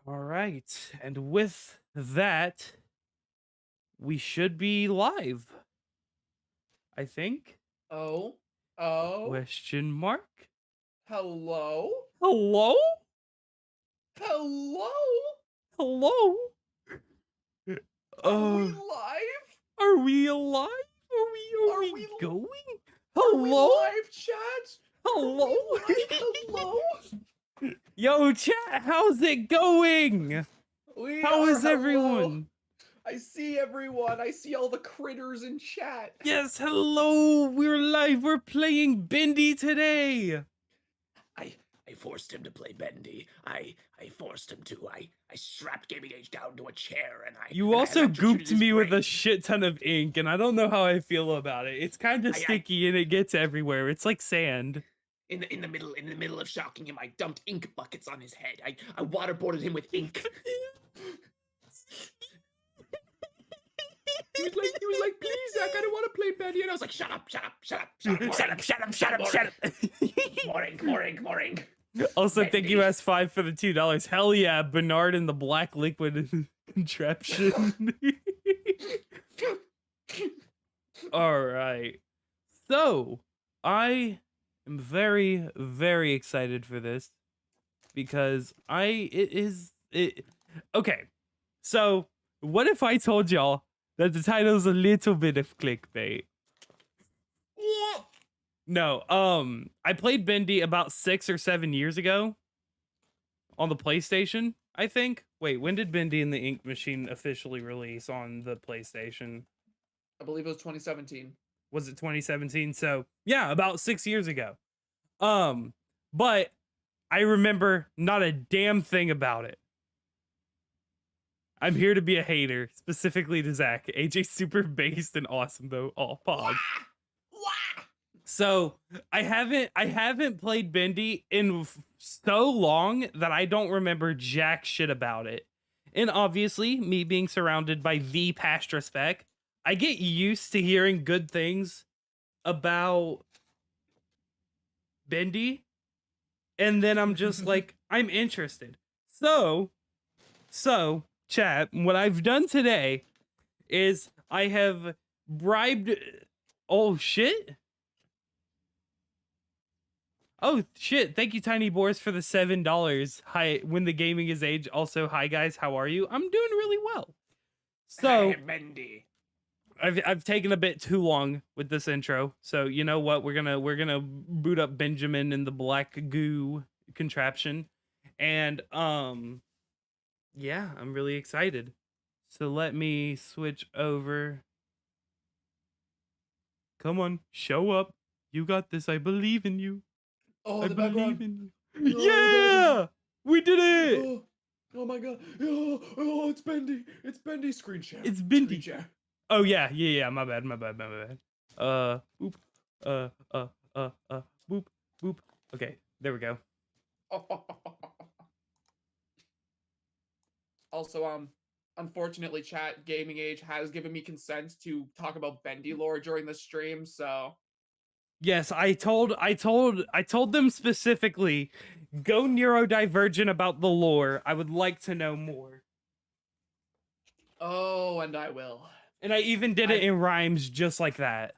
All right. And with that, we should be live, I think. Oh, oh, Question mark? hello, Hello? hello. Hello? Are we Uh, live? are we alive? Are Are we we going? are we Hello? live, chat? Are Hello? we live? Hello. Yo, chat, how's it going? We How are is hello. everyone? I see everyone. I see all the critters in chat. Yes, hello. We're live. We're playing Bendy today. I I forced him to play Bendy. I forced him to. I strapped Gaming Age down to a chair and I You and I also electrocuted gooped his me with a brain. shit ton of ink, and I don't know how I feel about it. It's kind of I sticky and it gets everywhere. It's like sand. in the middle of shocking him, I dumped ink buckets on his head. I waterboarded him with ink. He was like, please, Zach, I don't want to play Bendy. And I was like, shut up, shut up, shut up, shut up, Shut up, shut up, shut up, shut up. more ink, more ink, more ink. Also, thank you, Bendy. S5, for the $2. Hell yeah, Bernard and the black liquid contraption. All right. So, I am very, very excited for this because okay. So, what if I told y'all that the title's a little bit of clickbait? No, I played Bendy about 6 or 7 years ago on the PlayStation, I think. Wait, when did Bendy and the Ink Machine officially release on the PlayStation? I believe it was 2017. Was it 2017? So, yeah, about 6 years ago. But I remember not a damn thing about it. I'm here to be a hater, specifically to Zach. AJ's super based and awesome though. All pog. So I haven't played Bendy in so long that I don't remember jack shit about it. And obviously, me being surrounded by the Pastra spec, I get used to hearing good things about Bendy, and then I'm just like, I'm interested. So, chat, what I've done today is I have bribed. Oh shit. Oh shit! Thank you, Tiny Boars, for the $7. Hi, when the gaming is age. Also, hi guys, how are you? I'm doing really well. So Hey, Bendy. I've taken a bit too long with this intro. So you know what? We're gonna boot up Benjamin in the black goo contraption, and yeah, I'm really excited. So let me switch over. Come on, show up. You got this. I believe in you. Oh, I the believe background. in Oh, you. the Yeah, background. we did it. Oh, oh my god. Oh, it's Bendy. It's Bendy. Screen share. It's Screen Bendy. share. Oh yeah. My bad. Boop. Boop, boop. Okay, there we go. Also, unfortunately, chat Gaming Age has given me consent to talk about Bendy lore during the stream, so Yes, I told them specifically, go neurodivergent about the lore. I would like to know more. oh, and I will. And I even did it in rhymes just like that.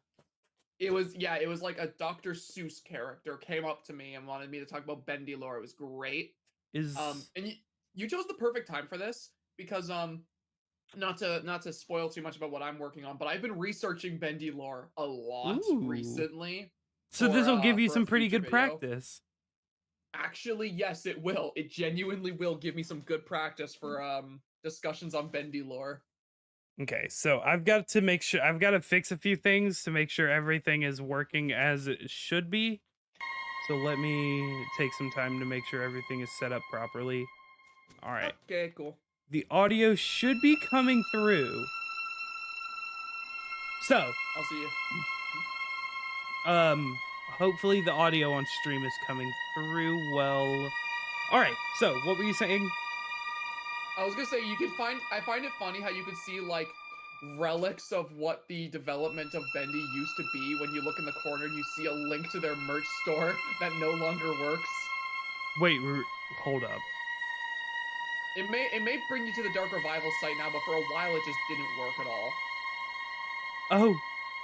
It was like a Dr. Seuss character came up to me and wanted me to talk about Bendy lore. It was great. And you chose the perfect time for this because not to spoil too much about what I'm working on, but I've been researching Bendy lore a lot recently. So this will give you For some a pretty future good video. practice. Actually, yes, it will. It genuinely will give me some good practice for discussions on Bendy lore. Okay, so I've got to fix a few things to make sure everything is working as it should be. So let me take some time to make sure everything is set up properly. All right. Okay, cool. The audio should be coming through. So, I'll see you. hopefully the audio on stream is coming through well. All right. So, what were you saying? I was gonna say I find it funny how you could see like relics of what the development of Bendy used to be when you look in the corner and you see a link to their merch store that no longer works. Wait, hold up. It may bring you to the Dark Revival site now, but for a while it just didn't work at all. Oh,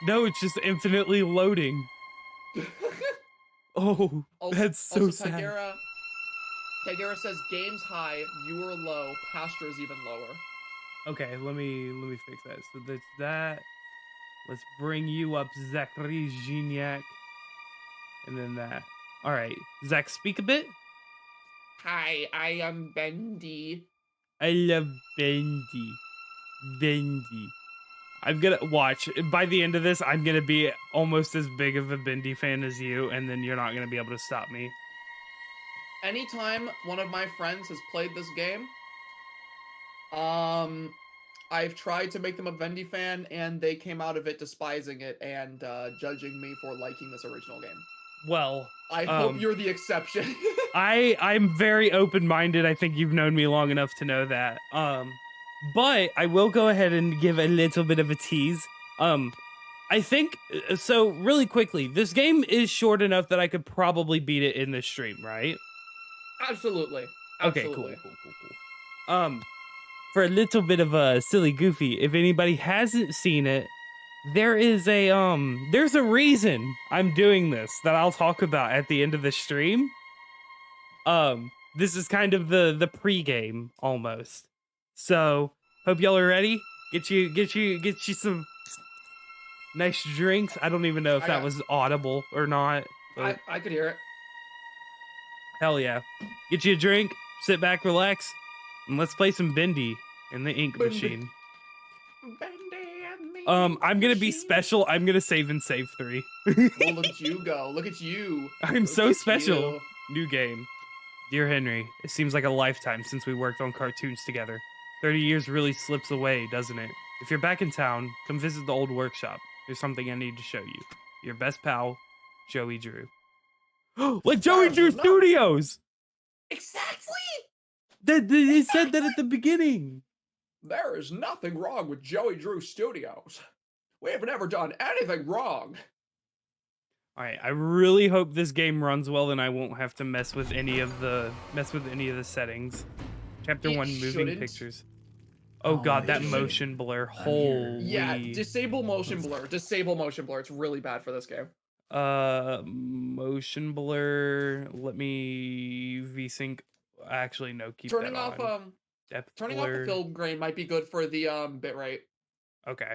no, it's just infinitely loading. Oh, that's so sad. Tigera says game's high, viewer low, pasture is even lower. Okay, let me fix that. So that's that. Let's bring you up, Zachary Gignac. And then that. All right, Zach, speak a bit. Hi, I am Bendy. I love Bendy. Bendy. I'm gonna watch. By the end of this, I'm gonna be almost as big of a Bendy fan as you, and then you're not gonna be able to stop me. Anytime one of my friends has played this game, I've tried to make them a Bendy fan, and they came out of it despising it and judging me for liking this original game. Well, I hope you're the exception. I'm very open-minded. I think you've known me long enough to know that. But I will go ahead and give a little bit of a tease. I think so. Really quickly, this game is short enough that I could probably beat it in this stream, right? Absolutely. Okay, cool. For a little bit of a silly goofy, if anybody hasn't seen it, there's a reason I'm doing this that I'll talk about at the end of the stream. This is kind of the pregame almost. So hope y'all are ready. Get you some nice drinks. I don't even know if that was audible or not. I could hear it. Hell yeah. Get you a drink, sit back, relax, and let's play some Bendy in the ink machine. I'm gonna be special. I'm gonna save and save 3. Well, look at you go. Look at you. I'm so special. New game. Dear Henry, it seems like a lifetime since we worked on cartoons together. 30 years really slips away, doesn't it? If you're back in town, come visit the old workshop. There's something I need to show you. Your best pal, Joey Drew. Like Joey Drew Studios! Exactly! They said that at the beginning. There is nothing wrong with Joey Drew Studios. We have never done anything wrong. All right, I really hope this game runs well and I won't have to mess with any of the settings. Chapter 1 moving pictures. Oh god, that motion blur. Holy. Yeah, disable motion blur. Disable motion blur. It's really bad for this game. Motion blur. Let me VSync. Actually, no, keep turning that off on. Depth turning blur. off the film grain might be good for the bitrate. Okay.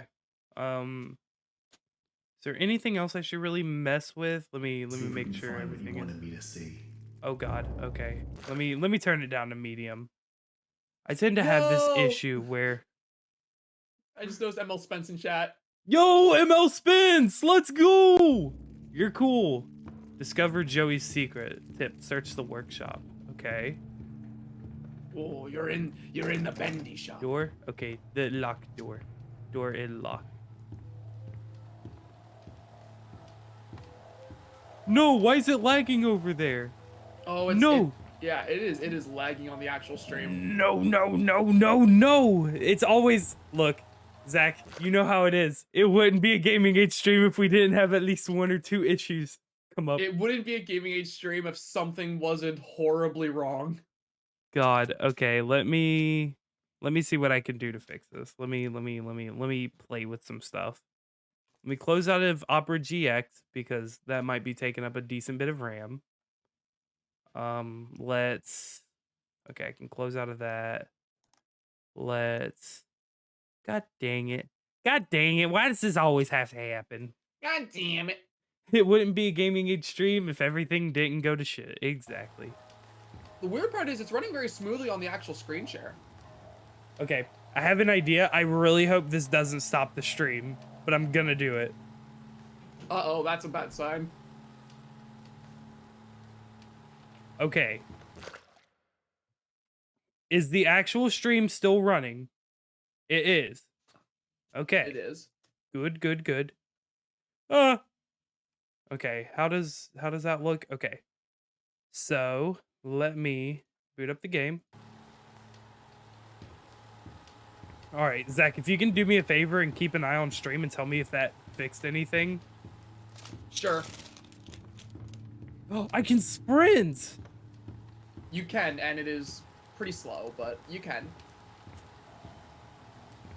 Is there anything else I should really mess with? Let me make sure everything is. Wanted me to see. Oh god. Okay. Let me turn it down to medium. I tend to have this issue where I just noticed ML Spence in chat. Yo, ML Spence, let's go. You're cool. Discover Joey's secret. Tip: search the workshop. Okay. Oh, you're in the Bendy shop. Door? Okay, the locked door. Door is locked. No, why is it lagging over there? Oh, it's no. Yeah, it is. It is lagging on the actual stream. No. It's always look, Zach. You know how it is. It wouldn't be a Gaming Age stream if we didn't have at least 1 or 2 issues come up. It wouldn't be a Gaming Age stream if something wasn't horribly wrong. God. Okay. Let me see what I can do to fix this. Let me play with some stuff. Let me close out of Opera GX because that might be taking up a decent bit of RAM. Okay, I can close out of that. God dang it. Why does this always have to happen? God damn it. It wouldn't be a Gaming Age stream if everything didn't go to shit. Exactly. The weird part is it's running very smoothly on the actual screen share. Okay, I have an idea. I really hope this doesn't stop the stream, but I'm gonna do it. Uh-oh, that's a bad sign. Okay. Is the actual stream still running? It is. Okay. It is. Good. Okay, how does that look? Okay. So, let me boot up the game. All right, Zach, if you can do me a favor and keep an eye on stream and tell me if that fixed anything. Sure. Oh, I can sprint. You can, and it is pretty slow, but you can.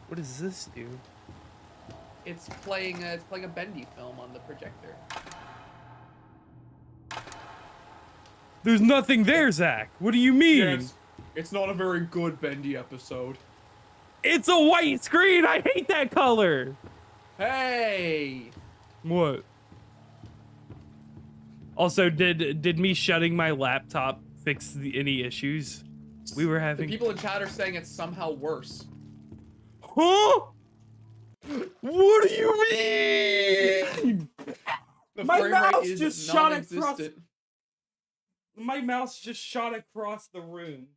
What does this do? It's playing a Bendy film on the projector. There's nothing there, Zach. What do you mean? Yeah, it's not a very good Bendy episode. It's a white screen. I hate that color. Hey. What? Also, did me shutting my laptop fix any issues we were having? The people in chat are saying it's somehow worse. Huh? What do you mean? My mouse just shot across. My mouse just shot across the room.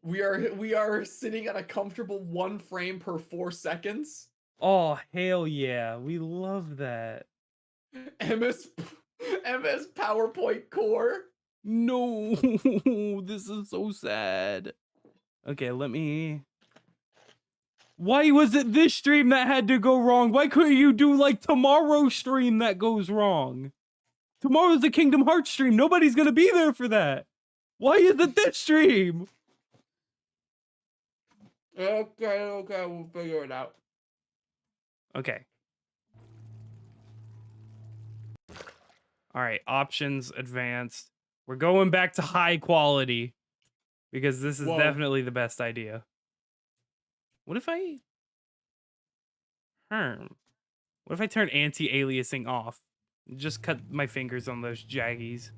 We are sitting at a comfortable 1 frame per 4 seconds. Oh hell yeah, we love that. MS PowerPoint core. No, this is so sad. Okay, let me. Why was it this stream that had to go wrong? Why couldn't you do like tomorrow's stream that goes wrong? Tomorrow's the Kingdom Hearts stream. Nobody's gonna be there for that. Why is it this stream? Okay, we'll figure it out. Okay. All right, options advanced. We're going back to high quality because this is definitely the best idea. What if I turn anti-aliasing off? Just cut my fingers on those jaggies.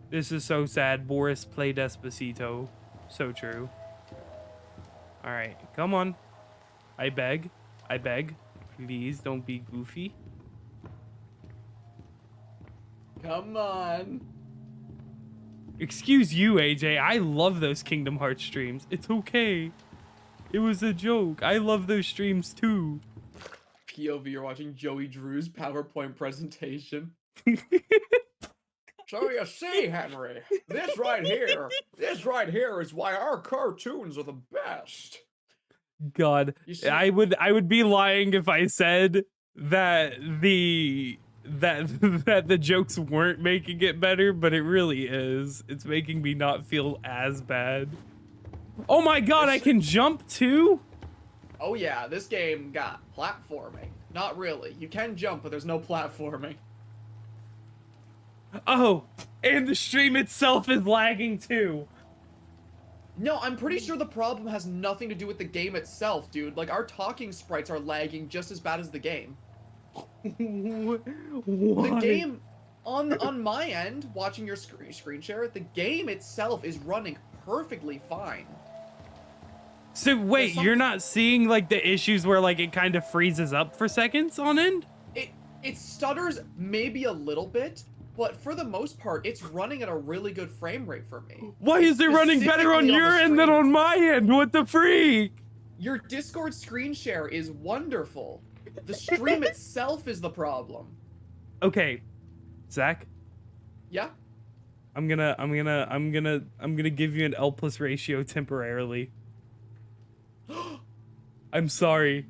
This is so sad. Boris play Despacito. So true. All right, come on. I beg. I beg. Please don't be goofy. Come on. Excuse you, AJ. I love those Kingdom Hearts streams. It's okay. It was a joke. I love those streams too. POV, you're watching Joey Drew's PowerPoint presentation. So you see, Henry, this right here is why our cartoons are the best. God, I would be lying if I said that the jokes weren't making it better, but it really is. It's making me not feel as bad. Oh my God, I can jump too? Oh yeah, this game got platforming. Not really. You can jump, but there's no platforming. Oh, and the stream itself is lagging too. No, I'm pretty sure the problem has nothing to do with the game itself, dude. Like, our talking sprites are lagging just as bad as the game. What? The game, on my end, watching your screen share, the game itself is running perfectly fine. So wait, you're not seeing like the issues where like it kind of freezes up for seconds on end? It stutters maybe a little bit, but for the most part, it's running at a really good frame rate for me. Why is it running better on your end than on my end? What the freak? Your Discord screen share is wonderful. The stream itself is the problem. Okay, Zach. Yeah. I'm gonna give you an L+ ratio temporarily. I'm sorry,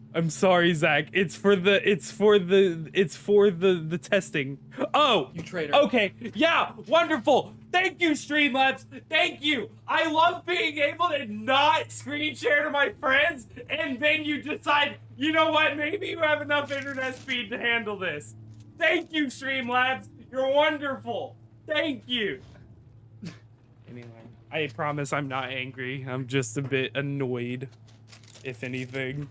Zach. It's for the testing. Oh, you traitor. Okay, yeah, wonderful. Thank you, Streamlabs. Thank you. I love being able to not screen share to my friends, and then you decide, you know what? Maybe you have enough internet speed to handle this. Thank you, Streamlabs. You're wonderful. Thank you. Anyway, I promise I'm not angry. I'm just a bit annoyed. If anything,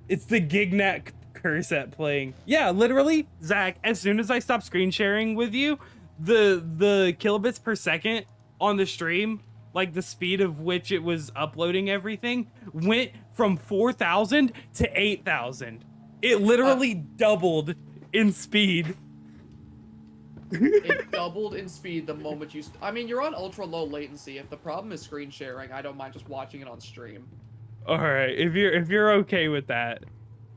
it's the Gignat curse at playing. Yeah, literally, Zach, as soon as I stopped screen sharing with you, the kilobits per second on the stream, like the speed of which it was uploading everything, went from 4,000 to 8,000. It literally doubled in speed. It doubled in speed the moment you... I mean, you're on ultra low latency. If the problem is screen sharing, I don't mind just watching it on stream. All right, if you're okay with that,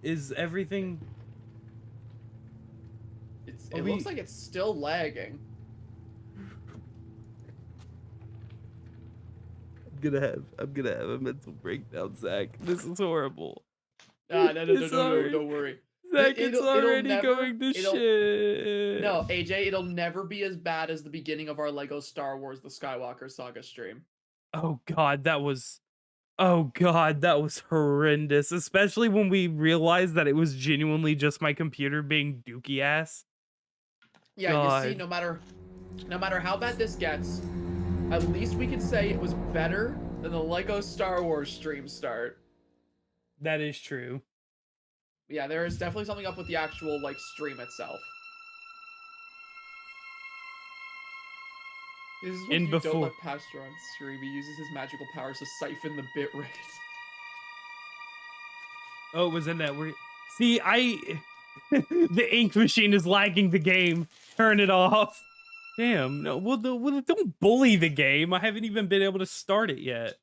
is everything... It looks like it's still lagging. I'm gonna have a mental breakdown, Zach. This is horrible. No, don't worry. Zach, it's already never, going to shit. No, AJ, it'll never be as bad as the beginning of our Lego Star Wars: The Skywalker Saga stream. Oh god, that was horrendous, especially when we realized that it was genuinely just my computer being dookie ass. Yeah, God. you see, no matter how bad this gets, at least we can say it was better than the Lego Star Wars stream start. That is true. Yeah, there is definitely something up with the actual, like, stream itself. This is what you don't let Pastor on stream. He uses his magical powers to siphon the bitrate. Oh, it was in that. See, the ink machine is lagging the game. Turn it off. Damn. No, well, don't bully the game. I haven't even been able to start it yet.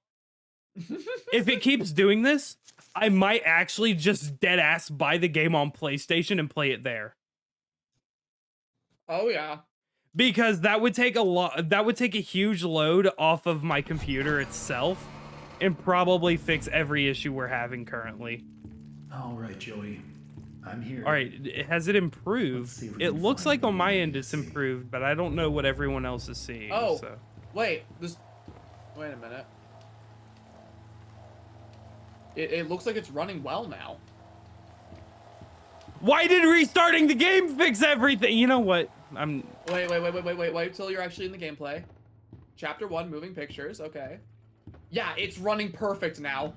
If it keeps doing this, I might actually just dead ass buy the game on PlayStation and play it there. Oh yeah. Because that would take a huge load off of my computer itself and probably fix every issue we're having currently. All right, Joey. I'm here. All right, has it improved? It looks like on my end it's improved, but I don't know what everyone else is seeing. Oh, so. wait a minute. It looks like it's running well now. Why did restarting the game fix everything? You know what? Wait till you're actually in the gameplay. Chapter 1, moving pictures, okay. Yeah, it's running perfect now.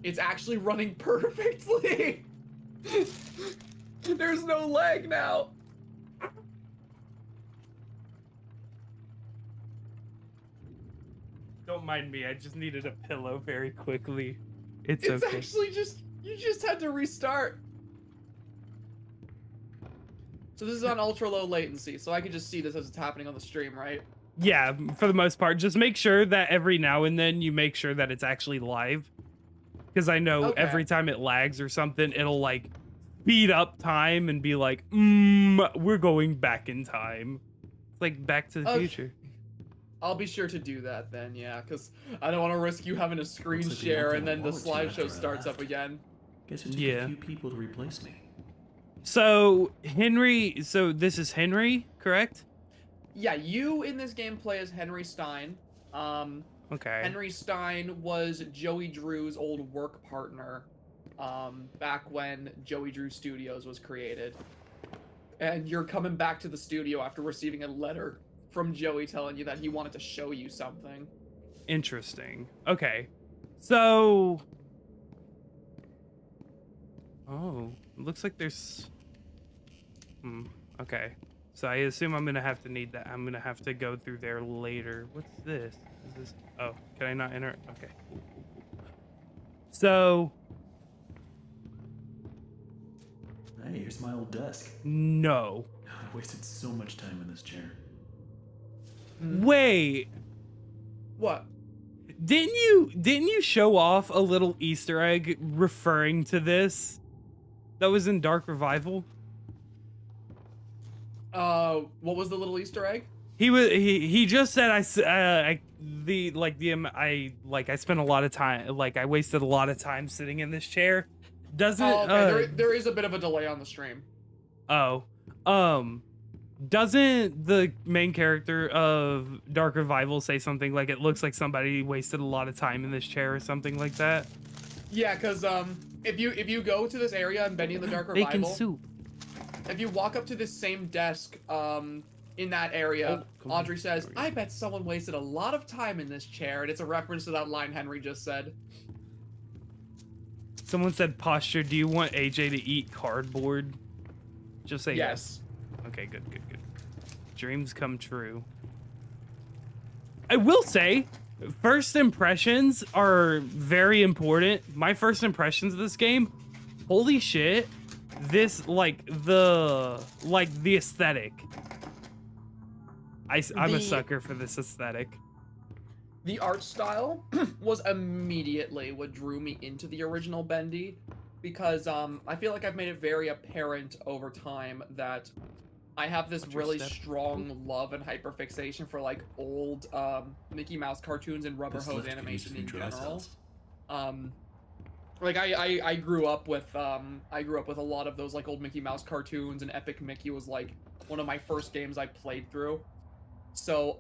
It's actually running perfectly. There's no lag now. Don't mind me, I just needed a pillow very quickly. It's okay. Actually you just had to restart. So this is on ultra low latency, so I can just see this as it's happening on the stream, right? Yeah, for the most part. Just make sure that every now and then you make sure that it's actually live. Because I know every time it lags or something, it'll like speed up time and be like, we're going back in time. It's like Back to the Future. I'll be sure to do that then, yeah, because I don't want to risk you having a screen share and then the slideshow starts up again. Guess it took a few people to replace me. So this is Henry, correct? Yeah, you in this game play as Henry Stein. Okay. Henry Stein was Joey Drew's old work partner back when Joey Drew Studios was created. And you're coming back to the studio after receiving a letter from Joey telling you that he wanted to show you something. Interesting. Okay. So... Oh, it looks like there's... Okay. So I assume I'm gonna have to need that. I'm gonna have to go through there later. What's this? Is this... Oh, can I not enter? Okay. So... Hey, here's my old desk. No. I wasted so much time in this chair. Wait. What? Didn't you show off a little Easter egg referring to this? That was in Dark Revival? What was the little Easter egg? He just said I spent a lot of time, like I wasted a lot of time sitting in this chair. Doesn't there is a bit of a delay on the stream. Doesn't the main character of Dark Revival say something like it looks like somebody wasted a lot of time in this chair or something like that? Yeah, because if you go to this area in Bendy in the Dark Revival, bacon soup. If you walk up to this same desk in that area, Audrey says, "I bet someone wasted a lot of time in this chair," and it's a reference to that line Henry just said. Someone said, "Posture, do you want AJ to eat cardboard?" Just say yes. Okay, good. Dreams come true. I will say, first impressions are very important. My first impressions of this game, holy shit, this, the aesthetic. I'm a sucker for this aesthetic. The art style was immediately what drew me into the original Bendy, because I feel like I've made it very apparent over time that I have this really strong love and hyperfixation for like old Mickey Mouse cartoons and rubber hose animation in general. Like I grew up with a lot of those like old Mickey Mouse cartoons, and Epic Mickey was like one of my first games I played through. So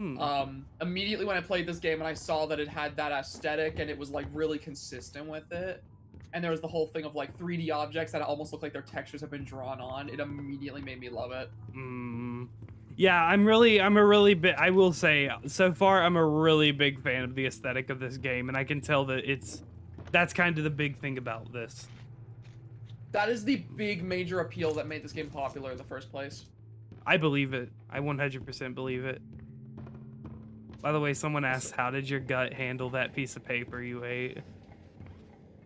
immediately when I played this game and I saw that it had that aesthetic and it was like really consistent with it, and there was the whole thing of like 3D objects that almost look like their textures have been drawn on, it immediately made me love it. Yeah, I will say, so far, I'm a really big fan of the aesthetic of this game, and I can tell that that's kind of the big thing about this. That is the big major appeal that made this game popular in the first place. I believe it. I 100% believe it. By the way, someone asked, how did your gut handle that piece of paper you ate?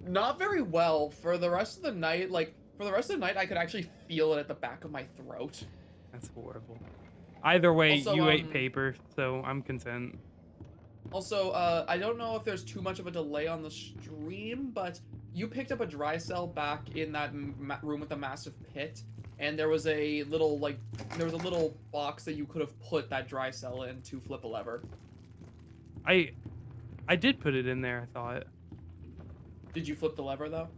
Not very well. For the rest of the night, I could actually feel it at the back of my throat. That's horrible. Either way, Also, you ate paper, so I'm content. Also, I don't know if there's too much of a delay on the stream, but you picked up a dry cell back in that room with the massive pit, and there was a little box that you could have put that dry cell in to flip a lever. I did put it in there, I thought. Did you flip the lever though?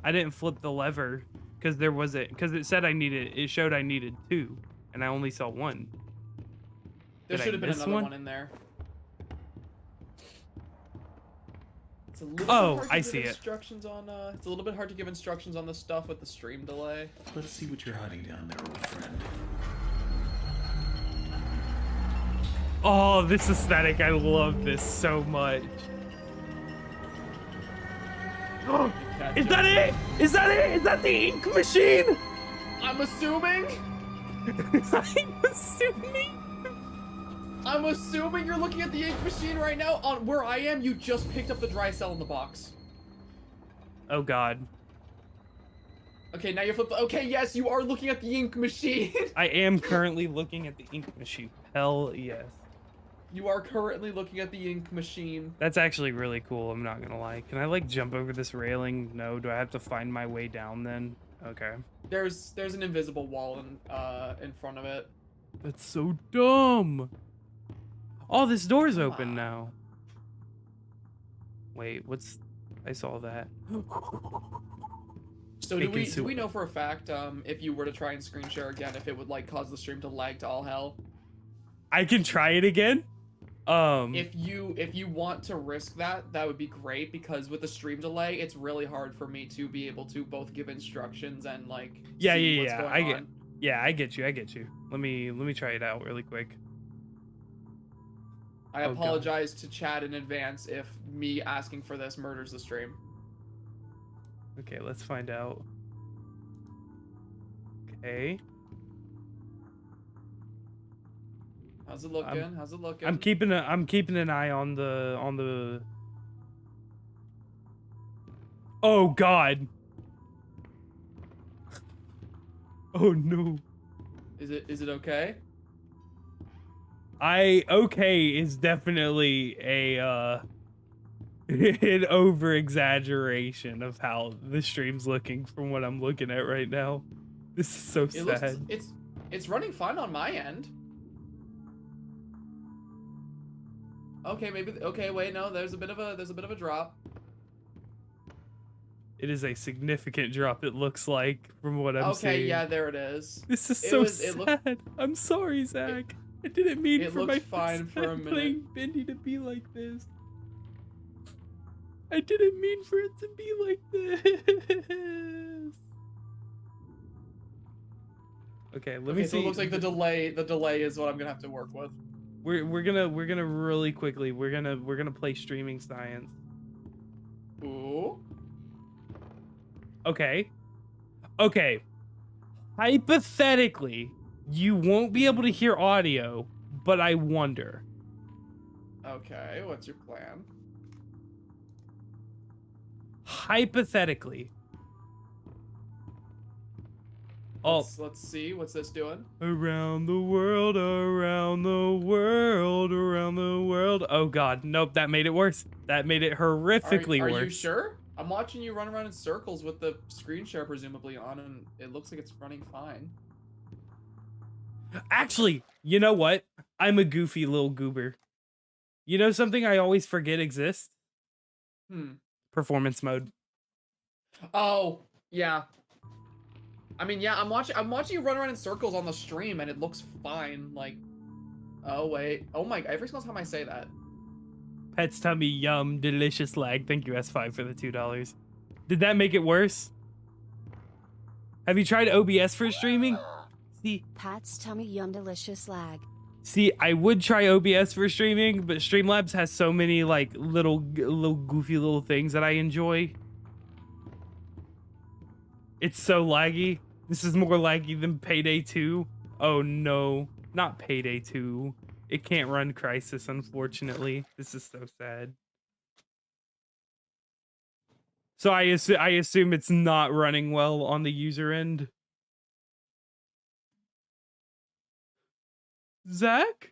I didn't flip the lever because it said it showed I needed 2, and I only saw 1. There should have been another one in there. It's a little bit hard to give instructions on, it's a little bit hard to give instructions on the stuff with the stream delay. Let's see what you're hiding down there, old friend. Oh, this aesthetic, I love this so much. Oh, is that it? Is that it? Is that the ink machine? I'm assuming. I'm assuming you're looking at the ink machine right now. On where I am, you just picked up the dry cell in the box. Oh God. Okay, now you're flipping. Okay, yes, you are looking at the ink machine. I am currently looking at the ink machine. Hell yes. You are currently looking at the ink machine. That's actually really cool, I'm not gonna lie. Can I like jump over this railing? No, do I have to find my way down then? Okay. There's an invisible wall in front of it. That's so dumb. Oh, this door's open now. Wait, I saw that. So do we know for a fact if you were to try and screen share again, if it would like cause the stream to lag to all hell? I can try it again. If you want to risk that would be great, because with the stream delay, it's really hard for me to be able to both give instructions and like see what's going on. I get you. Let me try it out really quick. I apologize to chat in advance if me asking for this murders the stream. Okay, let's find out. Okay. How's it looking? How's it looking? I'm keeping an eye on the. Oh God. Oh no. Is it okay? Okay is definitely a an over exaggeration of how the stream's looking from what I'm looking at right now. This is so sad. It's running fine on my end. Okay, wait, no, there's a bit of a drop. It is a significant drop, it looks like, from what I'm seeing. Okay, yeah, there it is. This is so sad. I'm sorry, Zach. I didn't mean for my fine for a minute. Playing Bendy to be like this. I didn't mean for it to be like this. Okay, let me see. So it looks like the delay is what I'm gonna have to work with. We're gonna really quickly we're gonna play streaming science. Ooh. Okay. Hypothetically, you won't be able to hear audio, but I wonder. Okay, what's your plan? Hypothetically. Let's see, what's this doing? Around the world, around the world, around the world. Oh God, nope, that made it worse. That made it horrifically worse. Are you sure? I'm watching you run around in circles with the screen share presumably on, and it looks like it's running fine. Actually, you know what? I'm a goofy little goober. You know something I always forget exists? Hmm. Performance mode. Oh, yeah. I mean, yeah, I'm watching you run around in circles on the stream, and it looks fine. Like, oh wait, oh my, every single time I say that. Pet's tummy, yum, delicious lag. Thank you, S5, for the $2. Did that make it worse? Have you tried OBS for streaming? See, Pat's tummy, yum, delicious lag. see, I would try OBS for streaming, but Streamlabs has so many like little goofy little things that I enjoy. It's so laggy. This is more laggy than Payday 2. Oh no, not Payday 2. It can't run Crisis, unfortunately. This is so sad. So I assume it's not running well on the user end. Zach?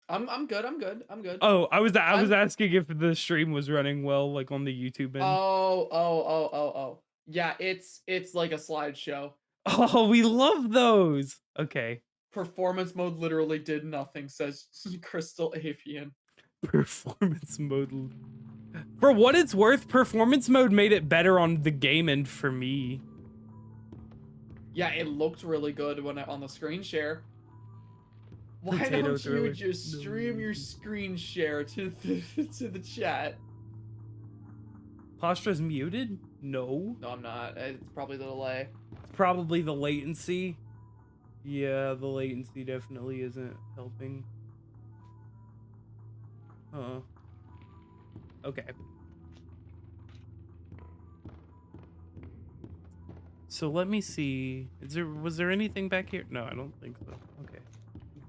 I'm good. I'm good. I'm good. Oh, I was asking if the stream was running well, like on the YouTube end. Oh. Yeah, it's like a slideshow. Oh, we love those. Okay. Performance mode literally did nothing, says Crystal Avian. Performance mode. For what it's worth, performance mode made it better on the game end for me. Yeah, it looked really good when on the screen share. Why Potato don't thriller. you just stream your screen share to the chat? Postra's muted? No. No, I'm not. It's probably the delay. It's probably the latency. Yeah, the latency definitely isn't helping. Huh. Okay. So let me see. Was there anything back here? No, I don't think so. Okay.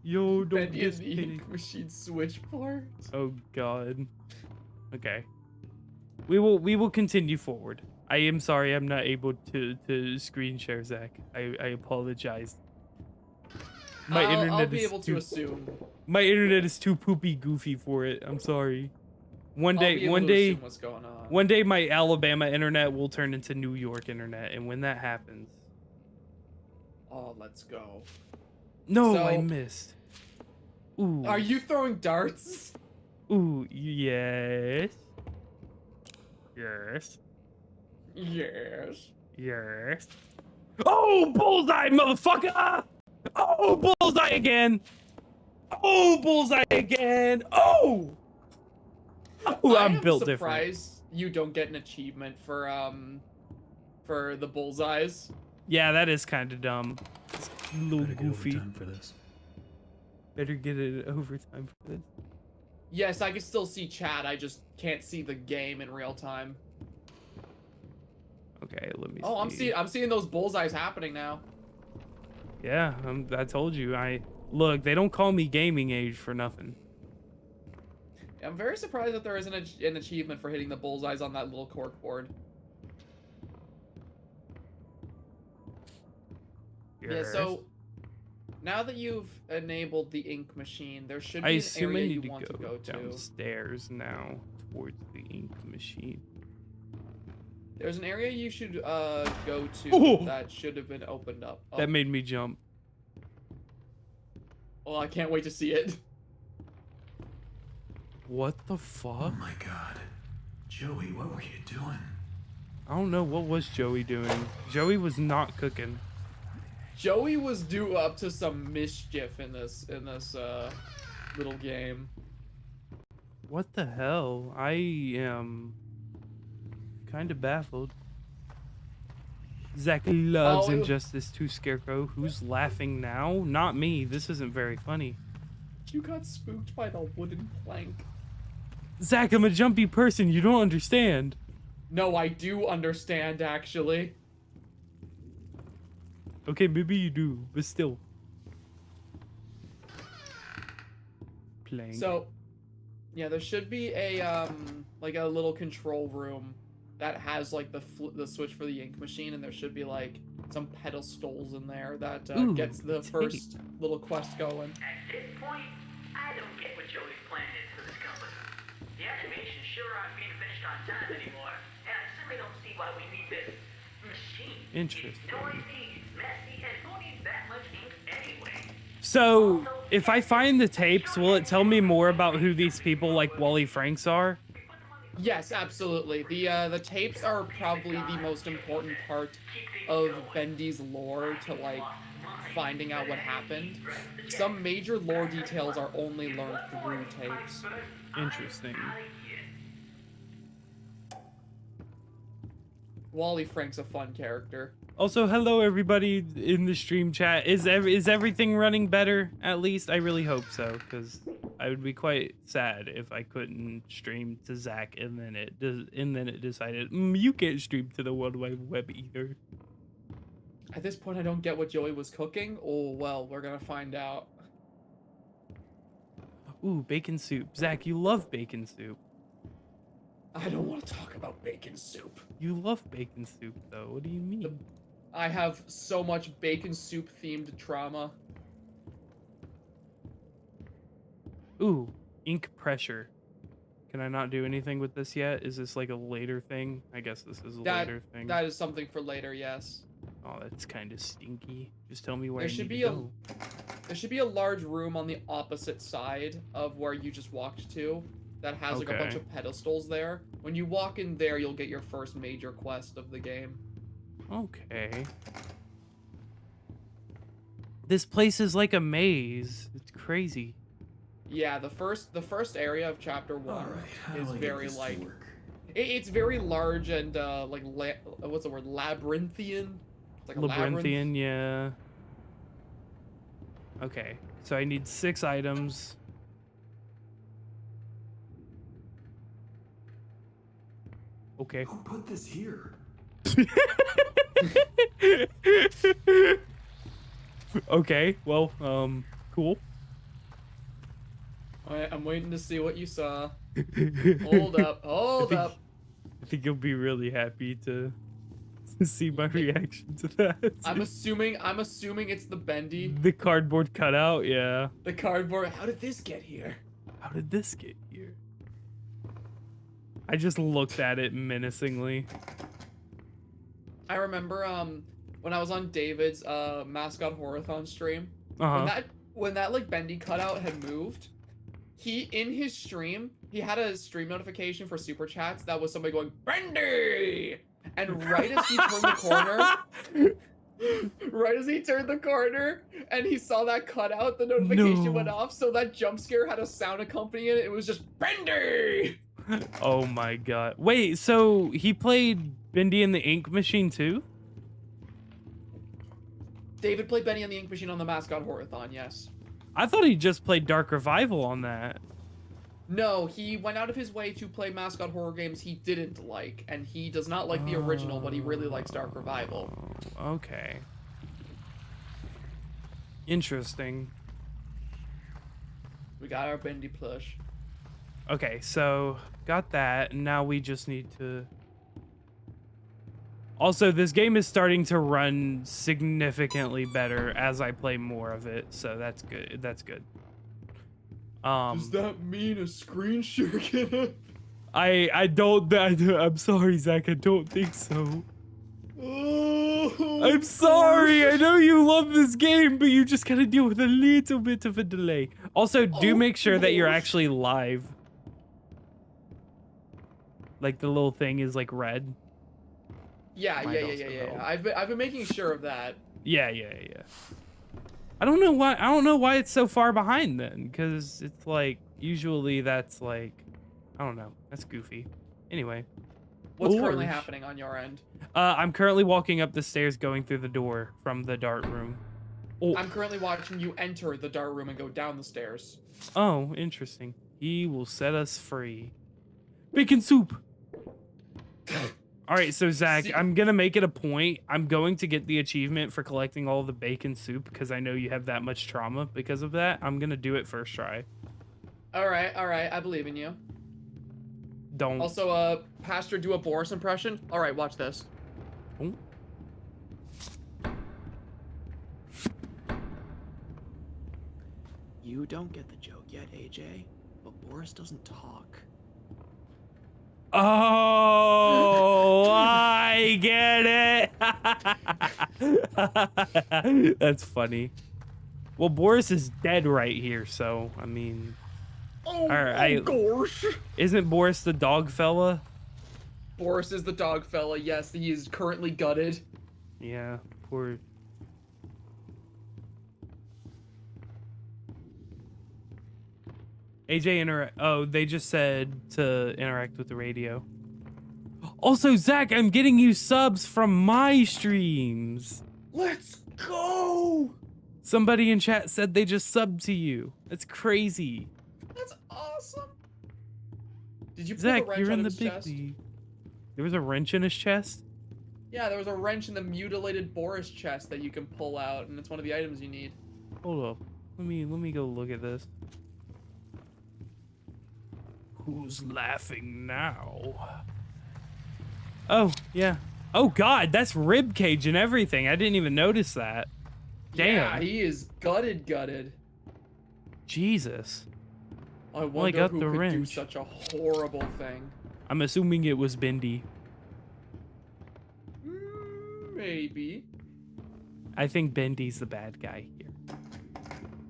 Yo, don't Bendy and diss the me. ink machine switch part. Oh god. Okay. We will continue forward. I am sorry I'm not able to screen share, Zach. I apologize. I'll be able to assume. My internet is too poopy goofy for it. I'm sorry. One I'll be day, able one to day, assume what's going on. one day, my Alabama internet will turn into New York internet, and when that happens, Oh, let's go. no, So- I missed. Ooh, Are you throwing darts? ooh, yes, yes, Yes. yes. Oh, bullseye, motherfucker! Oh, bullseye again! Oh, bullseye again! Oh! Oh, I I'm am built different. surprised you don't get an achievement for the bullseyes. Yeah, that is kind of dumb. It's a little Better get goofy. overtime for this. Better get it overtime for this. Yes, I can still see chat. I just can't see the game in real time. Okay, let me. Oh, see. I'm seeing those bullseyes happening now. Yeah, I told you. Look. They don't call me gaming age for nothing. I'm very surprised that there isn't an achievement for hitting the bullseyes on that little cork board. Yeah, so now that you've enabled the ink machine, there should be I an assume I area need you want to to go go to. downstairs now towards the ink machine. There's an area you should go to Oh! that should have been opened up. Oh, That made me jump. well, I can't wait to see it. What the Oh fuck? my god. Joey, what were you doing? I don't know what was Joey doing. Joey was not cooking. Joey was due up to some mischief in this little game. What the hell? I am kind of baffled. Zach loves Oh, it- Injustice 2 Scarecrow. Who's laughing now? Not me. This isn't very funny. You got spooked by the wooden plank. Zach, I'm a jumpy person. You don't understand. No, I do understand, actually. Okay, maybe you do, but still. Playing. So, yeah, there should be a like a little control room that has like the switch for the ink machine, and there should be like some pedestals in there that Ooh, gets the tape. first little quest going. At this point, I don't get what Joey's plan is for this company. The animations sure aren't being finished on time anymore, and I certainly don't see why we need this machine. Interesting. It's noisy, it's messy, and who needs that much ink anyway? So, if I find the tapes, will it tell me more about who these people like Wally Franks are? We put the money Yes, absolutely. The tapes are probably the most important part of Bendy's lore to like finding out what happened. Some major lore details are only learned through tapes. Interesting. Wally Frank's a fun character. Also, hello everybody in the stream chat. Is everything running better? At least I really hope so, because I would be quite sad if I couldn't stream to Zach and then it decided you can't stream to the World Wide Web either. At this point, I don't get what Joey was cooking. Oh well, we're gonna find out. Ooh, bacon soup. Zach, you love bacon soup. I don't want to talk about bacon soup. You love bacon soup, though. What do you mean? I have so much bacon soup themed trauma. Ooh, ink pressure. Can I not do anything with this yet? Is this like a later thing? I guess this is a later thing. That is something for later, yes. Oh, that's kind of stinky. Just tell me where There I should need be to go. there should be a large room on the opposite side of where you just walked to that has like a bunch of pedestals there. When you walk in there, you'll get your first major quest of the game. Okay. This place is like a maze. It's crazy. Yeah, the first area of chapter 1 All right, how do is I get very this to like work? it's very large and like what's the word, labyrinthian. It's like a Labyrinthian, yeah. Okay, so I need 6 items. Okay. Who put this here? Okay, well, cool. I'm waiting to see what you saw. Hold up. Hold up. I think you'll be really happy to see my reaction to that. I'm assuming it's the Bendy. The cardboard cutout, yeah. The cardboard. How did this get here? How did this get here? I just looked at it menacingly. I remember when I was on David's mascot horathon stream. Uh-huh. When that like Bendy cutout had moved, he in his stream, he had a stream notification for super chats that was somebody going, Bendy! And right as he turned the corner, and he saw that cutout, the notification went off, so that jump scare had a sound accompanying it. It was just Bendy! Oh my god. Wait, so he played Bendy in the Ink Machine too? David played Bendy and the Ink Machine on the mascot horathon, yes. I thought he just played Dark Revival on that. No, he went out of his way to play mascot horror games he didn't like, and he does not like the original, but he really likes Dark Revival. Okay. Interesting. We got our Bendy plush. Okay, so got that, and now we just need to... Also, this game is starting to run significantly better as I play more of it, so that's good. That's good. Does that mean a screen share can I'm sorry, Zach. I don't think so. Oh, I'm sorry. I know you love this game, but you just gotta deal with a little bit of a delay. Also, do make sure that you're actually live. Like the little thing is like red. Yeah. I've been making sure of that. Yeah. I don't know why it's so far behind then, because it's like usually that's like, I don't know, that's goofy. Anyway, what's currently happening on your end? I'm currently walking up the stairs, going through the door from the dart room. Oh. I'm currently watching you enter the dart room and go down the stairs. Oh, interesting. He will set us free. Bacon soup. All right, so Zach, I'm gonna make it a point. I'm going to get the achievement for collecting all the bacon soup because I know you have that much trauma because of that. I'm gonna do it first try. All right. I believe in you. Don't. Also, Pastor, do a Boris impression. All right, watch this. Oh. You don't get the joke yet, AJ, but Boris doesn't talk. Oh, I get it. That's funny. Well, Boris is dead right here, so I mean, Oh, Alright, gosh. Isn't Boris the dog fella? Boris is the dog fella. Yes, he is currently gutted. Yeah, poor. AJ interact. Oh, they just said to interact with the radio. Also, Zach, I'm getting you subs from my streams. Let's go. Somebody in chat said they just subbed to you. That's crazy. That's awesome. Did you pull Zach, the wrench you're out in of the his big chest? league. There was a wrench in his chest? Yeah, there was a wrench in the mutilated Boris chest that you can pull out, and it's one of the items you need. Hold up. Let me go look at this. Who's laughing now? Oh, yeah. Oh god, that's rib cage and everything. I didn't even notice that. Damn. Yeah, he is gutted. Jesus. I wonder got who the could do wrench. such a horrible thing. I'm assuming it was Bendy. Maybe. I think Bendy's the bad guy here.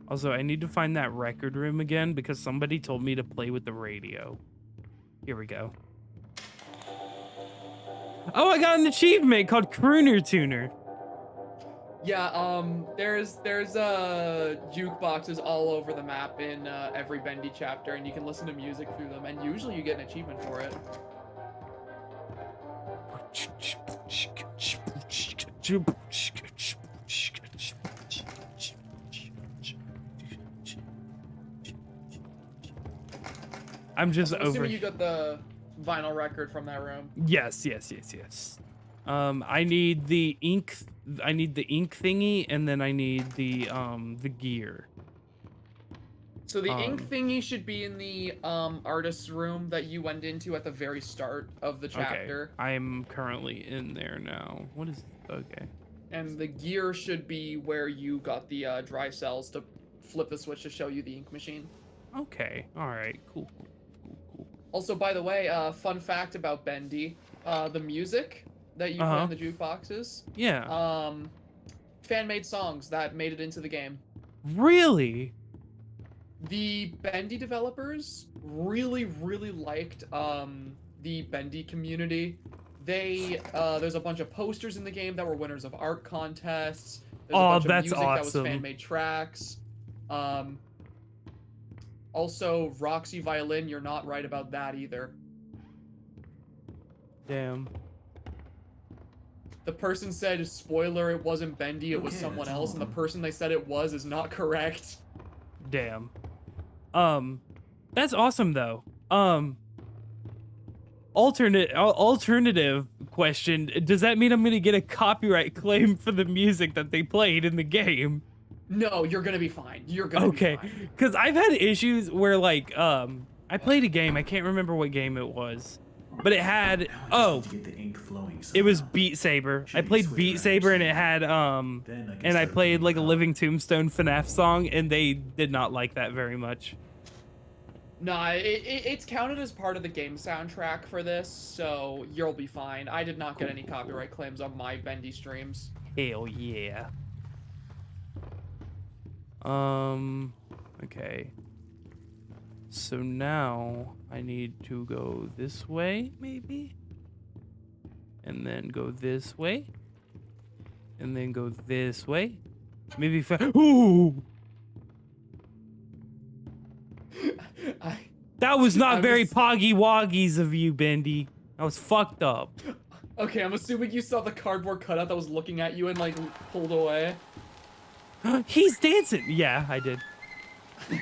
Also, I need to find that record room again because somebody told me to play with the radio. Here we go. Oh, I got an achievement called Crooner Tuner. Yeah, there's jukeboxes all over the map in every Bendy chapter, and you can listen to music through them, and usually you get an achievement for it. I'm just I'm over. assuming you got the vinyl record from that room. Yes. I need the ink. I need the ink thingy, and then I need the gear. So the ink thingy should be in the artist's room that you went into at the very start of the chapter. Okay, I'm currently in there now. What is? Okay. And the gear should be where you got the dry cells to flip the switch to show you the ink machine. Okay. All right. Cool. Also, by the way, fun fact about Bendy, the music that you play in the jukeboxes. Yeah. Fan-made songs that made it into the game. Really? The Bendy developers really liked the Bendy community. There's a bunch of posters in the game that were winners of art contests. There's a bunch of that's music that awesome. was fan-made tracks. Also, Roxy Violin, you're not right about that either. Damn. The person said, spoiler, it wasn't Bendy, it was Okay, someone that's else, all and the of them. person they said it was is not correct. Damn. That's awesome though. Alternative question. Does that mean I'm gonna get a copyright claim for the music that they played in the game? No, you're gonna be fine. You're gonna be fine. Because I've had issues where like, I played a game, I can't remember what game it was, but it had, Now I just need to get the ink flowing it was somehow. Beat Saber. Should I be played sweet Beat around Saber and your it had, Then I can and I start played doing like a that. Living Tombstone FNAF song, and they did not like that very much. Nah, it's counted as part of the game soundtrack for this, so you'll be fine. I did not get any copyright claims on my Bendy streams. Hell yeah. Okay. So now I need to go this way, maybe? And then go this way. And then go this way. Maybe ooh! That was not very poggy woggies of you, Bendy. That was fucked up. Okay, I'm assuming you saw the cardboard cutout that was looking at you and like pulled away. He's dancing. Yeah, I did.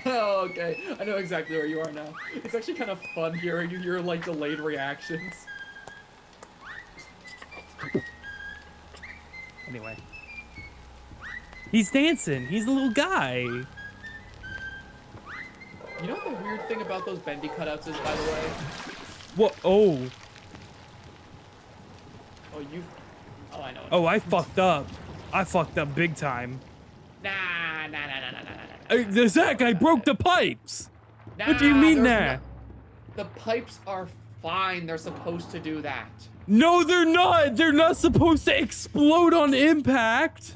Oh, okay. I know exactly where you are now. It's actually kind of fun hearing your like delayed reactions. Anyway. He's dancing. He's a little guy. You know what the weird thing about those Bendy cutouts is, by the way? What? Oh. Oh, you. Oh, I know. Oh, I fucked up. I fucked up big time. Nah. Zach, I broke the pipes. What do you mean that? The pipes are fine. They're supposed to do that. No, they're not. They're not supposed to explode on impact.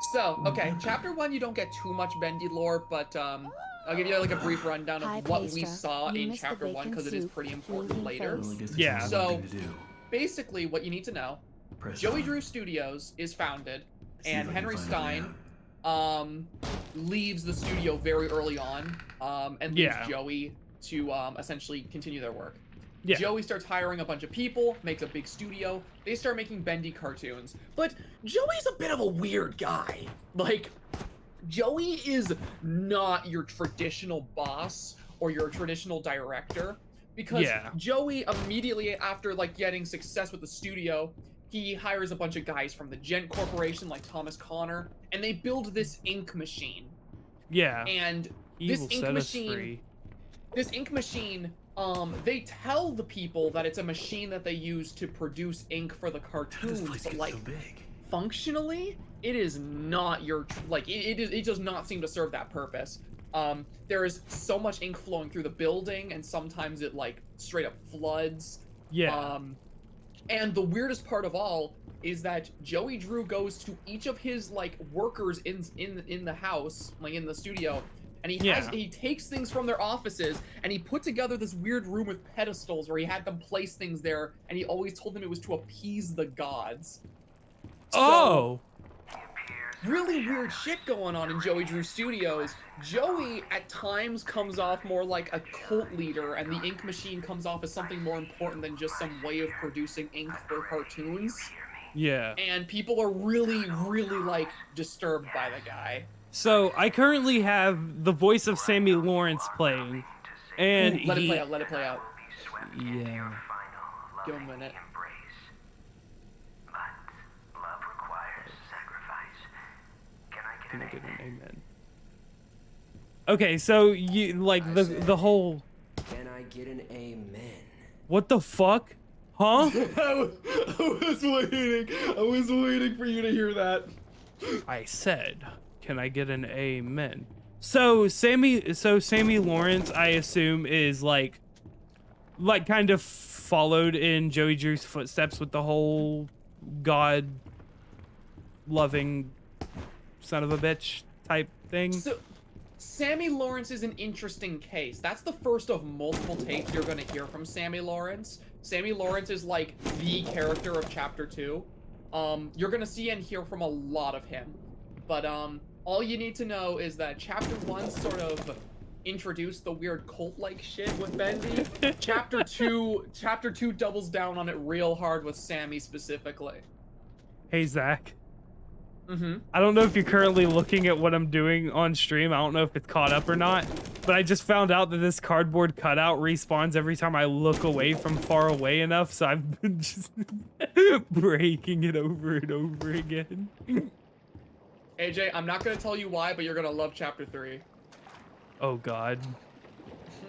So, okay, chapter 1, you don't get too much Bendy lore, but I'll give you like a brief rundown Hi, of what we Pastra. saw You in missed the chapter 1 bacon because it is soup, pretty important blinking later. Well, I guess there's Yeah. only So- one thing to do. Basically, what you need to know, Press Joey on. Drew Studios is founded, See if and I can Henry find a way Stein out. leaves the studio very early on and leaves Yeah. Joey to essentially continue their work. Yeah. Joey starts hiring a bunch of people, makes a big studio. They start making Bendy cartoons. But Joey's a bit of a weird guy. Like, Joey is not your traditional boss or your traditional director. Because Yeah. Joey immediately after like getting success with the studio, he hires a bunch of guys from the Gent Corporation like Thomas Connor, and they build this ink machine. Yeah. And He this will ink set us machine, free. this ink machine, they tell the people that it's a machine that they use to produce ink for the How did this cartoons, place but get like so big? functionally, it is not your like it does not seem to serve that purpose. There is so much ink flowing through the building, and sometimes it like straight up floods. Yeah. And the weirdest part of all is that Joey Drew goes to each of his like workers in the house, like in the studio, and he takes things from their offices and he put together this weird room with pedestals where he had them place things there, and he always told them it was to appease the gods. Oh. Really weird shit going on in Joey Drew Studios. Joey at times comes off more like a cult leader, and the ink machine comes off as something more important than just some way of producing ink for cartoons. Yeah. And people are really, really like disturbed by the guy. So I currently have the voice of Sammy Lawrence playing, and Let it play out. Let it play out. Yeah. Give him a minute. Can I get an amen? Okay, so you like the whole. Can I get an amen? What the fuck? Huh? I was waiting for you to hear that. I said, can I get an amen? So Sammy Lawrence, I assume, is like kind of followed in Joey Drew's footsteps with the whole God loving son of a bitch type thing. So, Sammy Lawrence is an interesting case. That's the first of multiple takes you're going to hear from Sammy Lawrence. Sammy Lawrence is like the character of Chapter 2. You're going to see and hear from a lot of him. But all you need to know is that Chapter 1 sort of introduced the weird cult-like shit with Bendy. Chapter 2 doubles down on it real hard with Sammy specifically. Hey Zach. Mm-hmm. I don't know if you're currently looking at what I'm doing on stream. I don't know if it's caught up or not, but I just found out that this cardboard cutout respawns every time I look away from far away enough, so I've been just breaking it over and over again. AJ, I'm not gonna tell you why, but you're gonna love Chapter 3. Oh God.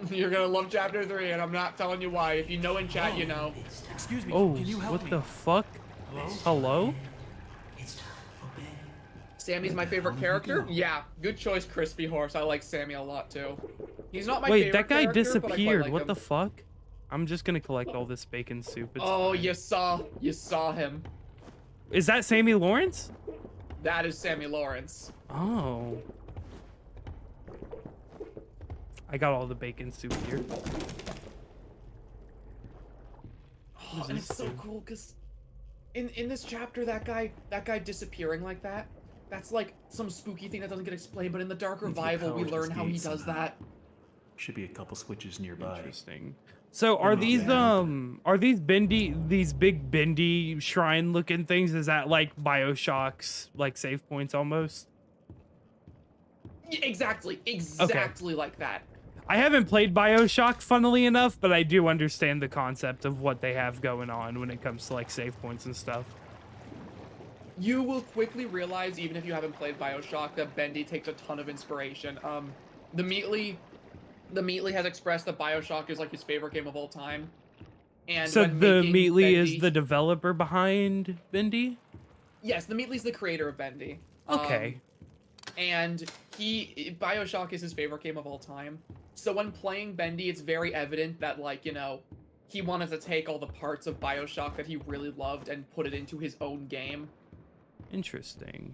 You're gonna love Chapter 3, and I'm not telling you why. If you know in chat, you know. Excuse me, Oh, can you help what me? the fuck? Hello? Hello? It's time for bed. Sammy's my favorite character? Yeah, good choice, Crispy Horse. I like Sammy a lot, too. He's not my Wait, favorite that guy character, but I quite disappeared. like What him. the fuck? I'm just gonna collect all this bacon soup. It's Oh, fine. you saw him. Is that Sammy Lawrence? That is Sammy Lawrence. Oh. I got all the bacon soup here. Oh, and it's so cool because in this chapter, that guy disappearing like that, that's like some spooky thing that doesn't get explained. But in the Dark Means the Revival, we power learn just how he gates does somehow. that. Should be a couple switches nearby. Interesting. So are these Bendy, these big Bendy shrine looking things? Is that like BioShock's like save points almost? Yeah, exactly like that. I haven't played BioShock, funnily enough, but I do understand the concept of what they have going on when it comes to like save points and stuff. You will quickly realize, even if you haven't played BioShock, that Bendy takes a ton of inspiration. The Meatly has expressed that BioShock is like his favorite game of all time. And So when the making Meatly is Bendy- the developer behind Bendy? Yes, the Meatly's the creator of Bendy. Okay. And BioShock is his favorite game of all time. So when playing Bendy, it's very evident that, like, you know, he wanted to take all the parts of BioShock that he really loved and put it into his own game. Interesting.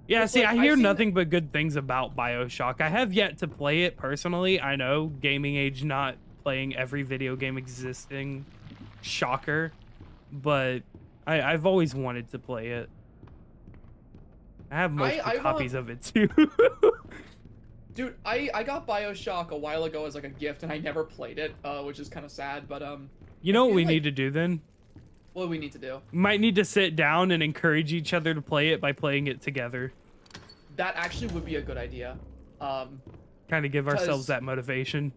Yeah, It's see, like, I I've hear seen- nothing but good things about BioShock. I have yet to play it personally. I know, gaming age not playing every video game existing. Shocker. But I've always wanted to play it. I have multiple I copies want- of it too. Dude, I got BioShock a while ago as like a gift, and I never played it, which is kind of sad. But You know I what feel we like- need to do then? what do we need to do? Might need to sit down and encourage each other to play it by playing it together. That actually would be a good idea. Kind of give ourselves 'Cause- that motivation.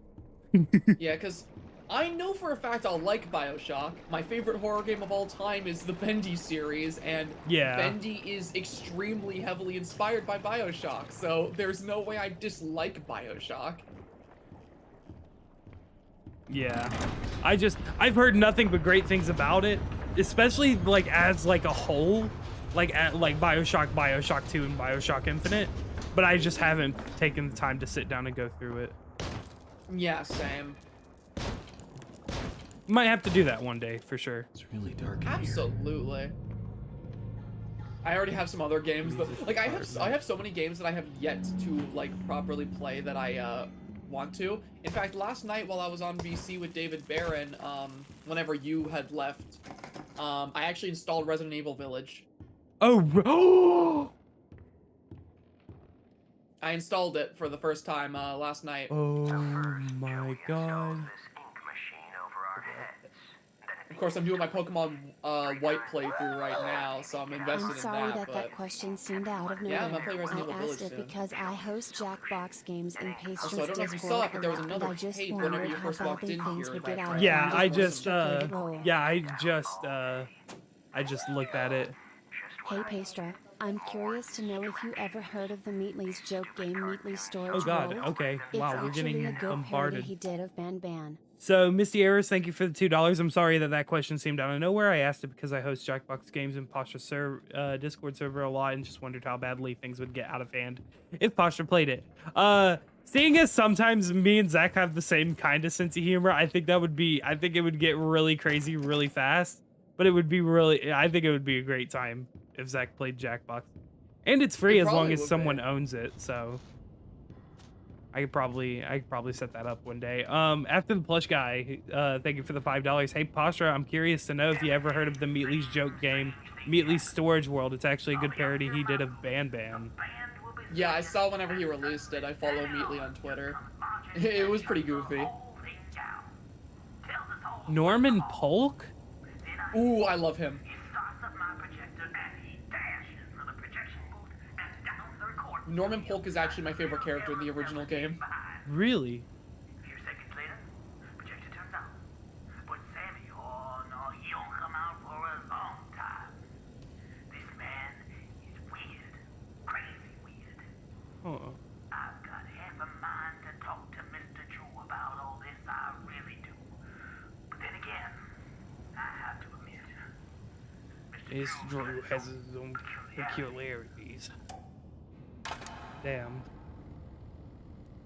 Yeah, because I know for a fact I'll like BioShock. My favorite horror game of all time is the Bendy series, and Yeah. Bendy is extremely heavily inspired by BioShock, so there's no way I dislike BioShock. Yeah. I've heard nothing but great things about it, especially like as like a whole, like at like BioShock 2 and BioShock Infinite, but I just haven't taken the time to sit down and go through it. Yeah, same. Might have to do that one day for sure. It's really dark in here. Absolutely. I already have some other games that, like, I have so many games that I have yet to like properly play that I want to. In fact, last night while I was on VC with David Barron, whenever you had left, I actually installed Resident Evil Village. Oh, I installed it for the first time last night. oh my god. Of course, I'm doing my Pokemon White playthrough right now, so I'm invested I'm sorry in that. that but that question seemed out of nowhere. Yeah, I'm gonna play Resident I Evil asked Village it soon. because I host Jackbox games in Pastr's Also, I don't know if you Discord saw it, but there was a lot, another and I just tape whenever wondered you how first walked badly in things here would that get out I- of Yeah, hand I if it was just strictly the rule. I just looked at it. Hey Pastra, I'm curious to know if you ever heard of the Meatly's joke game Meatly's Storage Oh god, World. okay. It's Wow, we're actually getting a good parody bombarded. he did of Ban Ban. So, Misty Errors, thank you for the $2. I'm sorry that question seemed out of nowhere. I asked it because I host Jackbox Games and Postra Discord server a lot and just wondered how badly things would get out of hand if Postra played it. Seeing as sometimes me and Zach have the same kind of sense of humor, I think it would get really crazy really fast. But I think it would be a great time if Zach played Jackbox. And it's free as long probably as would someone be. owns it, so... I could probably set that up one day. After the plush guy, thank you for the $5. Hey Postra, I'm curious to know if you ever heard of the Meatly's joke game, Meatly's Storage World. It's actually a good parody he did of Ban Ban. Yeah, I saw whenever he released it. I follow Meatly on Twitter. It was pretty goofy. Norman Polk? Ooh, I love him. Norman Polk is actually my favorite character in the original game. Really? A few seconds later, projector turns on. But Sammy, oh no, he don't come out for a long time. This man is weird. Crazy weird. Oh. I've got half a mind to talk to Mr. Drew about all this, I really do. But then again, I have to admit, This Drew has his own peculiarities. Damn.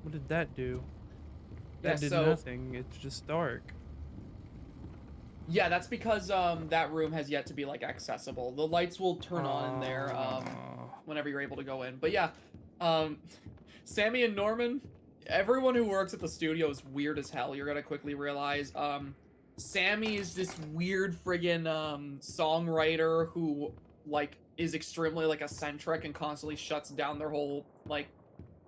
What did that do? That Yeah, did so- nothing. It's just dark. Yeah, that's because that room has yet to be like accessible. The lights will turn on in there whenever you're able to go in. But yeah, Sammy and Norman, everyone who works at the studio is weird as hell. You're gonna quickly realize. Sammy is this weird friggin' songwriter who like is extremely like eccentric and constantly shuts down their whole like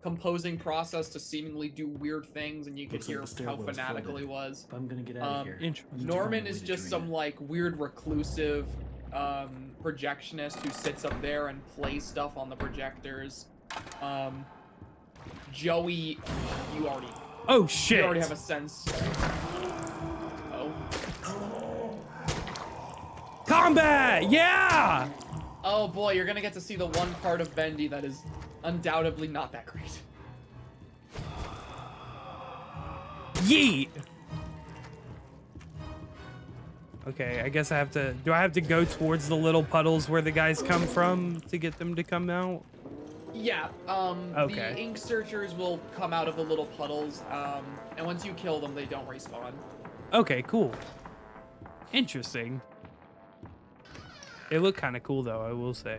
composing process to seemingly do weird things, and you could Looks like hear the how stairwell's fanatical flooded. he was. If I'm gonna get out of here, Interesting. I need to Norman find a is way to just drain some it. like weird reclusive projectionist who sits up there and plays stuff on the projectors. Joey, you already Oh shit! have a sense. Oh. Combat! Yeah! Oh boy, you're gonna get to see the one part of Bendy that is undoubtedly not that great. Yeet! Okay, I guess I have to... Do I have to go towards the little puddles where the guys come from to get them to come out? Yeah, Okay. the ink searchers will come out of the little puddles, and once you kill them, they don't respawn. Okay, cool. Interesting. They look kind of cool, though, I will say.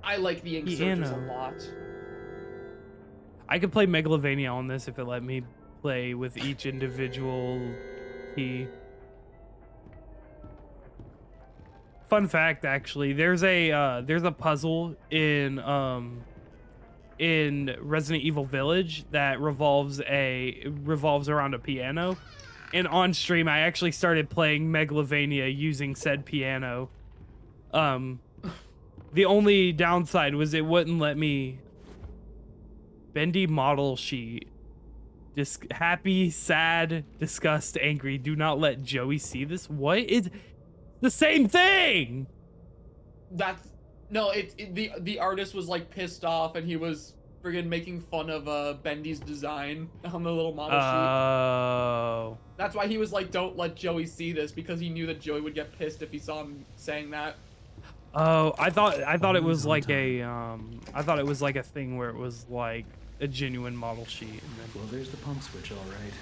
I like the ink searches a Piano. lot. I could play Megalovania on this if it let me play with each individual key. Fun fact, actually, there's a puzzle in Resident Evil Village that revolves around a piano, and on stream I actually started playing Megalovania using said piano. The only downside was it wouldn't let me. Bendy model sheet. Happy, sad, disgust, angry. Do not let Joey see this. What? It's the same thing. That's no. The artist was like pissed off, and he was friggin' making fun of Bendy's design on the little model sheet. Oh. That's why he was like, "Don't let Joey see this," because he knew that Joey would get pissed if he saw him saying that. Oh, I thought it was like a I thought it was like a thing where it was like a genuine model sheet. And then... Well, there's the pump switch, all right.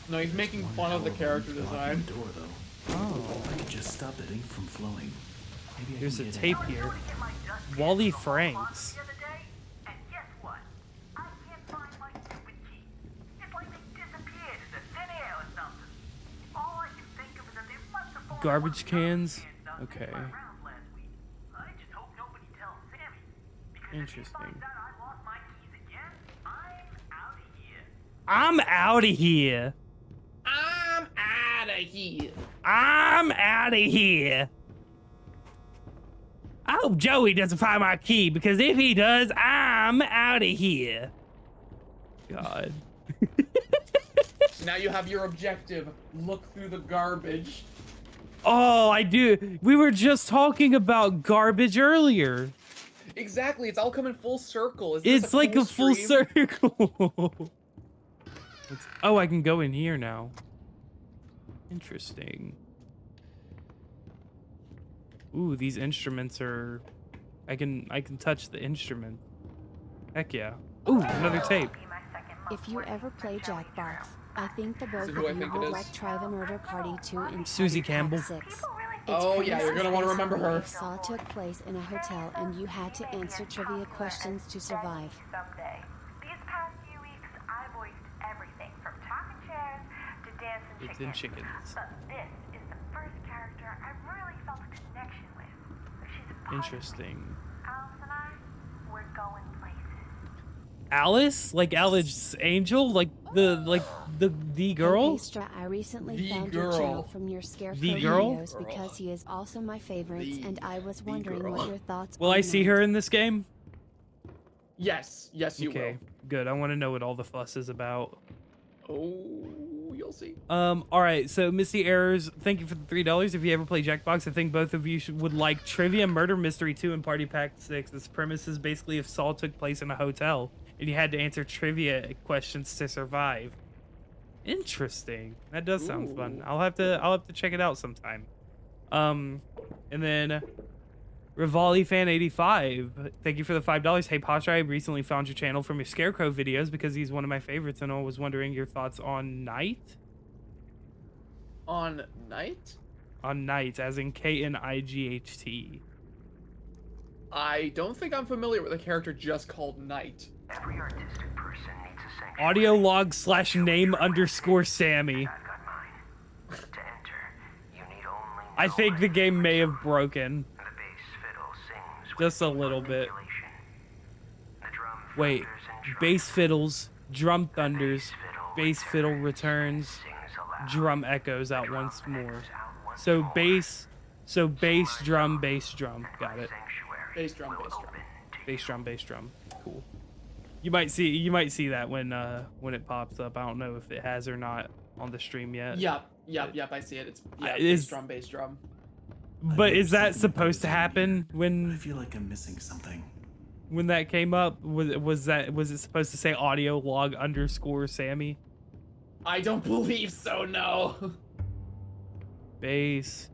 No, he's making fun of the character design. Door, though. Oh. I could just stop that ink from flowing. Maybe There's a can get tape in. here. Wally Franks. The other day, and guess what? I can't find my stupid key. It's like they disappeared into thin air or something. All I can think of is that they must have fallen Garbage on one of cans. the Okay. in my rounds last week. I just hope nobody tells Sammy. Because if he Interesting. finds out I lost my keys again, I'm out of here. I'm out of here. I'm out of here. I'm out of here. I hope Joey doesn't find my key, because if he does, I'm out of here. God. So now you have your objective. Look through the garbage. Oh, I do. We were just talking about garbage earlier. Exactly. It's all coming full circle. Isn't this It's like cool a full stream? circle. Oh, I can go in here now. Interesting. Ooh, these instruments are... I can touch the instrument. Heck yeah. Ooh, another tape. If you ever play Jackbox, I think the both it of who I you think it will is? like Try the Murder Party 2 in Susie Party Pack Campbell. 6. Oh, yeah, you're gonna wanna remember her. If Saw took place in a hotel and you had to answer trivia questions to survive. Someday. These past few weeks, I voiced everything from talking chairs to dancing It's in chickens. chickens. But this is the first character I really felt a connection with. She's a part of me. Interesting. Alice and I, we're going places. Alice? Like Alice Angel? Like the girl? Hey, Pastra, I recently The found your girl. channel from your Scarecrow The girl? videos because he is also my favorites, The- and I was the wondering girl. what your thoughts Will on I see that. her in this game? Yes. Yes, you Okay, good. I want to know what all the fuss is about. will. Oh, you'll see. All right, so Misty Errors, thank you for the $3. If you ever play Jackbox, I think both of you would like Trivia Murder Mystery 2 and Party Pack 6. This premise is basically if Saul took place in a hotel and you had to answer trivia questions to survive. Interesting. That does sound fun. Ooh. I'll have to check it out sometime. And then Rivali Fan 85, thank you for the $5. Hey Pasha, I recently found your channel from your Scarecrow videos because he's one of my favorites, and I was wondering your thoughts on Knight. On Night? On Knight, as in Knight. I don't think I'm familiar with a character just called Knight. Every artistic person needs a sanctuary. Audio log / name _ Sammy. I've got mine. To enter, you need only I think the game may have broken. the bass fiddle sings Just a little bit. manipulation. The drum Wait, thunders and drum bass fiddles, drum thunders, bass fiddle returns, sings aloud. drum echoes out once more. Out once So more. bass drum, bass drum. Got it. Sanctuary Bass drum, will bass drum. open to Bass drum, bass drum. Cool. You might see that when it pops up. I don't know if it has or not on the stream yet. Yep, I see it. It's is- bass drum. But is that Something supposed to confusing. happen I when feel like I'm missing something. that came up? Was it supposed to say audio log _ Sammy? I don't believe so, no. Bass,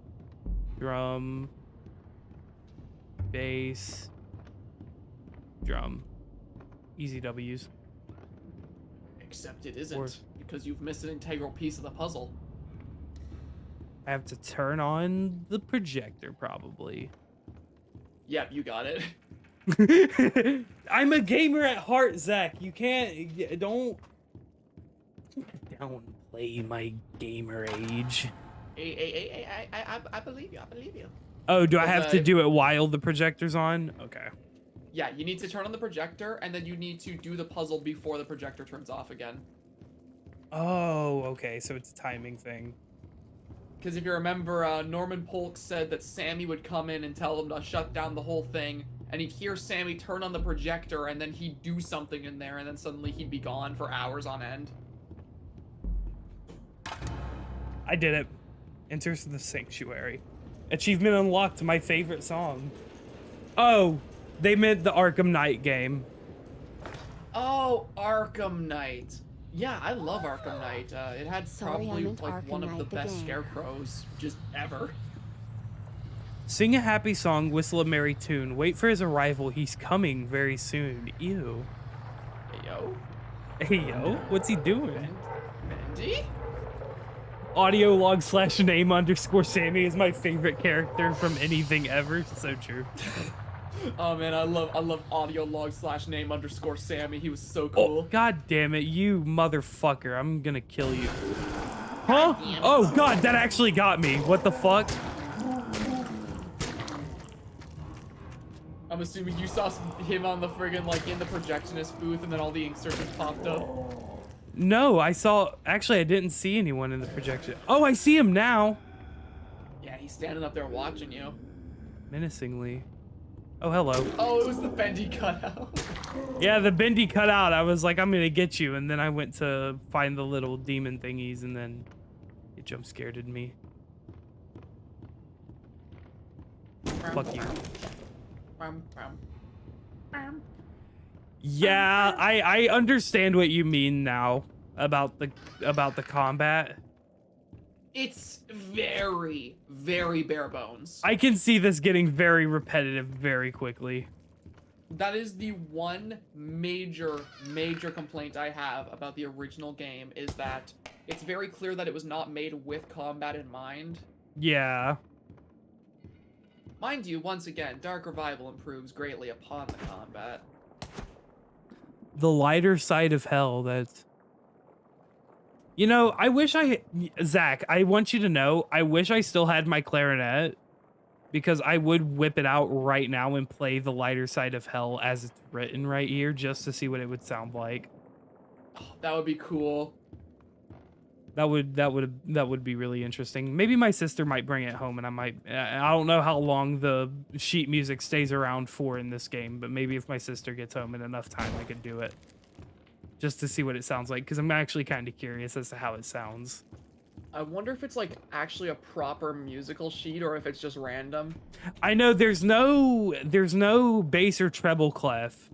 drum, bass, drum. Easy W's. Except it isn't, Or- because you've missed an integral piece of the puzzle. I have to turn on the projector probably. Yep, you got it. I'm a gamer at heart, Zach. You don't downplay my gamer age. I believe you. I believe you. Oh, do I have to do it while the projector's on? Okay. Yeah, you need to turn on the projector, and then you need to do the puzzle before the projector turns off again. Oh, okay. So it's a timing thing. Because if you remember, Norman Polk said that Sammy would come in and tell him to shut down the whole thing, and he'd hear Sammy turn on the projector, and then he'd do something in there, and then suddenly he'd be gone for hours on end. I did it. Enters the Sanctuary. Achievement unlocked, my favorite song. Oh, they meant the Arkham Knight game. Oh, Arkham Knight. Yeah, I love Arkham Knight. It had probably like one of the best scarecrows just ever. Sing a happy song, whistle a merry tune. Wait for his arrival, he's coming very soon. Ew. Hey, yo. Hey, yo. What's he doing? Bendy? Audio log / name _ Sammy is my favorite character from anything ever. So true. Oh man, I love audio log / name _ Sammy. He was so Oh, cool. God damn it, you motherfucker. I'm gonna kill you. Huh? Oh, God, that actually got me. What the fuck? I'm assuming you saw him on the friggin' like in the projectionist booth, and then all the insertions popped up. No, I saw. Actually, I didn't see anyone in the projection. Oh, I see him now. Yeah, he's standing up there watching you. Menacingly. Oh, hello. Oh, it was the Bendy cutout. Yeah, the Bendy cutout. I was like, I'm gonna get you, and then I went to find the little demon thingies, and then it jump scared me. Fuck you. Yeah, I understand what you mean now about the combat. It's very, very bare bones. I can see this getting very repetitive very quickly. That is the one major complaint I have about the original game, is that it's very clear that it was not made with combat in mind. Yeah. Mind you, once again, Dark Revival improves greatly upon the combat. The lighter side of hell, that's... You know, I wish Zach, I want you to know, I wish I still had my clarinet, because I would whip it out right now and play the lighter side of hell as it's written right here, just to see what it would sound like. Oh, that would be cool. That would be really interesting. Maybe my sister might bring it home, and I don't know how long the sheet music stays around for in this game, but maybe if my sister gets home in enough time, I could do it. Just to see what it sounds like, because I'm actually kind of curious as to how it sounds. I wonder if it's like actually a proper musical sheet or if it's just random. I know there's no bass or treble clef.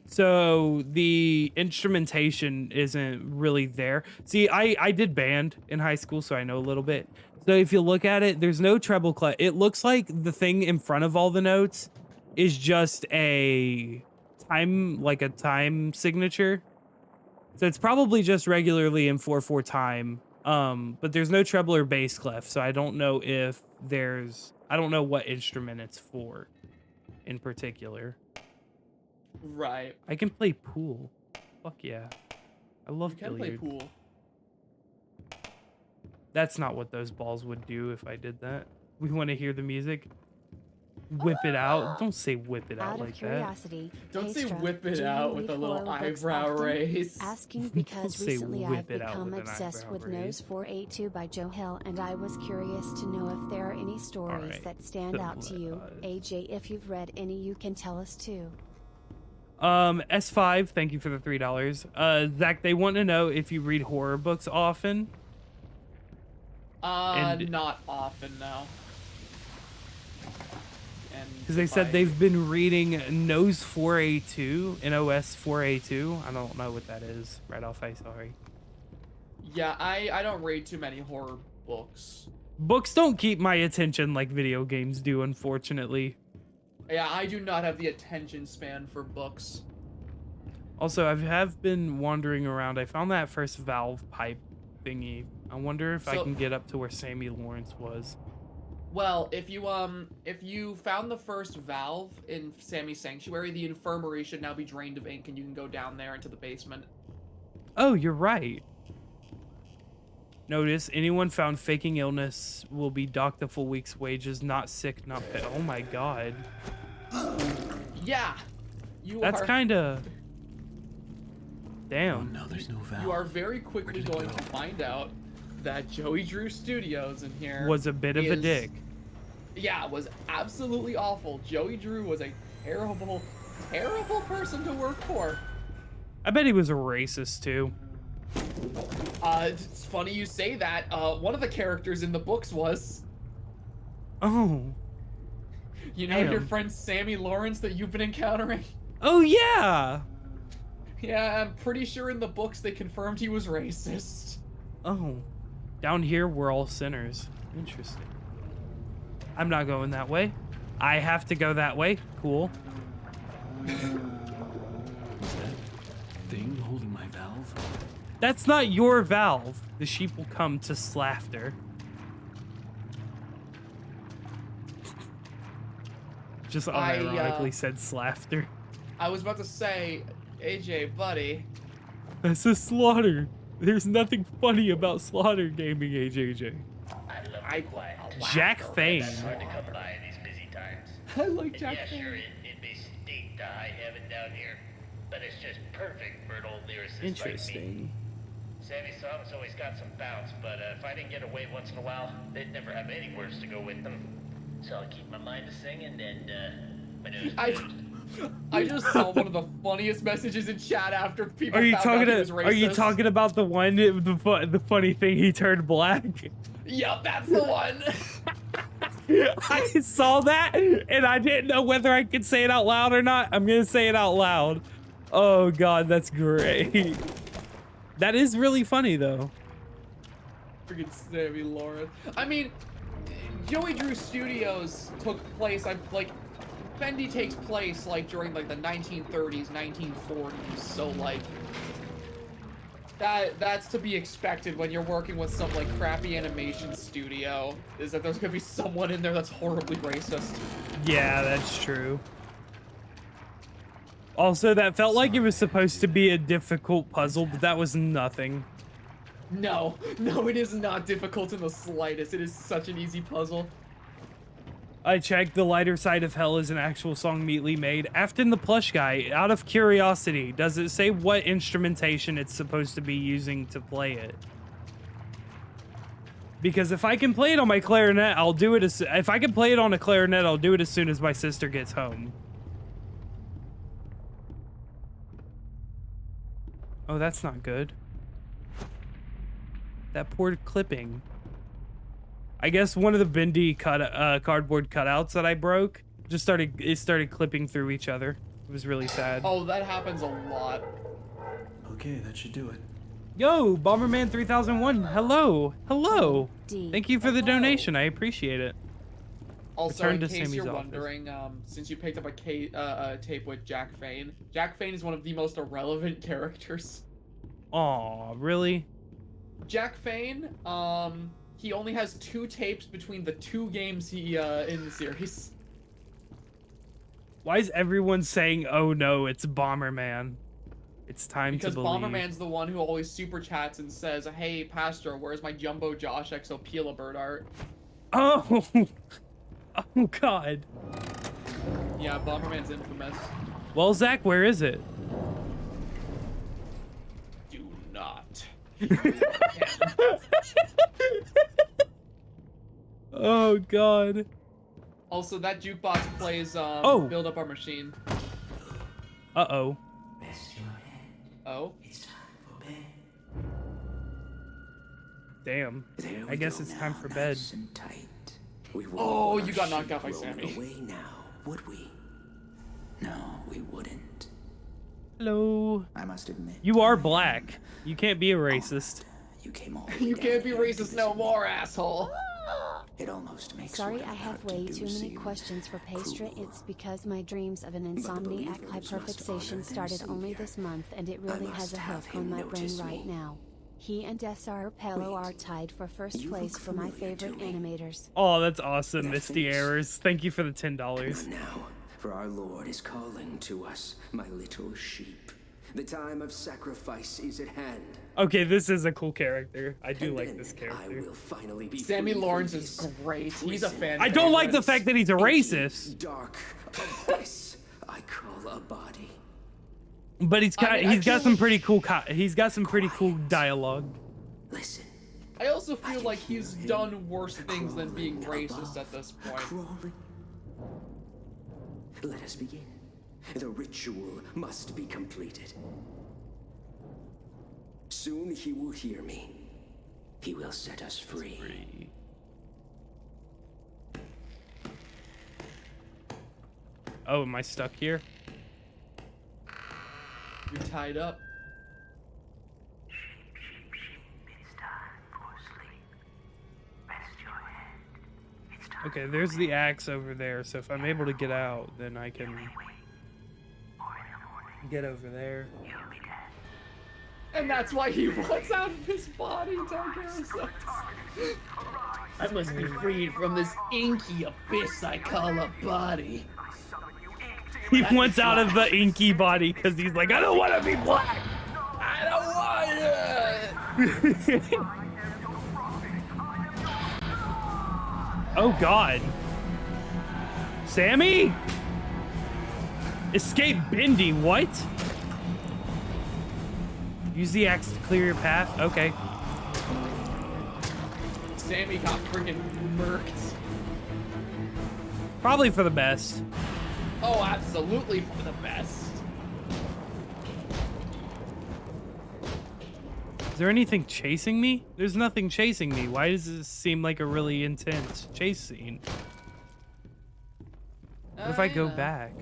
So the instrumentation isn't really there. See, I did band in high school, so I know a little bit. So if you look at it, there's no treble clef. It looks like the thing in front of all the notes is just a time signature. So it's probably just regularly in 4/4 time. But there's no treble or bass clef, so I don't know if I don't know what instrument it's for in particular. Right. I can play pool. Fuck yeah. I love You can billiards. play pool. That's not what those balls would do if I did that. We want to hear the music. Whip it out. Don't say whip it out like that. Don't say whip it out with a little eyebrow raise. Asking because say recently whip I've it out become with an obsessed eyebrow with raise. Nose 482 by Joe Hill, and I was curious to know if there are any stories Alright, that stand out to you. AJ, if you've read any, you can tell us too. S5, thank you for the $3. Zach, they want to know if you read horror books often. Not often, no. Because they said they've been reading Nose 4A2, NOS 4A2. I don't know what that is. Right off, sorry. Yeah, I don't read too many horror books. Books don't keep my attention like video games do, unfortunately. Yeah, I do not have the attention span for books. Also, I have been wandering around. I found that first Valve pipe thingy. I wonder if I can get up to where Sammy Lawrence was. Well, if you found the first valve in Sammy's Sanctuary, the infirmary should now be drained of ink, and you can go down there into the basement. Oh, you're right. Notice, anyone found faking illness will be docked a full week's wages, not sick, not paid. Oh my god. Yeah. That's kind of... Oh Damn. no, there's no valve. You are very quickly did it going go? to find out that Joey Drew Studios in here Was a bit of a dick. Yeah, was absolutely awful. Joey Drew was a terrible, terrible person to work for. I bet he was a racist too. It's funny you say that. One of the characters in the books was, Oh. you know, your Damn. friend Sammy Lawrence that you've been encountering. Oh yeah. Yeah, I'm pretty sure in the books they confirmed he was racist. Oh. Down here we're all sinners. Interesting. I'm not going that way. I have to go that way. Cool. Is that thing holding my valve? That's not your valve. The sheep will come to slaughter. Just unironically said slaughter. I was about to say, AJ, buddy. That's a slaughter. There's nothing funny about slaughter gaming, AJJ. I love quiet. Jack Fane. That's hard to come by in these busy times. I like And Jack yeah, Fane. sure, it may stink to high heaven down here, but it's just perfect for an old lyricist like me. Interesting. Sammy's songs always got some bounce, but if I didn't get away once in a while, they'd never have any words to go with them. So I'll keep my mind to singing and my nose I just saw one of the funniest messages in chat after people Are you found out talking? he was racist. Are you talking about the one? The funny thing, he turned black. Yep, that's the one. I saw that, and I didn't know whether I could say it out loud or not. I'm gonna say it out loud. Oh god, that's great. That is really funny though. Freaking Sammy Lawrence. I mean, Joey Drew Studios took place. Bendy takes place like during like the 1930s, 1940s. So like that's to be expected when you're working with some like crappy animation studio. Is that there's gonna be someone in there that's horribly racist? Yeah, that's true. Also, that felt like it was supposed to be a difficult puzzle, but that was nothing. No, it is not difficult in the slightest. It is such an easy puzzle. I checked. The Lighter Side of Hell is an actual song Meatly made. Afton the Plush Guy, out of curiosity, does it say what instrumentation it's supposed to be using to play it? Because if I can play it on my clarinet, I'll do it if I can play it on a clarinet, I'll do it as soon as my sister gets home. Oh, that's not good. That poor clipping. I guess one of the Bendy cardboard cutouts that I broke started clipping through each other. It was really sad. Oh, that happens a lot. Okay, that should do it. Yo, Bomberman 3001. Hello. Hello. D. Thank you for the donation. I appreciate it. Also, Return in to case Sammy's you're office. wondering, since you picked up a tape with Jack Fane is one of the most irrelevant characters. Aw, really? Jack Fane, he only has 2 tapes between the 2 games he in the series. Why is everyone saying, oh no, it's Bomberman? It's time Because to believe. Bomberman's the one who always super chats and says, "Hey, Pastor, where's my Jumbo Josh XO Peel-a-Bird art?" Oh! Oh god. Yeah, Bomberman's infamous. Well, Zach, where is it? Do not. Oh god. Also, that jukebox plays Build Up Our Machine. Uh-oh. Oh? Damn. There I we guess go it's now, time for bed. nice and tight. We wouldn't Oh, want you our got knocked ship out by rolling Sammy. Away now, would we? No, we wouldn't. Hello. I must admit. You are black. You can't be a racist. You came all the way You down can't be here to racist visit no me. more, asshole. It almost makes Sorry, what I I'm have about to way do too many seem questions for Pastra. cruel. It's because my dreams of an insomniac believers hyperfixation must honor their started only savior. this month, and it really has must a have hook on him my brain notice right me. now. He and SR Pello are tied for first You place look for my familiar to favorite me. animators. Oh, that's awesome, That Misty face. Errors. Thank you for the $10. Now, for our Lord is calling to us, my little sheep. The time of sacrifice is at hand. Okay, this is a cool character. I do And like then this I character. will finally be Sammy free from Lawrence is this great. He's a fan. I don't like the favorite. fact that he's a racist, Dark abyss I call a body. but he's got I mean, I got feel some like- pretty cool he's got some pretty cool dialogue. Listen. I also feel like he's done worse things than being racist at this point. Crawling. Let us begin. The ritual must be completed. Soon he will hear me. He will set us free. Oh, am I stuck here? You're tied up. Sheep, sheep, sheep, it's time for sleep. Rest your head. It's time Okay, there's the axe over there, so if I'm able to get out, then I can or in the morning, get over there. you'll be dead. And that's why he wants out of his body, Tigeros. I must be freed from this inky abyss I call a body. He wants out of the inky body because he's like, I don't want to be black. I don't want it! Oh God, Sammy, escape Bendy. What? Use the axe to clear your path. Okay. Sammy got freaking murked. Probably for the best. Oh, absolutely for the best. Is there anything chasing me? There's nothing chasing me. Why does this seem like a really intense chase scene? What if I go back?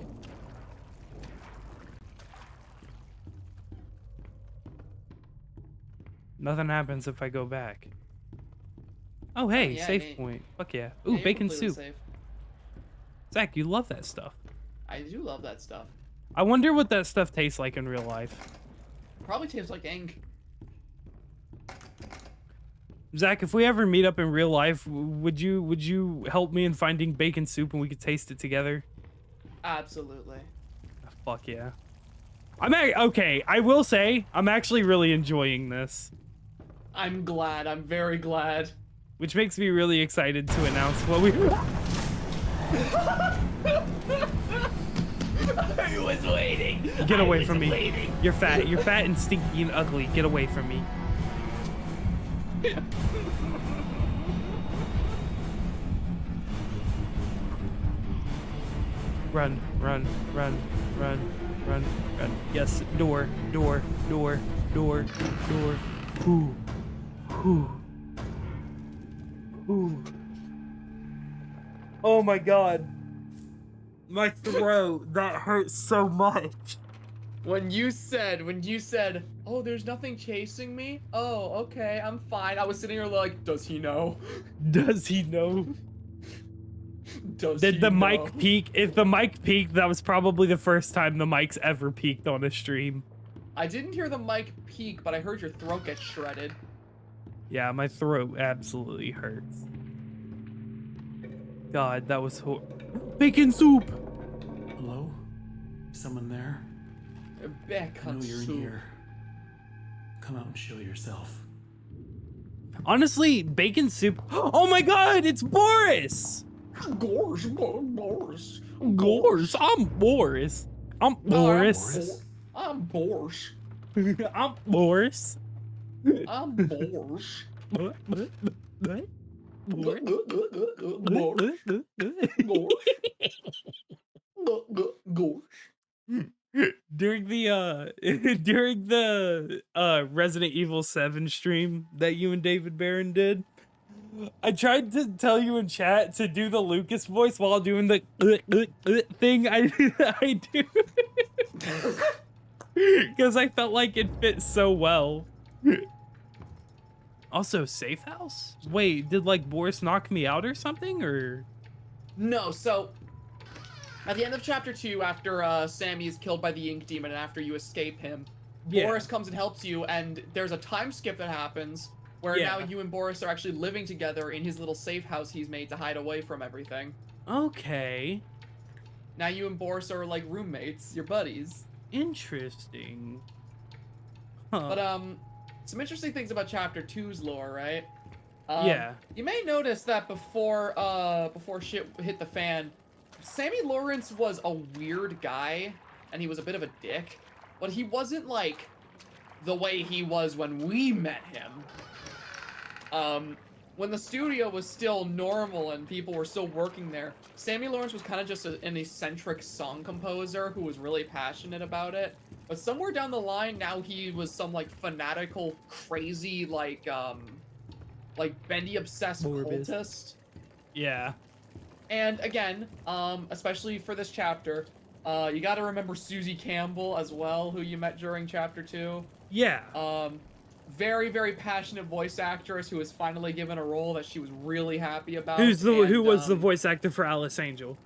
Nothing happens if I go back. Oh, hey, yeah, safe mate. point. Fuck yeah. Yeah, Ooh, you're bacon completely soup. safe. Zach, you love that stuff. I do love that stuff. I wonder what that stuff tastes like in real life. Probably tastes like ink. Zach, if we ever meet up in real life, would you help me in finding bacon soup and we could taste it together? Absolutely. Fuck yeah. Okay, I will say, I'm actually really enjoying this. I'm glad. I'm very glad. Which makes me really excited to announce what we... I was waiting. Get away from me. You're fat and stinky and ugly. Get away from me. Run, run, run, run, run, run. Yes, door, door, door, door, door. Ooh, ooh, ooh. Oh my God. My throat, that hurts so much. When you said, oh, there's nothing chasing me? Oh, okay, I'm fine. I was sitting here like, does he know? Does he know? Does Did he the know? mic peak? If the mic peaked, that was probably the first time the mic's ever peaked on a stream. I didn't hear the mic peak, but I heard your throat get shredded. Yeah, my throat absolutely hurts. God, that was bacon soup. Hello? Someone there? Back I on know you're in soup. here. Come out and show yourself. Honestly, bacon soup. Oh my God, it's Boris. Gorge, Boris. Boris, I'm Boris. I'm Boris. I'm Boris. I'm Boris. I'm Boris. What? During the Resident Evil 7 stream that you and David Barron did, I tried to tell you in chat to do the Lucas voice while doing the thing I do because I felt like it fit so well. Also, safe house? Wait, did like Boris knock me out or something, or? No, so at the end of chapter 2, after Sammy is killed by the ink demon and after you escape him, Yeah. Boris comes and helps you, and there's a time skip that happens where Yeah. now you and Boris are actually living together in his little safe house he's made to hide away from everything. Okay. Now you and Boris are like roommates, your buddies. Interesting. Huh. But some interesting things about Chapter 2's lore, right? Yeah. You may notice that before shit hit the fan, Sammy Lawrence was a weird guy, and he was a bit of a dick, but he wasn't like the way he was when we met him. When the studio was still normal and people were still working there, Sammy Lawrence was kind of just an eccentric song composer who was really passionate about it. But somewhere down the line, now he was some like fanatical, crazy, like Bendy obsessed Morbid. cultist. Yeah. And again, especially for this chapter, you got to remember Susie Campbell as well, who you met during Chapter 2. Yeah. Very, very passionate voice actress who was finally given a role that she was really happy about. Who was the voice actor for Alice Angel?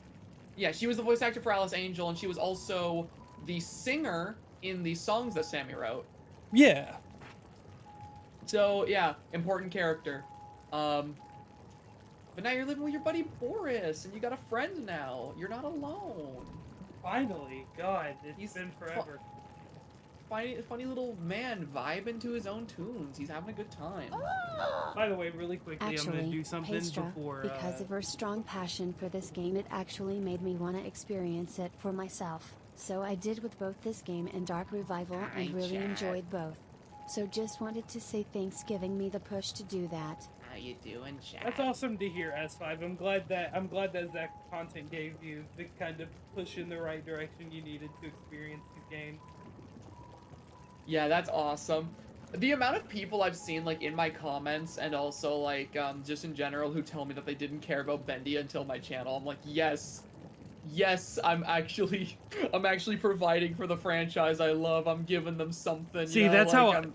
Yeah, she was the voice actor for Alice Angel, and she was also the singer in the songs that Sammy wrote. Yeah. So yeah, important character. But now you're living with your buddy Boris, and you got a friend now. You're not alone. Finally, God, He's been forever. Funny little man vibing to his own tunes. He's having a good time. By the way, really quickly, I'm Actually, gonna do something Paystra, before. because of her strong passion for this game, it actually made me want to experience it for myself. So I did with both this game and Dark Revival, and really enjoyed both. So just wanted to say thanks giving me the push to do that. How you doing, chat? That's awesome to hear, S5. I'm glad that that content gave you the kind of push in the right direction you needed to experience these games. Yeah, that's awesome. The amount of people I've seen like in my comments and also like just in general who tell me that they didn't care about Bendy until my channel, I'm like, yes, I'm actually providing for the franchise I love. I'm giving them something. See, you know? that's like,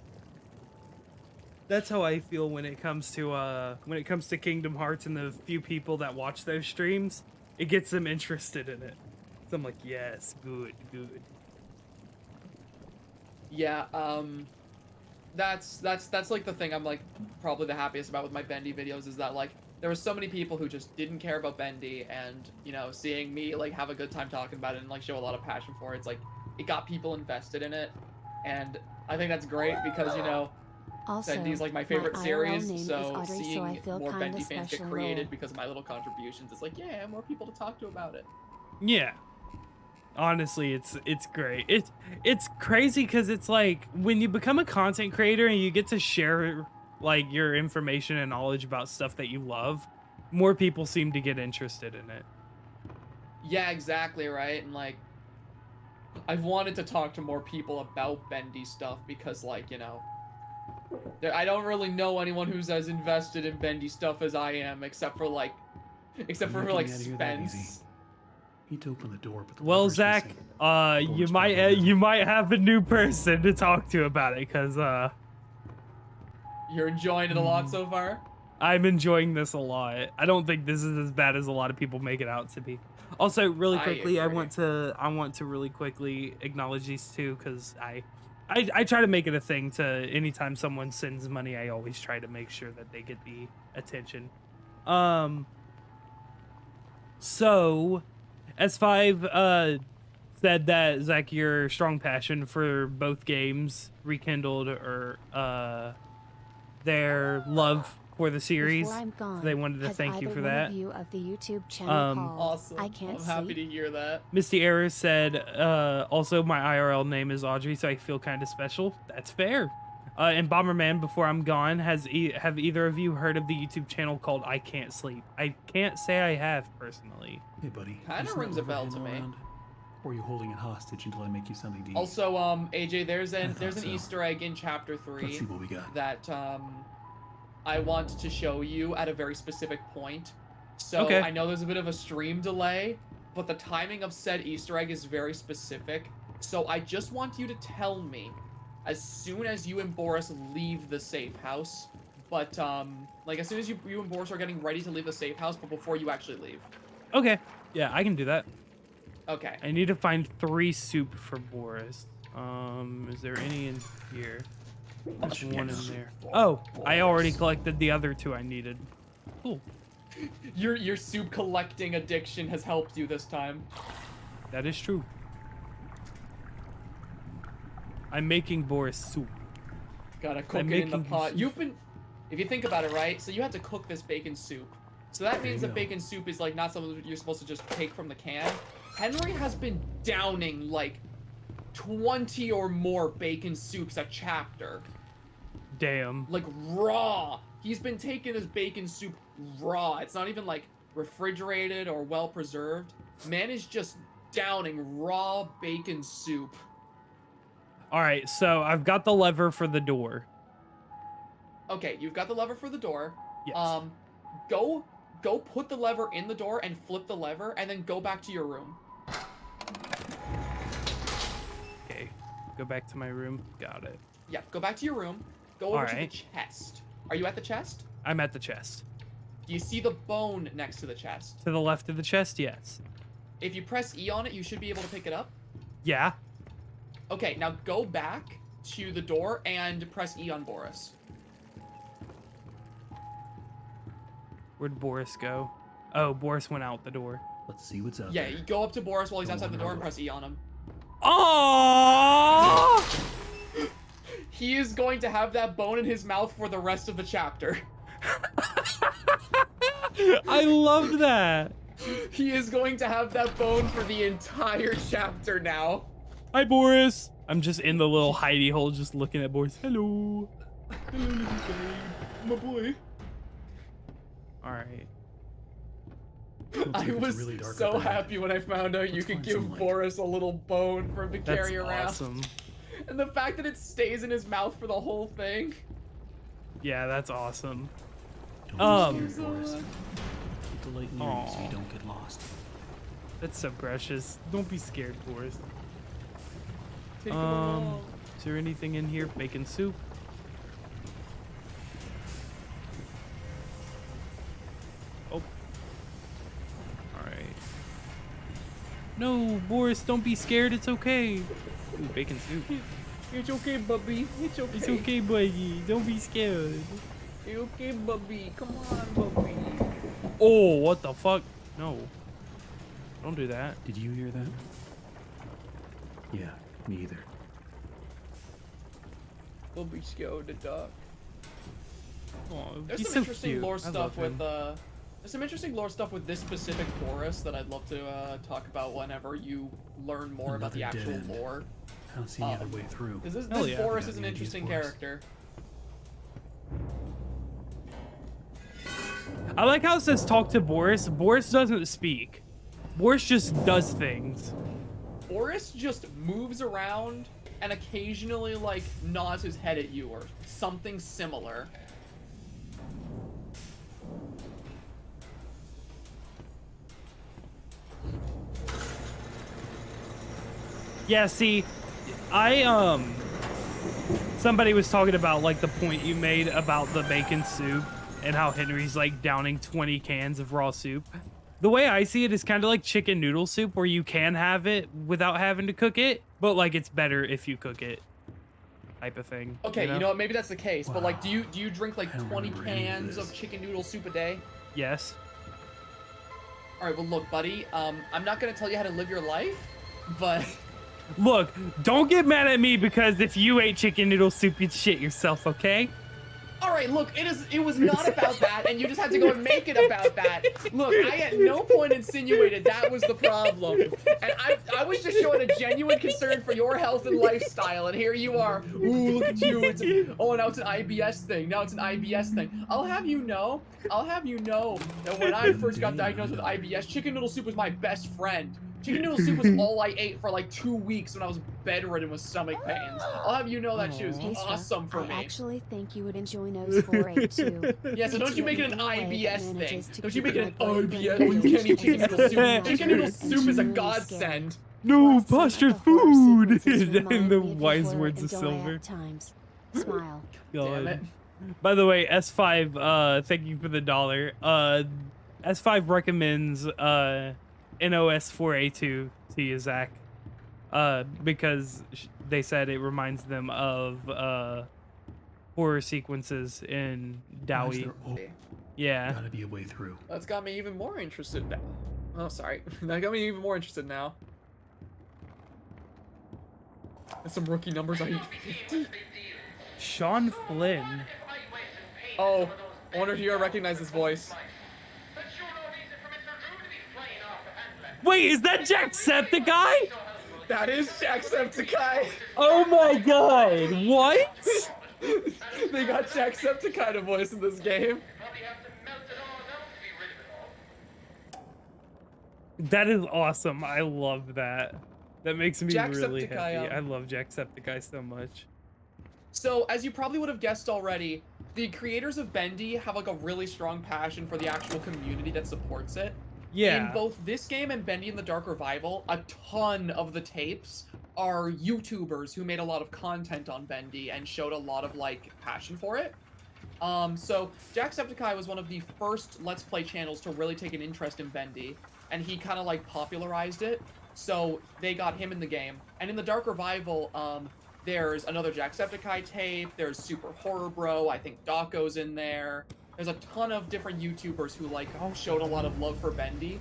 that's how I feel when it comes to Kingdom Hearts and the few people that watch those streams. It gets them interested in it. So I'm like, yes, good. Yeah, that's like the thing I'm like probably the happiest about with my Bendy videos is that like there were so many people who just didn't care about Bendy, and you know, seeing me like have a good time talking about it and like show a lot of passion for it, it's like it got people invested in it, and I think that's great because, you know, Also, Bendy's like my favorite IRL series, name is so Audrey, seeing so I feel more kinda Bendy fans get special created role. because of my little contributions, it's like, yeah, more people to talk to about it. Yeah. Honestly, it's great. It's crazy because it's like when you become a content creator and you get to share like your information and knowledge about stuff that you love, more people seem to get interested in it. Yeah, exactly, right? And like I've wanted to talk to more people about Bendy stuff because, like, you know, I don't really know anyone who's as invested in Bendy stuff as I am, except for like I'm not getting out of here that easy. Spence. He'd open the door, but the Well, lever's Zach, missing. you Boris might probably you might have a new person to talk to about it because You're enjoying it a lot so far? I'm enjoying this a lot. I don't think this is as bad as a lot of people make it out to be. Also, really quickly, I agree. want to really quickly acknowledge these two because I try to make it a thing to anytime someone sends money, I always try to make sure that they get the attention. So S5 said that Zach, your strong passion for both games rekindled or their love for the series. Before I'm gone, They wanted to has thank you either for one that. of you of the YouTube channel called Awesome. I Can't I'm happy Sleep? to hear that. Misty Errors said, also my IRL name is Audrey, so I feel kind of special. That's fair. And Bomberman, before I'm gone, have either of you heard of the YouTube channel called I Can't Sleep? I can't say I have personally. Hey, buddy. Kinda is that rings a bell to overhand me. around? Or are you holding it hostage until I make you something to eat? Also, AJ, there's I an thought so. Easter egg in Chapter 3 Let's see what we got. that I want to show you at a very specific point. So Okay. I know there's a bit of a stream delay, but the timing of said Easter egg is very specific. So I just want you to tell me as soon as you and Boris leave the safe house, but like as soon as you and Boris are getting ready to leave the safe house, but before you actually leave. Okay. Yeah, I can do that. Okay. I need to find 3 soup for Boris. Is there any in here? There's one in there. Oh, I already collected the other 2 I needed. Cool. Your soup collecting addiction has helped you this time. That is true. I'm making Boris soup. Gotta cook it in the pot. If you think about it, right? So you have to cook this bacon soup. So that means that bacon soup is like not something that you're supposed to just take from the can. Henry has been downing like 20 or more bacon soups a chapter. Damn. Like raw. He's been taking his bacon soup raw. It's not even like refrigerated or well preserved. Man is just downing raw bacon soup. All right, so I've got the lever for the door. Okay, you've got the lever for the door. Yes. Go put the lever in the door and flip the lever, and then go back to your room. Okay, go back to my room. Got it. Yeah, go back to your room. Go over to the chest. Are you at the chest? I'm at the chest. Do you see the bone next to the chest? To the left of the chest, yes. If you press E on it, you should be able to pick it up. Yeah. Okay, now go back to the door and press E on Boris. Where'd Boris go? Oh, Boris went out the door. Let's see what's out Yeah, there. you go up to Boris while he's outside the door and press E on him. Oh! He is going to have that bone in his mouth for the rest of the chapter. I love that. He is going to have that bone for the entire chapter now. Hi, Boris. I'm just in the little hidey hole, just looking at Boris. Hello. Hello, little babe. My boy. All right. I was really dark so up there. happy when I found out you Let's could find give some light. Boris a little bone for him to That's carry around. awesome. And the fact that it stays in his mouth for the whole thing. Yeah, that's awesome. Don't be scared, Boris. Keep the light near you so you don't get lost. That's so precious. Don't be scared, Boris. Take him along. Is there anything in here? Bacon soup. Oh. All right. No, Boris, don't be scared. It's okay. Ooh, bacon soup. It's okay, Bubby. It's okay. It's okay, buddy. Don't be scared. It's okay, Bubby. Come on, Bubby. Oh, what the fuck? No. Don't do that. Did you hear that? Yeah, me either. Bubby scared the duck. Oh, There's he's some so interesting cute. lore I stuff love with him. there's some interesting lore stuff with this specific Boris that I'd love to talk about whenever you learn more about the Another dead actual end. lore. I don't see any other way through. This Hell yeah. Boris You is got an any ideas interesting for us? character. I like how it says talk to Boris. Boris doesn't speak. Boris just does things. Boris just moves around and occasionally like nods his head at you or something similar. Yeah, see, somebody was talking about like the point you made about the bacon soup and how Henry's like downing 20 cans of raw soup. The way I see it is kind of like chicken noodle soup where you can have it without having to cook it, but like it's better if you cook it type of thing. Okay, you know what? Maybe that's the case, but like, do you drink like I don't 20 remember any of cans of this. chicken noodle soup a day? Yes. All right, well, look, buddy, I'm not gonna tell you how to live your life, but Look, don't get mad at me because if you ate chicken noodle soup, you'd shit yourself, okay? all right, look, it was not about that, and you just had to go and make it about that. Look, I at no point insinuated that was the problem, and I was just showing a genuine concern for your health and lifestyle, and here you are. Ooh, look at you. Now it's an IBS thing. Now it's an IBS thing. I'll have you know that when I first got diagnosed with IBS, chicken noodle soup was my best friend. Chicken noodle soup was all I ate for like 2 weeks when I was bedridden with stomach pains. I'll have you know that shit was Hey, sir, awesome for I me. actually think you would enjoy Nose 482. Yeah, so don't It's you make it an the only way that IBS thing. manages to Don't you keep make it my an blood IBS. pressure Oh, you can't eat chicken noodle soup. and Chicken noodle soup is a genuinely godsend. scary. No, Plus, some posture of the horror food! sequences And remind the me of wise Euphoria words and of Doria Silver. at times. Smile. Damn it. By the way, S5, thank you for the dollar. S5 recommends NOS 4A2 to you, Zach. Because they said it reminds them of horror sequences in Why is Dowie. there Yeah. gotta be a way through? That's got me even more interested now. Oh, sorry. That got me even more interested now. And some rookie numbers on each 50. Sean Flynn. Oh, I wonder if you recognize his voice. Wait, is that Jacksepticeye? That is Jacksepticeye. Oh my god, what? They got Jacksepticeye to voice in this game. That is awesome. I love that. That makes me really happy. Jacksepticeye, I love Jacksepticeye so much. So, as you probably would have guessed already, the creators of Bendy have like a really strong passion for the actual community that supports it. Yeah. In both this game and Bendy and the Dark Revival, a ton of the tapes are YouTubers who made a lot of content on Bendy and showed a lot of like passion for it. So Jacksepticeye was one of the first Let's Play channels to really take an interest in Bendy, and he kind of like popularized it. So they got him in the game. And in the Dark Revival, there's another Jacksepticeye tape, there's Super Horror Bro, I think Daco's in there. There's a ton of different YouTubers who like showed a lot of love for Bendy,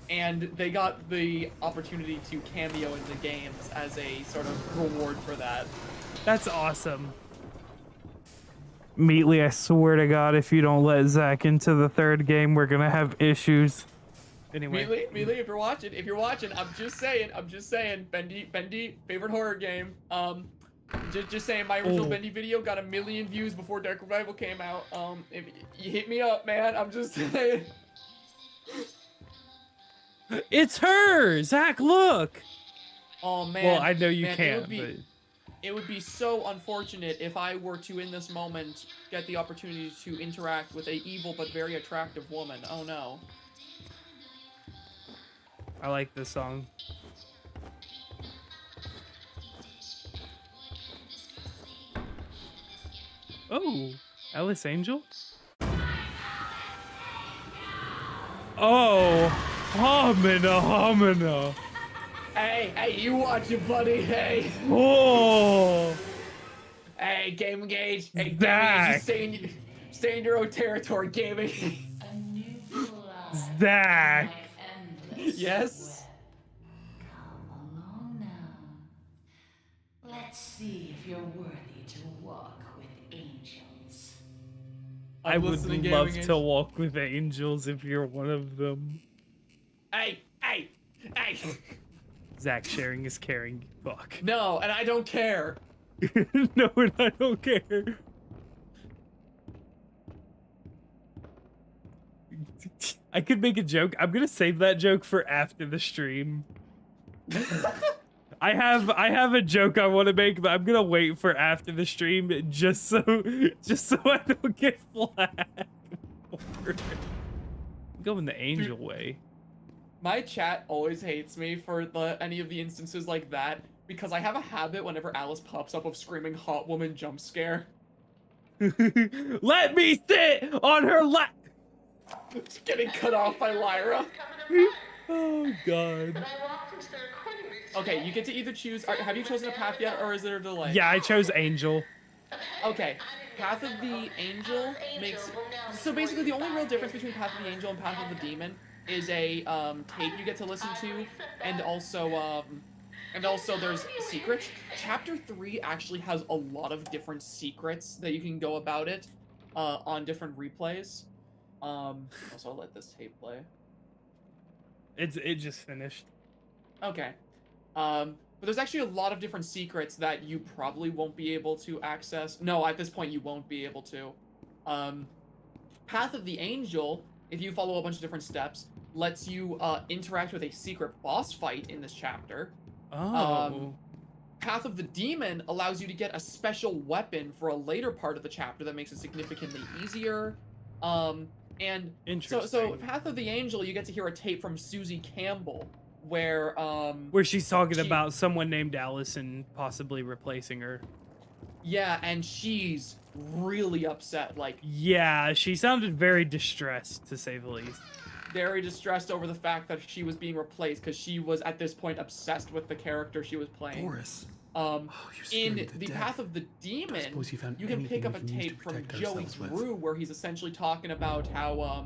and they got the opportunity to cameo in the games as a sort of reward for that. That's awesome. Meatly, I swear to God, if you don't let Zach into the third game, we're gonna have issues. Anyway. Meatly, if you're watching, I'm just saying, Bendy, favorite horror game. Just saying, my original Bendy video got 1 million views before Dark Revival came out. If you hit me up, man, I'm just saying. It's her! Zach, look! Oh, man. Well, I know you man, can't, It would be so unfortunate if I were to, in this moment, get the opportunity to interact with a evil but very attractive woman. Oh, no. I like this song. Oh, Alice Angel? Oh, homina. Hey, you watch it, buddy. Hey. Oh. Hey, Game Engage. Hey, Game Zach. Engage, stay in your own territory, Gaming. Zach. Yes? Come along now. Let's see if you're worthy to walk with angels. I would love to walk with angels if you're one of them. Hey. Zach sharing is caring. Fuck. No, and I don't care. No, and I don't care. I could make a joke. I'm gonna save that joke for after the stream. I have a joke I want to make, but I'm gonna wait for after the stream just so I don't get flagged. Going the angel way. My chat always hates me for any of the instances like that because I have a habit whenever Alice pops up of screaming "hot woman jump scare." Let me sit on her lap. Getting cut off by Lyra. Oh god. Okay, you get to either choose. Have you chosen a path yet, or is there a delay? Yeah, I chose angel. Okay, Path of the Angel makes. So basically, the only real difference between Path of the Angel and Path of the Demon is a tape you get to listen to, and also there's secrets. Chapter 3 actually has a lot of different secrets that you can go about it on different replays. Also, I'll let this tape play. It just finished. Okay. But there's actually a lot of different secrets that you probably won't be able to access. No, at this point you won't be able to. Path of the Angel, if you follow a bunch of different steps, lets you interact with a secret boss fight in this chapter. Oh. Path of the Demon allows you to get a special weapon for a later part of the chapter that makes it significantly easier. And so Path of the Angel, you get to hear a tape from Susie Campbell where she's talking about someone named Alice and possibly replacing her. Yeah, and she's really upset. Like, yeah, she sounded very distressed, to say the least. Very distressed over the fact that she was being replaced because she was at this point obsessed with the character she was playing. Boris, In the Path of the Demon, you can pick up a tape from Joey Drew where he's essentially talking about how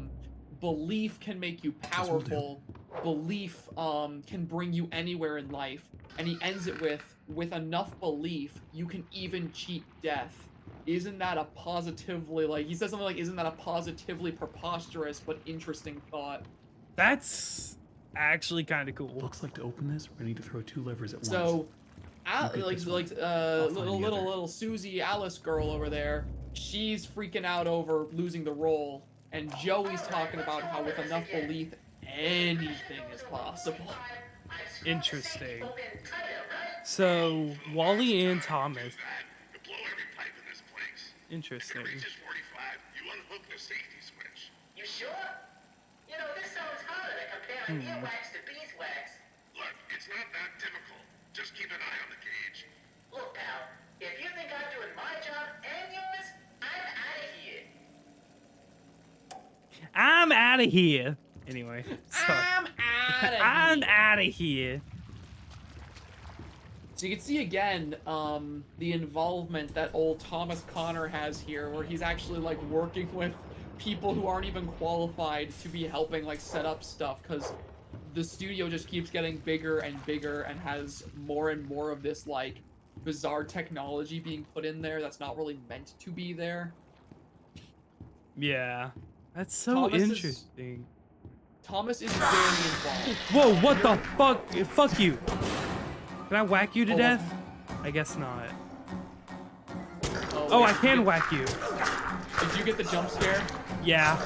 belief can make you powerful, belief can bring you anywhere in life, and he ends it with enough belief you can even cheat death. Isn't that a positively, like, he says something like, isn't that a positively preposterous but interesting thought? That's actually kind of cool. Looks like to open this, we're gonna need to throw 2 levers at once. So, little Susie Alice girl over there, she's freaking out over losing the role, and Joey's talking about how with enough belief, anything is possible. Interesting. So, Wally and Thomas. Interesting. You sure? You know, this sounds harder than comparing earwax to beeswax. Look, it's not that difficult. Just keep an eye on the cage. Look, pal, if you think I'm doing my job and yours, I'm out of here. I'm out of here. Anyway. Sorry. I'm out of here. So you can see again the involvement that old Thomas Connor has here, where he's actually like working with people who aren't even qualified to be helping like set up stuff, because the studio just keeps getting bigger and bigger and has more and more of this like bizarre technology being put in there that's not really meant to be there. Yeah, that's so interesting. Thomas is very involved. Whoa, what the fuck? Fuck you. Can I whack you to death? I guess not. Oh, I can whack you. Did you get the jump scare? Yeah.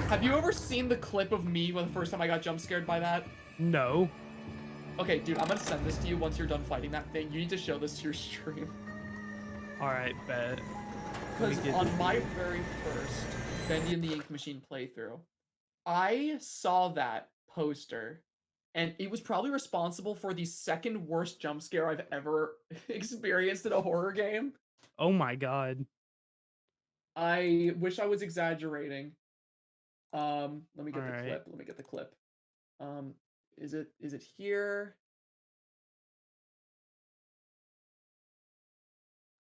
Have you ever seen the clip of me when the first time I got jump scared by that? No. Okay, dude, I'm gonna send this to you once you're done fighting that thing. You need to show this to your stream. Alright, bet. Because on my very first Bendy and the Ink Machine playthrough, I saw that poster, and it was probably responsible for the second worst jump scare I've ever experienced in a horror game. Oh my god. I wish I was exaggerating. Let me get the clip. Let me get the clip. Is it here?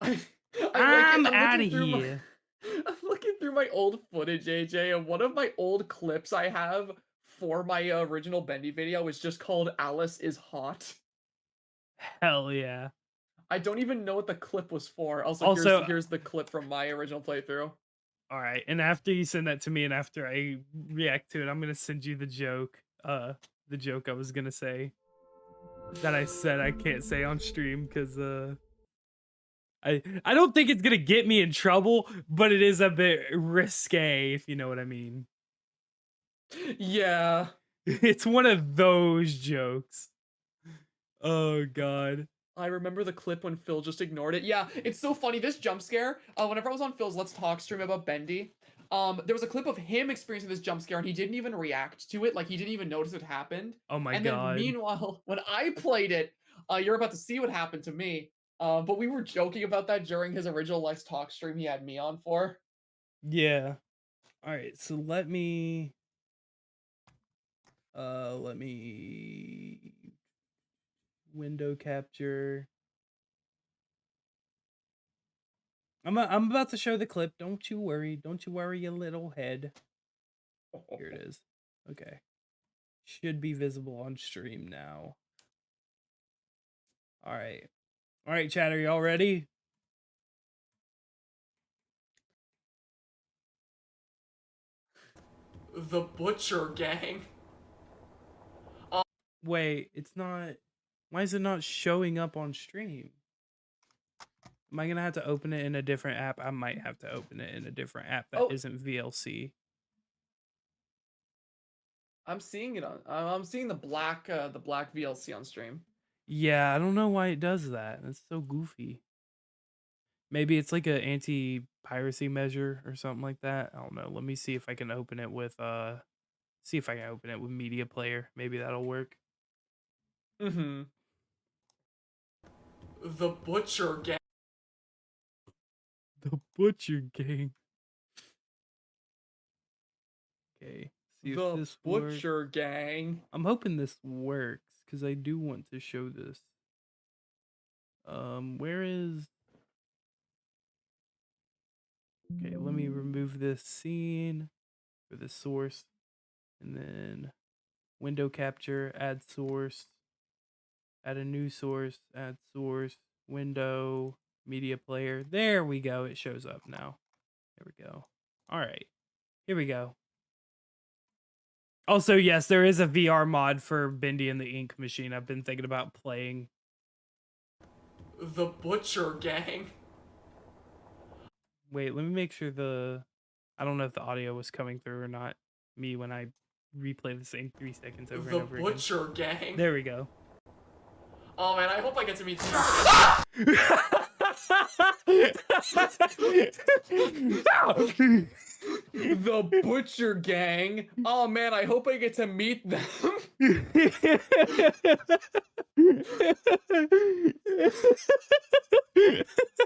I'm out of here. I'm looking through my old footage, AJ, and one of my old clips I have for my original Bendy video is just called Alice is Hot. Hell yeah. I don't even know what the clip was for. Also, here's the clip from my original playthrough. Alright, and after you send that to me and after I react to it, I'm gonna send you the joke. The joke I was gonna say. That I said I can't say on stream because I don't think it's gonna get me in trouble, but it is a bit risque, if you know what I mean. Yeah. It's one of those jokes. Oh god. I remember the clip when Phil just ignored it. Yeah, it's so funny. This jump scare, whenever I was on Phil's Let's Talk stream about Bendy, there was a clip of him experiencing this jump scare and he didn't even react to it. Like, he didn't even notice it happened. Oh my god. god. And then meanwhile, when I played it, you're about to see what happened to me. But we were joking about that during his original Let's Talk stream he had me on for. Yeah. Alright, so let me window capture. I'm about to show the clip. Don't you worry. Don't you worry, you little head. Here it is. Okay. Should be visible on stream now. Alright. Alright, chat, are y'all ready? The Butcher Gang. Wait, it's not... Why is it not showing up on stream? Am I gonna have to open it in a different app? I might have to open it in a different app that isn't VLC. I'm seeing it on. I'm seeing the black VLC on stream. Yeah, I don't know why it does that. It's so goofy. Maybe it's like a anti-piracy measure or something like that. I don't know. Let me see if I can open it with Media Player. Maybe that'll work. Mm-hmm. The Butcher Gang. The Butcher Gang. Okay. See if this Butcher works. Gang. I'm hoping this works because I do want to show this. Where is... Okay, let me remove this scene for the source, and then window capture, add source, add a new source, add source, window, media player. There we go. It shows up now. There we go. All right, here we go. Also, yes, there is a VR mod for Bendy and the Ink Machine. I've been thinking about playing. The Butcher Gang. Wait, let me make sure the... I don't know if the audio was coming through or not. Me when I replay the same 3 seconds over and over again. The Butcher Gang. There we go. Oh man, I hope I get to meet them. The Butcher Gang. Oh man, I hope I get to meet them.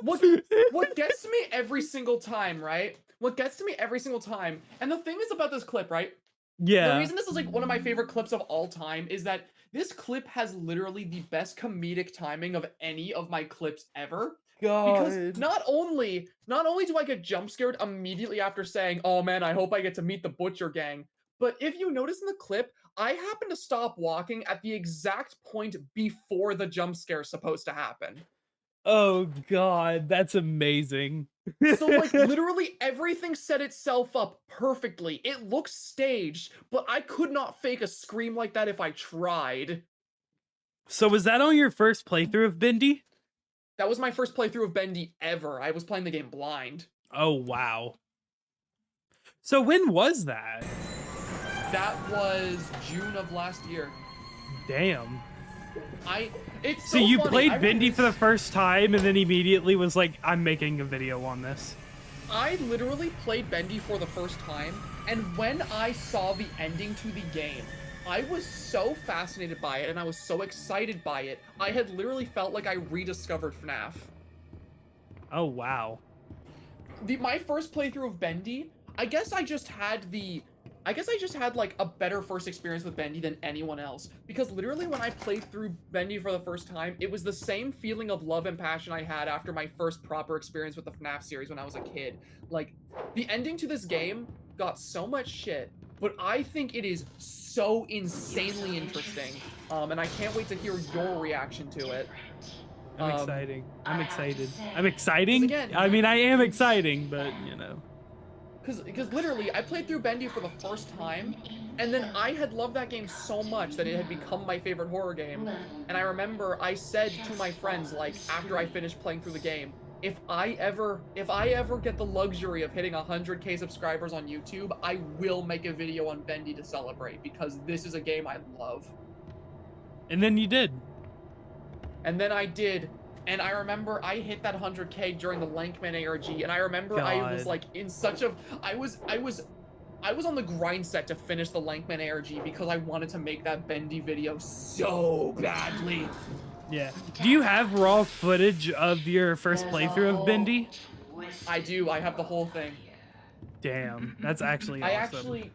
What gets to me every single time, right? What gets to me every single time, and the thing is about this clip, right? Yeah. The reason this is like one of my favorite clips of all time is that this clip has literally the best comedic timing of any of my clips ever. God. Because not only do I get jump scared immediately after saying, "Oh man, I hope I get to meet the Butcher Gang," but if you notice in the clip, I happen to stop walking at the exact point before the jump scare is supposed to happen. Oh God, that's amazing. So like literally everything set itself up perfectly. It looks staged, but I could not fake a scream like that if I tried. So was that on your first playthrough of Bendy? That was my first playthrough of Bendy ever. I was playing the game blind. Oh wow. So when was that? That was June of last year. Damn. It's so so you funny. played Bendy for the first time and then immediately was like, I'm making a video on this. I literally played Bendy for the first time, and when I saw the ending to the game, I was so fascinated by it and I was so excited by it. I had literally felt like I rediscovered FNAF. Oh wow. My first playthrough of Bendy, I guess I just had like a better first experience with Bendy than anyone else, because literally when I played through Bendy for the first time, it was the same feeling of love and passion I had after my first proper experience with the FNAF series when I was a kid. Like, the ending to this game got so much shit, but I think it is so insanely interesting, and I can't wait to hear your reaction to it. I'm excited. I'm exciting? Again, I mean, I am exciting, but, you know. Because literally, I played through Bendy for the first time, and then I had loved that game so much that it had become my favorite horror game. And I remember I said to my friends, like, after I finished playing through the game, if I ever get the luxury of hitting 100k subscribers on YouTube, I will make a video on Bendy to celebrate, because this is a game I love. And then you did. And then I did. And I remember I hit that 100k during the Lankman ARG, and I remember I was like in such a... I was on the grind set to finish the Lankman ARG because I wanted to make that Bendy video so badly. Yeah. Do you have raw footage of your first playthrough of Bendy? I do. I have the whole thing. Damn. That's actually awesome.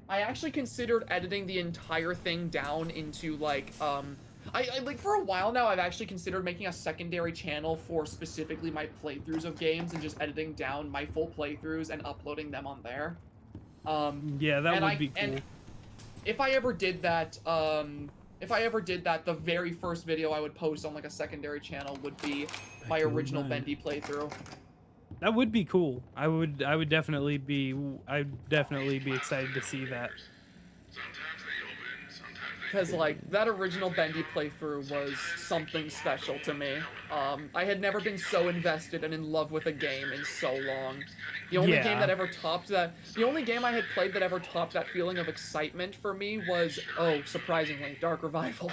I actually considered editing the entire thing down into like, I like for a while now, I've actually considered making a secondary channel for specifically my playthroughs of games and just editing down my full playthroughs and uploading them on there. Yeah, that would be cool. And if I ever did that, the very first video I would post on like a secondary channel would be my original Bendy playthrough. That would be cool. I'd definitely be excited to see that. Because, like, that original Bendy playthrough was something special to me. I had never been so invested and in love with a game in so long. The only game that ever topped that... The only game I had played that ever topped that feeling of excitement for me was, oh, surprisingly, Dark Revival.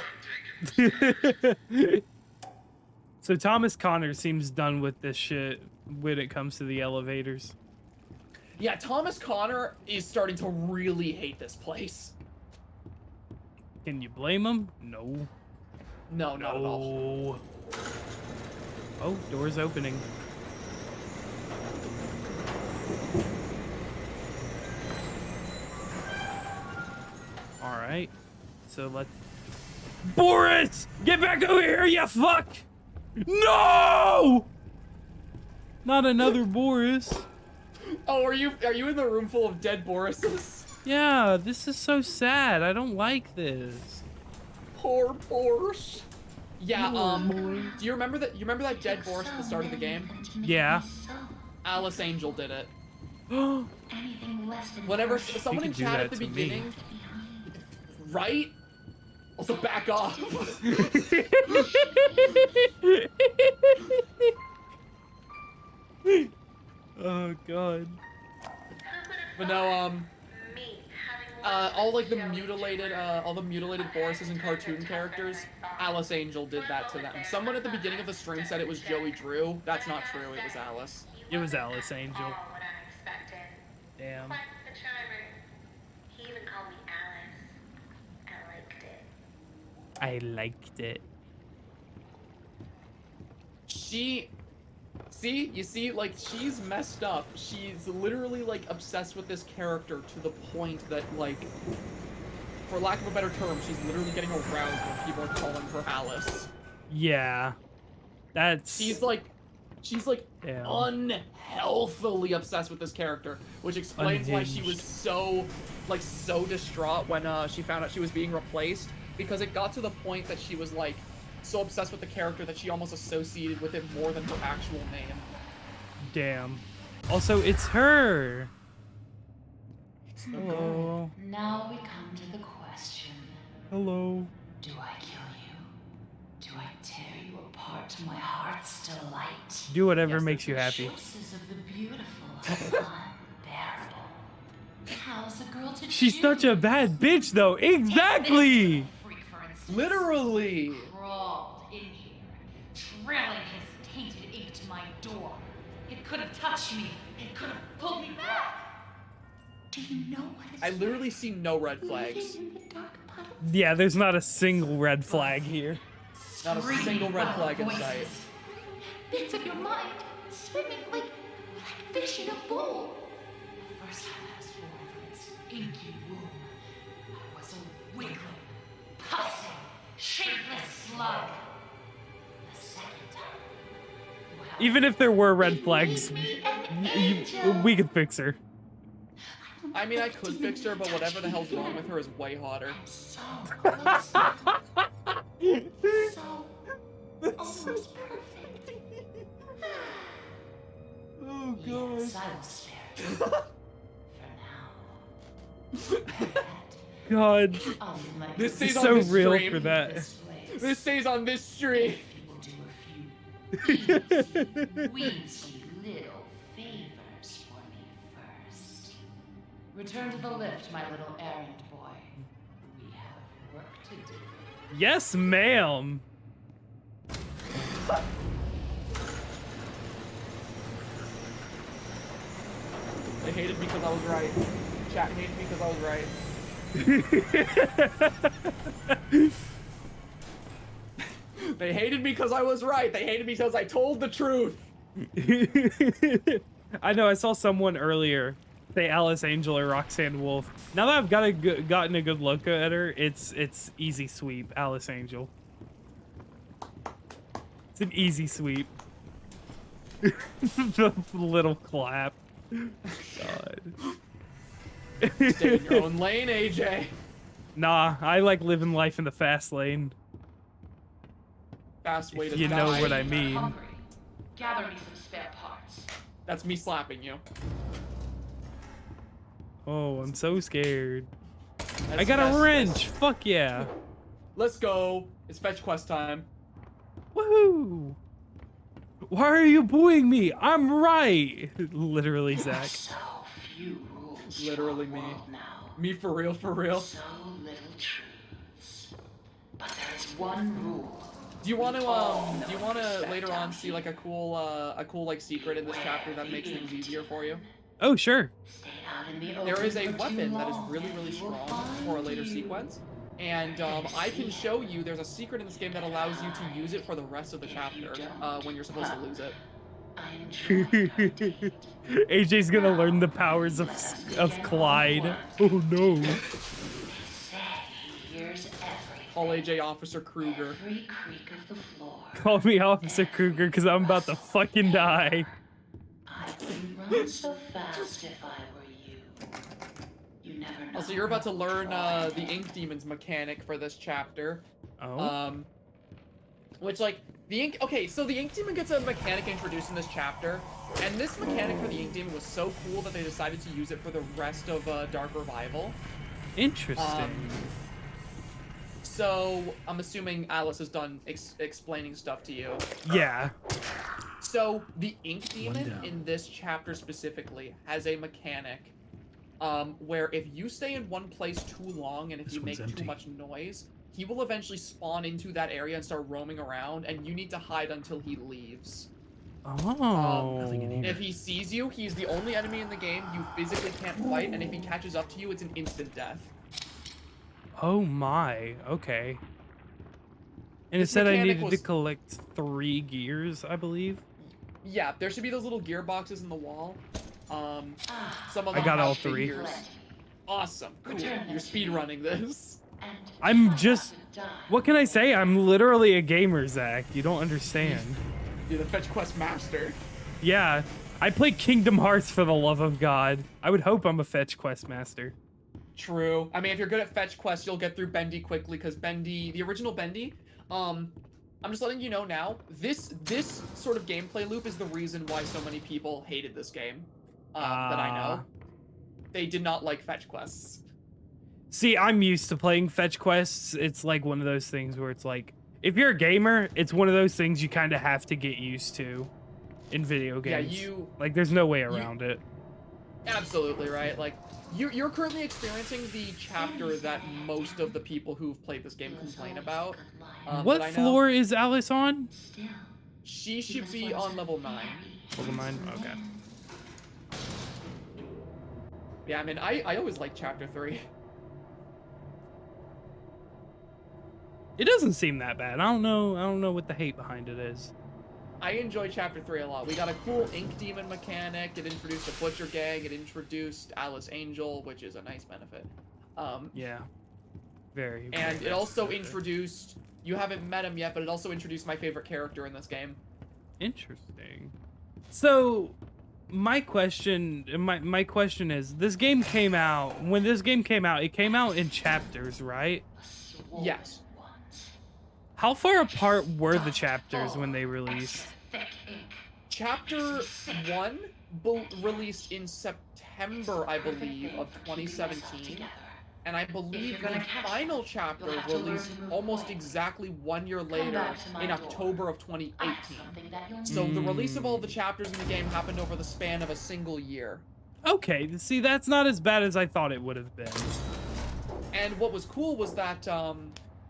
So Thomas Connor seems done with this shit when it comes to the elevators. Yeah, Thomas Connor is starting to really hate this place. Can you blame him? No. No, not at all. Oh, door's opening. Alright. So let's... Boris! Get back over here, you fuck! No! Not another Boris. Oh, are you in the room full of dead Borises? Yeah, this is so sad. I don't like this. Poor Boris. Yeah, do you remember that dead Boris at the start of the game? Yeah. Alice Angel did it. Anything less than Whenever perfect. someone in could do chat at that the to me. beginning, right? Also back off. Oh god. But no, all like the mutilated Borises and cartoon characters, Alice Angel did that to them. Someone at the beginning of the stream said it was Joey Drew. That's not true. It was Alice. It was Alice Angel. Damn. Quite the charmer. He even called me Alice. I liked it. I liked it. You see, like, she's messed up. She's literally, like, obsessed with this character to the point that, like, for lack of a better term, she's literally getting aroused when people are calling her Alice. Yeah. That's... She's like Damn. unhealthily obsessed with this character, which explains why she was so distraught when she found out she was being replaced, because it got to the point that she was, like, so obsessed with the character that she almost associated with it more than her actual name. Damn. Also, it's her. Hello. Now we come to the question. Hello. Do I kill you? Do I tear you apart to my heart's delight? Do whatever makes you happy. Choices of the beautiful are unbearable. How's a girl to She's choose? such a bad bitch, though. Exactly. Freak, for instance, Literally. crawled in here, trailing his tainted ink to my door. It could have touched me. It could have pulled me back. Do you know what it's I literally see no red flags. in the dark puddles? Yeah, there's not a single red flag here. Not a single red flag in sight. Bits of your mind swimming like fish in a bowl. The first time I was born from its inky womb, I was a wiggling, pulsing, shapeless slug. The second time, well, Even if there were red flags, me an angel. we could fix her. I mean, I could fix her, but whatever the hell's wrong with her is way hotter. So close. So almost perfect. Oh Yes, I will spare you. For now. God. I'll let This you stays It's on so this real stream. for that. this place. This stays on this stream. You will do a few weensy little favors for me first. Return to the lift, my little errand boy. We have work to do. Yes, ma'am. They hated me because I was right. Chat hated me because I was right. They hated me because I was right. They hated me because I told the truth. I know, I saw someone earlier say Alice Angel or Roxanne Wolf. Now that I've gotten a good look at her, it's easy sweep, Alice Angel. It's an easy sweep. The little clap. God. Stay in your own lane, AJ. Nah, I like living life in the fast lane. Fast way If to you know die. what I mean. Hungry. Gather me some spare parts. That's me slapping you. Oh, I'm so scared. That's I got a best. wrench. Fuck yeah. Let's go. It's fetch quest time. Woohoo! Why are you booing me? I'm right. Literally, Zach. So few rules. Literally to me. our world now. Me for real, for real. So little truths. But there is one rule. Do you want to later on see like a cool like secret in this chapter that makes things easier for you? Oh, sure. Stay out in the There is a open for too weapon that is long, really and you will strong find for a later you. sequence, and I can show you. There's a secret in this game that allows you to use it for the rest of the chapter when you're supposed to lose it. I enjoyed our date. AJ's gonna learn the powers of Clyde. Oh no. They say he hears everything. Call AJ Officer Kruger. Every creak of the floor. Call me Officer Kruger because I'm about to fucking die. I wouldn't run so fast if I were you. You never know. Also, you're about to learn the Ink Demon's mechanic for this chapter. Oh. Which, like, the Ink... Okay, so the Ink Demon gets a mechanic introduced in this chapter, and this mechanic for the Ink Demon was so cool that they decided to use it for the rest of Dark Revival. Interesting. So, I'm assuming Alice has done explaining stuff to you. Yeah. So, the Ink Demon in this chapter specifically has a mechanic where if you stay in one place too long and if you make too much noise, he will eventually spawn into that area and start roaming around, and you need to hide until he leaves. Oh. If he sees you, he's the only enemy in the game you physically can't fight, and if he catches up to you, it's an instant death. Oh my. Okay. And it said I needed to collect 3 gears, I believe. Yeah, there should be those little gearboxes in the wall. Some of I them got have all 3. gears. Awesome. Cool. You're speedrunning this. I'm just... What can I say? I'm literally a gamer, Zach. You don't understand. You're the fetch quest master. Yeah. I play Kingdom Hearts for the love of God. I would hope I'm a fetch quest master. True. I mean, if you're good at fetch quests, you'll get through Bendy quickly, because Bendy, the original Bendy, I'm just letting you know now, this sort of gameplay loop is the reason why so many people hated this game, that I know. They did not like fetch quests. See, I'm used to playing fetch quests. It's like one of those things where it's like, if you're a gamer, it's one of those things you kind of have to get used to in video games. Yeah, like, there's no way around it. Absolutely, right? Like, you're currently experiencing the chapter that most of the people who've played this game complain about. What floor is Alice on? She should be on level 9. Level 9? Okay. Yeah, I mean, I always like chapter 3. It doesn't seem that bad. I don't know what the hate behind it is. I enjoy chapter 3 a lot. We got a cool Ink Demon mechanic. It introduced a Butcher Gang. It introduced Alice Angel, which is a nice benefit. Yeah. Very. And it also introduced... You haven't met him yet, but it also introduced my favorite character in this game. Interesting. So, my question is, this game came out... When this game came out, it came out in chapters, right? Yes. How far apart were the chapters when they released? Chapter 1 released in September, I believe, of 2017. And I believe the final chapter released almost exactly 1 year later in October of 2018. So the release of all the chapters in the game happened over the span of a single year. Okay, see, that's not as bad as I thought it would have been. And what was cool was that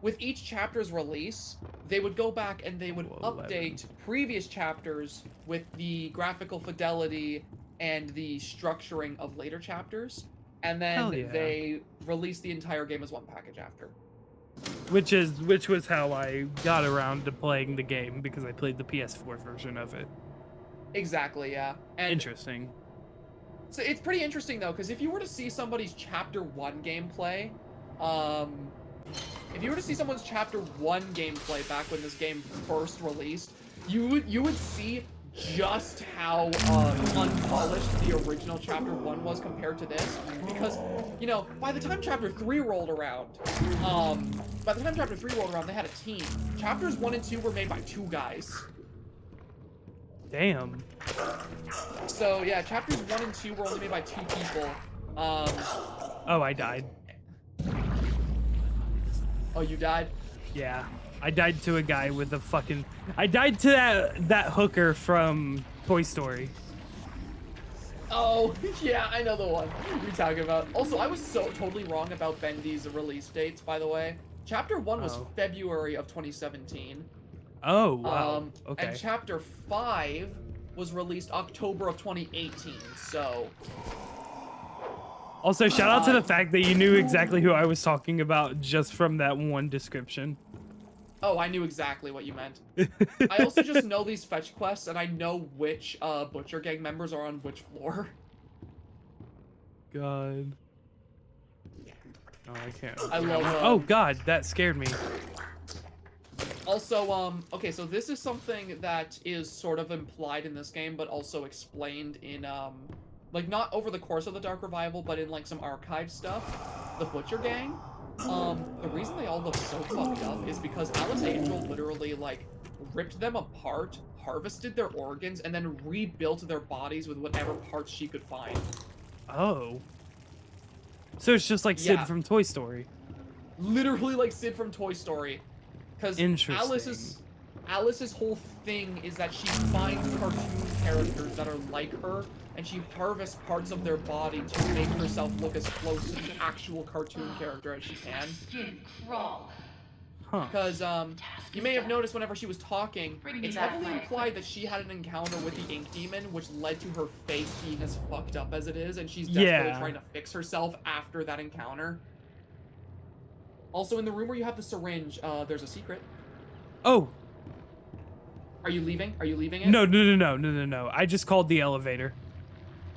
with each chapter's release, they would go back and they would update previous chapters with the graphical fidelity and the structuring of later chapters. And then they released the entire game as one package after. Which was how I got around to playing the game, because I played the PS4 version of it. Exactly, yeah. And interesting. So it's pretty interesting though, because if you were to see somebody's chapter 1 gameplay, if you were to see someone's chapter 1 gameplay back when this game first released, you would see just how unpolished the original chapter 1 was compared to this, because, you know, by the time chapter 3 rolled around, they had a team. Chapters 1 and 2 were made by 2 guys. Damn. So yeah, chapters 1 and 2 were only made by 2 people. Oh, I died. Oh, you died? Yeah. I died to a guy with a fucking... I died to that hooker from Toy Story. Oh, yeah, I know the one you're talking about. Also, I was so totally wrong about Bendy's release dates, by the way. Chapter 1 was February of 2017. Oh, wow. Okay. And Chapter 5 was released October of 2018, so... Also, shout out to the fact that you knew exactly who I was talking about just from that one description. Oh, I knew exactly what you meant. I also just know these fetch quests, and I know which Butcher Gang members are on which floor. God. Oh, I can't. I love. Oh God, that scared me. Also, okay, so this is something that is sort of implied in this game, but also explained in, like, not over the course of the Dark Revival, but in, like, some archive stuff. The Butcher Gang, the reason they all look so fucked up is because Alice Angel literally, like, ripped them apart, harvested their organs, and then rebuilt their bodies with whatever parts she could find. Oh. So it's just like Sid Yeah. from Toy Story. Literally like Sid from Toy Story. Because Interesting. Alice's whole thing is that she finds cartoon characters that are like her, and she harvests parts of their body to make herself look as close to the actual cartoon character as she can. Skin crawl. Huh. Because you may have noticed whenever she was talking, it's heavily implied that she had an encounter with the Ink Demon, which led to her face being as fucked up as it is, and she's desperately trying to fix herself after that encounter. Also, in the room where you have the syringe, there's a secret. Oh. Are you leaving? Are you leaving it? No. I just called the elevator.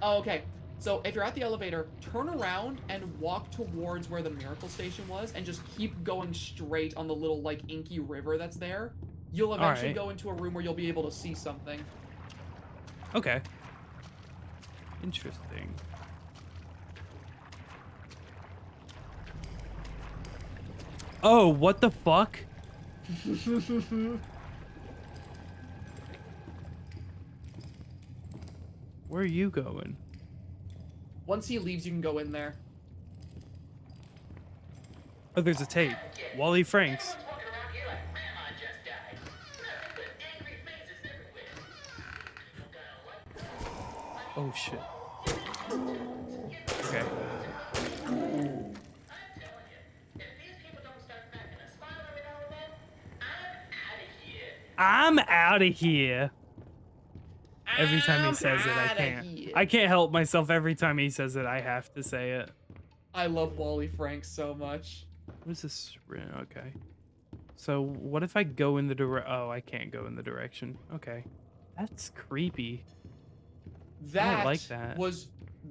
Oh, okay. So if you're at the elevator, turn around and walk towards where the miracle station was, and just keep going straight on the little, like, inky river that's there. You'll eventually go into a room where you'll be able to see something. Okay. Interesting. Oh, what the fuck? Where are you going? Once he leaves, you can go in there. Oh, there's a tape. Wally Franks. Oh shit. Okay. I'm out of here. Every time he says it, I can't help myself. Every time he says it, I have to say it. I love Wally Franks so much. What is this? Okay. So what if I go in the Oh, I can't go in the direction. Okay. That's creepy. I don't like that.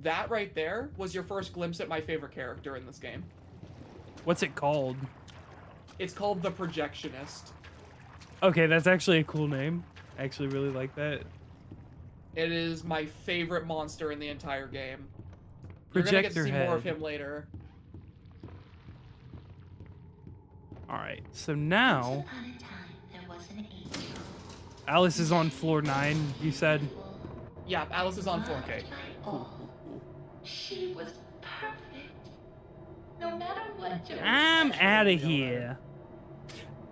That right there was your first glimpse at my favorite character in this game. What's it called? It's called the Projectionist. Okay, that's actually a cool name. I actually really like that. It is my favorite monster in the entire game. Projector You're gonna get to see head. more of him later. Alright, so now Alice is on floor 9, you said? Yeah, Alice is on 4K. Okay. Cool. She was perfect. No matter what. I'm out of here.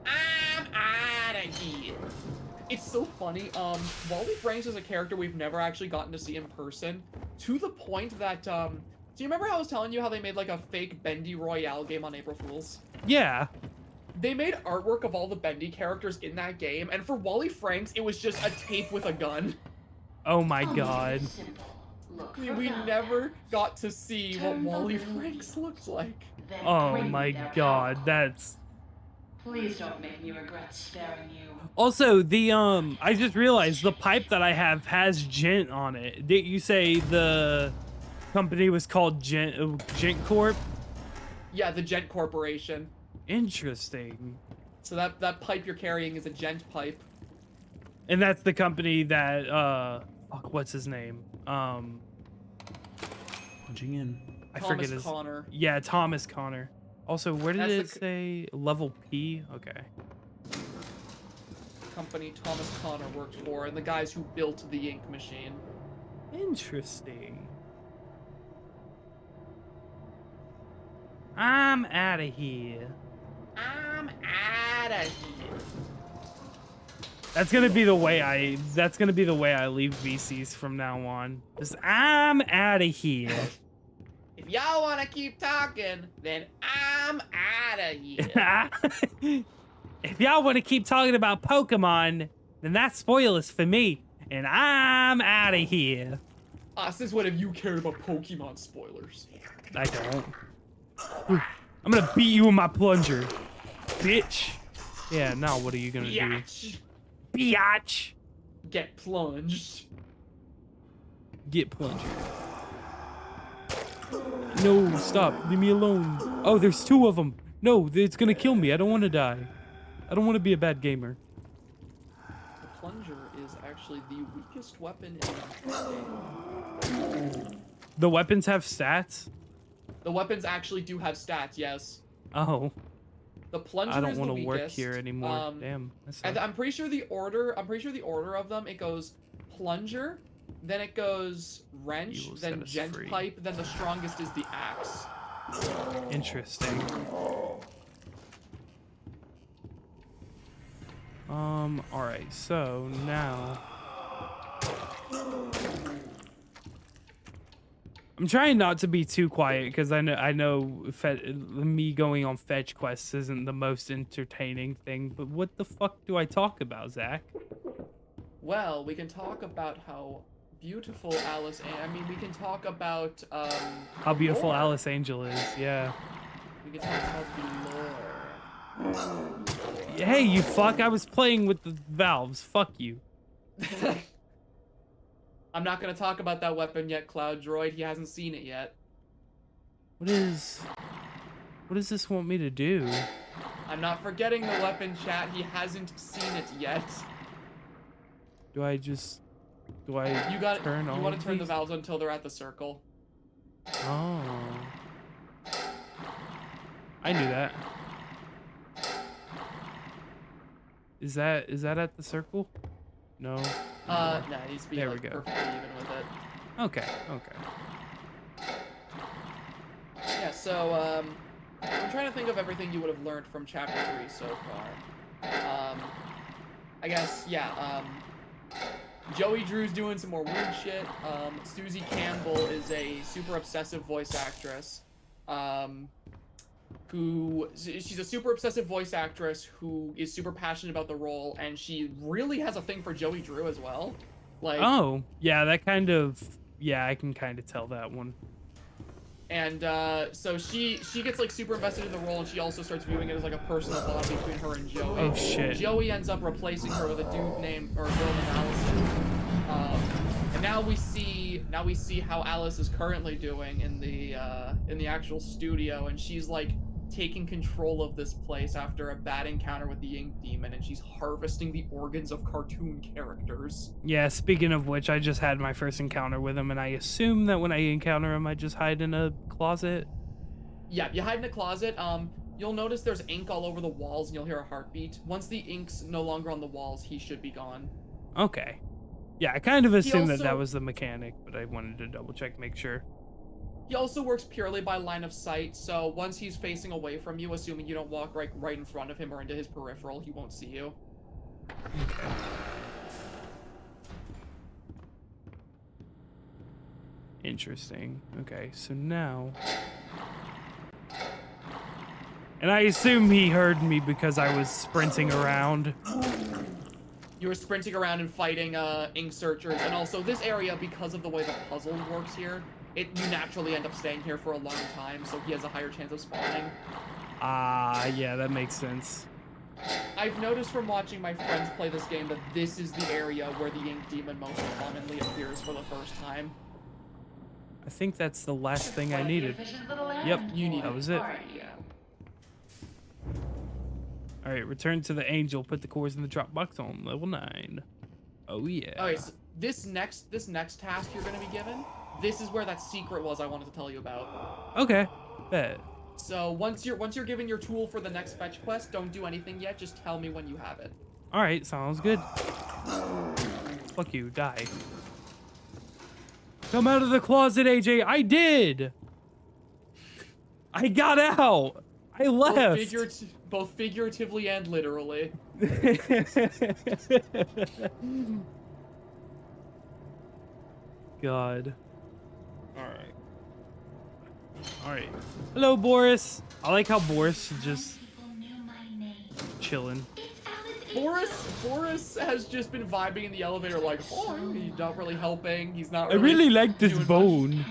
I'm out of here. It's so funny. Wally Franks is a character we've never actually gotten to see in person, to the point that, do you remember how I was telling you how they made like a fake Bendy Royale game on April Fools? Yeah. They made artwork of all the Bendy characters in that game, and for Wally Franks, it was just a tape with a gun. Oh my god. We never got to see what Wally Franks looked like. Oh my god, that's... Please don't make me regret sparing you. Also, the, I just realized the pipe that I have has Gent on it. Did you say the company was called Gent Corp? Yeah, the Gent Corporation. Interesting. So that pipe you're carrying is a Gent pipe. And that's the company that, fuck, what's his name? Punching in. I forget Thomas his... Connor. Yeah, Thomas Connor. Also, where did That's it say level P? Okay. Company Thomas Connor worked for, and the guys who built the ink machine. Interesting. I'm out of here. I'm out of here. That's gonna be the way I leave VCs from now on. Just I'm out of here. If y'all want to keep talking, then I'm out of here. If y'all want to keep talking about Pokemon, then that's spoilers for me, and I'm out of here. Since when have you cared about Pokemon spoilers? I don't. I'm gonna beat you with my plunger, bitch. Yeah, now what are you gonna Biatch. do? Biatch. Get plunged. Get plunger. No, stop. Leave me alone. Oh, there's 2 of them. No, it's gonna kill me. I don't want to die. I don't want to be a bad gamer. The plunger is actually the weakest weapon in the game. The weapons have stats? The weapons actually do have stats, yes. Oh. The plunger I don't is the want to weakest. work here anymore. Damn. And I'm pretty sure the order of them, it goes plunger, then it goes wrench, then gent pipe, then the strongest is the axe. Interesting. Alright, so now I'm trying not to be too quiet because I know me going on fetch quests isn't the most entertaining thing, but what the fuck do I talk about, Zach? Well, we can talk about how beautiful Alice, I mean, we can talk about, how beautiful lore. Alice Angel is, yeah. We can talk about the lore. Hey, you fuck, I was playing with the valves, fuck you. I'm not gonna talk about that weapon yet, Cloud Droid, he hasn't seen it yet. What does this want me to do? I'm not forgetting the weapon, chat, he hasn't seen it yet. Do I turn on? You want to turn the these? valves until they're at the circle. Oh. I knew that. Is that at the circle? No. No, it needs to be There like, we go. perfectly even with it. Okay. Yeah, so, I'm trying to think of everything you would have learned from Chapter 3 so far. I guess, yeah, Joey Drew's doing some more weird shit. Susie Campbell is a super obsessive voice actress. She's a super obsessive voice actress who is super passionate about the role, and she really has a thing for Joey Drew as well. Like, oh, yeah, that kind of, yeah, I can kind of tell that one. And so she gets like super invested in the role, and she also starts viewing it as like a personal bond between her and Joey. Oh shit. Joey ends up replacing her with a dude named, or a girl named Allison. And now we see how Alice is currently doing in the actual studio, and she's like taking control of this place after a bad encounter with the Ink Demon, and she's harvesting the organs of cartoon characters. Yeah, speaking of which, I just had my first encounter with him, and I assume that when I encounter him, I just hide in a closet. Yeah, you hide in a closet. You'll notice there's ink all over the walls, and you'll hear a heartbeat. Once the ink's no longer on the walls, he should be gone. Okay. Yeah, I kind of assumed that was the mechanic, but I wanted to double check, make sure. He also works purely by line of sight, so once he's facing away from you, assuming you don't walk right in front of him or into his peripheral, he won't see you. Okay. Interesting. Okay, so now... And I assume he heard me because I was sprinting around. You were sprinting around and fighting ink searchers, and also this area, because of the way the puzzle works here, you naturally end up staying here for a long time, so he has a higher chance of spawning. Yeah, that makes sense. I've noticed from watching my friends play this game that this is the area where the Ink Demon most commonly appears for the first time. I think that's the last thing I needed. Yep, that was it. Yeah. Alright, return to the angel, put the cores in the drop box on level 9. Oh yeah. Okay, so this next task you're gonna be given, this is where that secret was I wanted to tell you about. Okay, bet. So once you're given your tool for the next fetch quest, don't do anything yet, just tell me when you have it. Alright, sounds good. Fuck you, die. Come out of the closet, AJ. I did! I got out! I left! Both figuratively and literally. God. Alright. Hello, Boris. I like how Boris is just chilling. Boris has just been vibing in the elevator like, oh, he's not really helping. He's not I really like this doing bone.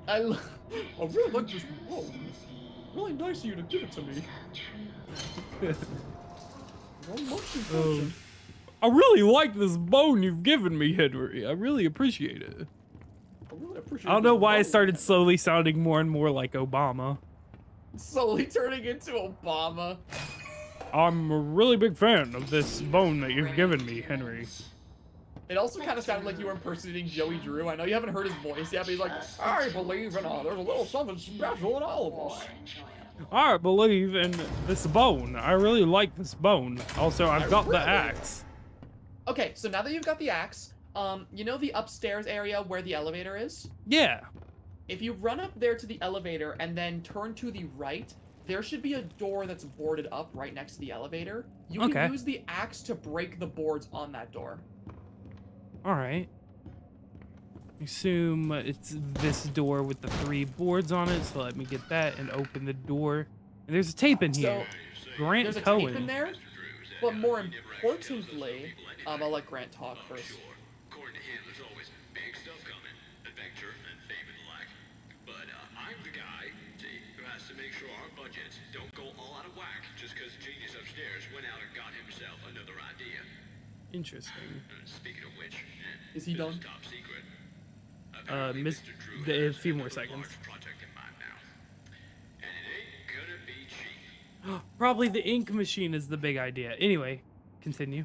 I really like this bone. Really nice of you to give it to me. I really like this bone you've given me, Henry. I really appreciate it. I don't know why I started slowly sounding more and more like Obama. Slowly turning into Obama. I'm a really big fan of this bone that you've given me, Henry. It also kind of sounded like you were impersonating Joey Drew. I know you haven't heard his voice yet, but he's like, I believe in there's a little something special in all of us. I believe in this bone. I really like this bone. Also, I've got the axe. Okay, so now that you've got the axe, you know the upstairs area where the elevator is? Yeah. If you run up there to the elevator and then turn to the right, there should be a door that's boarded up right next to the elevator. You can use the axe to break the boards on that door. All right. Assume it's this door with the 3 boards on it, so let me get that and open the door. And there's a tape in here. Grant there's a Cohen. tape in there, but more importantly, I'll let Grant talk first. According to him, there's always big stuff coming, adventure and fame and the like. But I'm the guy, see, who has to make sure our budgets don't go all out of whack just because genius upstairs went out and got himself another idea. Interesting. Speaking of which, is he done? Top secret. A few more seconds. Probably the ink machine is the big idea. Anyway, continue.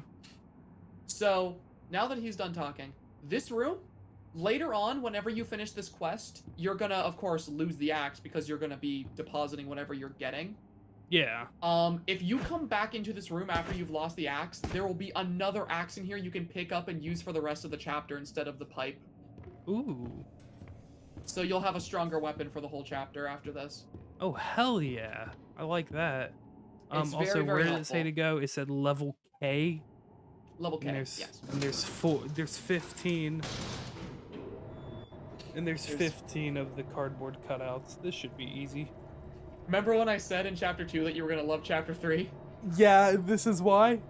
So, now that he's done talking, this room, later on, whenever you finish this quest, you're gonna, of course, lose the axe because you're gonna be depositing whatever you're getting. Yeah. If you come back into this room after you've lost the axe, there will be another axe in here you can pick up and use for the rest of the chapter instead of the pipe. Ooh. So you'll have a stronger weapon for the whole chapter after this. Oh, hell yeah. I like that. It's Also, very, very where did it helpful. say to go? It said level K. Level K, and there's, yes. And there's 15. And there's 15 of the cardboard cutouts. This should be easy. Remember when I said in chapter 2 that you were gonna love chapter 3? Yeah, this is why?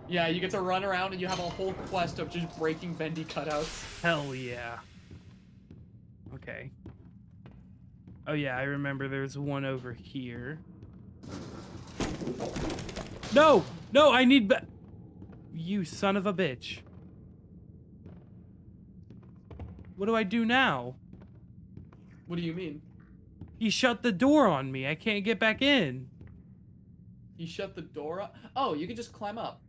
Yeah, you get to run around and you have a whole quest of just breaking bendy cutouts. Hell yeah. Okay. Oh yeah, I remember there's one over here. No! No, I need you son of a bitch. What do I do now? What do you mean? He shut the door on me. I can't get back in. He shut the door up? Oh, you can just climb up.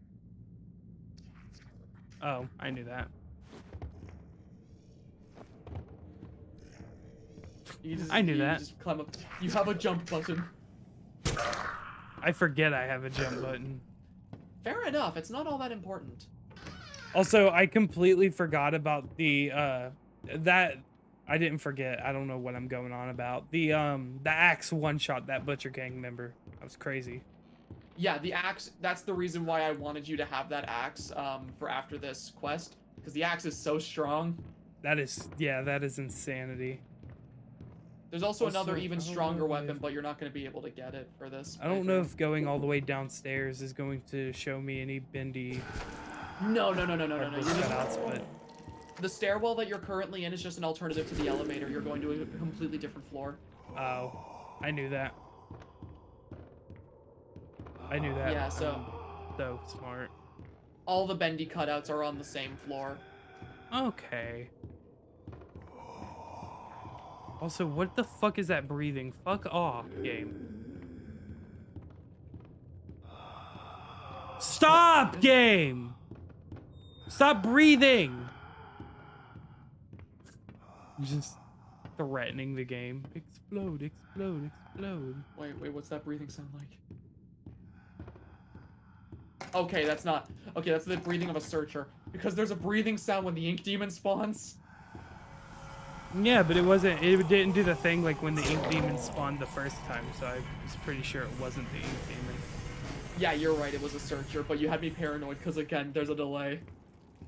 Oh, I knew that. I knew that. Just climb up. You have a jump button. I forget I have a jump button. Fair enough. It's not all that important. Also, I completely forgot about the that I didn't forget. I don't know what I'm going on about. The axe one-shot that Butcher Gang member. That was crazy. Yeah, the axe, that's the reason why I wanted you to have that axe for after this quest, because the axe is so strong. That is, yeah, that is insanity. There's also another even stronger weapon, but you're not going to be able to get it for this. I don't know if going all the way downstairs is going to show me any bendy. No. You're just, but the stairwell that you're currently in is just an alternative to the elevator. You're going to a completely different floor. Oh, I knew that. I knew that. Yeah, so smart. All the bendy cutouts are on the same floor. Okay. Also, what the fuck is that breathing? Fuck off, game. Stop, game! Stop breathing! Just threatening the game. Explode, explode, explode. Wait, what's that breathing sound like? Okay, that's not. Okay, that's the breathing of a searcher. Because there's a breathing sound when the ink demon spawns. Yeah, but it didn't do the thing like when the ink demon spawned the first time, so I was pretty sure it wasn't the ink demon. Yeah, you're right, it was a searcher, but you had me paranoid because, again, there's a delay.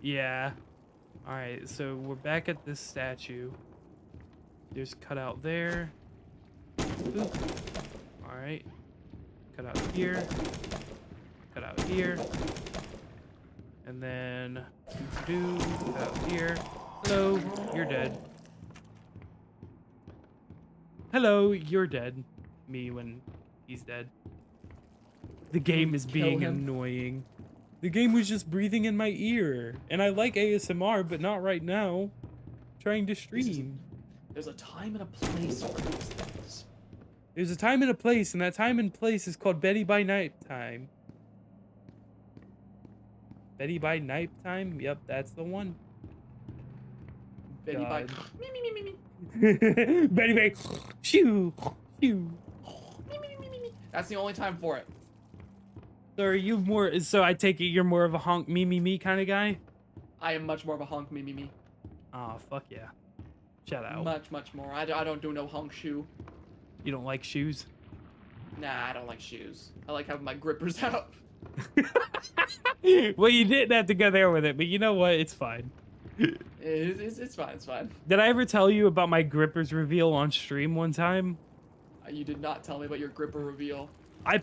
Yeah. Alright, so we're back at this statue. There's cutout there. Alright. Cutout here. Cutout here. And then cutout here. Hello, you're dead. Hello, you're dead. Me when he's dead. The game is being annoying. The game was just breathing in my ear. And I like ASMR, but not right now. I'm trying to stream. There's a time and a place for these things. There's a time and a place, and that time and place is called Betty by Nighttime. Betty by Nighttime? Yep, that's the one. Bendy by God. me me me me me. Betty by shoo shoo. That's the only time for it. So are you more? So I take it you're more of a honk me kind of guy. I am much more of a honk me me me. Oh fuck yeah! Shout out. Much more. I don't do no honk shoe. You don't like shoes? Nah, I don't like shoes. I like having my grippers out. Well, you didn't have to go there with it, but you know what? It's fine. It's fine. It's fine. Did I ever tell you about my grippers reveal on stream one time? You did not tell me about your gripper reveal. I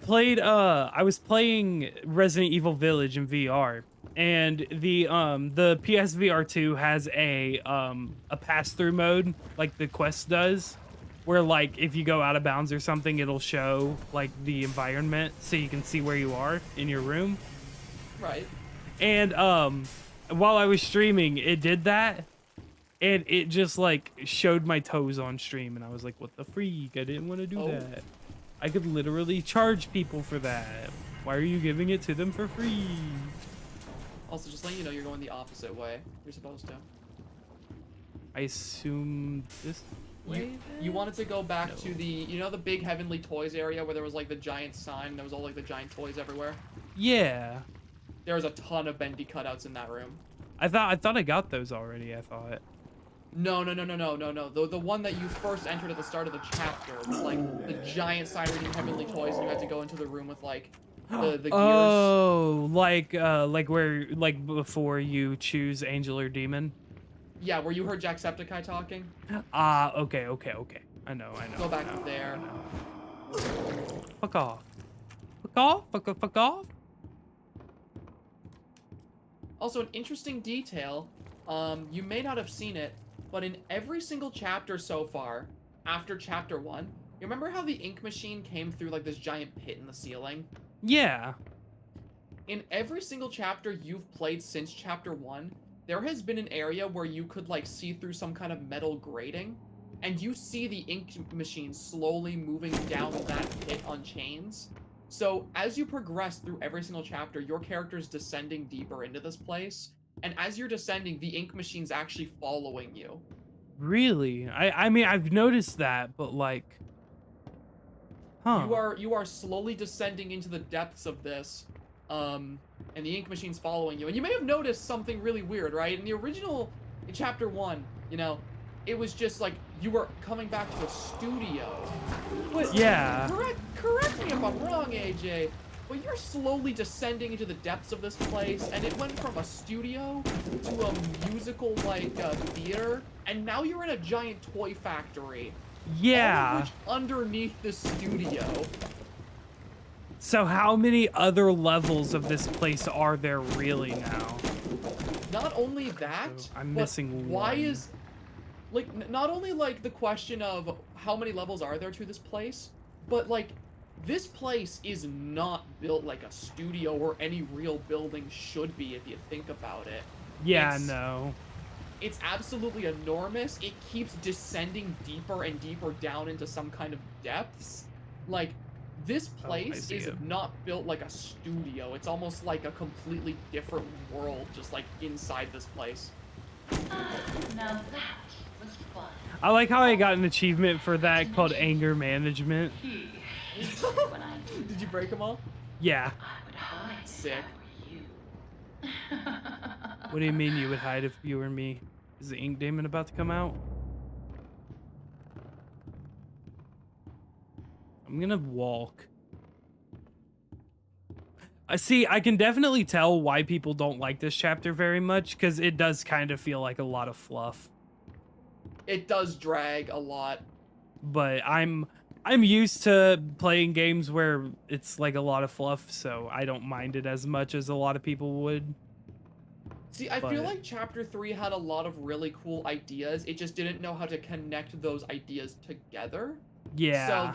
was playing Resident Evil Village in VR, and the PSVR 2 has a pass-through mode, like the Quest does, where like if you go out of bounds or something, it'll show like the environment so you can see where you are in your room. Right. And while I was streaming, it did that, and it just like showed my toes on stream, and I was like, what the freak? I didn't want to do that. I could literally charge people for that. Why are you giving it to them for free? Also, just letting you know, you're going the opposite way. You're supposed to. I assume this way. You wanted to go back to the, you know, the big Heavenly Toys area where there was like the giant sign. There was all like the giant toys everywhere. Yeah. There was a ton of Bendy cutouts in that room. I thought I got those already. I thought. No. The one that you first entered at the start of the chapter was like the giant sign reading Heavenly Toys, and you had to go into the room with like the gears. Oh, like where like before you choose angel or demon. Yeah, where you heard Jacksepticeye talking. Okay. I know. Go back there. Fuck off. Fuck off. Also, an interesting detail. You may not have seen it, but in every single chapter so far, after chapter 1, you remember how the ink machine came through like this giant pit in the ceiling? Yeah. In every single chapter you've played since chapter 1, there has been an area where you could like see through some kind of metal grating, and you see the ink machine slowly moving down that pit on chains. So as you progress through every single chapter, your character's descending deeper into this place. And as you're descending, the ink machine's actually following you. Really? I mean, I've noticed that, but like, huh? You are slowly descending into the depths of this, and the ink machine's following you. And you may have noticed something really weird, right? In the original, in chapter 1, you know, it was just like you were coming back to a studio. But yeah. Correct me if I'm wrong, AJ. But you're slowly descending into the depths of this place, and it went from a studio to a musical, like, theater, and now you're in a giant toy factory. Yeah. All of which underneath this studio. So how many other levels of this place are there really now? Not only that, So I'm missing why one. is, like, not only, like, the question of how many levels are there to this place, but, like, this place is not built like a studio or any real building should be if you think about it. Yeah, no. It's absolutely enormous. It keeps descending deeper and deeper down into some kind of depths. Like, this place is not built like a studio. It's almost like a completely different world, just like inside this place. Now that was fun. I like how I got an achievement for that called anger management. Did you break them all? Yeah. Sick. What do you mean you would hide if you were me? Is the ink demon about to come out? I'm gonna walk. I can definitely tell why people don't like this chapter very much, because it does kind of feel like a lot of fluff. It does drag a lot. But I'm used to playing games where it's like a lot of fluff, so I don't mind it as much as a lot of people would. See, I feel like chapter 3 had a lot of really cool ideas. It just didn't know how to connect those ideas together. Yeah.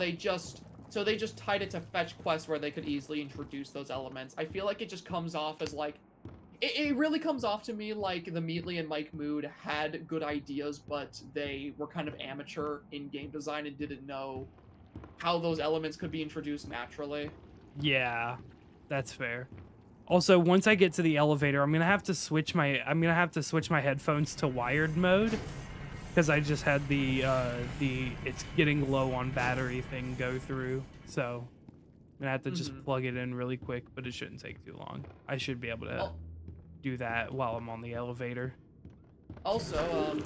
So they just tied it to fetch quests where they could easily introduce those elements. I feel like it just comes off as like, it really comes off to me like the Meatly and Mike Mood had good ideas, but they were kind of amateur in game design and didn't know how those elements could be introduced naturally. Yeah, that's fair. Also, once I get to the elevator, I'm gonna have to switch my headphones to wired mode because I just had the it's getting low on battery thing go through. So I'm gonna have to just plug it in really quick, but it shouldn't take too long. I should be able to do that while I'm on the elevator. Also,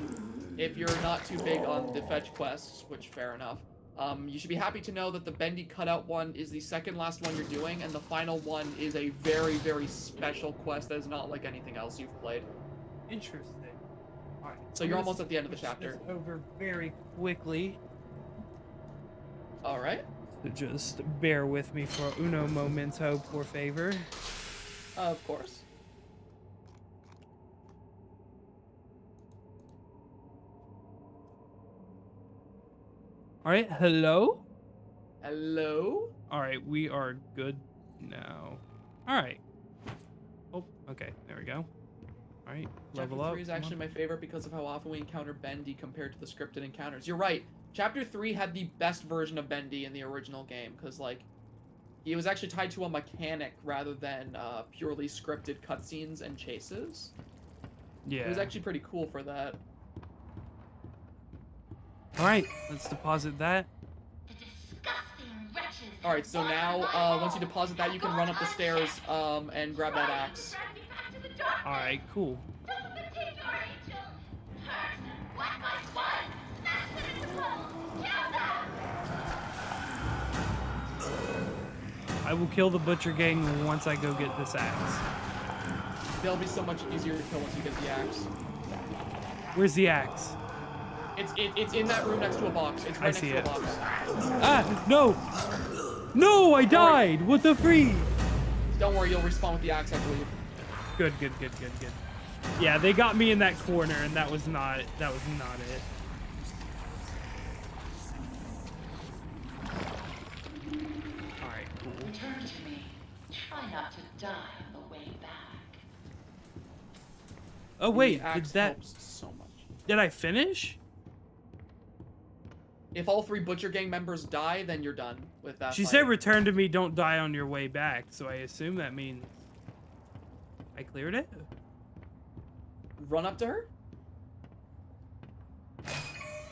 if you're not too big on the fetch quests, which fair enough, you should be happy to know that the Bendy cutout one is the second last one you're doing, and the final one is a very, very special quest that is not like anything else you've played. Interesting. All right. So you're almost at the end of the chapter. Over very quickly. All right. So just bear with me for uno momento, por favor. Of course. All right, hello? Hello? All right, we are good now. All right. Oh, okay, there we go. All right, level Chapter up. 3 is actually my favorite because of how often we encounter Bendy compared to the scripted encounters. You're right. Chapter 3 had the best version of Bendy in the original game, because, like, he was actually tied to a mechanic rather than purely scripted cutscenes and chases. Yeah. It was actually pretty cool for that. All right, let's deposit that. Alright, so now, once you deposit that, you can run up the stairs and grab that axe. All right, cool. I will kill the Butcher Gang once I go get this axe. They'll be so much easier to kill once you get the axe. Where's the axe? It's in that room next to a box. It's right next to a box. Ah, no! No, I died! What the free? Don't worry, you'll respawn with the axe, I believe. Good. Yeah, they got me in that corner, and that was not it. Alright, cool. Return to me. Try not to die on the way back. Oh wait, the did axe that helps so much. did I finish? If all 3 Butcher Gang members die, then you're done with that. She fight. said return to me, don't die on your way back, so I assume that means I cleared it? Run up to her?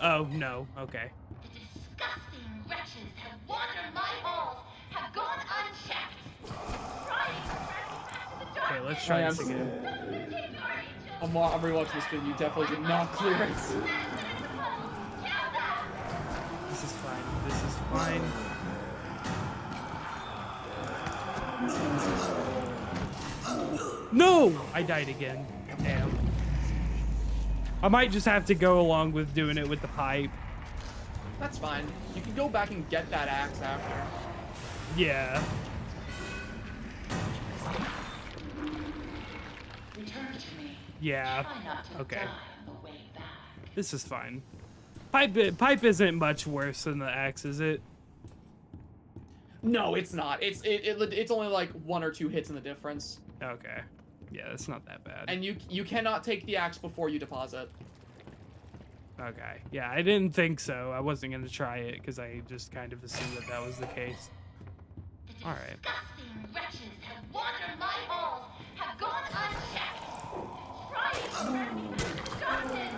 Oh, no. Okay. The disgusting wretches have wandered my halls, have gone unchecked. Okay, let's try this again. I'm rewatching this video. You definitely did not clear it. This is fine. This is fine. No! I died again. Damn. I might just have to go along with doing it with the pipe. That's fine. You can go back and get that axe after. Yeah. Return to me. Yeah. Try not to Okay. die on the way back. This is fine. Pipe isn't much worse than the axe, is it? No, it's not. It's only like 1 or 2 hits in the difference. Okay. Yeah, it's not that bad. And you cannot take the axe before you deposit. Okay. Yeah, I didn't think so. I wasn't going to try it because I just kind of assumed that that was the case. All right. Disgusting wretches have wandered my halls, have gone unchecked. Try and turn me to darkness.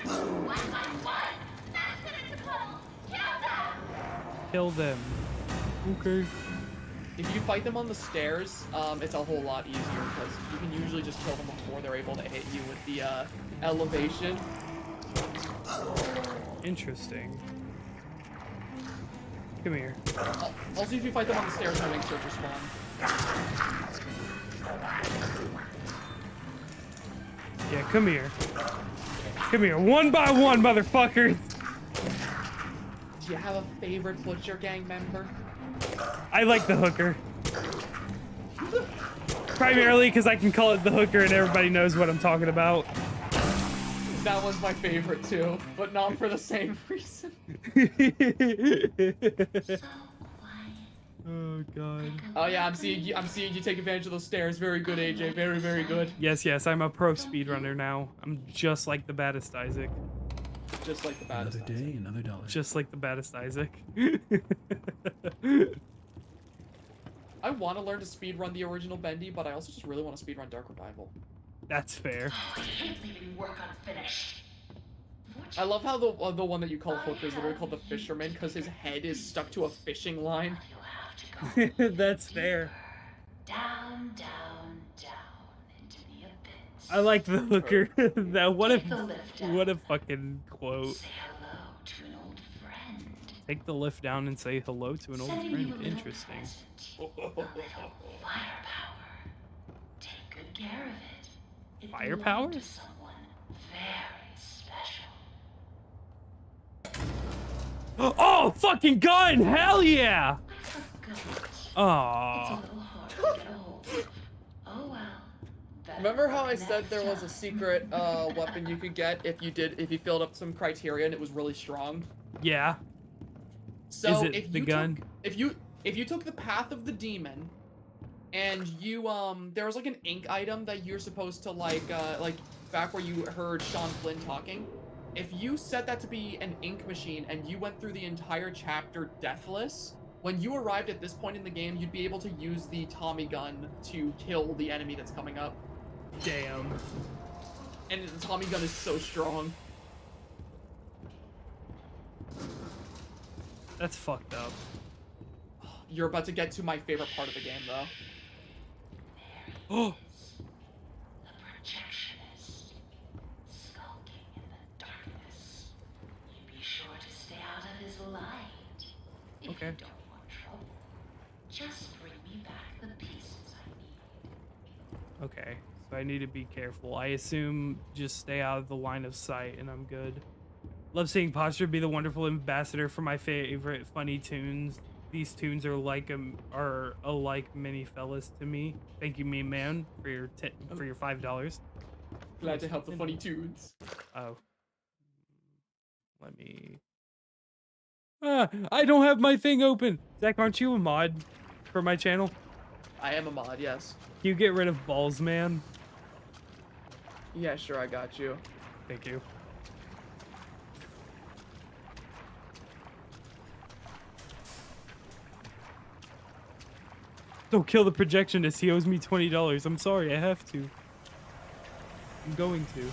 One by one, smash them into puddles. Kill them. Kill them. Okay. If you fight them on the stairs, it's a whole lot easier because you can usually just kill them before they're able to hit you with the elevation. Interesting. Come here. Also, if you fight them on the stairs, that makes searchers spawn. Yeah, come here. Come here. One by one, motherfucker. Do you have a favorite Butcher Gang member? I like the hooker. Primarily because I can call it the hooker and everybody knows what I'm talking about. That one's my favorite too, but not for the same reason. Oh god. Oh yeah, I'm seeing you take advantage of those stairs. Very good, AJ. Very, very good. Yes, I'm a pro speedrunner now. I'm just like the baddest Isaac. Just like the baddest Another day, Isaac. another dollar. Just like the baddest Isaac. I want to learn to speedrun the original Bendy, but I also just really want to speedrun Dark Revival. That's fair. Oh, I hate leaving work unfinished. I love how the one that you call Hooker is literally called the Fisherman because his head is stuck to a fishing line. You'll have to go That's fair. down, down, down into the abyss. I like the hooker. That what Take the lift down. a fucking quote. Say hello to an old friend. Take the lift down and say hello to an old Sending you a friend. little Interesting. present. A little firepower. Take good care of it. It Firepower? belonged to someone very special. Oh, fucking gun! Hell yeah! I forgot. It's a Aww. little hard to get a hold of. Oh well. Better Remember how luck I said next there was a time. secret weapon you could get if you filled up some criteria and it was really strong? Yeah. So Is it if the you gun? if you took the path of the demon and you there was like an ink item that you're supposed to like back where you heard Sean Flynn talking. If you set that to be an ink machine and you went through the entire chapter deathless, when you arrived at this point in the game, you'd be able to use the Tommy gun to kill the enemy that's coming up. Damn. And the Tommy gun is so strong. That's fucked up. You're about to get to my favorite part of the game, though. Oh. The projectionist, skulking in the darkness. You be sure to stay out of his light. If Okay. you don't want trouble, just bring me back the pieces I need. Okay. So I need to be careful. I assume just stay out of the line of sight and I'm good. Love seeing Posture be the wonderful ambassador for my favorite funny tunes. These tunes are alike many fellas to me. Thank you, Meme Man, for your $5. Glad to help the funny tunes. Oh. Let me. I don't have my thing open. Zach, aren't you a mod for my channel? I am a mod, yes. Can you get rid of balls, man? Yeah, sure, I got you. Thank you. Don't kill the projectionist. He owes me $20. I'm sorry. I have to. I'm going to.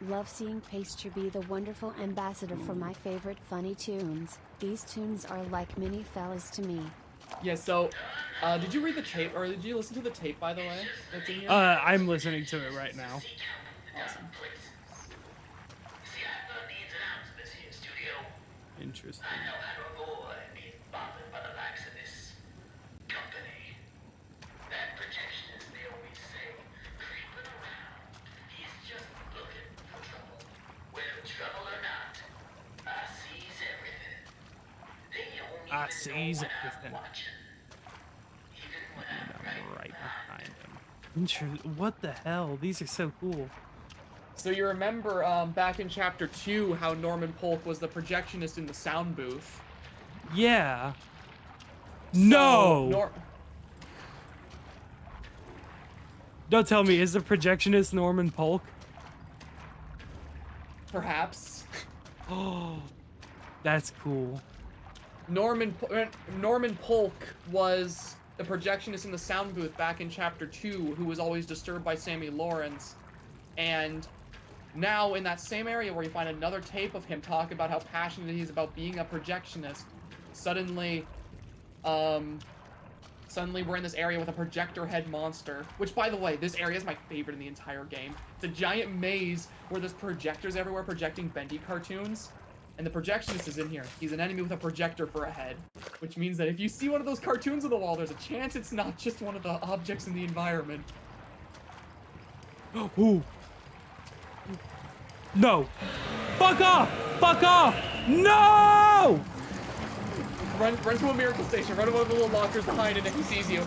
Love seeing Pasture be the wonderful ambassador for my favorite funny tunes. These tunes are like mini fellas to me. Yeah, so, did you read the tape, or did you listen to the tape, by the way, that's in here? I'm listening to it right now. Awesome. Interesting. I sees everything. I'm right behind him. What the hell? These are so cool. So you remember back in chapter 2 how Norman Polk was the projectionist in the sound booth? Yeah. So No! Don't tell me, is the projectionist Norman Polk? Perhaps. Oh, that's cool. Norman Polk was the projectionist in the sound booth back in chapter 2 who was always disturbed by Sammy Lawrence. And now in that same area where you find another tape of him talk about how passionate he is about being a projectionist, suddenly we're in this area with a projector head monster, which, by the way, this area is my favorite in the entire game. It's a giant maze where there's projectors everywhere projecting Bendy cartoons, and the projectionist is in here. He's an enemy with a projector for a head, which means that if you see one of those cartoons on the wall, there's a chance it's not just one of the objects in the environment. Ooh. No. Fuck off! Fuck off! No! Run to a miracle station. Run to one of the little lockers behind it if he sees you.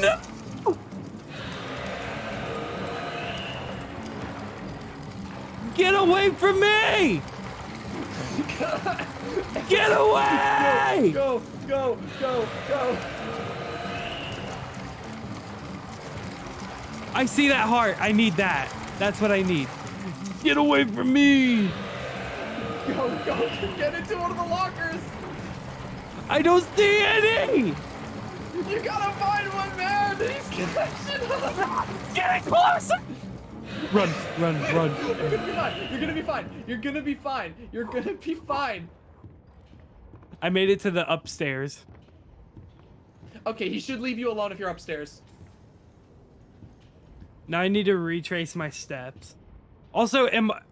No! Get away from me! Get away! Go, go, go, go. I see that heart. I need that. That's what I need. Get away from me. Go, get into one of the lockers. I don't see any. You gotta find one, man. He's catching up. Get closer. Run. You're gonna be fine. You're gonna be fine. You're gonna be fine. I made it to the upstairs. Okay, he should leave you alone if you're upstairs. Now I need to retrace my steps. Also,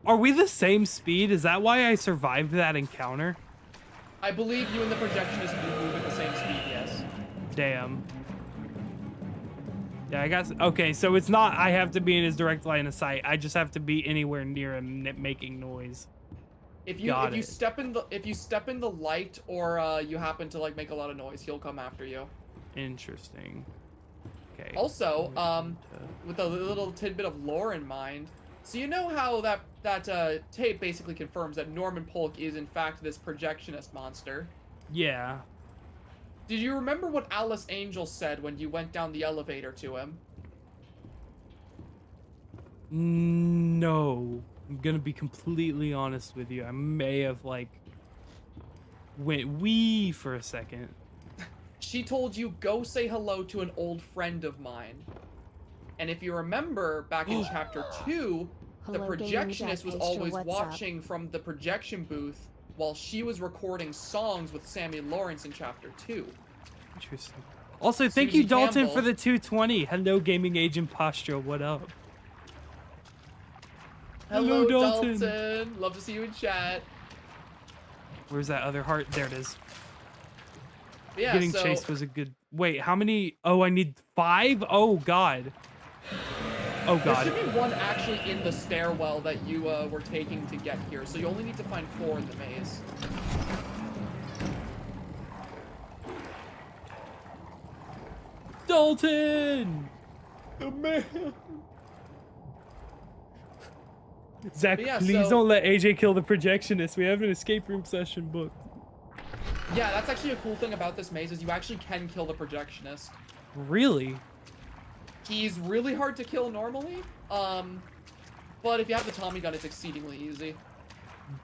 are we the same speed? Is that why I survived that encounter? I believe you and the projectionist move at the same speed, yes. Damn. Yeah, I guess. Okay, so it's not I have to be in his direct line of sight. I just have to be anywhere near him making noise. If you step in the light or you happen to like make a lot of noise, he'll come after you. Interesting. Okay. Also, with a little tidbit of lore in mind, so you know how that tape basically confirms that Norman Polk is in fact this projectionist monster. Yeah. Did you remember what Alice Angel said when you went down the elevator to him? No. I'm gonna be completely honest with you. I may have like went wee for a second. She told you, go say hello to an old friend of mine. And if you remember back in chapter 2, the projectionist was always watching from the projection booth while she was recording songs with Sammy Lawrence in chapter 2. Interesting. Also, thank you, Dalton, for the 220. Hello, Gaming Agent Posture. What up? Hello, Dalton. Love to see you in chat. Where's that other heart? There it is. Yeah, Getting chased was a good... Wait, how many? Oh, I need 5? Oh, God. Oh, God. There should be one actually in the stairwell that you were taking to get here, so you only need to find 4 in the maze. Dalton! The man! Zach, please don't let AJ kill the projectionist. We have an escape room session booked. Yeah, that's actually a cool thing about this maze is you actually can kill the projectionist. Really? He's really hard to kill normally, but if you have the Tommy gun, it's exceedingly easy.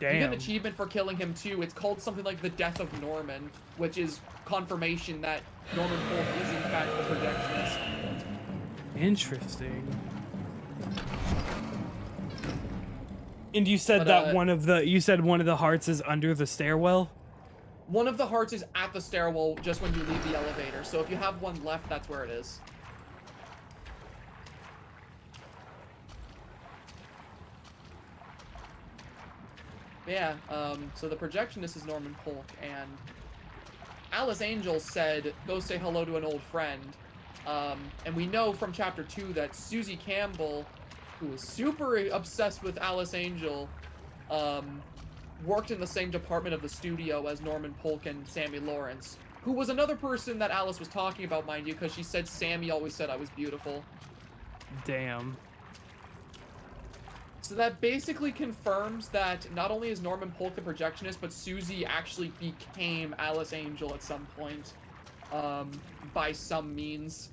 Damn. You get an achievement for killing him too. It's called something like the Death of Norman, which is confirmation that Norman Polk is in fact the projectionist. Interesting. And you said that one of the hearts is under the stairwell? One of the hearts is at the stairwell just when you leave the elevator. So if you have one left, that's where it is. Yeah, so the projectionist is Norman Polk, and Alice Angel said, go say hello to an old friend. And we know from chapter 2 that Susie Campbell, who was super obsessed with Alice Angel, worked in the same department of the studio as Norman Polk and Sammy Lawrence, who was another person that Alice was talking about, mind you, because she said Sammy always said I was beautiful. Damn. So that basically confirms that not only is Norman Polk the projectionist, but Susie actually became Alice Angel at some point, by some means.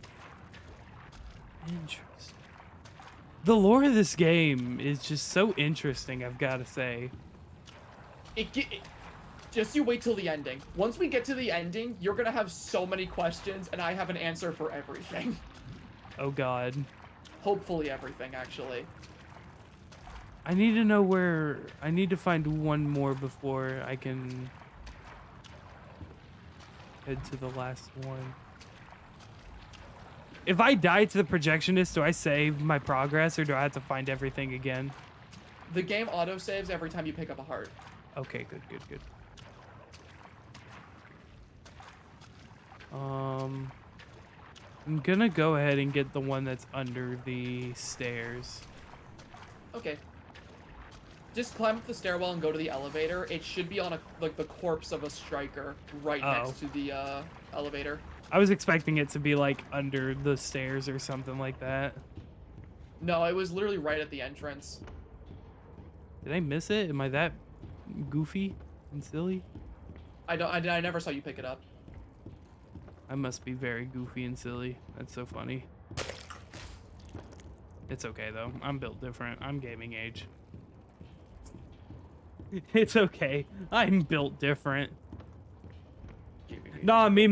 Interesting. The lore of this game is just so interesting, I've got to say. Just you wait till the ending. Once we get to the ending, you're gonna have so many questions, and I have an answer for everything. Oh, God. Hopefully everything, actually. I need to know where... I need to find one more before I can head to the last one. If I die to the projectionist, do I save my progress, or do I have to find everything again? The game auto-saves every time you pick up a heart. Okay, good. I'm gonna go ahead and get the one that's under the stairs. Okay. Just climb up the stairwell and go to the elevator. It should be on the corpse of a striker right next to the elevator. I was expecting it to be like under the stairs or something like that. No, it was literally right at the entrance. Did I miss it? Am I that goofy and silly? I never saw you pick it up. I must be very goofy and silly. That's so funny. It's okay though. I'm built different. I'm gaming age. It's okay. I'm built different. Nah, meme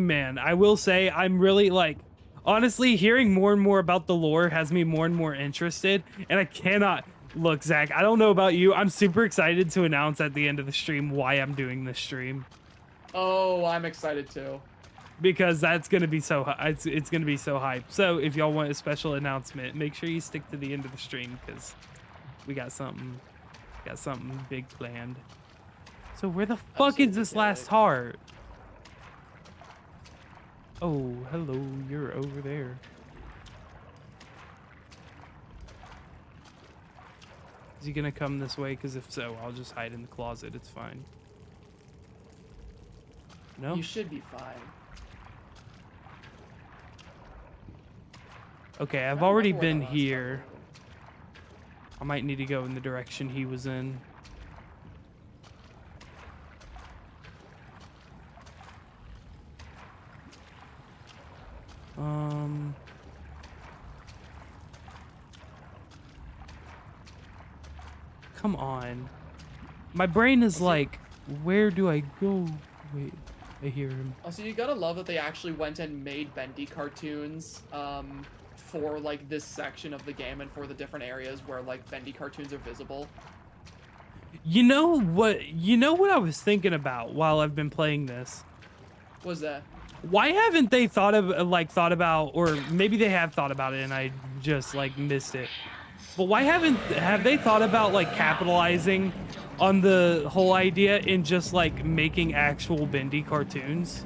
man. I will say I'm really like, honestly, hearing more and more about the lore has me more and more interested, and I cannot look, Zach. I don't know about you. I'm super excited to announce at the end of the stream why I'm doing this stream. Oh, I'm excited too. Because that's gonna be so it's gonna be so hype. So if y'all want a special announcement, make sure you stick to the end of the stream because we got something big planned. So where the fuck is this last heart? Oh, hello, you're over there. Is he gonna come this way? Because if so, I'll just hide in the closet. It's fine. No? You should be fine. Okay, I've already been here. I might need to go in the direction he was in. Come on. My brain is like, where do I go? Wait, I hear him. Also, you gotta love that they actually went and made Bendy cartoons for like this section of the game and for the different areas where like Bendy cartoons are visible. You know what I was thinking about while I've been playing this? What's that? Why haven't they thought about, or maybe they have thought about it and I just like missed it. But why have they thought about like capitalizing on the whole idea in just like making actual Bendy cartoons?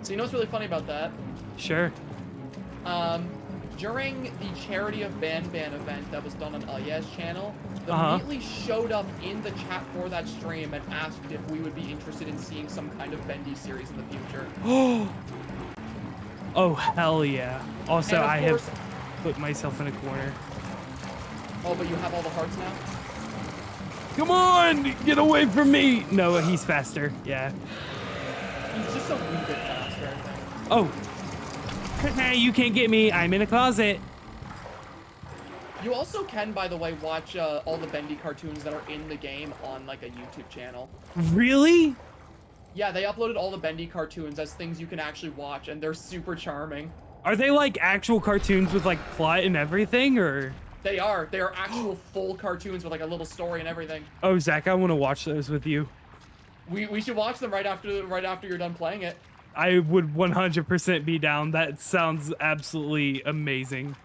So you know what's really funny about that? Sure. During the Charity of Ban event that was done on Alyez's channel, they immediately showed up in the chat for that stream and asked if we would be interested in seeing some kind of Bendy series in the future. Oh, hell yeah. Also, I have put myself in a corner. Oh, but you have all the hearts now? Come on! Get away from me! No, he's faster. Yeah. He's just a wee bit faster, I think. Oh. You can't get me. I'm in a closet. You also can, by the way, watch all the Bendy cartoons that are in the game on like a YouTube channel. Really? Yeah, they uploaded all the Bendy cartoons as things you can actually watch, and they're super charming. Are they like actual cartoons with like plot and everything, or? They are. They are actual full cartoons with like a little story and everything. Oh, Zach, I want to watch those with you. We should watch them right after you're done playing it. I would 100% be down. That sounds absolutely amazing.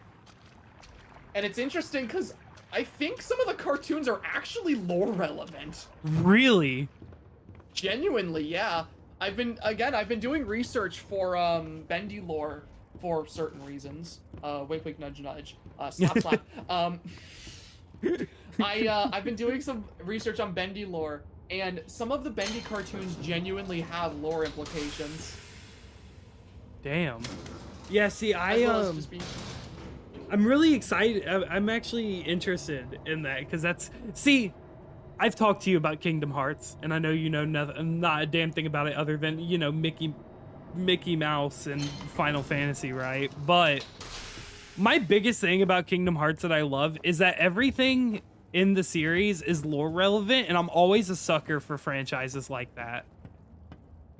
And it's interesting because I think some of the cartoons are actually lore relevant. Really? Genuinely, yeah. I've been doing research for Bendy lore for certain reasons. Wink, wink, nudge, nudge. Slap, slap. I've been doing some research on Bendy lore, and some of the Bendy cartoons genuinely have lore implications. Damn. Yeah, see, I'm really excited. I'm actually interested in that because see, I've talked to you about Kingdom Hearts, and I know you know not a damn thing about it other than, you know, Mickey Mouse and Final Fantasy, right? But my biggest thing about Kingdom Hearts that I love is that everything in the series is lore relevant, and I'm always a sucker for franchises like that.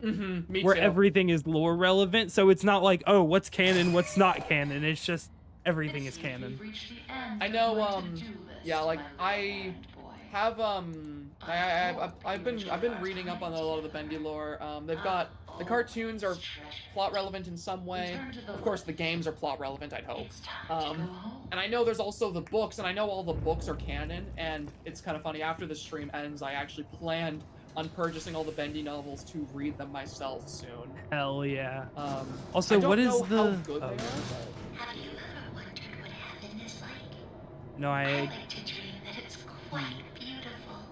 Me where too. everything is lore relevant, so it's not like, oh, what's canon, what's not canon. It's just everything is canon. I know. Yeah, like I have I've been reading up on a lot of the Bendy lore. They've got the cartoons are plot relevant in some way. Of course, the games are plot relevant, I'd hope. And I know there's also the books, and I know all the books are canon. And it's kind of funny. After the stream ends, I actually planned on purchasing all the Bendy novels to read them myself soon. Hell yeah. Also, what is the? How good they are, Have you ever wondered what heaven is like? No, I like to dream that it's quite beautiful.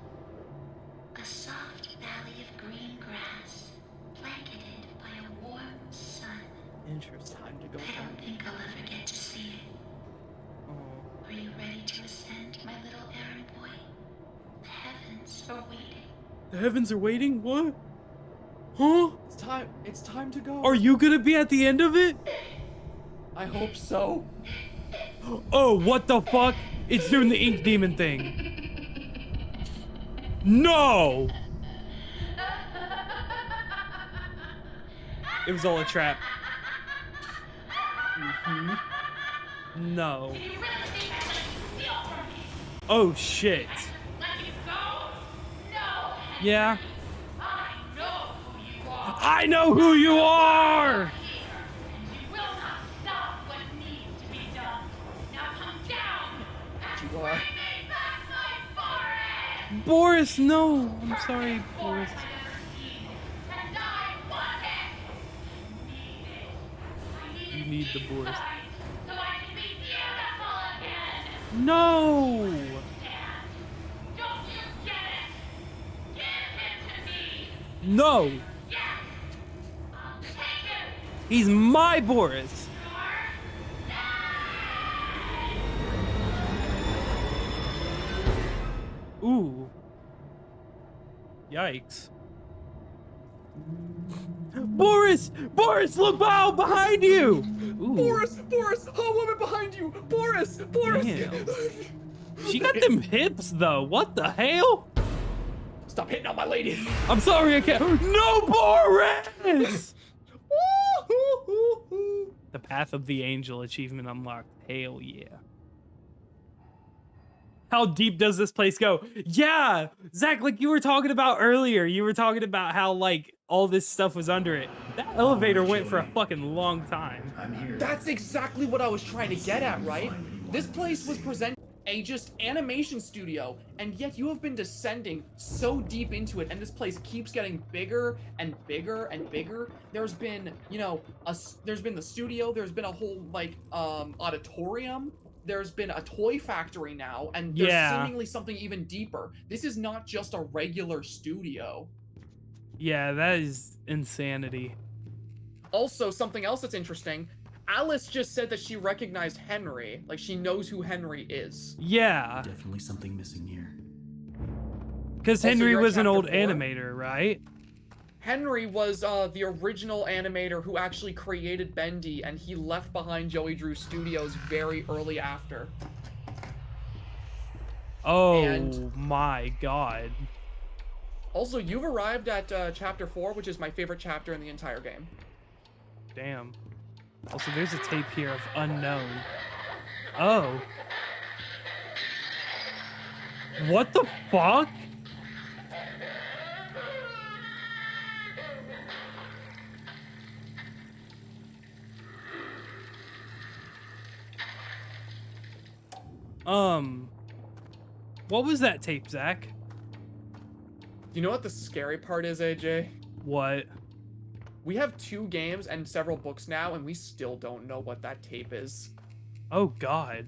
A soft valley of green grass, blanketed by a warm sun. Interesting. Time to go. I don't think I'll ever get to see it. Oh. Are you ready to ascend, my little errand boy? The heavens are waiting. The heavens are waiting? What? Huh? It's time to go. Are you gonna be at the end of it? I hope so. Oh, what the fuck? It's doing the ink demon thing. No! It was all a trap. No. Oh, shit. Yeah. I know who you are! Boris, no! I'm sorry, Boris. You need the Boris. No! No! He's my Boris! Ooh. Yikes. Boris! Boris, look out behind you! Ooh. Boris! Oh, woman behind you! Boris! Damn. She got them hips, though. What the hell? Stop hitting on my lady! I'm sorry, I can't. No, Boris! The Path of the Angel achievement unlocked. Hell yeah. How deep does this place go? Yeah, Zach, like you were talking about earlier, you were talking about how like all this stuff was under it. That elevator went for a fucking long time. That's exactly what I was trying to get at, right? This place was presented a just animation studio, and yet you have been descending so deep into it, and this place keeps getting bigger and bigger and bigger. There's been, you know, there's been the studio, there's been a whole like auditorium. There's been a toy factory now, and there's seemingly something even deeper. This is not just a regular studio. Yeah, that is insanity. Also, something else that's interesting, Alice just said that she recognized Henry. Like, she knows who Henry is. Yeah. Definitely something missing here. Because Henry was an old animator, right? Henry was the original animator who actually created Bendy, and he left behind Joey Drew Studios very early after. Oh my god. Also, you've arrived at chapter 4, which is my favorite chapter in the entire game. Damn. Also, there's a tape here of unknown. Oh. What the fuck? What was that tape, Zach? You know what the scary part is, AJ? What? We have 2 games and several books now, and we still don't know what that tape is. Oh, God.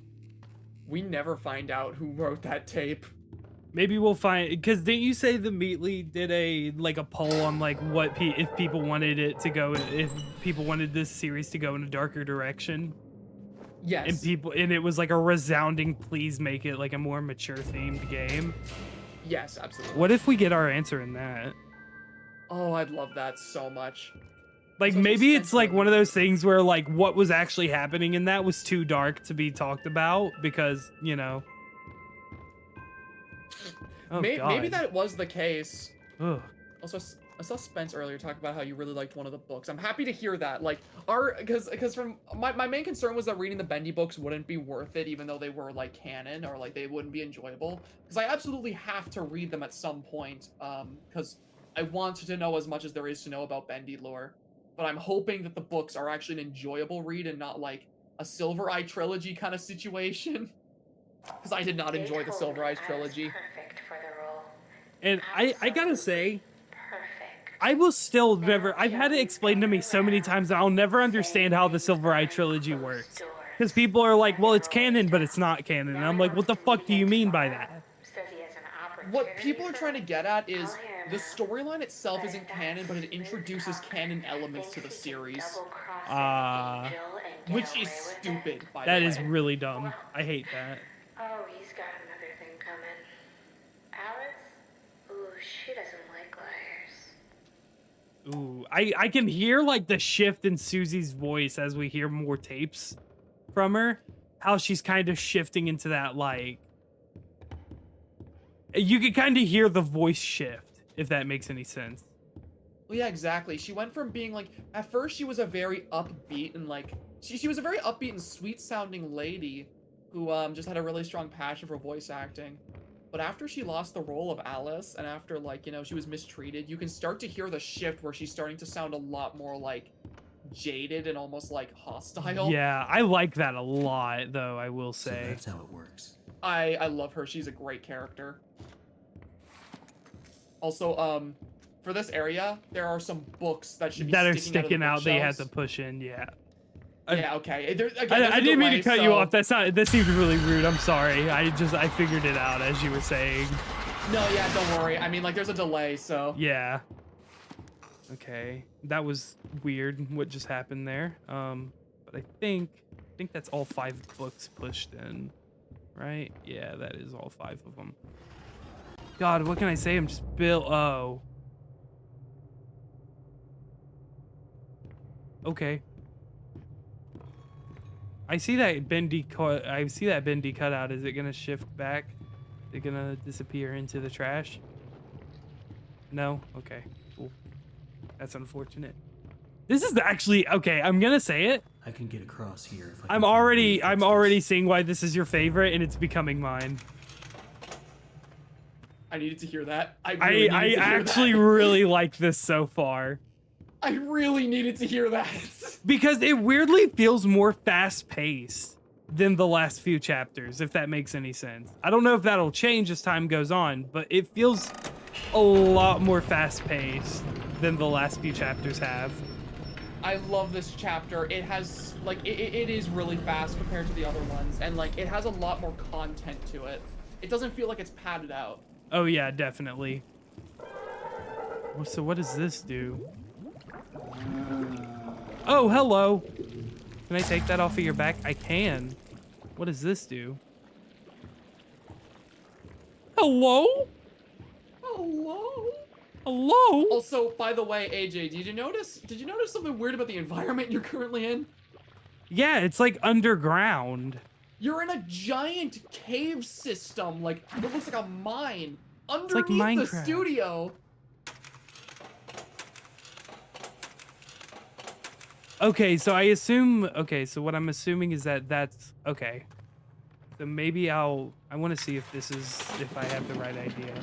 We never find out who wrote that tape. Maybe we'll find, because didn't you say the Meatly did a poll on like what if people wanted it to go, if people wanted this series to go in a darker direction? Yes. And it was like a resounding please make it like a more mature themed game. Yes, absolutely. What if we get our answer in that? Oh, I'd love that so much. Like maybe it's like one of those things where like what was actually happening in that was too dark to be talked about because, you know. Oh, maybe that was the case. Ugh. Also, I saw Spence earlier talk about how you really liked one of the books. I'm happy to hear that. Like, because from my main concern was that reading the Bendy books wouldn't be worth it, even though they were like canon or like they wouldn't be enjoyable. Because I absolutely have to read them at some point. Because I want to know as much as there is to know about Bendy lore. But I'm hoping that the books are actually an enjoyable read and not like a Silver Eye trilogy kind of situation. Because I did not enjoy the Silver Eye trilogy. And I gotta say, I will still never, I've had it explained to me so many times that I'll never understand how the Silver Eye trilogy works. Because people are like, well, it's canon, but it's not canon. And I'm like, what the fuck do you mean by that? What people are trying to get at is the storyline itself isn't canon, but it introduces canon elements to the series. Which is stupid, by the way. That is really dumb. I hate that. Oh, he's got another thing coming. Alice? Ooh, she doesn't like liars. Ooh, I can hear like the shift in Susie's voice as we hear more tapes from her. how she's kind of shifting into that, like, you could kind of hear the voice shift, if that makes any sense. Well, yeah, exactly. She went from being like, at first she was a very upbeat and like, she was a very upbeat and sweet sounding lady who just had a really strong passion for voice acting. But after she lost the role of Alice and after like, you know, she was mistreated, you can start to hear the shift where she's starting to sound a lot more like jaded and almost like hostile. Yeah, I like that a lot, though, I will say. So that's how it works. I love her. She's a great character. Also, for this area, there are some books that should be sticking out that you have to push in, yeah. Yeah, okay. I didn't mean to cut you off. That seemed really rude. I'm sorry. I figured it out as you were saying. No, yeah, don't worry. I mean, like, there's a delay, so. Yeah. Okay. That was weird what just happened there. But I think that's all 5 books pushed in. Right? Yeah, that is all 5 of them. God, what can I say? I'm just oh. Okay. I see that Bendy cutout. Is it gonna shift back? Is it gonna disappear into the trash? No? Okay, cool. That's unfortunate. This is actually okay, I'm gonna say it. I can get across here if I I'm already seeing why this is your favorite and it's becoming mine. I needed to hear that. I actually really like this so far. I really needed to hear that. Because it weirdly feels more fast-paced than the last few chapters, if that makes any sense. I don't know if that'll change as time goes on, but it feels a lot more fast-paced than the last few chapters have. I love this chapter. It has, like, it is really fast compared to the other ones, and, like, it has a lot more content to it. It doesn't feel like it's padded out. Oh, yeah, definitely. So what does this do? Oh, hello. Can I take that off of your back? I can. What does this do? Hello? Hello? Hello? Also, by the way, AJ, did you notice something weird about the environment you're currently in? Yeah, it's like underground. You're in a giant cave system, like, it looks like a mine It's like underneath the Minecraft. studio. Okay, so I assume, so what I'm assuming is that that's, okay. So maybe I want to see if I have the right idea.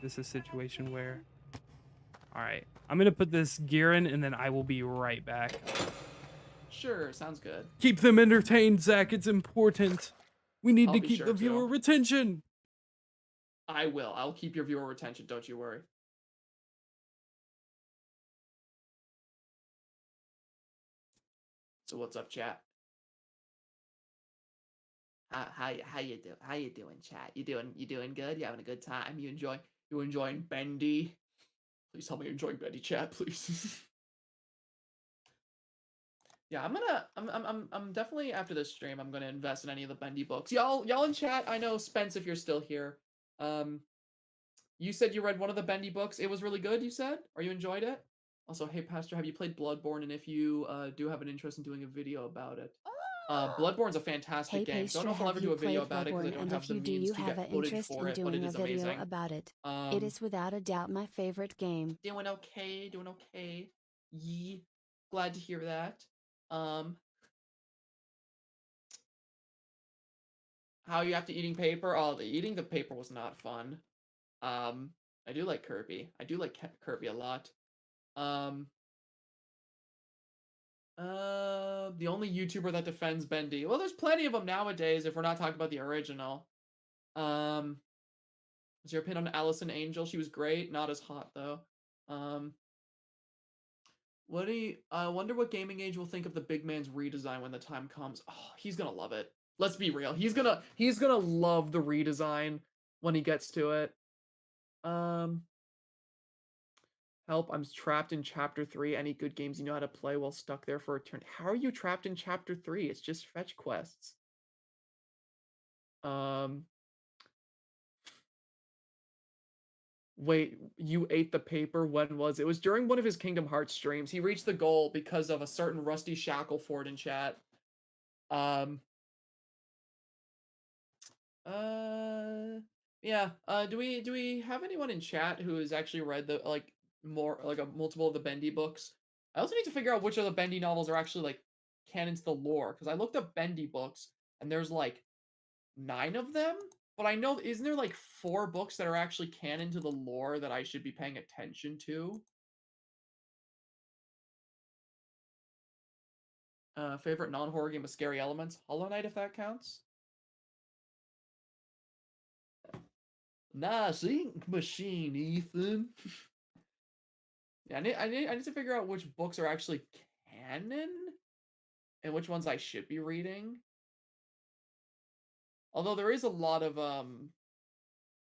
This is a situation where, all right, I'm going to put this gear in and then I will be right back. Sure, sounds good. Keep them entertained, Zach. It's important. We need I'll to be keep sure the to. viewer retention. I will. I'll keep your viewer retention, don't you worry. So what's up, chat? How you doing, chat? You doing good? You having a good time? You enjoying Bendy? Please help me enjoy Bendy, chat, please. Yeah, I'm definitely after this stream. I'm gonna invest in any of the Bendy books. Y'all in chat. I know Spence, if you're still here. You said you read one of the Bendy books. It was really good. You said, or you enjoyed it. Also, hey Pastor, have you played Bloodborne? And if you do have an interest in doing a video about it, Bloodborne's a fantastic game. Don't know if I'll ever do a video about it because I don't have the means to get footage for it, but it is amazing. About it. It is without a doubt my favorite game. Doing okay. Yee, glad to hear that. How you after eating paper? Oh, eating the paper was not fun. I do like Kirby. I do like Kirby a lot. The only YouTuber that defends Bendy. Well, there's plenty of them nowadays if we're not talking about the original. What's your opinion on Allison Angel? She was great, not as hot though. I wonder what gaming age will think of the big man's redesign when the time comes. Oh, he's gonna love it. Let's be real. He's gonna love the redesign when he gets to it. Help, I'm trapped in chapter 3. Any good games you know how to play while stuck there for a turn? How are you trapped in chapter 3? It's just fetch quests. Wait, you ate the paper? When was it? It was during one of his Kingdom Hearts streams. He reached the goal because of a certain Rusty Shackleford in chat. Um. Yeah. Do we have anyone in chat who has actually read the more like a multiple of the Bendy books? I also need to figure out which of the Bendy novels are actually like canon to the lore, because I looked up Bendy books and there's like 9 of them, but I know isn't there like 4 books that are actually canon to the lore that I should be paying attention to? Favorite non-horror game with scary elements? Hollow Knight, if that counts. Nice ink machine, Ethan. Yeah, I need to figure out which books are actually canon and which ones I should be reading. Although there is a lot of oh,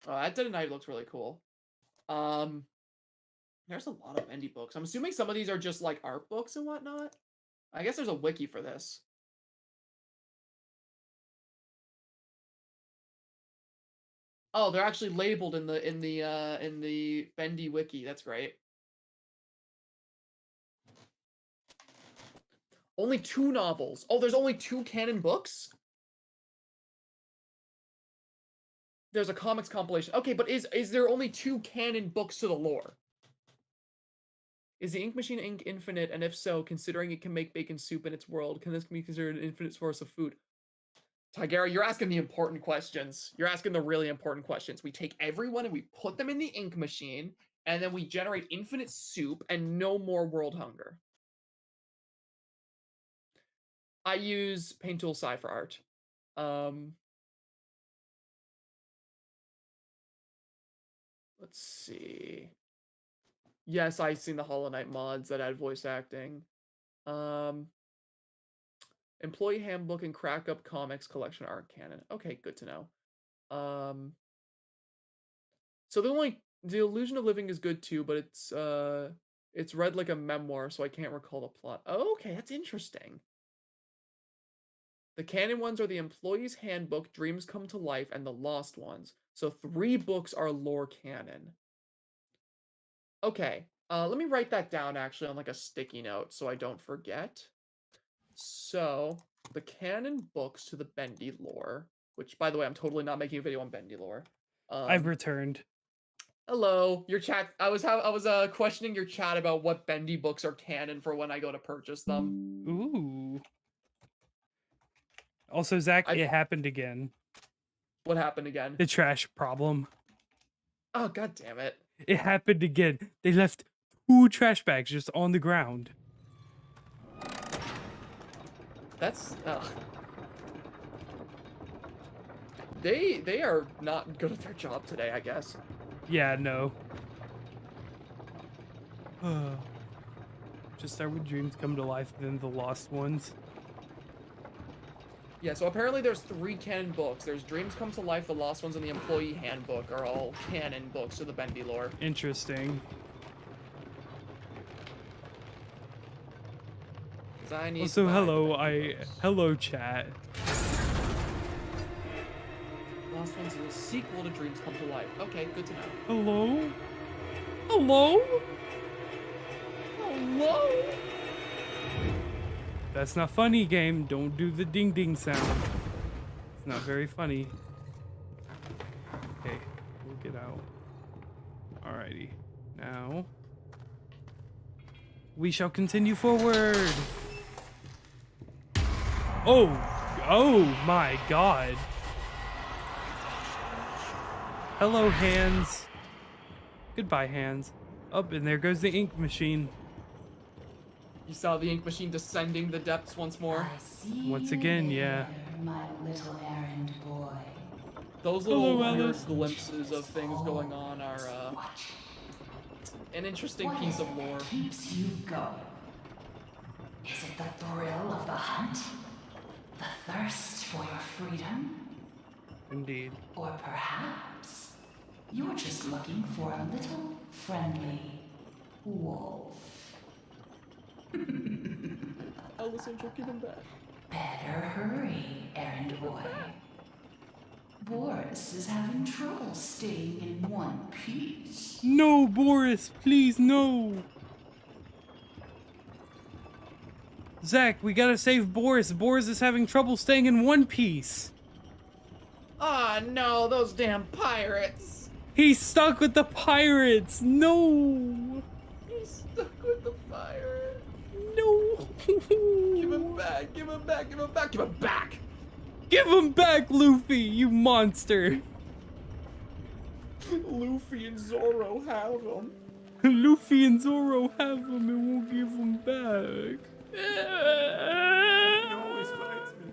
that Dead at Night looks really cool. There's a lot of Bendy books. I'm assuming some of these are just like art books and whatnot. I guess there's a wiki for this. Oh, they're actually labeled in the Bendy wiki. That's great. Only 2 novels. Oh, there's only 2 canon books? There's a comics compilation. Okay, but is there only 2 canon books to the lore? Is the ink machine ink infinite? And if so, considering it can make bacon soup in its world, can this be considered an infinite source of food? Tigera, you're asking the important questions. You're asking the really important questions. We take everyone and we put them in the ink machine, and then we generate infinite soup and no more world hunger. I use Paint Tool Sci for art. Let's see. Yes, I've seen the Hollow Knight mods that add voice acting. Employee Handbook and Crack Up Comics Collection art canon. Okay, good to know. So the Illusion of Living is good too, but it's read like a memoir, so I can't recall the plot. Oh, okay, that's interesting. The canon ones are the Employee's Handbook, Dreams Come to Life, and the Lost Ones. So 3 books are lore canon. Okay, let me write that down actually on like a sticky note so I don't forget. So, the canon books to the Bendy lore, which by the way, I'm totally not making a video on Bendy lore. I've returned. Hello, your chat. I was questioning your chat about what Bendy books are canon for when I go to purchase them. Ooh. Also, Zach, it happened again. What happened again? The trash problem. Oh, god damn it. It happened again. They left 2 trash bags just on the ground. That's they are not good at their job today, I guess. Yeah, no. Just start with Dreams Come to Life, then the Lost Ones. Yeah, so apparently there's 3 canon books. There's Dreams Come to Life, the Lost Ones, and the Employee Handbook are all canon books to the Bendy lore. Interesting. Also, hello chat. Lost Ones is a sequel to Dreams Come to Life. Okay, good to know. Hello? Hello? Hello? That's not funny, game. Don't do the ding ding sound. It's not very funny. Okay, we'll get out. Alrighty. Now, we shall continue forward. Oh my god. Hello, hands. Goodbye, hands. Up, and there goes the ink machine. You saw the ink machine descending the depths once more? Once again, yeah. My little errand boy. Those little weird glimpses of things going on are an interesting piece of lore. Keeps you going. Is it the thrill of the hunt? The thirst for your freedom? Indeed. Or perhaps you're just looking for a little friendly wolf. I'll listen to give him back. Better hurry, errand boy. Boris is having trouble staying in one piece. No, Boris, please, no. Zach, we gotta save Boris. Boris is having trouble staying in one piece. Ah, no, those damn pirates. He's stuck with the pirates. No. He's stuck with the pirates. No. Give him back, give him back, give him back, give him back. Give him back, Luffy, you monster. Luffy and Zoro have him. Luffy and Zoro have him and won't give him back. He always fights me.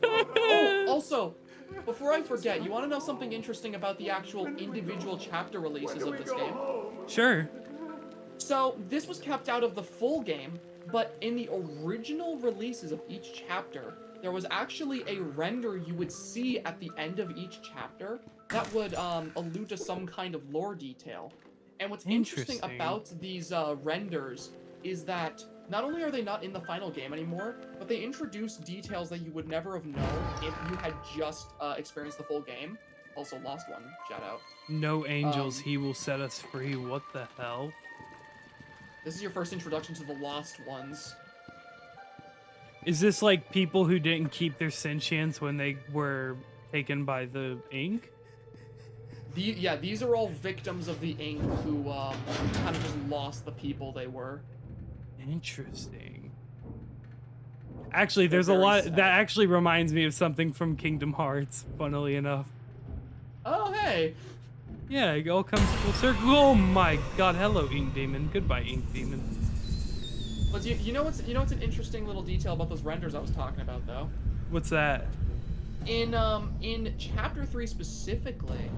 Oh, also, before I forget, you want to know something interesting about the actual individual chapter releases of this game? Sure. So, this was kept out of the full game, but in the original releases of each chapter, there was actually a render you would see at the end of each chapter that would allude to some kind of lore detail. And what's interesting about these renders is that not only are they not in the final game anymore, but they introduce details that you would never have known if you had just experienced the full game. Also, Lost One, shout out. No angels, he will set us free. What the hell? This is your first introduction to the Lost Ones. Is this like people who didn't keep their sentience when they were taken by the ink? Yeah, these are all victims of the ink who kind of just lost the people they were. Interesting. Actually, there's a lot that actually reminds me of something from Kingdom Hearts, funnily enough. Oh, hey. Yeah, it all comes full circle. Oh my god, hello, Ink Demon. Goodbye, Ink Demon. But you know what's an interesting little detail about those renders I was talking about, though? What's that? In chapter 3 specifically,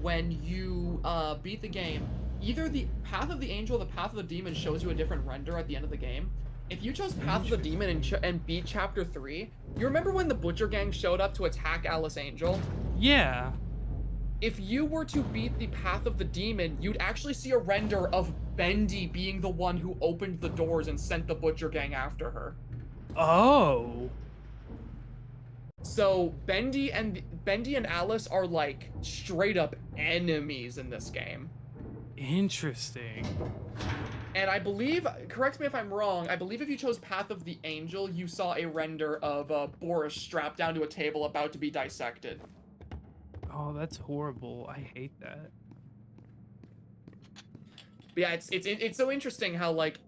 when you beat the game, either the Path of the Angel or the Path of the Demon shows you a different render at the end of the game. If you chose Path of the Demon and beat chapter 3, you remember when the Butcher Gang showed up to attack Alice Angel? Yeah. If you were to beat the Path of the Demon, you'd actually see a render of Bendy being the one who opened the doors and sent the Butcher Gang after her. Oh. So Bendy and Alice are like straight up enemies in this game. Interesting. And I believe, correct me if I'm wrong, I believe if you chose Path of the Angel, you saw a render of Boris strapped down to a table about to be dissected. Oh, that's horrible. I hate that. But yeah, it's so interesting how like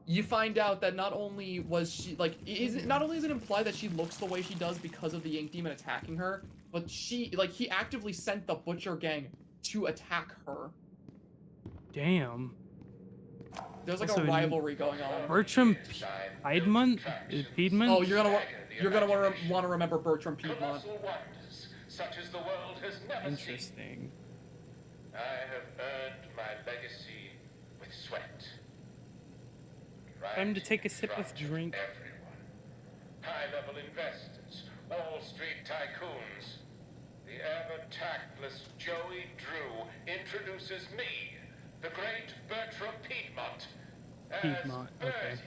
you find out that not only was she like not only is it implied that she looks the way she does because of the Ink Demon attacking her, but he actively sent the Butcher Gang to attack her. Damn. There's like a rivalry going on. Bertram Piedmont? Piedmont? Oh, you're gonna want to remember Bertram Piedmont. Such as the world has never Interesting. seen. I have earned my legacy with sweat. Time to take a sip of drink. Everyone. High-level investors, Wall Street tycoons. The ever-tactless Joey Drew introduces me, the great Bertram Piedmont, as Bertie.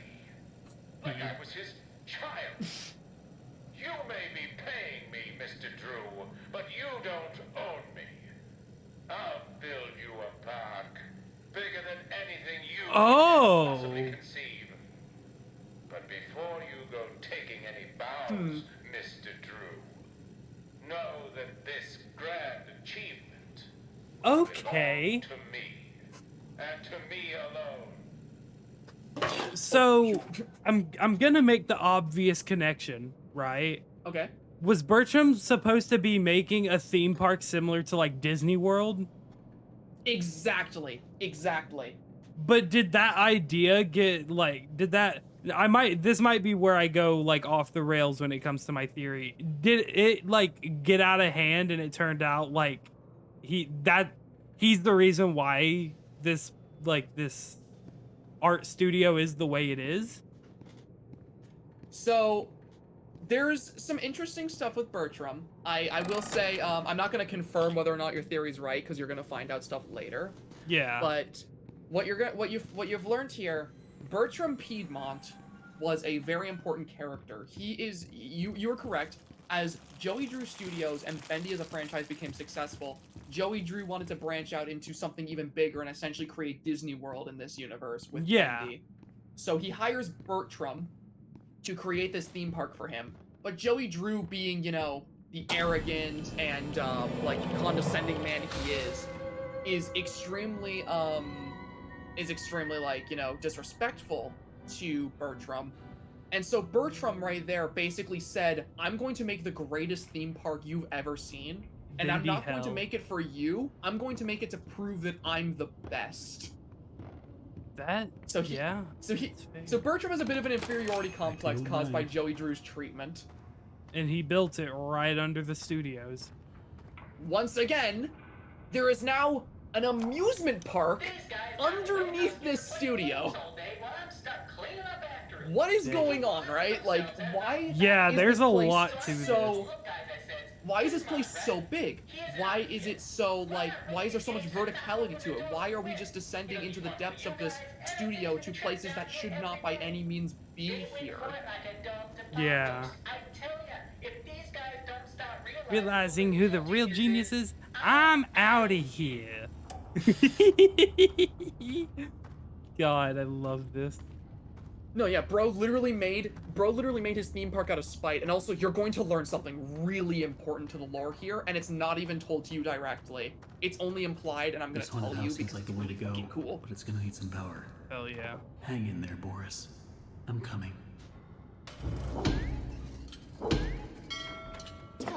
Like I was his child. You may be paying me, Mr. Drew, but you don't own me. I'll build you a park bigger than anything you can possibly conceive. But before you go taking any bows, Mr. Drew, know that this grand achievement belongs to me, and to me alone. So, I'm gonna make the obvious connection, right? Okay. Was Bertram supposed to be making a theme park similar to like Disney World? Exactly. But did that idea get like, this might be where I go like off the rails when it comes to my theory. Did it like get out of hand and it turned out like he's the reason why this art studio is the way it is? So there's some interesting stuff with Bertram. I will say, I'm not going to confirm whether or not your theory's right because you're going to find out stuff later. Yeah. But what you've learned here, Bertram Piedmont was a very important character. He is you're correct. As Joey Drew Studios and Bendy as a franchise became successful, Joey Drew wanted to branch out into something even bigger and essentially create Disney World in this universe with Bendy. So he hires Bertram to create this theme park for him. But Joey Drew, being, you know, the arrogant and like condescending man he is extremely like, you know, disrespectful to Bertram. And so Bertram right there basically said, I'm going to make the greatest theme park you've ever seen. And I'm not going to make it for you. I'm going to make it to prove that I'm the best. So Bertram has a bit of an inferiority complex caused by Joey Drew's treatment. And he built it right under the studios. Once again, there is now an amusement park underneath this studio. What is going on, right? Like, why? Yeah, there's a lot to this. Why is this place so big? Why is it so, like, why is there so much verticality to it? Why are we just descending into the depths of this studio to places that should not by any means be here? Yeah. Realizing who the real genius is, I'm out of here. God, I love this. No, yeah, bro literally made his theme park out of spite, and also you're going to learn something really important to the lore here, and it's not even told to you directly. It's only implied, and I'm gonna tell you because like the way to go, cool. But it's gonna need some power. Hell yeah. Hang in there, Boris. I'm coming.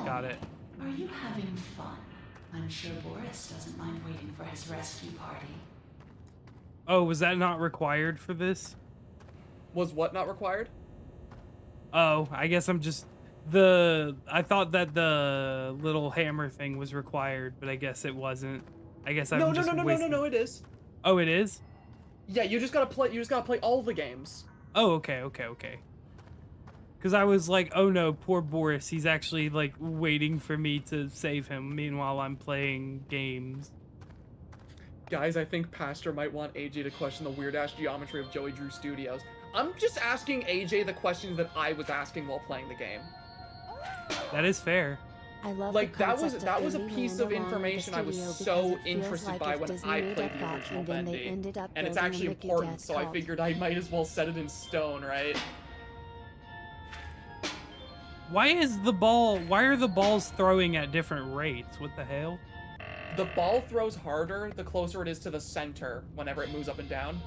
Got it. Are you having fun? I'm sure Boris doesn't mind waiting for his rescue party. Oh, was that not required for this? Was what not required? Oh, I guess I'm just I thought that the little hammer thing was required, but I guess it wasn't. I guess I'm just wasting... No, it is. Oh, it is? Yeah, you just gotta play all the games. Oh, okay. Because I was like, oh no, poor Boris. He's actually like waiting for me to save him. Meanwhile, I'm playing games. Guys, I think Pastor might want AJ to question the weird-ass geometry of Joey Drew Studios. I'm just asking AJ the questions that I was asking while playing the game. That is fair. I love like that was a piece of information I was so interested by when I played the original Bendy, and it's actually important, so I figured I might as well set it in stone, right? Why are the balls throwing at different rates? What the hell? The ball throws harder the closer it is to the center whenever it moves up and down.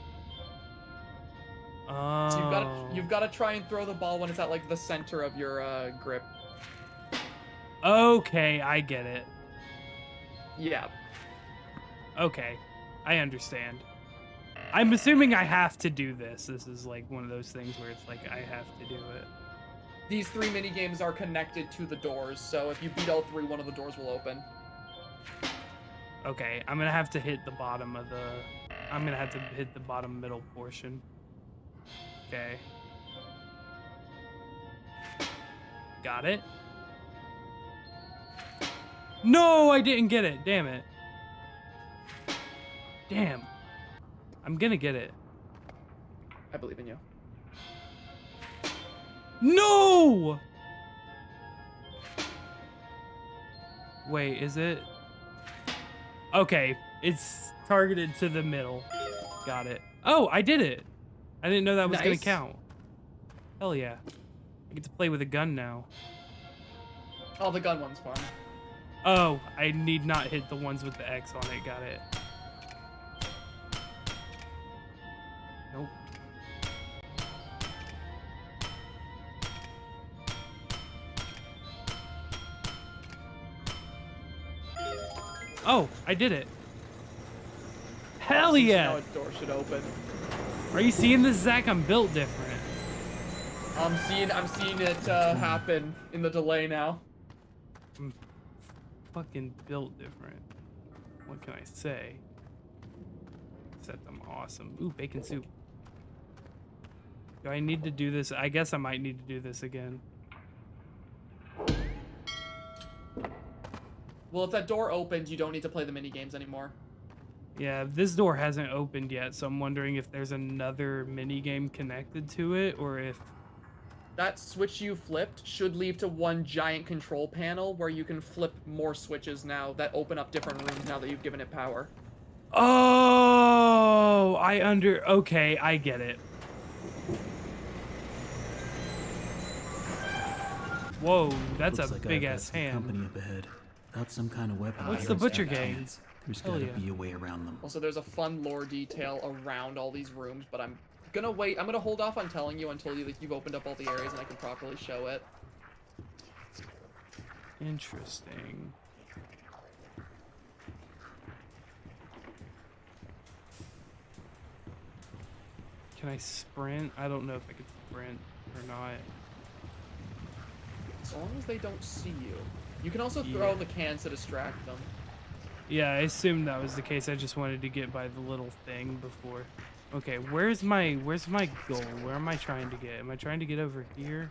Oh. So you've got to try and throw the ball when it's at like the center of your grip. Okay, I get it. Yeah. Okay, I understand. I'm assuming I have to do this. This is like one of those things where it's like I have to do it. These 3 mini games are connected to the doors, so if you beat all 3, one of the doors will open. Okay, I'm gonna have to hit the bottom of the... I'm gonna have to hit the bottom middle portion. Okay. Got it. No, I didn't get it. Damn it. Damn. I'm gonna get it. I believe in you. No! Wait, is it? Okay, it's targeted to the middle. Got it. Oh, I did it. I didn't know that was gonna count. Hell yeah. I get to play with a gun now. Oh, the gun one's fun. Oh, I need not hit the ones with the X on it. Got it. Nope. Oh, I did it. Hell yeah! Now a door should open. Are you seeing this, Zach? I'm built different. I'm seeing it happen in the delay now. I'm fucking built different. What can I say? Except I'm awesome. Ooh, bacon soup. Do I need to do this? I guess I might need to do this again. Well, if that door opens, you don't need to play the mini games anymore. Yeah, this door hasn't opened yet, so I'm wondering if there's another mini game connected to it, or if... That switch you flipped should lead to one giant control panel where you can flip more switches now that open up different rooms now that you've given it power. Oh, okay, I get it. Whoa, that's Looks a like big I've got ass some hand. company up ahead. Without some kind of weapon. What's the butcher gang? There's Hell gotta yeah. be a way around them. Also, there's a fun lore detail around all these rooms, but I'm gonna wait. I'm gonna hold off on telling you until you've opened up all the areas and I can properly show it. Interesting. Can I sprint? I don't know if I can sprint or not. As long as they don't see you. You can also throw the cans to distract them. Yeah, I assumed that was the case. I just wanted to get by the little thing before. Okay, where's my goal? Where am I trying to get? Am I trying to get over here?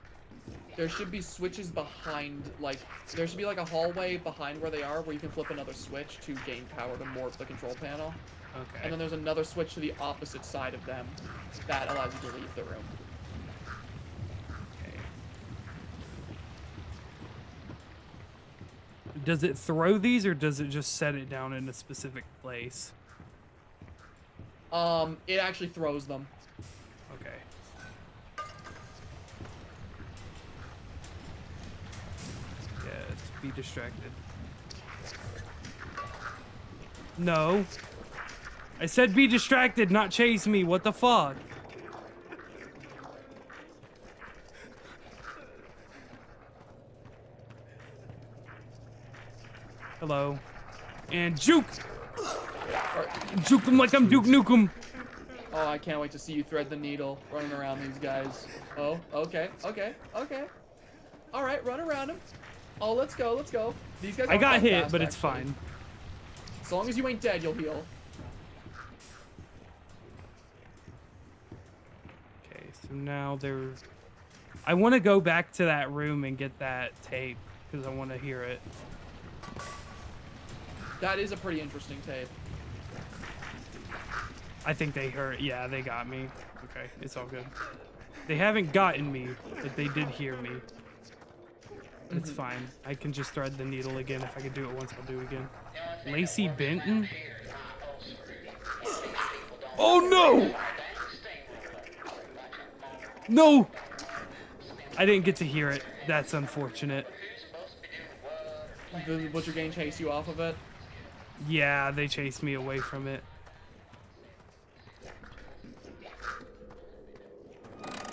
There should be switches behind, like, there should be like a hallway behind where they are where you can flip another switch to gain power to morph the control panel. Okay. And then there's another switch to the opposite side of them that allows you to leave the room. Okay. Does it throw these or does it just set it down in a specific place? It actually throws them. Okay. Yeah, be distracted. No. I said be distracted, not chase me. What the fuck? Hello. And juke! Juke them like I'm Duke Nukem. Oh, I can't wait to see you thread the needle running around these guys. Oh, okay. All right, run around them. Oh, let's go. These guys. I got hit, fast, but it's actually. fine. As long as you ain't dead, you'll heal. Okay, so now they're... I want to go back to that room and get that tape because I want to hear it. That is a pretty interesting tape. I think they heard. Yeah, they got me. Okay, it's all good. They haven't gotten me, but they did hear me. It's fine. I can just thread the needle again. If I could do it once, I'll do it again. Lacey Benton? Oh no! No! I didn't get to hear it. That's unfortunate. Did the Butcher Gang chase you off of it? Yeah, they chased me away from it.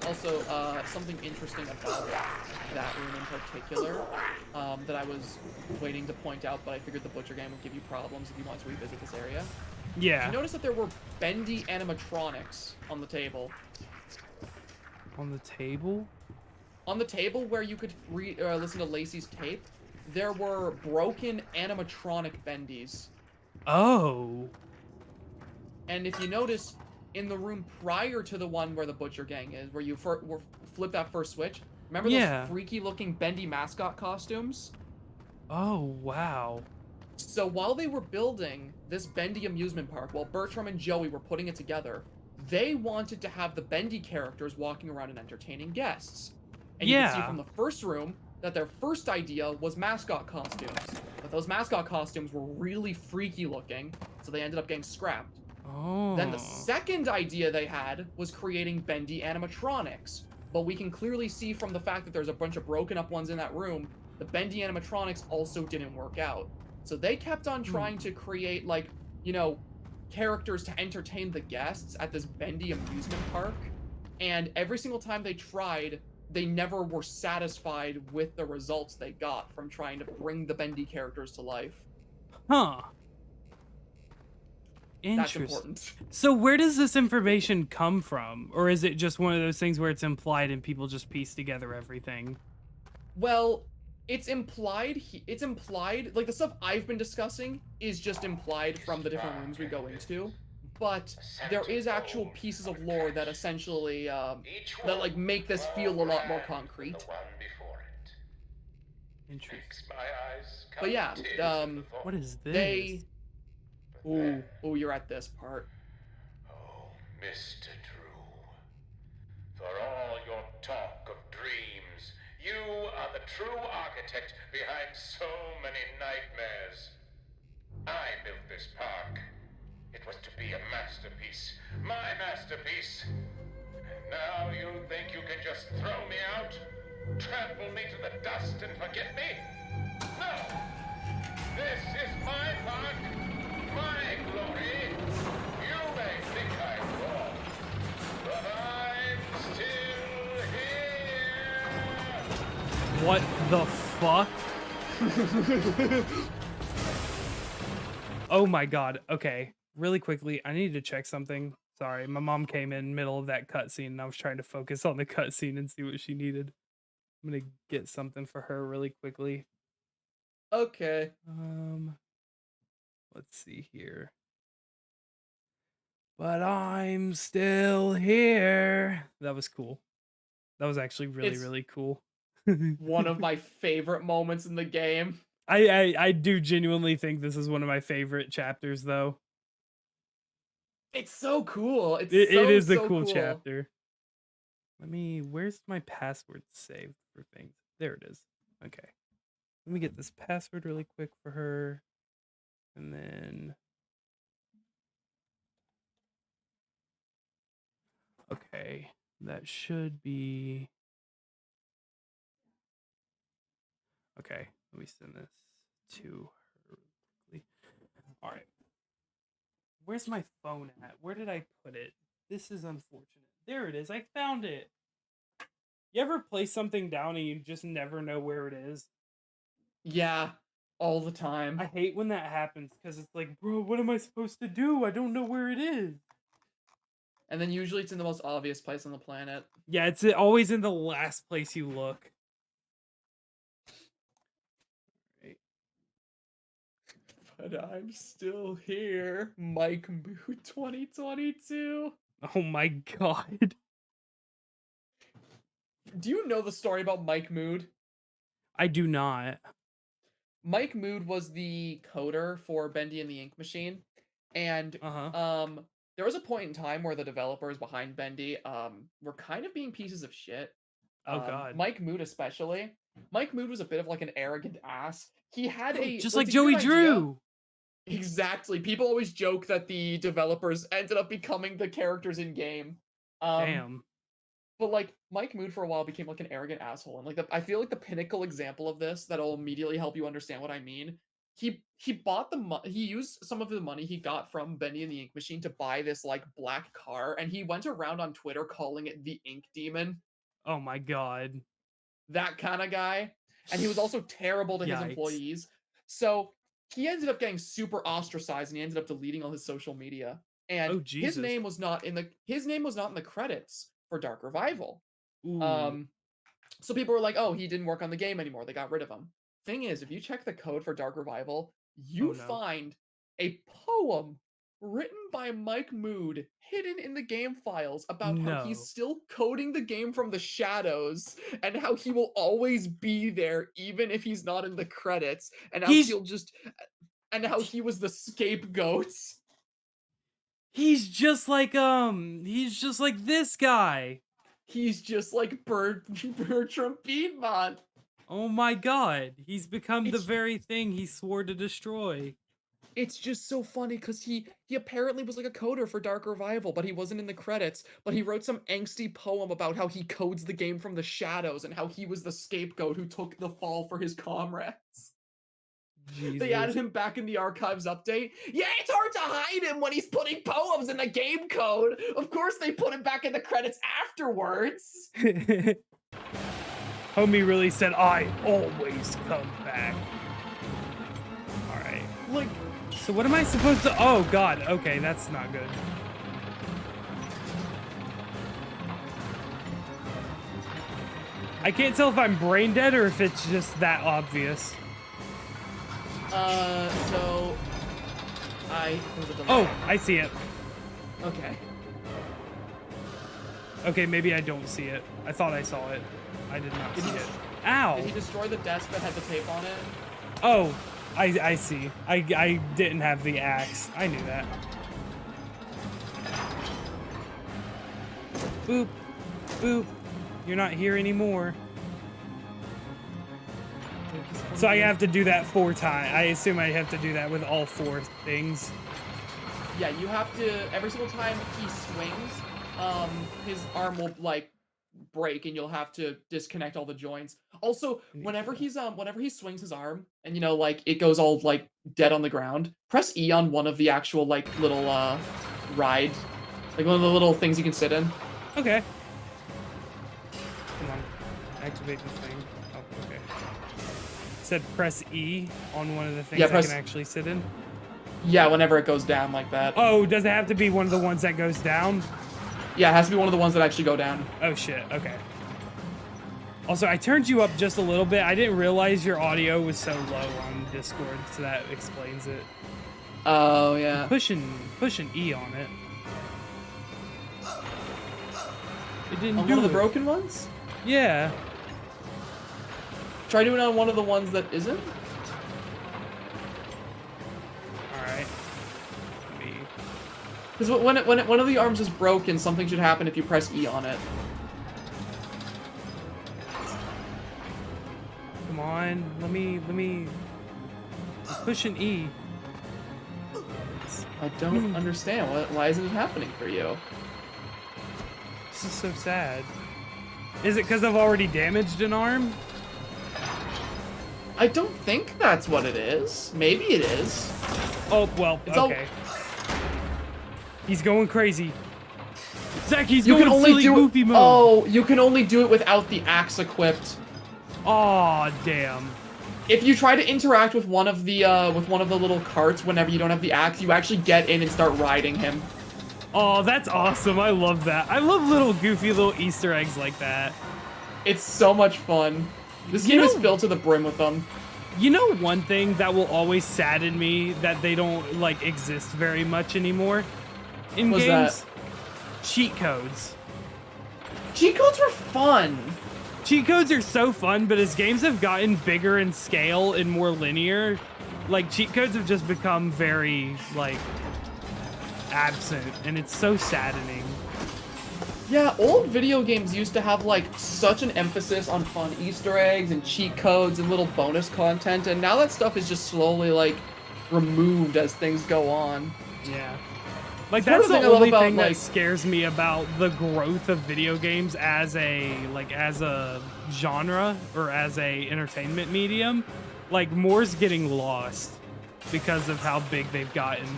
Also, something interesting about that room in particular that I was waiting to point out, but I figured the Butcher Gang would give you problems if you wanted to revisit this area. Yeah. Did you notice that there were bendy animatronics on the table? On the table? On the table where you could listen to Lacey's tape, there were broken animatronic bendies. Oh. And if you notice, in the room prior to the one where the Butcher Gang is, where you flip that first switch, remember those freaky-looking bendy mascot costumes? Oh, wow. So while they were building this Bendy amusement park, while Bertram and Joey were putting it together, they wanted to have the Bendy characters walking around and entertaining guests. And you can see from the first room that their first idea was mascot costumes. But those mascot costumes were really freaky looking, so they ended up getting scrapped. Oh. Then the second idea they had was creating Bendy animatronics. But we can clearly see from the fact that there's a bunch of broken up ones in that room, the Bendy animatronics also didn't work out. So they kept on trying to create, like, you know, characters to entertain the guests at this Bendy amusement park. And every single time they tried, they never were satisfied with the results they got from trying to bring the Bendy characters to life. Huh. That's Interesting. important. So where does this information come from? Or is it just one of those things where it's implied and people just piece together everything? Well, it's implied, like the stuff I've been discussing is just implied from the different rooms we go into. But there is actual pieces of lore that essentially, that like make this feel a lot more concrete. Interesting. But yeah, what is this? Ooh, you're at this part. Oh, Mr. Drew, for all your talk of dreams, you are the true architect behind so many nightmares. I built this park. It was to be a masterpiece, my masterpiece. And now you think you can just throw me out? Trample me to the dust and forget me? No! This is my park, my glory. You may think I'm wrong, but I'm still here. What the fuck? Oh my god. Okay. Really quickly, I need to check something. Sorry, my mom came in middle of that cutscene and I was trying to focus on the cutscene and see what she needed. I'm gonna get something for her really quickly. Okay. Let's see here. But I'm still here. That was cool. That was actually really, It's really cool. one of my favorite moments in the game. I do genuinely think this is one of my favorite chapters, though. It's so cool. It's It is a so cool chapter. Where's my password saved for things? There it is. Okay. Let me get this password really quick for her. And then... Okay. That should be... Okay. Let me send this to her quickly. All right. Where's my phone at? Where did I put it? This is unfortunate. There it is. I found it. You ever place something down and you just never know where it is? Yeah, all the time. I hate when that happens because it's like, bro, what am I supposed to do? I don't know where it is. And then usually it's in the most obvious place on the planet. Yeah, it's always in the last place you look. Right. But I'm still here. Mike Mood 2022. Oh my god. Do you know the story about Mike Mood? I do not. Mike Mood was the coder for Bendy and the Ink Machine. And there was a point in time where the developers behind Bendy were kind of being pieces of shit. Oh god. Mike Mood especially. Mike Mood was a bit of like an arrogant ass. He had just like Joey Drew. Exactly. People always joke that the developers ended up becoming the characters in game. Damn. But like Mike Mood for a while became like an arrogant asshole, and like I feel like the pinnacle example of this that'll immediately help you understand what I mean. He bought he used some of the money he got from Bendy and the Ink Machine to buy this like black car, and he went around on Twitter calling it the Ink Demon. Oh my god. That kind of guy. And he was also terrible to his employees. So he ended up getting super ostracized and he ended up deleting all his social media. And his name was not in the credits for Dark Revival. So people were like, oh, he didn't work on the game anymore. They got rid of him. Thing is, if you check the code for Dark Revival, you find a poem written by Mike Mood hidden in the game files about how he's still coding the game from the shadows and how he will always be there even if he's not in the credits, and how how he was the scapegoat. He's just like this guy. He's just like Bertram Piedmont. Oh my god, he's become the very thing he swore to destroy. It's just so funny because he apparently was like a coder for Dark Revival, but he wasn't in the credits. But he wrote some angsty poem about how he codes the game from the shadows and how he was the scapegoat who took the fall for his comrades. Jesus. They added him back in the archives update. Yeah, it's hard to hide him when he's putting poems in the game code. Of course they put him back in the credits afterwards. Homie really said, I always come back. Alright. Like, so what am I supposed to... Oh, God. Okay, that's not good. I can't tell if I'm brain dead or if it's just that obvious. So... Oh, I see it. Okay. Okay, maybe I don't see it. I thought I saw it. I did not see it. Ow! Did he destroy the desk that had the tape on it? Oh, I see. I didn't have the axe. I knew that. Boop. Boop. You're not here anymore. So I have to do that 4 times. I assume I have to do that with all 4 things. Yeah, you have to, every single time he swings, his arm will, like, break and you'll have to disconnect all the joints. Also, whenever he swings his arm and like it goes all like dead on the ground, press E on one of the actual like little ride, like one of the little things you can sit in. Okay. Come on, activate the thing. Oh, okay. It said press E on one of the things I can actually sit in. Yeah, whenever it goes down like that. Oh, does it have to be one of the ones that goes down? Yeah, it has to be one of the ones that actually go down. Oh shit, okay. Also, I turned you up just a little bit. I didn't realize your audio was so low on Discord, so that explains it. Oh, yeah. Pushing E on it. It didn't do one of the it. broken ones? Yeah. Try doing it on one of the ones that isn't? Alright. Because when one of the arms is broken, something should happen if you press E on it. Come on, let me push an E. I don't understand. Why isn't it happening for you? This is so sad. Is it because I've already damaged an arm? I don't think that's what it is. Maybe it is. Oh, well, okay. He's going crazy. Zach, he's going silly goofy mode. Oh, you can only do it without the axe equipped. Aw, damn. If you try to interact with one of the little carts whenever you don't have the axe, you actually get in and start riding him. Oh, that's awesome. I love that. I love little goofy little Easter eggs like that. It's so much fun. This game is filled to the brim with them. You know one thing that will always sadden me that they don't like exist very much anymore in What's games? that? Cheat codes. Cheat codes were fun. Cheat codes are so fun, but as games have gotten bigger in scale and more linear, like cheat codes have just become very like absent, and it's so saddening. Yeah, old video games used to have like such an emphasis on fun Easter eggs and cheat codes and little bonus content, and now that stuff is just slowly like removed as things go on. Yeah. Like that's the only thing that scares me about the growth of video games as a genre or as a entertainment medium. Like more's getting lost because of how big they've gotten.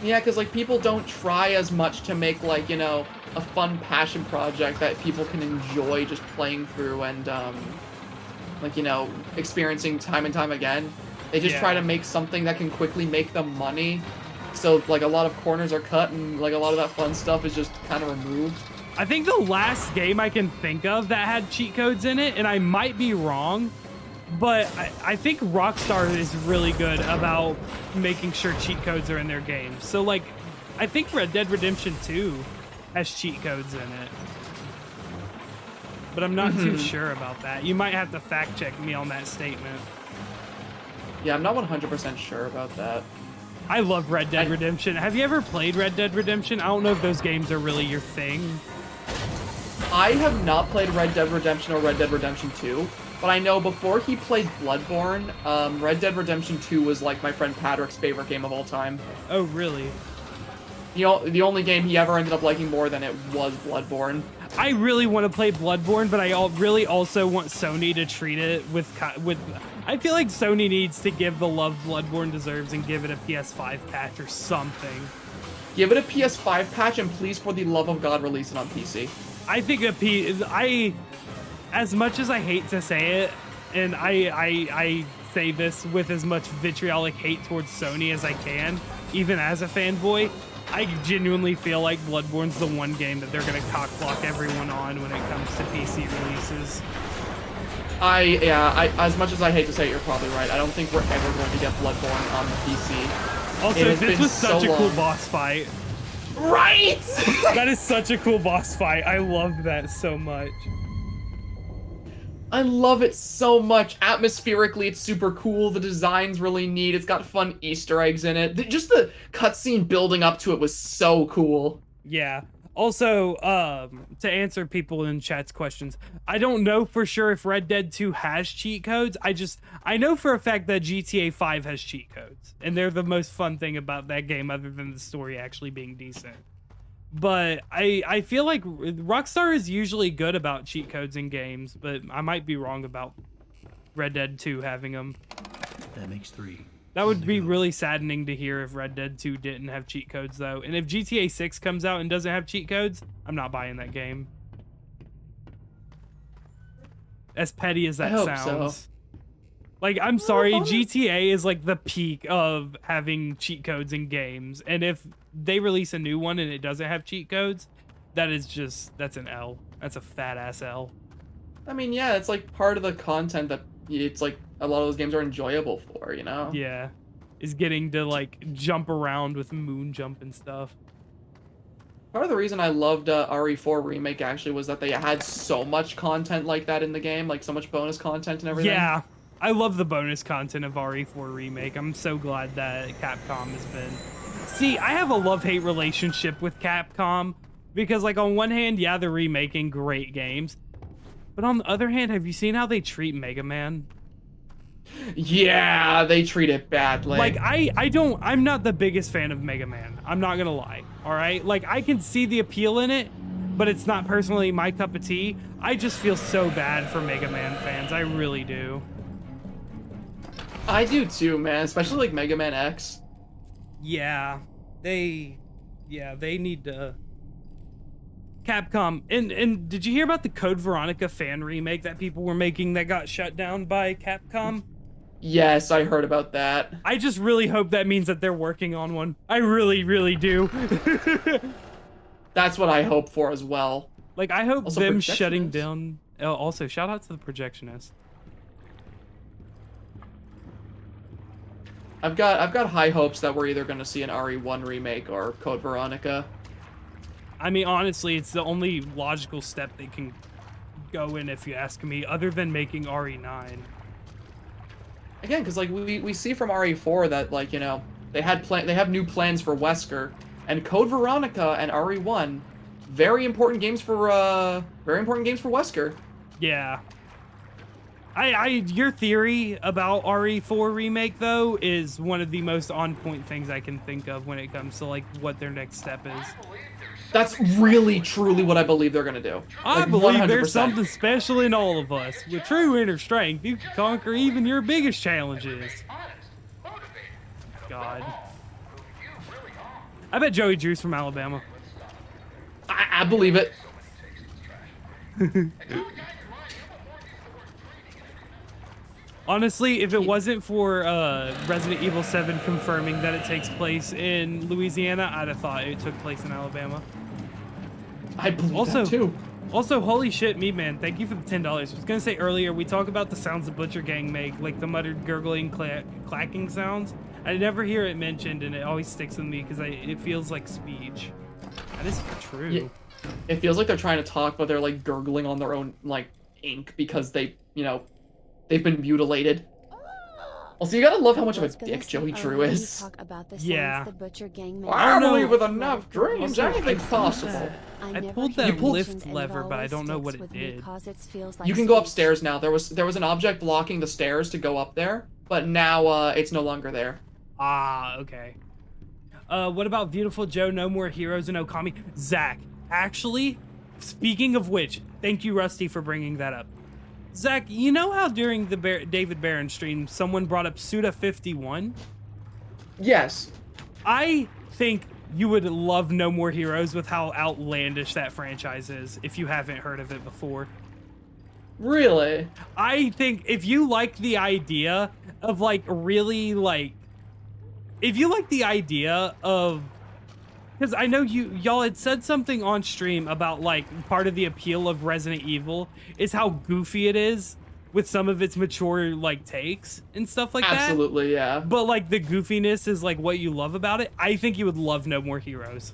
Yeah, because like people don't try as much to make like, a fun passion project that people can enjoy just playing through and experiencing time and time again. They just try to make something that can quickly make them money. So like a lot of corners are cut and like a lot of that fun stuff is just kind of removed. I think the last game I can think of that had cheat codes in it, and I might be wrong, but I think Rockstar is really good about making sure cheat codes are in their games. So like, I think Red Dead Redemption 2 has cheat codes in it, but I'm not too sure about that. You might have to fact check me on that statement. Yeah, I'm not 100% sure about that. I love Red Dead Redemption. Have you ever played Red Dead Redemption? I don't know if those games are really your thing. I have not played Red Dead Redemption or Red Dead Redemption 2, but I know before he played Bloodborne, Red Dead Redemption 2 was like my friend Patrick's favorite game of all time. Oh, really? The only game he ever ended up liking more than it was Bloodborne. I really want to play Bloodborne, but I really also want Sony to treat it with. I feel like Sony needs to give the love Bloodborne deserves and give it a PS5 patch or something. Give it a PS5 patch and please, for the love of God, release it on PC. I think as much as I hate to say it, and I say this with as much vitriolic hate towards Sony as I can, even as a fanboy, I genuinely feel like Bloodborne's the one game that they're gonna cockblock everyone on when it comes to PC releases. As much as I hate to say it, you're probably right. I don't think we're ever going to get Bloodborne on the PC. Also, this was such a cool boss fight. Right? That is such a cool boss fight. I love that so much. I love it so much. Atmospherically, it's super cool. The design's really neat. It's got fun Easter eggs in it. Just the cutscene building up to it was so cool. Yeah. Also, to answer people in chat's questions, I don't know for sure if Red Dead 2 has cheat codes. I know for a fact that GTA 5 has cheat codes, and they're the most fun thing about that game other than the story actually being decent. But I feel like Rockstar is usually good about cheat codes in games, but I might be wrong about Red Dead 2 having them. That makes 3. That would be really saddening to hear if Red Dead 2 didn't have cheat codes, though. And if GTA 6 comes out and doesn't have cheat codes, I'm not buying that game. As petty as that sounds. So. Like, I'm sorry, GTA is like the peak of having cheat codes in games. And if they release a new one and it doesn't have cheat codes, that's an L. That's a fat ass L. I mean, yeah, it's like part of the content that it's like a lot of those games are enjoyable for, you know? Yeah. Is getting to like jump around with moon jump and stuff. Part of the reason I loved RE4 Remake actually was that they had so much content like that in the game, like so much bonus content and everything. Yeah. I love the bonus content of RE4 Remake. I'm so glad that Capcom has been... See, I have a love-hate relationship with Capcom because, like, on one hand, yeah, they're remaking great games. But on the other hand, have you seen how they treat Mega Man? Yeah, they treat it badly. Like, I'm not the biggest fan of Mega Man. I'm not gonna lie, all right? Like, I can see the appeal in it, but it's not personally my cup of tea. I just feel so bad for Mega Man fans. I really do. I do too, man, especially like Mega Man X. Yeah, they need to... Capcom, and did you hear about the Code Veronica fan remake that people were making that got shut down by Capcom? Yes, I heard about that. I just really hope that means that they're working on one. I really, really do. That's what I hope for as well. Like, I hope also them shutting down... Also, shout out to the Projectionist. I've got high hopes that we're either going to see an RE1 remake or Code Veronica. I mean, honestly, it's the only logical step they can go in, if you ask me, other than making RE9. Again, because like we see from RE4 that, like, you know, they have new plans for Wesker, and Code Veronica and RE1, very important games for Wesker. Yeah. Your theory about RE4 remake though is one of the most on point things I can think of when it comes to like what their next step is. That's really truly what I believe they're gonna do. I believe 100%. There's something special in all of us. With true inner strength, you can conquer even your biggest challenges. God. I bet Joey Drew's from Alabama. I believe it. Honestly, if it wasn't for Resident Evil 7 confirming that it takes place in Louisiana, I'd have thought it took place in Alabama. I believe that too. Also, holy shit, Meat Man, thank you for the $10. I was going to say earlier, we talk about the sounds the Butcher Gang make, like the muttered, gurgling, clacking sounds. I never hear it mentioned, and it always sticks with me because it feels like speech. That is true. Yeah, it feels like they're trying to talk, but they're like gurgling on their own like ink because they, you know, they've been mutilated. Also, you gotta love how much of a dick Joey Drew is. Yeah. I believe with enough dreams, anything's possible. I pulled that lift lever, but I don't know what it did. You can go upstairs now. There was an object blocking the stairs to go up there, but now it's no longer there. Ah, okay. What about Beautiful Joe, No More Heroes, and Okami? Zach, actually, speaking of which, thank you, Rusty, for bringing that up. Zach, you know how during the David Barron stream, someone brought up Suda 51? Yes. I think you would love No More Heroes with how outlandish that franchise is, if you haven't heard of it before. Really? I think if you like the idea of, like, really, like... If you like the idea of... Because I know y'all had said something on stream about, like, part of the appeal of Resident Evil is how goofy it is with some of its mature, like, takes and stuff like that. Absolutely, yeah. But, like, the goofiness is, like, what you love about it. I think you would love No More Heroes.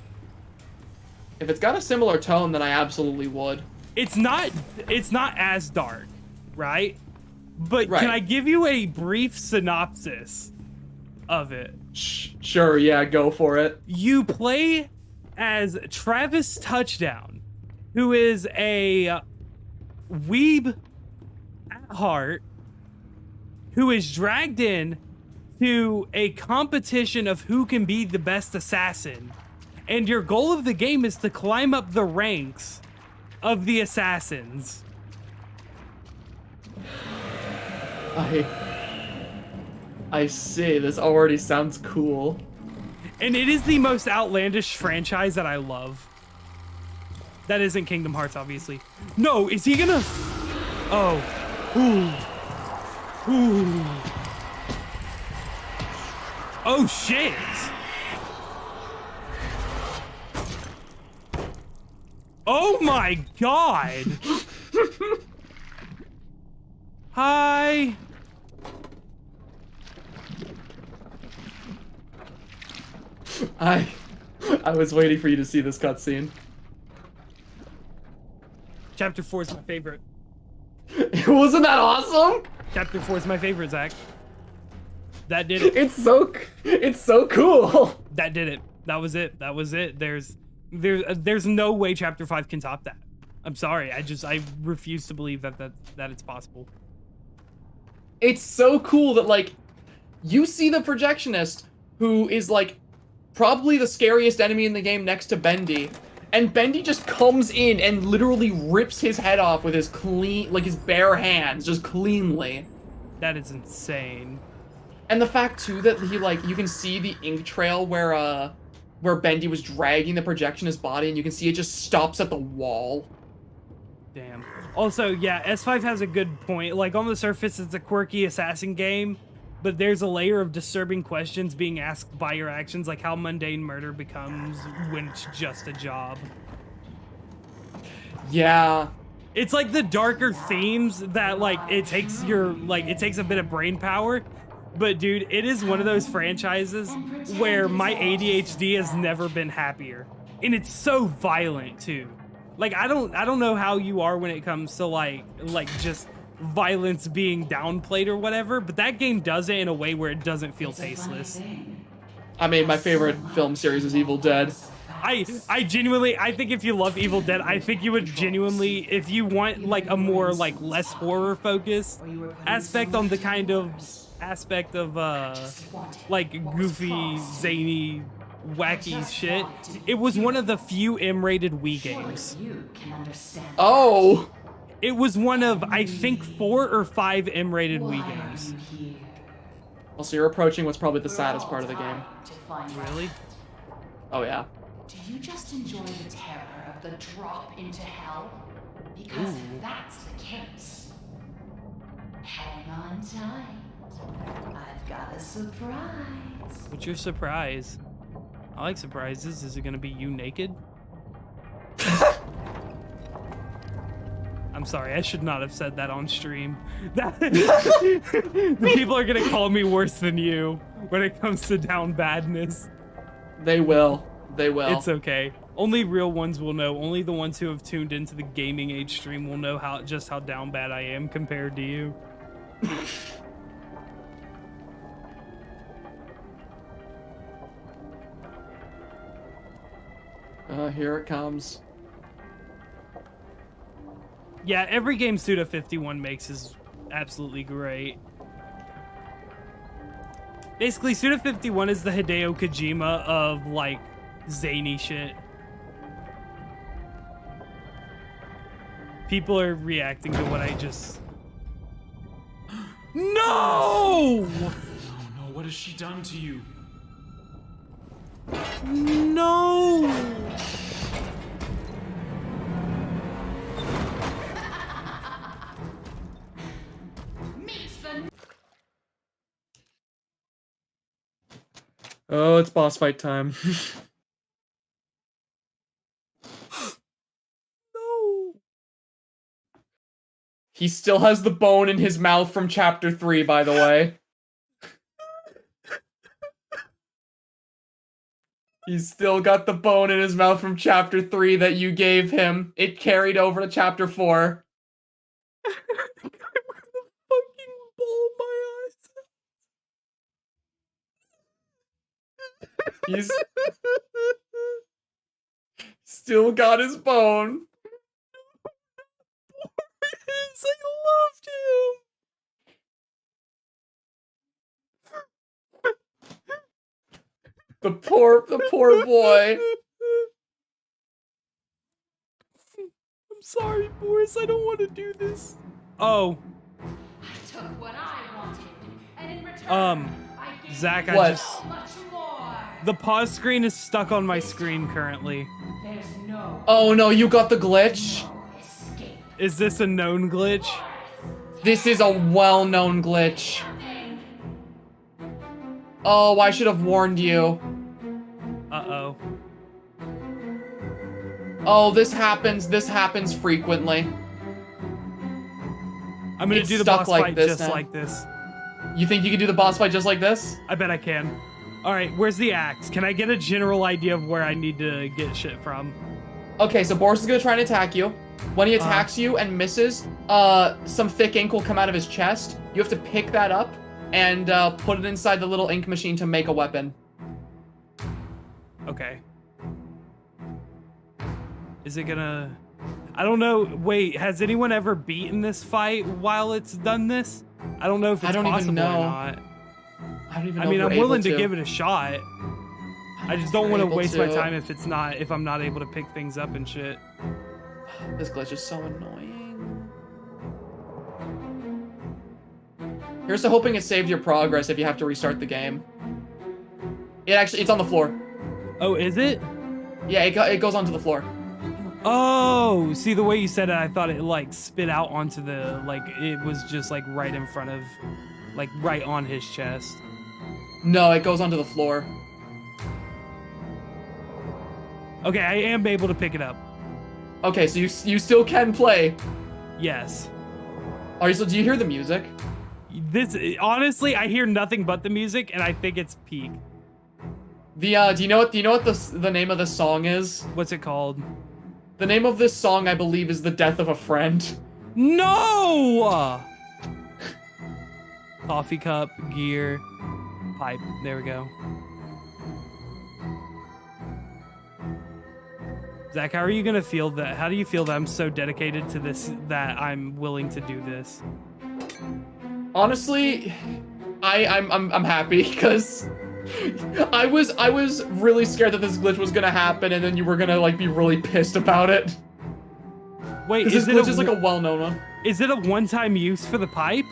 If it's got a similar tone, then I absolutely would. It's not as dark, right? But Can I give you a brief synopsis of it? Sure, yeah, go for it. You play as Travis Touchdown, who is a weeb at heart, who is dragged in to a competition of who can be the best assassin. And your goal of the game is to climb up the ranks of the assassins. I see. This already sounds cool. And it is the most outlandish franchise that I love. That isn't Kingdom Hearts, obviously. No, is he gonna... Oh. Ooh. Ooh. Oh, shit. Oh my god. Hi. I was waiting for you to see this cutscene. Chapter 4 is my favorite. Wasn't that awesome? Chapter 4 is my favorite, Zach. That did it. It's so cool. That did it. That was it. That was it. There's no way Chapter 5 can top that. I'm sorry. I refuse to believe that it's possible. It's so cool that, like, you see the projectionist, who is, like, probably the scariest enemy in the game next to Bendy, and Bendy just comes in and literally rips his head off with his his bare hands, just cleanly. That is insane. And the fact, too, that he, like, you can see the ink trail where Bendy was dragging the projectionist body, and you can see it just stops at the wall. Damn. Also, yeah, S5 has a good point. Like, on the surface, it's a quirky assassin game, but there's a layer of disturbing questions being asked by your actions, like how mundane murder becomes when it's just a job. Yeah. It's like the darker themes that, like, it takes a bit of brain power. But dude, it is one of those franchises where my ADHD has never been happier. And it's so violent too. Like, I don't know how you are when it comes to like just violence being downplayed or whatever, but that game does it in a way where it doesn't feel tasteless. I mean, my favorite film series is Evil Dead. I genuinely, I think if you love Evil Dead, I think you would genuinely, if you want like a more like less horror focused aspect on the kind of aspect of like goofy, zany, wacky shit, it was one of the few M-rated Wii games. Oh! It was one of, I think, 4 or 5 M-rated Wii games. Also, you're approaching what's probably the saddest part of the game. Really? Oh, yeah. Do you just enjoy the terror of the drop into hell? Because if that's the case, hang on tight. I've got a surprise. What's your surprise? I like surprises. Is it gonna be you naked? I'm sorry, I should not have said that on stream. The people are gonna call me worse than you when it comes to down badness. They will. They will. It's okay. Only real ones will know. Only the ones who have tuned into the gaming age stream will know how down bad I am compared to you. Here it comes. Yeah, every game Suda51 makes is absolutely great. Basically, Suda51 is the Hideo Kojima of, like, zany shit. People are reacting to what I just... No! Oh no, what has she done to you? No! Oh, it's boss fight time. No! He still has the bone in his mouth from chapter 3, by the way. He's still got the bone in his mouth from chapter 3 that you gave him. It carried over to chapter 4. I'm gonna fucking ball my eyes. He's still got his bone. I loved him. The poor boy. sorry, Boris. I don't want to do this. Oh. I took what I wanted, and in return, I gave Zach, you I just... so much more. The pause screen is stuck on my screen currently. There's no Oh no, you got the glitch? escape. Is this a known glitch? This is a well-known glitch. Oh, I should have warned you. Uh-oh. Oh, this happens frequently. I'm gonna It's do the stuck boss like fight this just now. like this. You think you can do the boss fight just like this? I bet I can. All right, where's the axe? Can I get a general idea of where I need to get shit from? Okay, so Boris is gonna try and attack you. When he attacks you and misses, some thick ink will come out of his chest. You have to pick that up and put it inside the little ink machine to make a weapon. Okay. Is it gonna... I don't know. Wait, has anyone ever beaten this fight while it's done this? I don't know if it's possible even know. or not. I don't even know. I mean, if I'm we're willing able to give it a shot. I just don't You're want to able waste my to. time if I'm not able to pick things up and shit. This glitch is so annoying. Here's to hoping it saved your progress if you have to restart the game. It's on the floor. Oh, is it? Yeah, it goes onto the floor. Oh, see, the way you said it, I thought it like spit out onto the, like it was just like right in front of, like right on his chest. No, it goes onto the floor. Okay, I am able to pick it up. Okay, so you still can play. Yes. Are you still? Do you hear the music? This honestly, I hear nothing but the music, and I think it's peak. Do you know what the name of the song is? What's it called? The name of this song, I believe, is "The Death of a Friend." No! Coffee cup, gear, pipe. There we go. Zach, how are you gonna feel that? How do you feel that I'm so dedicated to this that I'm willing to do this? Honestly, I'm happy because I was really scared that this glitch was gonna happen, and then you were gonna like be really pissed about it. Wait, this glitch is like a well-known one. Is it a one-time use for the pipe?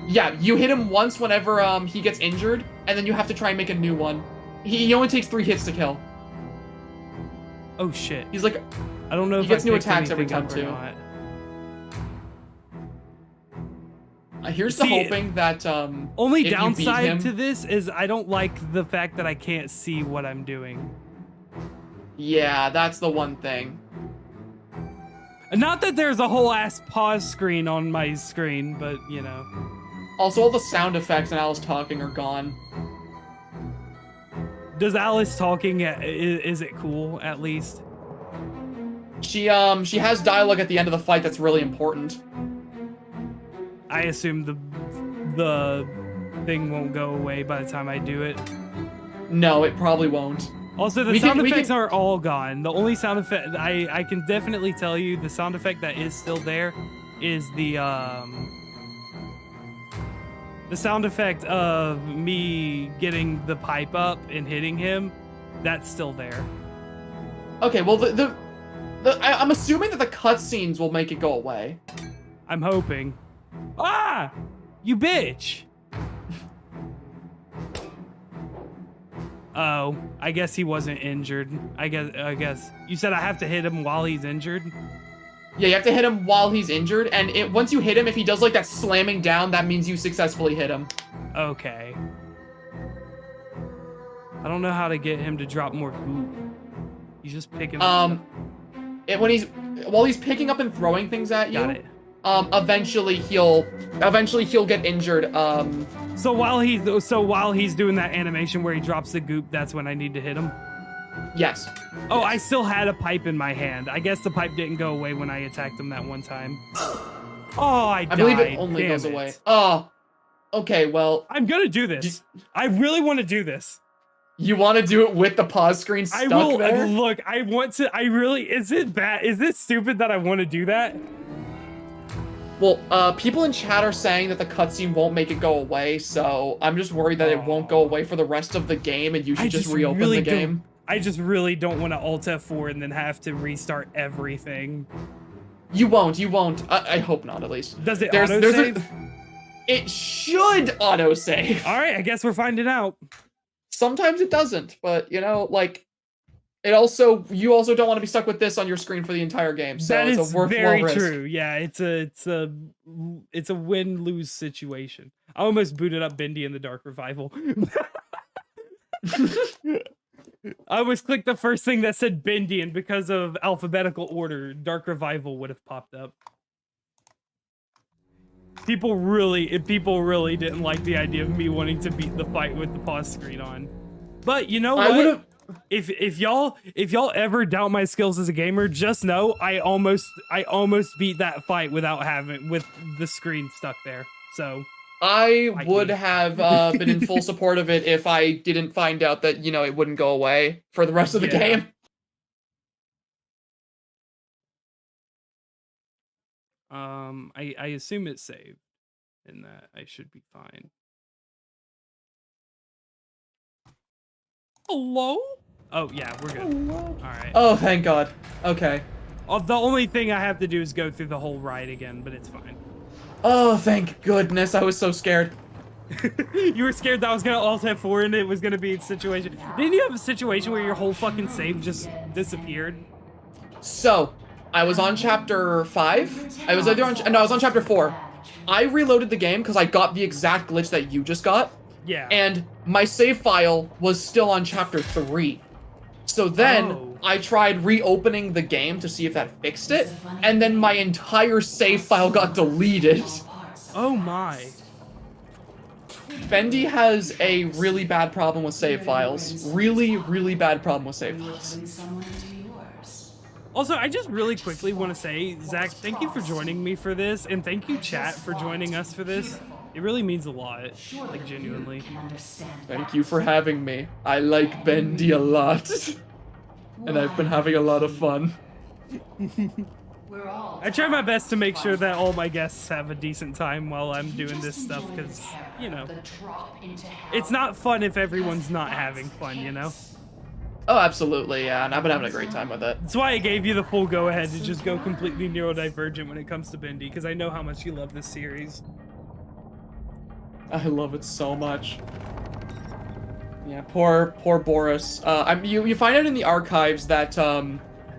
Yeah, you hit him once whenever he gets injured, and then you have to try and make a new one. He only takes 3 hits to kill. Oh shit. He's like, I don't know if he gets I new picked attacks every anything time up or too. not. Here's to hoping that only if you beat downside him- to this is I don't like the fact that I can't see what I'm doing. Yeah, that's the one thing. Not that there's a whole ass pause screen on my screen, but you know. Also, all the sound effects and Alice talking are gone. Does Alice talking, is it cool at least? She has dialogue at the end of the fight that's really important. I assume the thing won't go away by the time I do it. No, it probably won't. Also, the sound effects are all gone. The only sound effect I can definitely tell you the sound effect that is still there is the sound effect of me getting the pipe up and hitting him. That's still there. Okay, well I'm assuming that the cutscenes will make it go away. I'm hoping. Ah! You bitch! Oh, I guess he wasn't injured. I guess. You said I have to hit him while he's injured? Yeah, you have to hit him while he's injured, and once you hit him, if he does like that slamming down, that means you successfully hit him. Okay. I don't know how to get him to drop more goop. He's just picking up. While he's picking up and throwing things at you, Got it. Eventually he'll get injured. So while he's doing that animation where he drops the goop, that's when I need to hit him. Yes. Oh, yes. I still had a pipe in my hand. I guess the pipe didn't go away when I attacked him that one time. Oh, I died. I believe it only Damn goes it. away. Oh. Okay, well. I'm gonna do this. I really want to do this. You want to do it with the pause screen stuck there? Look, I want to. I really. Is it bad? Is it stupid that I want to do that? Well, people in chat are saying that the cutscene won't make it go away, so I'm just worried that it won't go away for the rest of the game, and you should just reopen the game. I just really don't want to Alt F4 and then have to restart everything. You won't. I hope not, at least. Does it autosave? It should autosave. All right, I guess we're finding out. Sometimes it doesn't, but you know, like, you also don't want to be stuck with this on your screen for the entire game. So that it's is a worthwhile very risk. true. Yeah, it's a win-lose situation. I almost booted up Bendy in the Dark Revival. I almost clicked the first thing that said Bendy, and because of alphabetical order, Dark Revival would have popped up. People really didn't like the idea of me wanting to beat the fight with the pause screen on. But you know what? If y'all ever doubt my skills as a gamer, just know I almost beat that fight with the screen stuck there. So I would have been in full support of it if I didn't find out that, you know, it wouldn't go away for the rest of the game. I assume it's saved, and that I should be fine. Hello? Oh yeah, we're good. All right. Oh, thank God. Okay. The only thing I have to do is go through the whole ride again, but it's fine. Oh, thank goodness. I was so scared. You were scared that I was gonna alt F4 and it was gonna be a situation. Didn't you have a situation where your whole fucking save just disappeared? So, I was on chapter 5. I was on chapter 4. I reloaded the game because I got the exact glitch that you just got. Yeah. And my save file was still on chapter 3. So then I tried reopening the game to see if that fixed it, and then my entire save file got deleted. Oh my. Bendy has a really bad problem with save files. Really, really bad problem with save files. Also, I just really quickly want to say, Zach, thank you for joining me for this, and thank you, chat, for joining us for this. It really means a lot, like, genuinely. Thank you for having me. I like Bendy a lot. And I've been having a lot of fun. I try my best to make sure that all my guests have a decent time while I'm doing this stuff, because, you know, it's not fun if everyone's not having fun, you know? Oh, absolutely, yeah, and I've been having a great time with it. That's why I gave you the full go-ahead to just go completely neurodivergent when it comes to Bendy, because I know how much you love this series. I love it so much. Yeah, poor Boris. You find out in the archives that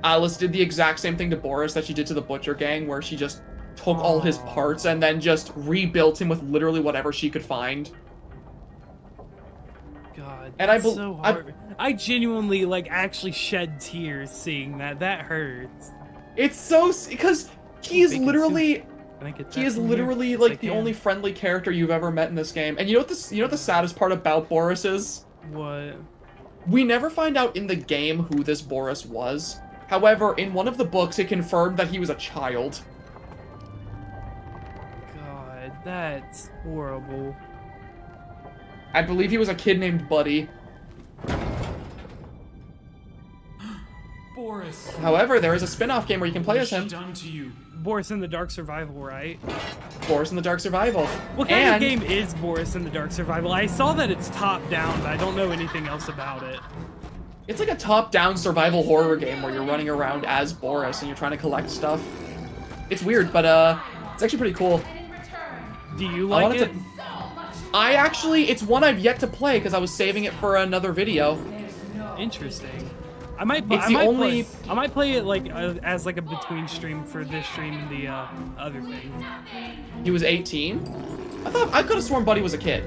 Alice did the exact same thing to Boris that she did to the Butcher Gang, where she just took all his parts and then just rebuilt him with literally whatever she could find. God, and that's so hard. I genuinely, like, actually shed tears seeing that. That hurts. It's so... because he is literally... He is literally like the only friendly character you've ever met in this game. And you know what the saddest part about Boris is? What? We never find out in the game who this Boris was. However, in one of the books, it confirmed that he was a child. God, that's horrible. I believe he was a kid named Buddy. Boris. However, there is a spin-off game where you can play as him. Done to you. Boris in the Dark Survival, right? Boris in the Dark Survival. What kind of game is Boris in the Dark Survival? I saw that it's top-down, but I don't know anything else about it. It's like a top-down survival horror game where you're running around as Boris and you're trying to collect stuff. It's weird, but it's actually pretty cool. Do you like it? I actually, it's one I've yet to play because I was saving it for another video. Interesting. I might play it like as like a between stream for this stream and the other thing. He was 18? I could have sworn Buddy was a kid.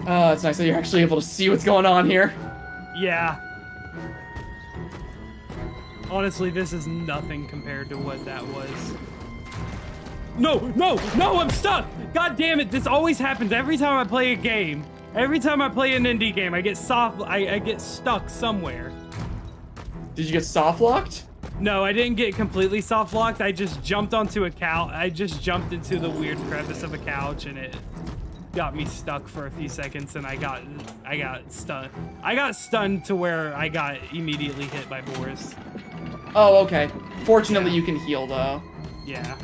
It's nice that you're actually able to see what's going on here. Yeah. Honestly, this is nothing compared to what that was. No, I'm stuck! God damn it, this always happens every time I play a game. Every time I play an indie game, I get stuck somewhere. Did you get soft locked? No, I didn't get completely soft locked. I just jumped onto a couch. I just jumped into the weird crevice of a couch, and it got me stuck for a few seconds, and I got stunned. I got stunned to where I got immediately hit by Boris. Oh, okay. Fortunately, you can heal though. Yeah.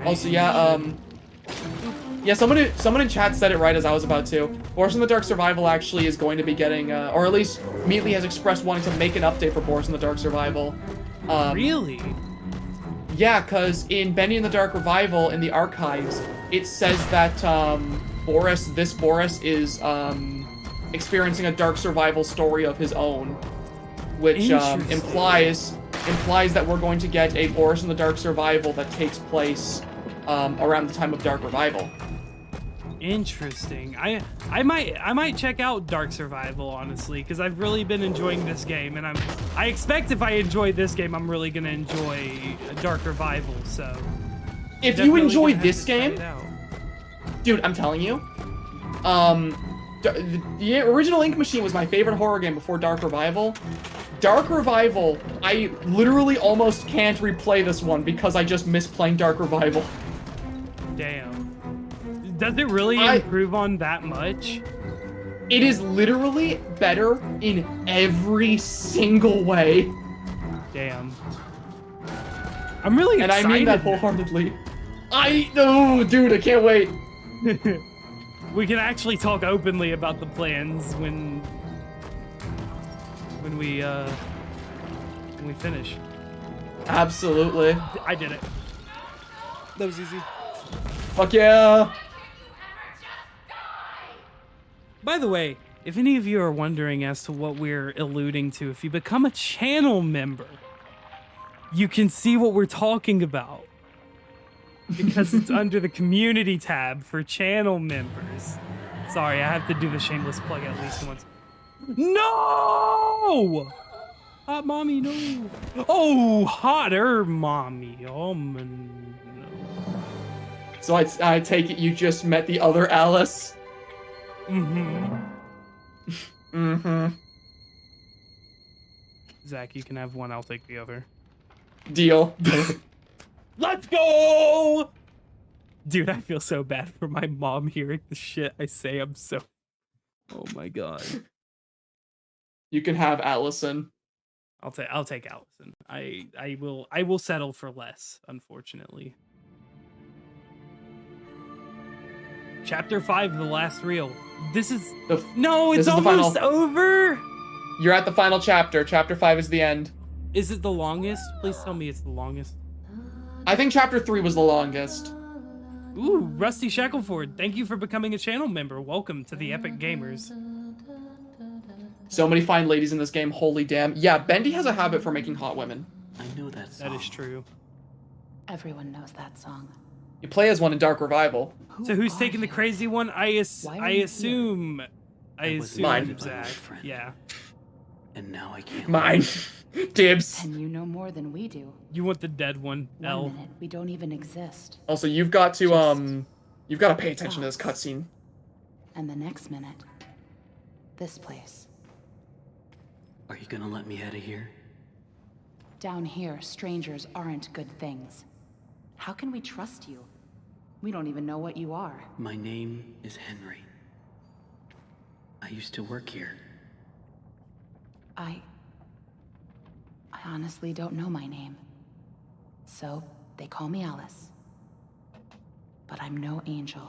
Also, yeah, Yeah, someone in chat said it right as I was about to. Boris in the Dark Survival actually is going to be getting, or at least immediately has expressed wanting to make an update for Boris in the Dark Survival. Really? Yeah, because in Bendy in the Dark Revival in the archives, it says that this Boris is experiencing a dark survival story of his own, which implies that we're going to get a Boris in the Dark Survival that takes place around the time of Dark Revival. Interesting. I might check out Dark Survival, honestly, because I've really been enjoying this game, and I expect if I enjoy this game, I'm really gonna enjoy Dark Revival. So if you enjoy this game, dude, I'm telling you, the original Ink Machine was my favorite horror game before Dark Revival. Dark Revival, I literally almost can't replay this one because I just miss playing Dark Revival. Damn. Does it really improve on that much? It is literally better in every single way. Damn. I'm really excited. And I mean that wholeheartedly. Oh, dude, I can't wait. We can actually talk openly about the plans when we finish. Absolutely. I did it. That was easy. Fuck yeah. By the way, if any of you are wondering as to what we're alluding to, if you become a channel member, you can see what we're talking about. Because it's under the community tab for channel members. Sorry, I have to do the shameless plug at least once. No! Hot mommy, no. Oh, hotter mommy. Oh, man. No. So I take it you just met the other Alice? Mm-hmm. Mm-hmm. Zach, you can have one, I'll take the other. Deal. Let's go! Dude, I feel so bad for my mom hearing the shit I say. I'm so... Oh my god. You can have Allison. I'll take Allison. I will settle for less, unfortunately. Chapter 5, the last reel. This is it's almost over. You're at the final chapter. Chapter 5 is the end. Is it the longest? Please tell me it's the longest. I think chapter 3 was the longest. Ooh, Rusty Shackleford, thank you for becoming a channel member. Welcome to the Epic Gamers. So many fine ladies in this game, holy damn. Yeah, Bendy has a habit for making hot women. I know that song. That is true. Everyone knows that song. You play as one in Dark Revival. So who's taking the crazy one? I assume Mine. Zach. Yeah. And now I can't. Mine. Dibs. And you know more than we do. You want the dead one, L. 1 minute, we don't even exist. Also, you've got to pay attention to this cutscene. And the next minute, this place. Are you gonna let me out of here? Down here, strangers aren't good things. How can we trust you? We don't even know what you are. My name is Henry. I used to work here. I honestly don't know my name. So, they call me Alice. But I'm no angel.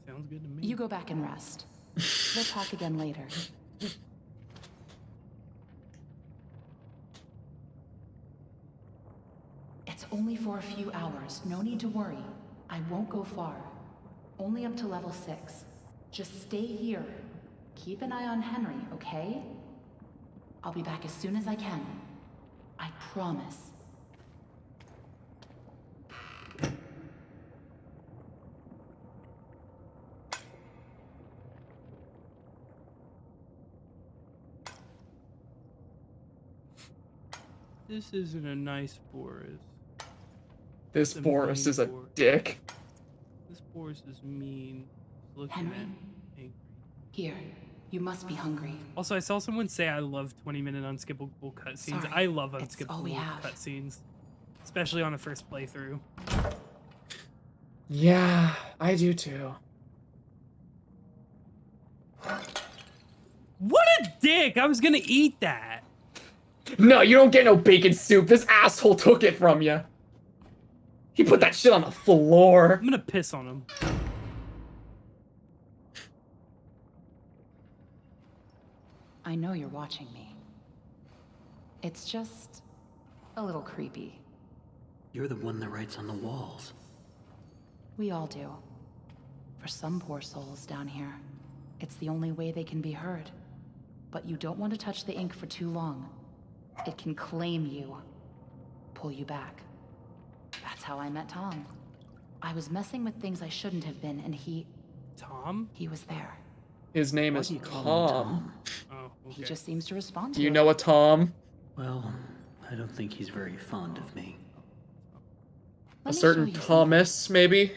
Sounds good to me. You go back and rest. We'll talk again later. It's only for a few hours. No need to worry. I won't go far. Only up to level 6. Just stay here. Keep an eye on Henry, okay? I'll be back as soon as I can. I promise. This isn't a nice Boris. This Boris is a dick. This Boris is mean. Looking Henry? at me. Here. You must be hungry. Also, I saw someone say I love 20-minute unskippable cutscenes. Sorry, I love it's all we unskippable have. cutscenes. Especially on a first playthrough. Yeah, I do too. What a dick! I was gonna eat that. No, you don't get no bacon soup. This asshole took it from you. He put that shit on the floor. I'm gonna piss on him. I know you're watching me. It's just a little creepy. You're the one that writes on the walls. We all do. For some poor souls down here, it's the only way they can be heard. But you don't want to touch the ink for too long. It can claim you, pull you back. That's how I met Tom. I was messing with things I shouldn't have been, and he was there. His name is Tom. Oh, okay. He just seems to respond to Do you it. know a Tom? Well, I don't think he's very fond of me. A certain Thomas, maybe?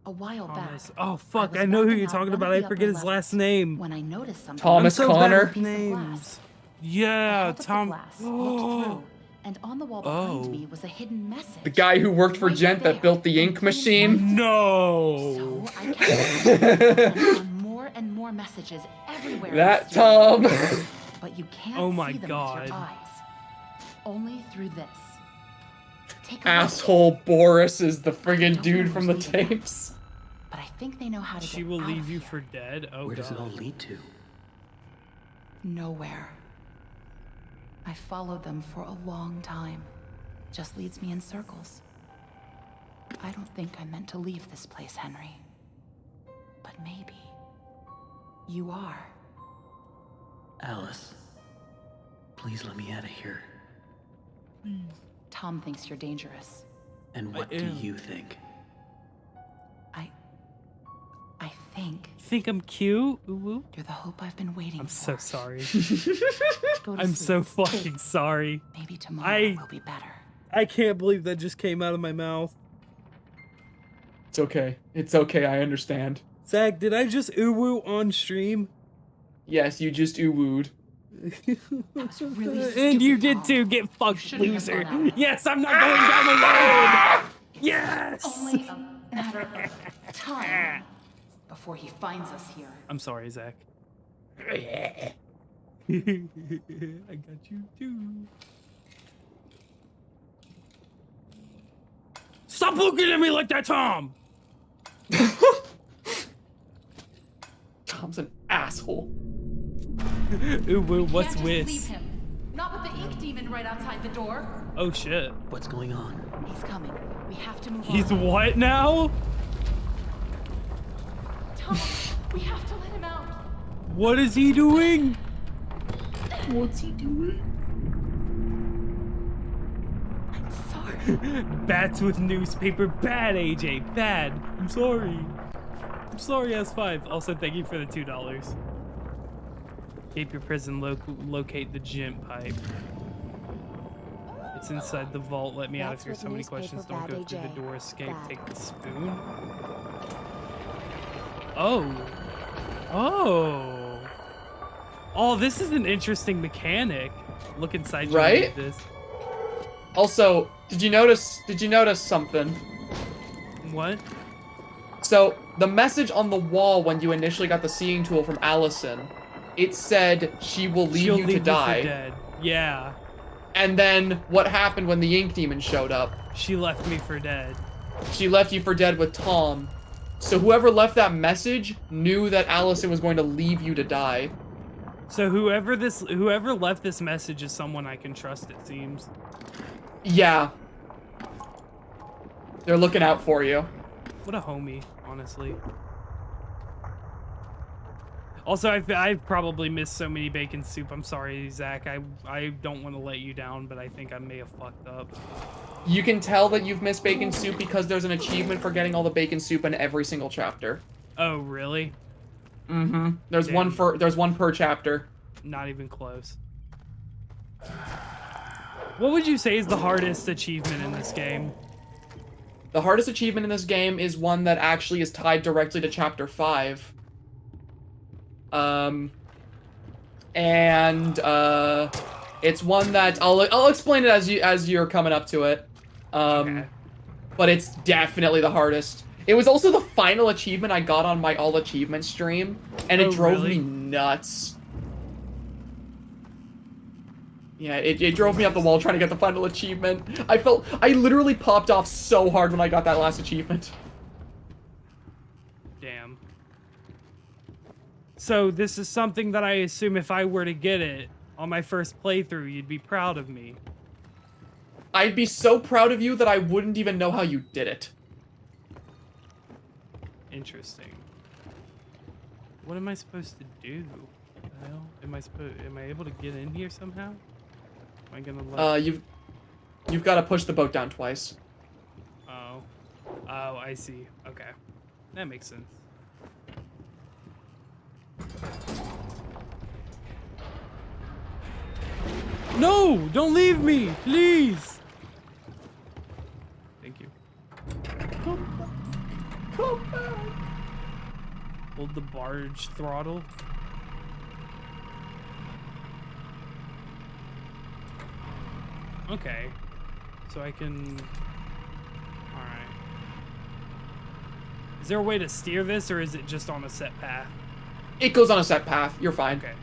A while back. Oh fuck! I know who you're talking about. I forget his last name. When I noticed something. Thomas Connor. Names. Yeah, Tom. Oh. And on the wall behind me was a hidden message. The guy who worked for Gent that built the ink machine. No. So I kept on more and more messages everywhere. That Tom. But you can't Oh my see them God. with your eyes. Only through this. Take a Asshole Boris is the friggin' dude from the tapes. But I think they know how to She get will out leave of you here. for dead. Oh Where god. does it all lead to? Nowhere. I followed them for a long time. Just leads me in circles. I don't think I meant to leave this place, Henry. But maybe you are. Alice, please let me out of here. Tom thinks you're dangerous. And what do you think? I think Think I'm cute? Ooh. you're the hope I've been waiting I'm for. so sorry. Go to I'm sleep. so fucking sorry. Maybe tomorrow will be better. I can't believe that just came out of my mouth. It's okay. It's okay. I understand. Zach, did I just ooh-woo on stream? Yes, you just ooh-wooed. Really And you stupid, did Tom. too. Get fucked, shouldn't have loser. gone out. Yes, I'm not going down alone. Yes. Only a matter of time before he finds us here. I'm sorry, Zach. I got you too. Stop looking at me like that, Tom! Tom's an asshole. Ooh, woo, what's Can't just leave with? him. Not with the ink demon right outside the door. Oh shit. What's going on? He's coming. We have to move He's on. what now? Tom, we have to let him out. What is he doing? What's he doing? I'm sorry. Bats with newspaper. Bad, AJ. Bad. I'm sorry. I'm sorry, S5. Also, thank you for the $2. Escape your prison, locate the gym pipe. It's inside the vault. Let me out if That's you're with so many newspaper questions. Don't bad, go through the AJ. door. Escape. Bad. Take the spoon. Oh. Oh. Oh, this is an interesting mechanic. Look inside you Right? with this. Also, did you notice something? What? So, the message on the wall when you initially got the seeing tool from Allison, it said she will leave She'll you leave to for die. dead. Yeah. And then what happened when the ink demon showed up? She left me for dead. She left you for dead with Tom. So whoever left that message knew that Allison was going to leave you to die. So whoever left this message is someone I can trust, it seems. Yeah. They're looking out for you. What a homie, honestly. Also, I've probably missed so many bacon soup. I'm sorry, Zach. I don't want to let you down, but I think I may have fucked up. You can tell that you've missed bacon soup because there's an achievement for getting all the bacon soup in every single chapter. Oh, really? Mm-hmm. There's one per chapter. Not even close. What would you say is the hardest achievement in this game? The hardest achievement in this game is one that actually is tied directly to chapter 5. It's one that I'll explain it as you're coming up to it. Okay. But it's definitely the hardest. It was also the final achievement I got on my all achievement stream, and it drove really? me nuts. Yeah, it drove me up the wall trying to get the final achievement. I literally popped off so hard when I got that last achievement. Damn. So this is something that I assume if I were to get it on my first playthrough, you'd be proud of me. I'd be so proud of you that I wouldn't even know how you did it. Interesting. What am I supposed to do? What the hell? Am I able to get in here somehow? Am I gonna let... You've got to push the boat down twice. Oh, I see. Okay, that makes sense. No, don't leave me, please. Thank you. Come back. Hold the barge throttle. Okay, so I can... Alright. Is there a way to steer this, or is it just on a set path? It goes on a set path. You're fine. Okay.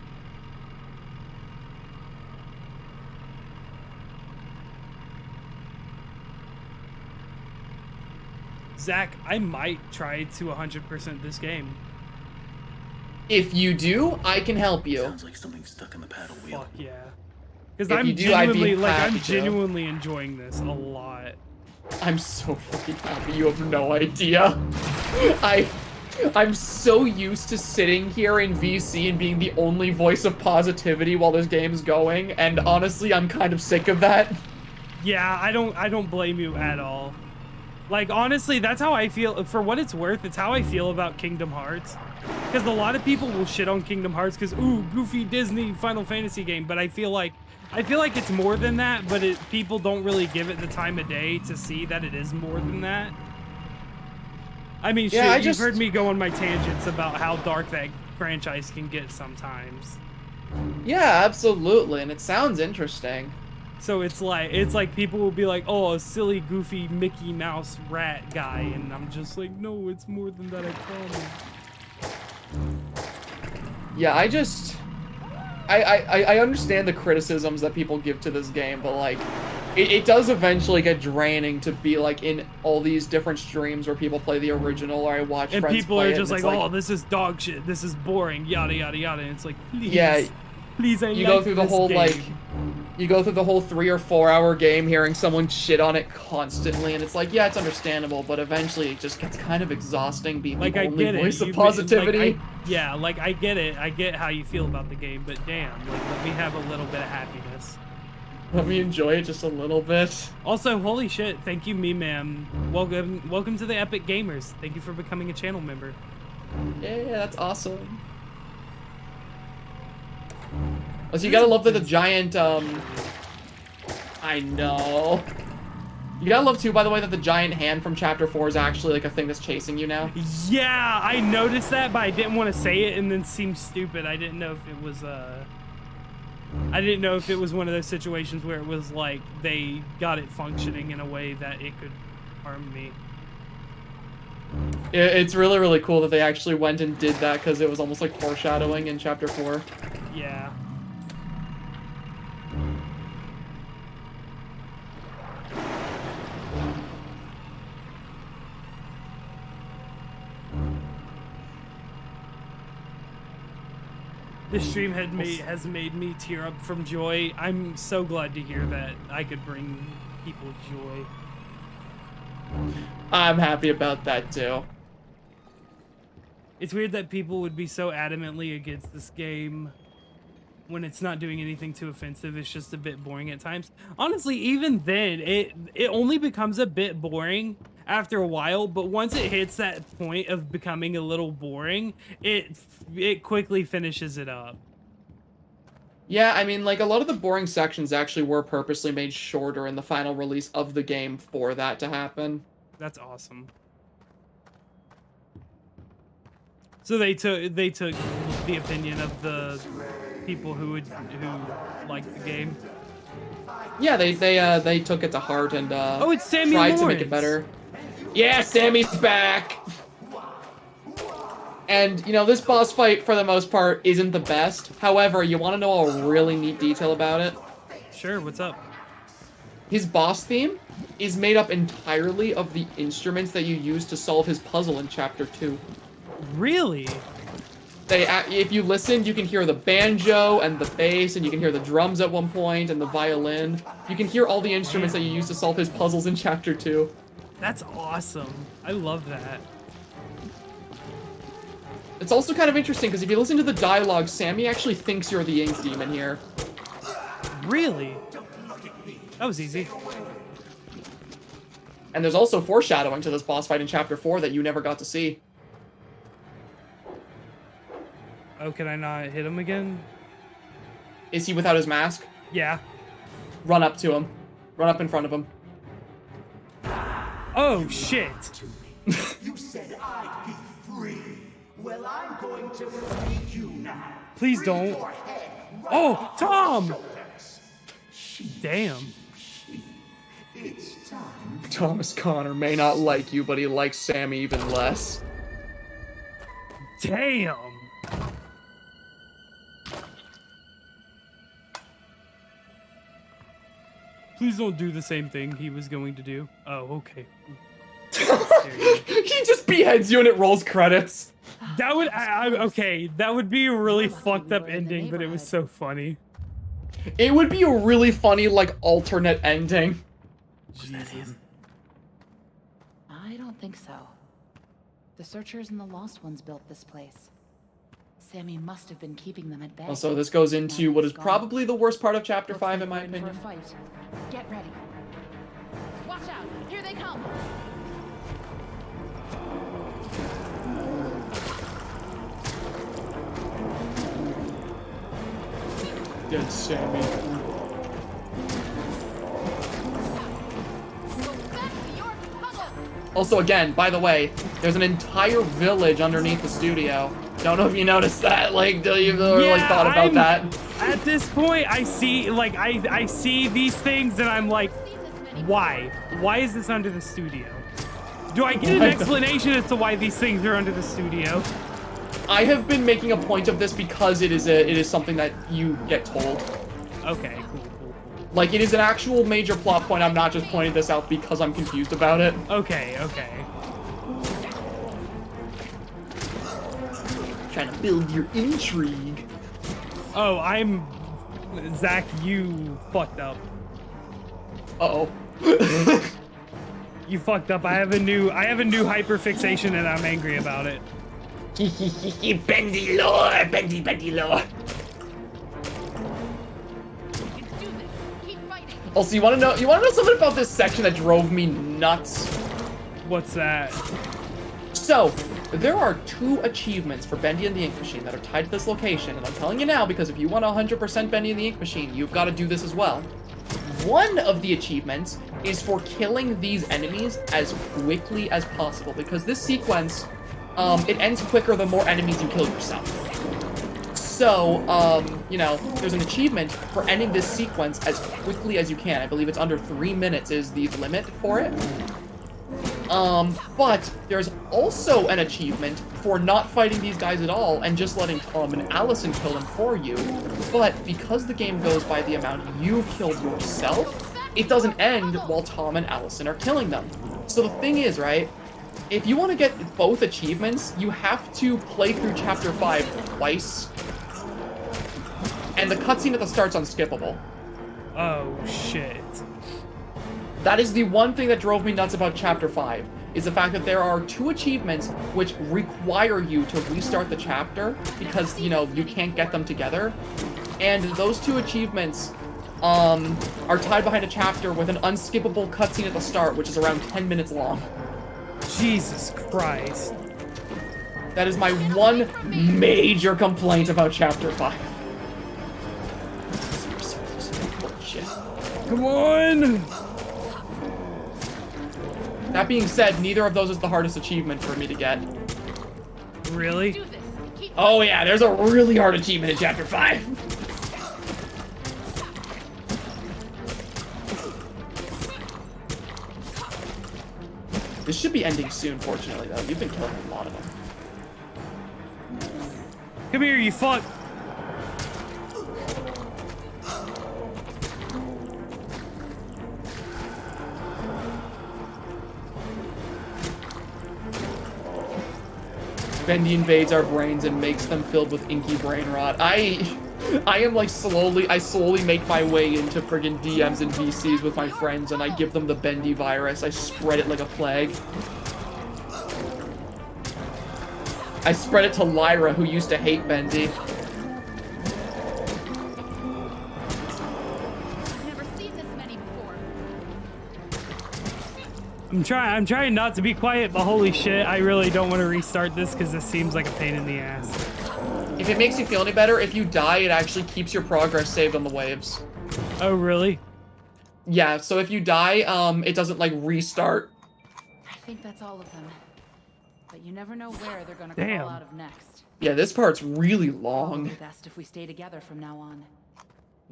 Zach, I might try to 100% this game. If you do, I can help you. Sounds like something stuck in the paddle wheel. Fuck yeah. Because If I'm you do, I'd be genuinely, like, I'm happy to. genuinely enjoying this a lot. I'm so fucking happy. You have no idea. I'm so used to sitting here in VC and being the only voice of positivity while this game's going, and honestly, I'm kind of sick of that. Yeah, I don't blame you at all. Like, honestly, that's how I feel. For what it's worth, it's how I feel about Kingdom Hearts. Because a lot of people will shit on Kingdom Hearts because, ooh, goofy Disney Final Fantasy game. But I feel like it's more than that, but people don't really give it the time of day to see that it is more than that. I mean, Yeah, shit, you've heard me go on my tangents about how dark that franchise can get sometimes. Yeah, absolutely, and it sounds interesting. So it's like people will be like, oh, a silly, goofy Mickey Mouse rat guy, and I'm just like, no, it's more than that, I promise. Yeah, I understand the criticisms that people give to this game, but like, it does eventually get draining to be like in all these different streams where people play the original, or I watch and friends people play are it, just and like, it's oh, this is dog shit, this is boring, yada yada yada, and it's like, please, yeah, please, you go through the whole like, you go through the whole 3 or 4 hour game hearing someone shit on it constantly, and it's like, yeah, it's understandable, but eventually it just gets kind of exhausting being like, the I only get voice it. of positivity. Yeah, like, I get it. I get how you feel about the game, but damn, like, let me have a little bit of happiness. Let me enjoy it just a little bit. Also, holy shit, thank you, me man. Welcome to the Epic Gamers. Thank you for becoming a channel member. Yeah, that's awesome. Also, you gotta love that the giant, I know. You gotta love, too, by the way, that the giant hand from Chapter 4 is actually, like, a thing that's chasing you now. Yeah, I noticed that, but I didn't want to say it and then seem stupid. I didn't know if it was, I didn't know if it was one of those situations where it was, like, they got it functioning in a way that it could harm me. It's really, really cool that they actually went and did that, because it was almost like foreshadowing in Chapter 4. Yeah. This stream has made me tear up from joy. I'm so glad to hear that I could bring people joy. I'm happy about that, too. It's weird that people would be so adamantly against this game when it's not doing anything too offensive. It's just a bit boring at times. Honestly, even then, it only becomes a bit boring after a while, but once it hits that point of becoming a little boring, it quickly finishes it up. Yeah, I mean, like, a lot of the boring sections actually were purposely made shorter in the final release of the game for that to happen. That's awesome. So they took the opinion of the people who liked the game. Yeah, they took it to heart and oh, it's Sammy tried Lawrence. to make it better. Yeah, Sammy's back. And you know, this boss fight for the most part isn't the best. However, you want to know a really neat detail about it? Sure, what's up? His boss theme is made up entirely of the instruments that you use to solve his puzzle in Chapter 2. Really? if you listen, you can hear the banjo and the bass, and you can hear the drums at one point, and the violin. You can hear all the instruments that you use to solve his puzzles in Chapter 2. That's awesome. I love that. It's also kind of interesting, because if you listen to the dialogue, Sammy actually thinks you're the Ink Demon here. Really? That was easy. And there's also foreshadowing to this boss fight in Chapter 4 that you never got to see. Oh, can I not hit him again? Is he without his mask? Yeah. Run up to him. Run up in front of him. Oh, shit. You said I'd be free. Well, I'm going to free you now. Please don't. Oh, Tom! Damn. It's time. Thomas Connor may not like you, but he likes Sammy even less. Damn. Please don't do the same thing he was going to do. Oh, okay. He just beheads you and it rolls credits. That would, okay, that would be a really fucked up ending, but it was so funny. It would be a really funny, like, alternate ending. Jesus. I don't think so. The Searchers and the Lost Ones built this place. Sammy must have been keeping them at bay. Also, this goes into what is probably the worst part of Chapter 5, in my opinion. Get ready. Watch out! Here they come! Dead Sammy. Also, again, by the way, there's an entire village underneath the studio. Don't know if you noticed that. Like, do you really thought about that? At this point, I see, like, I see these things and I'm like, why? Why is this under the studio? Do I get an explanation as to why these things are under the studio? I have been making a point of this because it is something that you get told. Okay, cool. Like, it is an actual major plot point. I'm not just pointing this out because I'm confused about it. Okay. Trying to build your intrigue. Oh, Zach, you fucked up. Uh-oh. You fucked up. I have a new hyperfixation and I'm angry about it. Bendy lore, Bendy lore. Also, you wanna know something about this section that drove me nuts? What's that? So, there are 2 achievements for Bendy and the Ink Machine that are tied to this location, and I'm telling you now because if you want 100% Bendy and the Ink Machine, you've got to do this as well. One of the achievements is for killing these enemies as quickly as possible, because this sequence, it ends quicker the more enemies you kill yourself. So, you know, there's an achievement for ending this sequence as quickly as you can. I believe it's under 3 minutes is the limit for it. But there's also an achievement for not fighting these guys at all and just letting Tom and Allison kill them for you. But because the game goes by the amount you've killed yourself, it doesn't end while Tom and Allison are killing them. So the thing is, right, if you want to get both achievements, you have to play through Chapter 5 twice. And the cutscene at the start's unskippable. Oh, shit. That is the one thing that drove me nuts about Chapter 5, is the fact that there are 2 achievements which require you to restart the chapter because, you know, you can't get them together. And those 2 achievements are tied behind a chapter with an unskippable cutscene at the start, which is around 10 minutes long. Jesus Christ. That is my one major complaint about Chapter 5. Come on! That being said, neither of those is the hardest achievement for me to get. Really? Oh yeah, there's a really hard achievement in Chapter 5. This should be ending soon, fortunately, though. You've been killing a lot of them. Come here, you fuck! Bendy invades our brains and makes them filled with inky brain rot. I am like I slowly make my way into friggin' DMs and VCs with my friends, and I give them the Bendy virus. I spread it like a plague. I spread it to Lyra, who used to hate Bendy. I'm trying not to be quiet, but holy shit, I really don't want to restart this because this seems like a pain in the ass. If it makes you feel any better, if you die, it actually keeps your progress saved on the waves. Oh, really? Yeah, so if you die, it doesn't, like, restart. I think that's all of them. But you never know where they're gonna crawl out of next. Yeah, this part's really long. Probably best if we stay together from now on.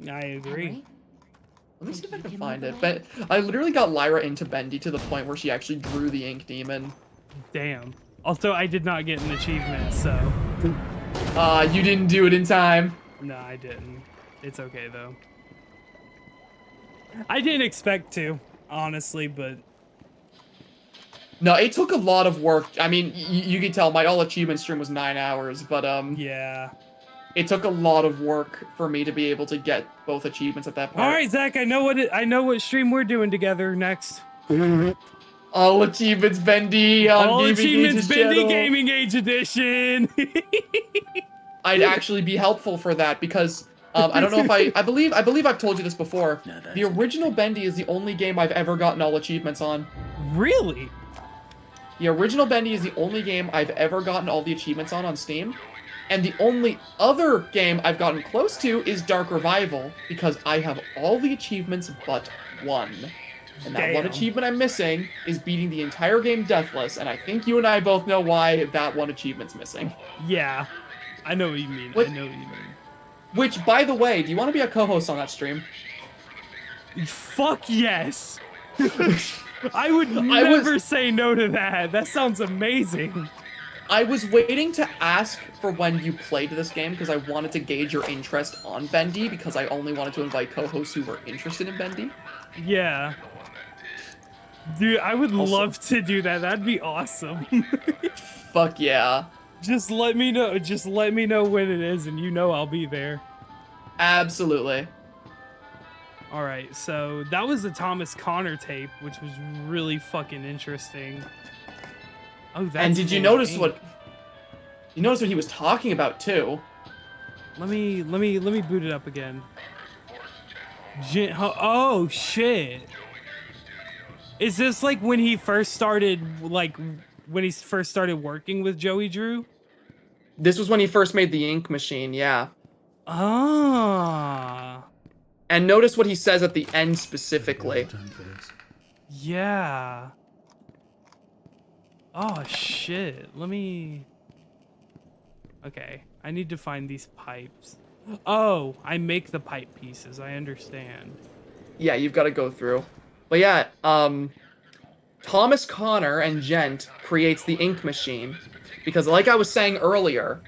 I agree. Henry? Let me see if I can find it. But I literally got Lyra into Bendy to the point where she actually drew the ink demon. Damn. Also, I did not get an achievement, so... You didn't do it in time. No, I didn't. It's okay, though. I didn't expect to, honestly, but... No, it took a lot of work. I mean, you can tell my all achievement stream was 9 hours, but, yeah. It took a lot of work for me to be able to get both achievements at that point. All right, Zach, I know what stream we're doing together next. All achievements Bendy on All Gaming achievements Age's Bendy channel. Gaming Age Edition. I'd actually be helpful for that because I don't know if I believe I've told you this before. The original Bendy is the only game I've ever gotten all achievements on. Really? The original Bendy is the only game I've ever gotten all the achievements on Steam. And the only other game I've gotten close to is Dark Revival, because I have all the achievements but one. And that one achievement I'm missing is beating the entire game deathless, and I think you and I both know why that one achievement's missing. Yeah, I know what you mean. I know what you mean. Which, by the way, do you want to be a co-host on that stream? Fuck yes! I would never say no to that. That sounds amazing. I was waiting to ask for when you played this game because I wanted to gauge your interest on Bendy because I only wanted to invite co-hosts who were interested in Bendy. Yeah. Dude, I would love to do that. That'd be awesome. Fuck yeah. Just let me know. Just let me know when it is and you know I'll be there. Absolutely. All right, so that was the Thomas Connor tape, which was really fucking interesting. Oh, that's and did you notice what? You notice what he was talking about too. Let me boot it up again. Oh shit! Is this like when he first started, working with Joey Drew? This was when he first made the ink machine, yeah. Ah. And notice what he says at the end specifically. Yeah. Oh shit, let me... Okay, I need to find these pipes. Oh, I make the pipe pieces, I understand. Yeah, you've got to go through. But yeah, Thomas Connor and Gent creates the ink machine. Because like I was saying earlier,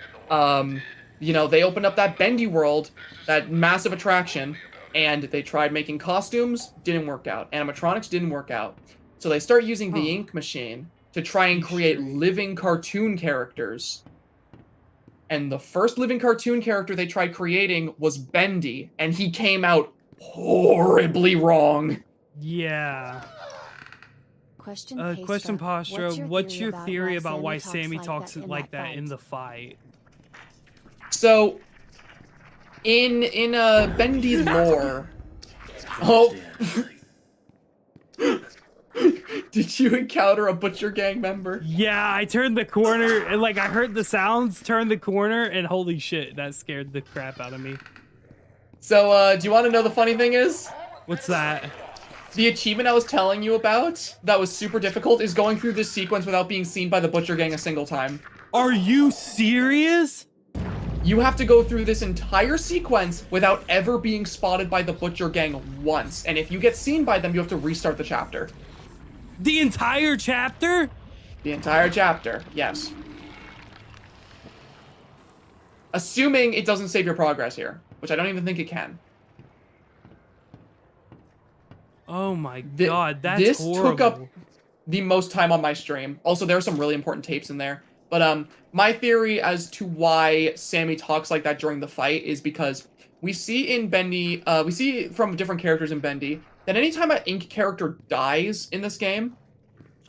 you know, they opened up that Bendy world, that massive attraction, and they tried making costumes, didn't work out. Animatronics didn't work out. So they start using the ink machine to try and create living cartoon characters. And the first living cartoon character they tried creating was Bendy, and he came out horribly wrong. Yeah. Question Postro, what's your theory about why Sammy talks like that in the fight? So, in Bendy lore... Oh... Did you encounter a Butcher Gang member? Yeah, I turned the corner and like I heard the sounds, turned the corner, and holy shit, that scared the crap out of me. So, do you want to know the funny thing is? What's that? The achievement I was telling you about that was super difficult is going through this sequence without being seen by the Butcher Gang a single time. Are you serious? You have to go through this entire sequence without ever being spotted by the Butcher Gang once. And if you get seen by them, you have to restart the chapter. The entire chapter? The entire chapter, yes. Assuming it doesn't save your progress here, which I don't even think it can. Oh my god, that's horrible. Took up the most time on my stream. Also, there are some really important tapes in there. But my theory as to why Sammy talks like that during the fight is because we see in Bendy, we see from different characters in Bendy that anytime an Ink character dies in this game,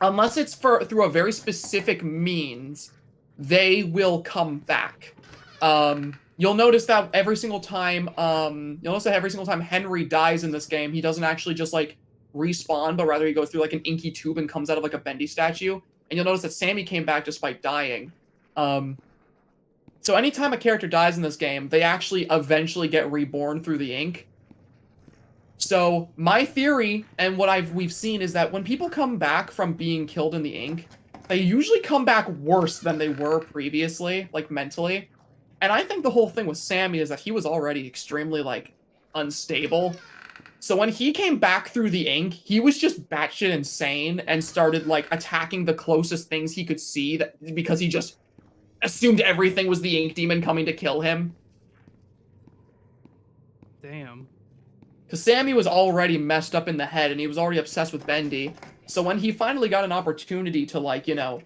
unless it's through a very specific means, they will come back. You'll notice that every single time Henry dies in this game, he doesn't actually just like respawn, but rather he goes through like an inky tube and comes out of like a Bendy statue. And you'll notice that Sammy came back despite dying. So anytime a character dies in this game, they actually eventually get reborn through the ink. So my theory and what we've seen is that when people come back from being killed in the ink, they usually come back worse than they were previously, like mentally. And I think the whole thing with Sammy is that he was already extremely like unstable. So when he came back through the ink, he was just batshit insane and started like attacking the closest things he could see because he just assumed everything was the ink demon coming to kill him. Damn. Because Sammy was already messed up in the head and he was already obsessed with Bendy. So when he finally got an opportunity to, like, you know,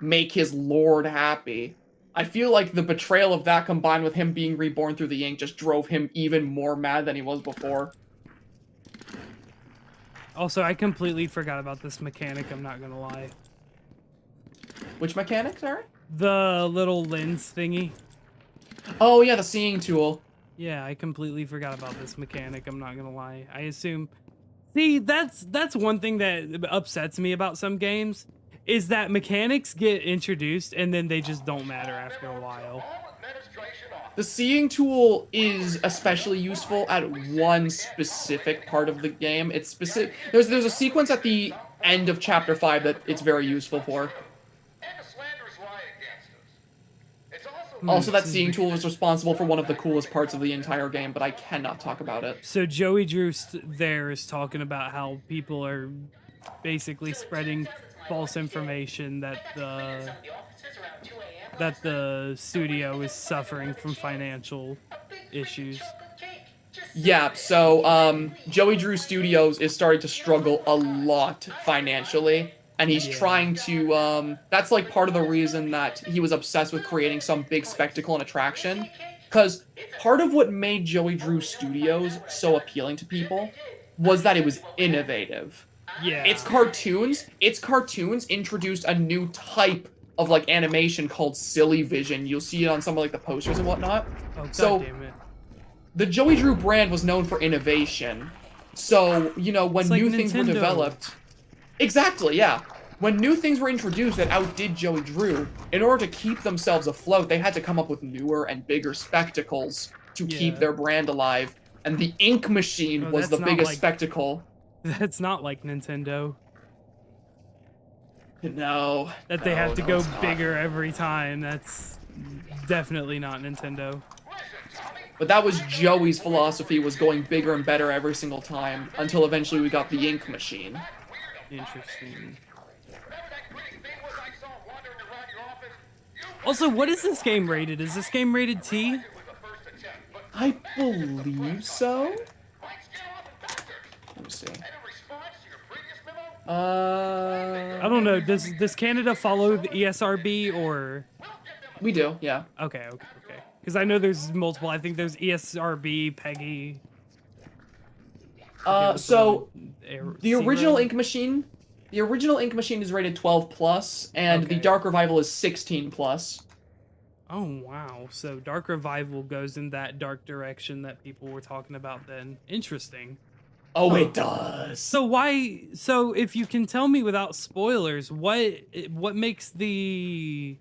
make his lord happy, I feel like the betrayal of that combined with him being reborn through the ink just drove him even more mad than he was before. Also, I completely forgot about this mechanic, I'm not gonna lie. Which mechanic, sorry? The little lens thingy. Oh yeah, the seeing tool. Yeah, I completely forgot about this mechanic, I'm not gonna lie. I assume... See, that's one thing that upsets me about some games, is that mechanics get introduced and then they just don't matter after a while. The seeing tool is especially useful at one specific part of the game. It's specific. There's a sequence at the end of Chapter 5 that it's very useful for. Also, that seeing tool is responsible for one of the coolest parts of the entire game, but I cannot talk about it. So Joey Drew there is talking about how people are basically spreading false information that the studio is suffering from financial issues. Yeah, so Joey Drew Studios is starting to struggle a lot financially. And he's trying to, that's like part of the reason that he was obsessed with creating some big spectacle and attraction. Because part of what made Joey Drew Studios so appealing to people was that it was innovative. Yeah. Its cartoons introduced a new type of like animation called silly vision. You'll see it on some of like the posters and whatnot. Oh, so damn it. The Joey Drew brand was known for innovation. So, you know, when new things were developed... Exactly, yeah. When new things were introduced that outdid Joey Drew, in order to keep themselves afloat, they had to come up with newer and bigger spectacles to keep their brand alive. And the ink machine was the biggest spectacle. That's not like Nintendo. No. That they have to go bigger every time. That's definitely not Nintendo. But that was Joey's philosophy, was going bigger and better every single time, until eventually we got the ink machine. Interesting. Also, what is this game rated? Is this game rated T? I believe so. Let me see. I don't know. Does Canada follow the ESRB or? We do, yeah. Okay. Because I know there's multiple. I think there's ESRB, PEGI. So the original ink machine, is rated 12+, and the Dark Revival is 16+. Oh wow! So Dark Revival goes in that dark direction that people were talking about then. Interesting. Oh, it does. So why? So if you can tell me without spoilers, what makes the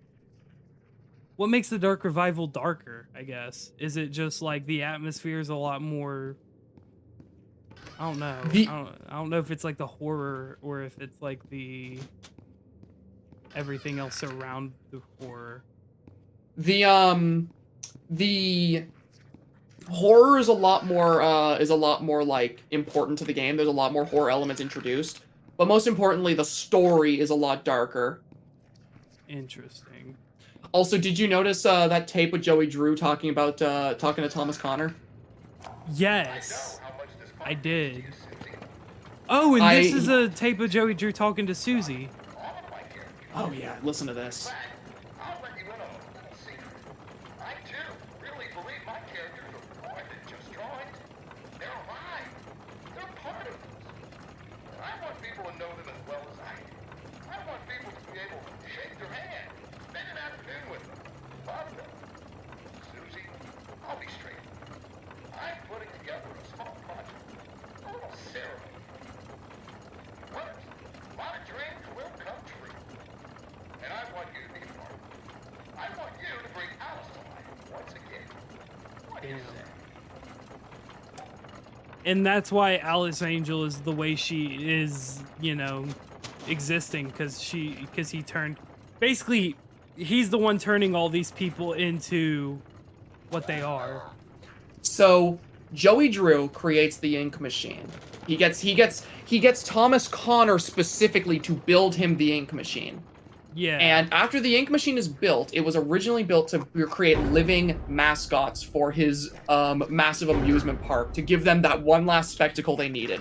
Dark Revival darker? I guess is it just like the atmosphere is a lot more. I don't know. I don't know if it's like the horror or if it's like the everything else around the horror. The horror is a lot more like important to the game. There's a lot more horror elements introduced, but most importantly, the story is a lot darker. Interesting. Also, did you notice that tape with Joey Drew talking to Thomas Connor? Yes, I did. Oh, and this is a tape of Joey Drew talking to Susie. Oh yeah, listen to this. able to shake their hand, spend an afternoon with them, love them. Susie, I'll be straight. I'm putting together a small project, a little ceremony. What if a lot of dreams will come true? And I want you to be a part of it. I want you to bring Alice to life once again. What do you say? And that's why Alice Angel is the way she is, you know, existing, because he turned, basically, he's the one turning all these people into what they are. So Joey Drew creates the ink machine. He gets Thomas Connor specifically to build him the ink machine. Yeah. And after the ink machine is built, it was originally built to create living mascots for his massive amusement park, to give them that one last spectacle they needed.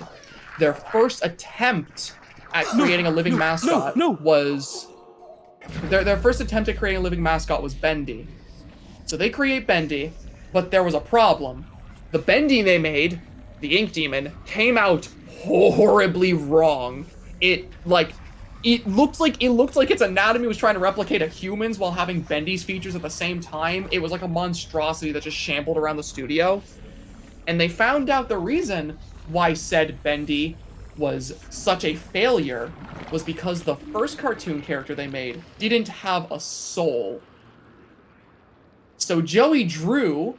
Their first attempt at creating a living mascot was... Their first attempt at creating a living mascot was Bendy. So they create Bendy, but there was a problem. The Bendy they made, the Ink Demon, came out horribly wrong. It looked like its anatomy was trying to replicate a human's while having Bendy's features at the same time. It was like a monstrosity that just shambled around the studio. And they found out the reason why said Bendy was such a failure was because the first cartoon character they made didn't have a soul. So Joey Drew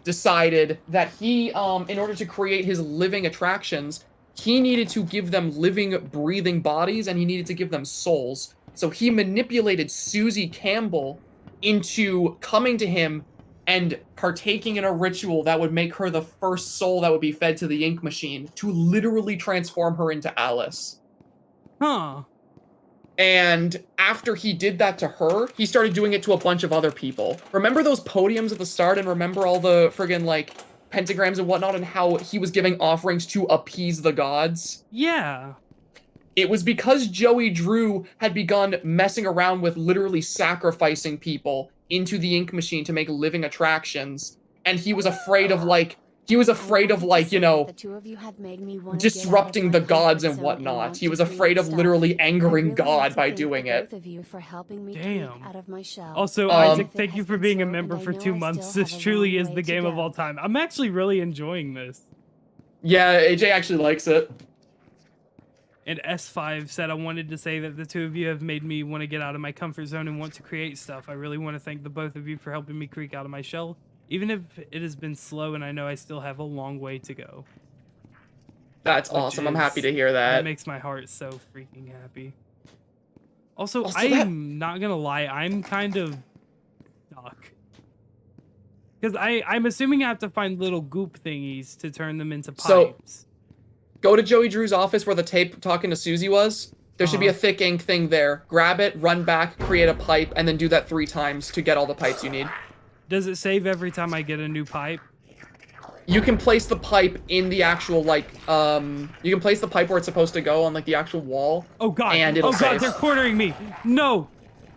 decided that he, in order to create his living attractions, he needed to give them living, breathing bodies, and he needed to give them souls. So he manipulated Susie Campbell into coming to him and partaking in a ritual that would make her the first soul that would be fed to the ink machine, to literally transform her into Alice. Huh. And after he did that to her, he started doing it to a bunch of other people. Remember those podiums at the start, and remember all the friggin' like pentagrams and whatnot, and how he was giving offerings to appease the gods? Yeah. It was because Joey Drew had begun messing around with literally sacrificing people into the ink machine to make living attractions, and he was afraid of you know, disrupting the gods and whatnot. He was afraid of literally angering God by doing it. Damn. Also, Isaac, thank you for being a member for 2 months. This truly is the game of all time. I'm actually really enjoying this. Yeah, AJ actually likes it. And S5 said, I wanted to say that the two of you have made me want to get out of my comfort zone and want to create stuff. I really want to thank the both of you for helping me creak out of my shell, even if it has been slow and I know I still have a long way to go. That's awesome. I'm happy to hear that. That makes my heart so freaking happy. Also I'm not going to lie, I'm kind of stuck. Because I'm assuming I have to find little goop thingies to turn them into pipes. Go to Joey Drew's office where the tape talking to Susie was. There should be a thick ink thing there. Grab it, run back, create a pipe, and then do that 3 times to get all the pipes you need. Does it save every time I get a new pipe? You can place the pipe in the actual, like, you can place the pipe where it's supposed to go on, like, the actual wall. Oh, God. And it'll save. They're cornering me. No.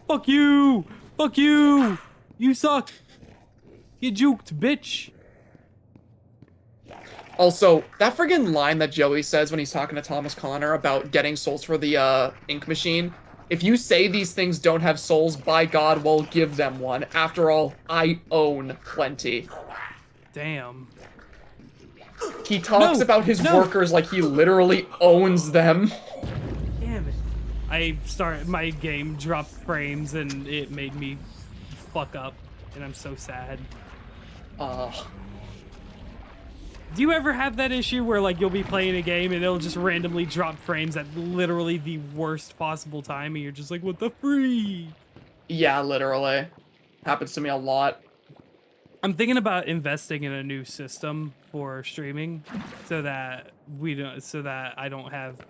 Fuck you. Fuck you. You suck. You juked, bitch. Also, that friggin' line that Joey says when he's talking to Thomas Connor about getting souls for the ink machine. If you say these things don't have souls, by God, we'll give them one. After all, I own plenty. Damn. He talks about his workers like he literally owns them. Damn it. My game dropped frames and it made me fuck up. And I'm so sad. Do you ever have that issue where, like, you'll be playing a game and it'll just randomly drop frames at literally the worst possible time and you're just like, what the freak? Yeah, literally. Happens to me a lot. I'm thinking about investing in a new system for streaming so that I don't have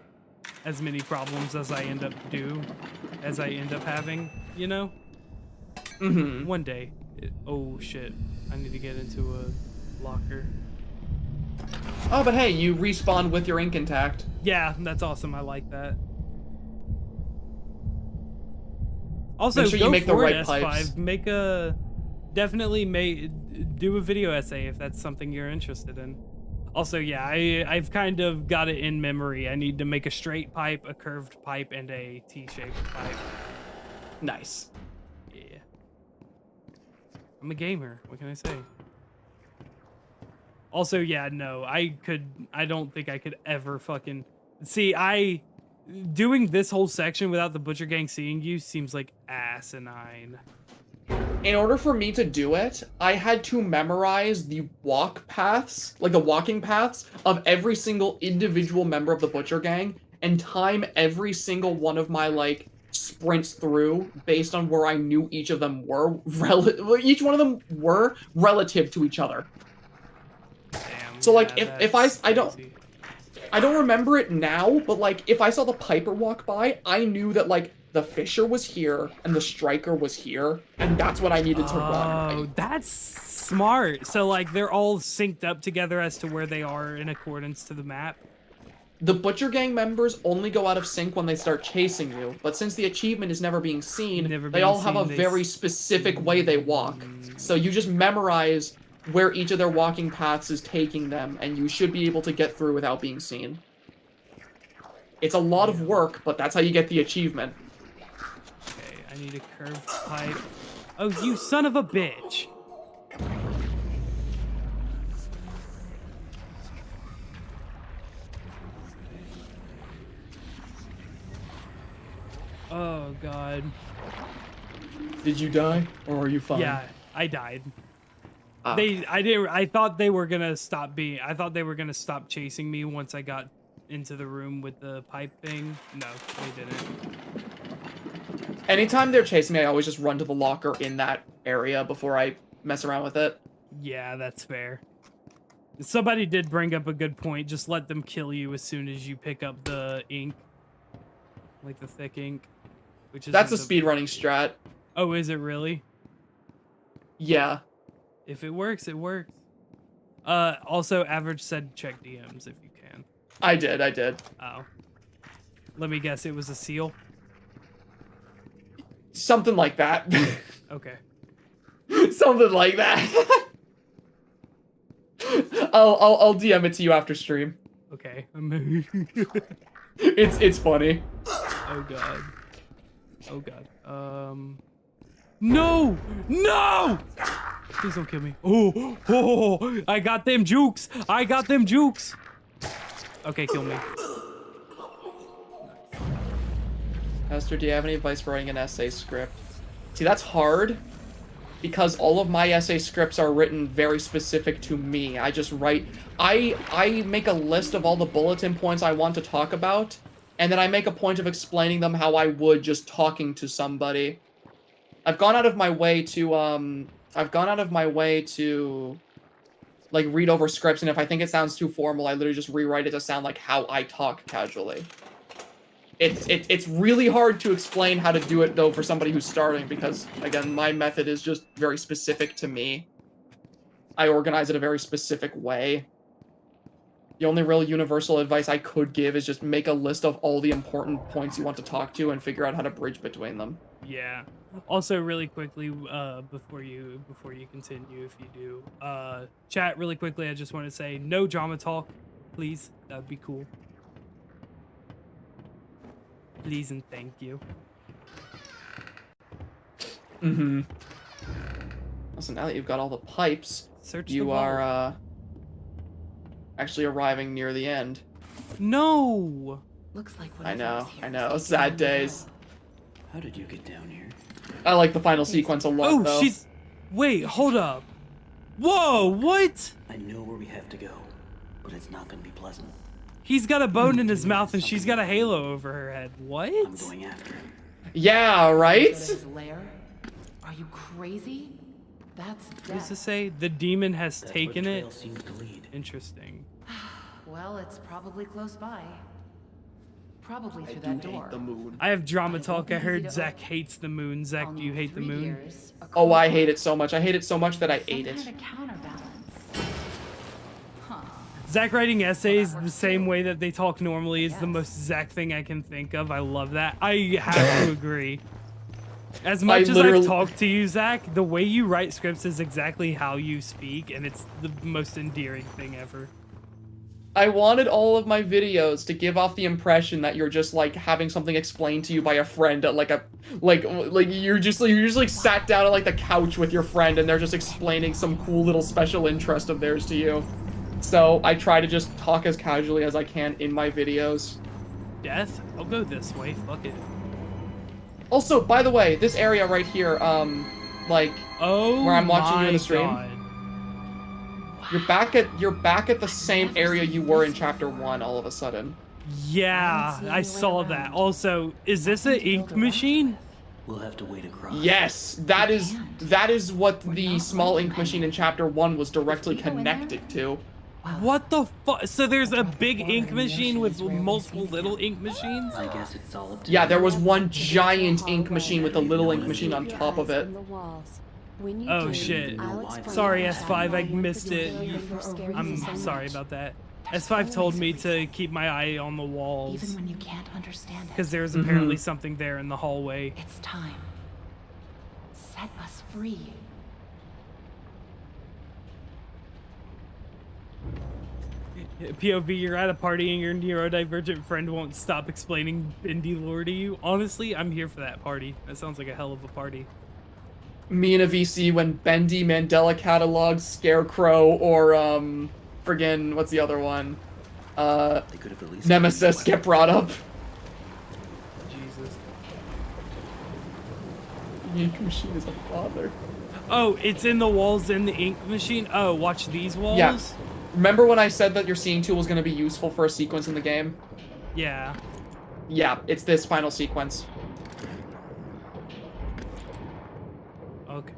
as many problems as I end up having, you know? Mm-hmm. One day. Oh, shit. I need to get into a locker. Oh, but hey, you respawn with your ink intact. Yeah, that's awesome. I like that. Also, make sure you make the right pipes. Do a video essay if that's something you're interested in. Also, yeah, I've kind of got it in memory. I need to make a straight pipe, a curved pipe, and a T-shaped pipe. Nice. Yeah. I'm a gamer. What can I say? Also, yeah, no, I don't think I could ever fucking see. Doing this whole section without the Butcher Gang seeing you seems like asinine. In order for me to do it, I had to memorize the walk paths, like the walking paths of every single individual member of the Butcher Gang and time every single one of my, like, sprints through based on where I knew each of them were, each one of them were relative to each other. Damn, so, like, yeah, if I don't remember it now, but, like, if I saw the Piper walk by, I knew that, like, the Fisher was here and the Striker was here, and that's what I needed to run. Oh, that's smart. So, like, they're all synced up together as to where they are in accordance to the map. The Butcher Gang members only go out of sync when they start chasing you, but since the achievement is never being seen, they all have a very specific way they walk. So you just memorize where each of their walking paths is taking them, and you should be able to get through without being seen. It's a lot of work, but that's how you get the achievement. Okay, I need a curved pipe. Oh, you son of a bitch! Oh god. Did you die, or are you fine? Yeah, I died. I thought they were gonna stop chasing me once I got into the room with the pipe thing. No, they didn't. Anytime they're chasing me, I always just run to the locker in that area before I mess around with it. Yeah, that's fair. Somebody did bring up a good point. Just let them kill you as soon as you pick up the ink. Like the thick ink. Which is That's a speedrunning strat. Oh, is it really? Yeah. If it works, it works. Also, Average said check DMs if you can. I did. Oh. Let me guess, it was a seal? Something like that. Okay. Something like that. I'll DM it to you after stream. Okay. It's funny. Oh god. Oh god. No! No! Please don't kill me. Oh, I got them jukes. Okay, kill me. Pastor, do you have any advice for writing an essay script? See, that's hard because all of my essay scripts are written very specific to me. I just write, I make a list of all the bulletin points I want to talk about, and then I make a point of explaining them how I would just talking to somebody. I've gone out of my way to like read over scripts, and if I think it sounds too formal, I literally just rewrite it to sound like how I talk casually. It's really hard to explain how to do it though for somebody who's starting because again, my method is just very specific to me. I organize it a very specific way. The only real universal advice I could give is just make a list of all the important points you want to talk to and figure out how to bridge between them. Yeah. Also, really quickly, before you continue, if you do, chat really quickly. I just want to say no drama talk, please. That'd be cool. Please and thank you. Mm-hmm. Also, now that you've got all the pipes, you are actually arriving near the end. No. Looks like I know. Sad days. How did you get down here? I like the final sequence a lot, though. Wait, hold up. Whoa, what? I know where we have to go, but it's not gonna be pleasant. He's got a bone in his mouth and she's got a halo over her head. What? I'm going after him. Yeah, right? His lair? Are you crazy? That's death. What does it say? The demon has That's taken where the it? trail seems to lead. Interesting. Well, it's probably close by. Probably through that door. Hate the moon. I have drama talk. I heard Zach hates the moon. Zach, do you hate the moon? Oh, I hate it so much. I hate it so much that I ate it. Zach writing essays the same way that they talk normally is the most Zach thing I can think of. I love that. I have to agree. As much as I've talked to you, Zach, the way you write scripts is exactly how you speak, and it's the most endearing thing ever. I wanted all of my videos to give off the impression that you're just like having something explained to you by a friend at like a like you're just like sat down at like the couch with your friend and they're just explaining some cool little special interest of theirs to you. So I try to just talk as casually as I can in my videos. Death? I'll go this way. Fuck it. Also, by the way, this area right here, like where I'm watching you in the stream. God. You're back at the same area you were in chapter 1 all of a sudden. Yeah, I saw that. Also, is this an ink machine? We'll have to wait across. Yes, that is what the small ink machine in chapter 1 was directly connected to. What the fuck? So there's a big ink machine with multiple little ink machines? I guess it's all up to Yeah, there was one giant ink machine with a little ink machine on top of it. Oh shit. Sorry, S5, I missed it. I'm sorry about that. S5 told me to keep my eye on the walls. Even when you can't understand it. Because there's apparently something there in the hallway. It's time. Set us free. POV, you're at a party and your neurodivergent friend won't stop explaining Bendy lore to you. Honestly, I'm here for that party. That sounds like a hell of a party. Me and a VC when Bendy, Mandela Catalog, Scarecrow, or friggin' what's the other one? Nemesis get brought up. Jesus. The ink machine is a father. Oh, it's in the walls in the ink machine? Oh, watch these walls? Yeah. Remember when I said that your seeing tool was going to be useful for a sequence in the game? Yeah. Yeah, it's this final sequence. Okay.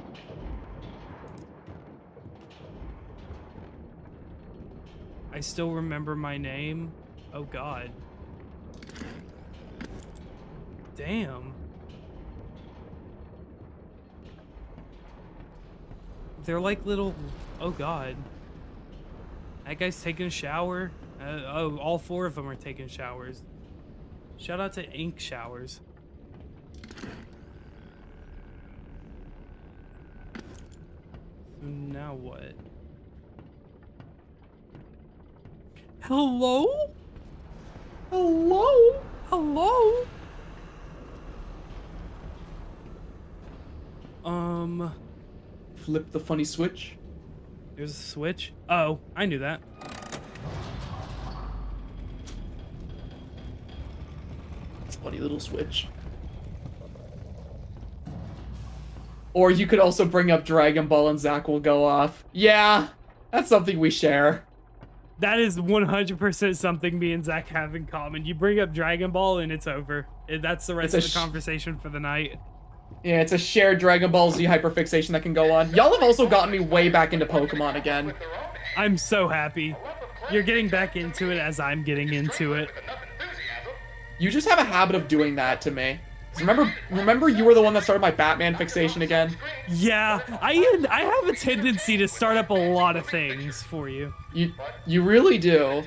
I still remember my name. Oh god. Damn. They're like little... Oh god. That guy's taking a shower. Oh, all 4 of them are taking showers. Shout out to ink showers. So now what? Hello? Hello? Hello? Flip the funny switch. There's a switch? Oh, I knew that. It's a funny little switch. Or you could also bring up Dragon Ball and Zach will go off. Yeah, that's something we share. That is 100% something me and Zach have in common. You bring up Dragon Ball and it's over. That's the rest of the conversation for the night. Yeah, it's a shared Dragon Ball Z hyperfixation that can go on. Y'all have also gotten me way back into Pokemon again. I'm so happy. You're getting back into it as I'm getting into it. You just have a habit of doing that to me. Remember you were the one that started my Batman fixation again? Yeah, I have a tendency to start up a lot of things for you. You really do.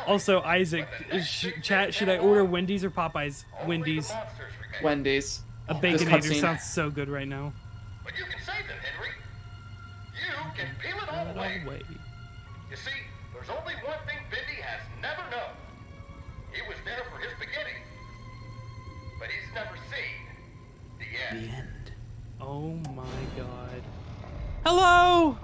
Also, Isaac, chat, should I order Wendy's or Popeyes? Wendy's. Wendy's. A Baconator sounds so good right now. But you can save them, Henry. You can peel it all away. You see, there's only one thing Bendy has never known. He was there for his beginning, but he's never seen the end. The end. Oh my god. Hello!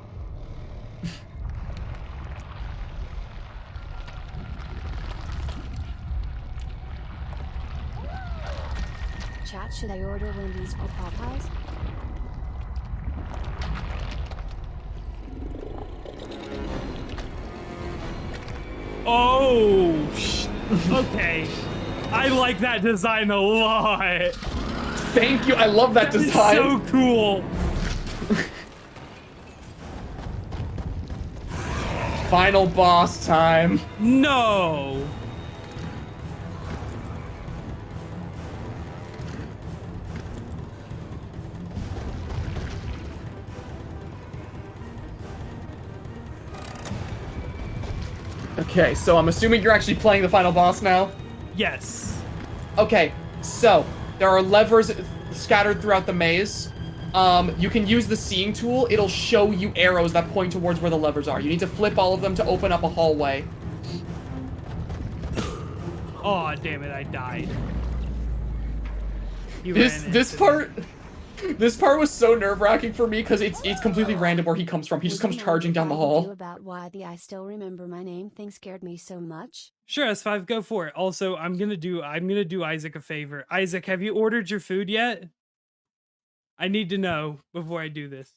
Chat, should I order Wendy's or Popeyes? Oh, okay. I like that design a lot. Thank you. I love that design. So cool. Final boss time. No. Okay, so I'm assuming you're actually playing the final boss now? Yes. Okay, so there are levers scattered throughout the maze. You can use the seeing tool. It'll show you arrows that point towards where the levers are. You need to flip all of them to open up a hallway. Oh, damn it, I died. This part was so nerve-wracking for me because it's completely random where he comes from. He just comes charging down the hall. About why the I still remember my name thing scared me so much. Sure, S5, go for it. Also, I'm gonna do Isaac a favor. Isaac, have you ordered your food yet? I need to know before I do this.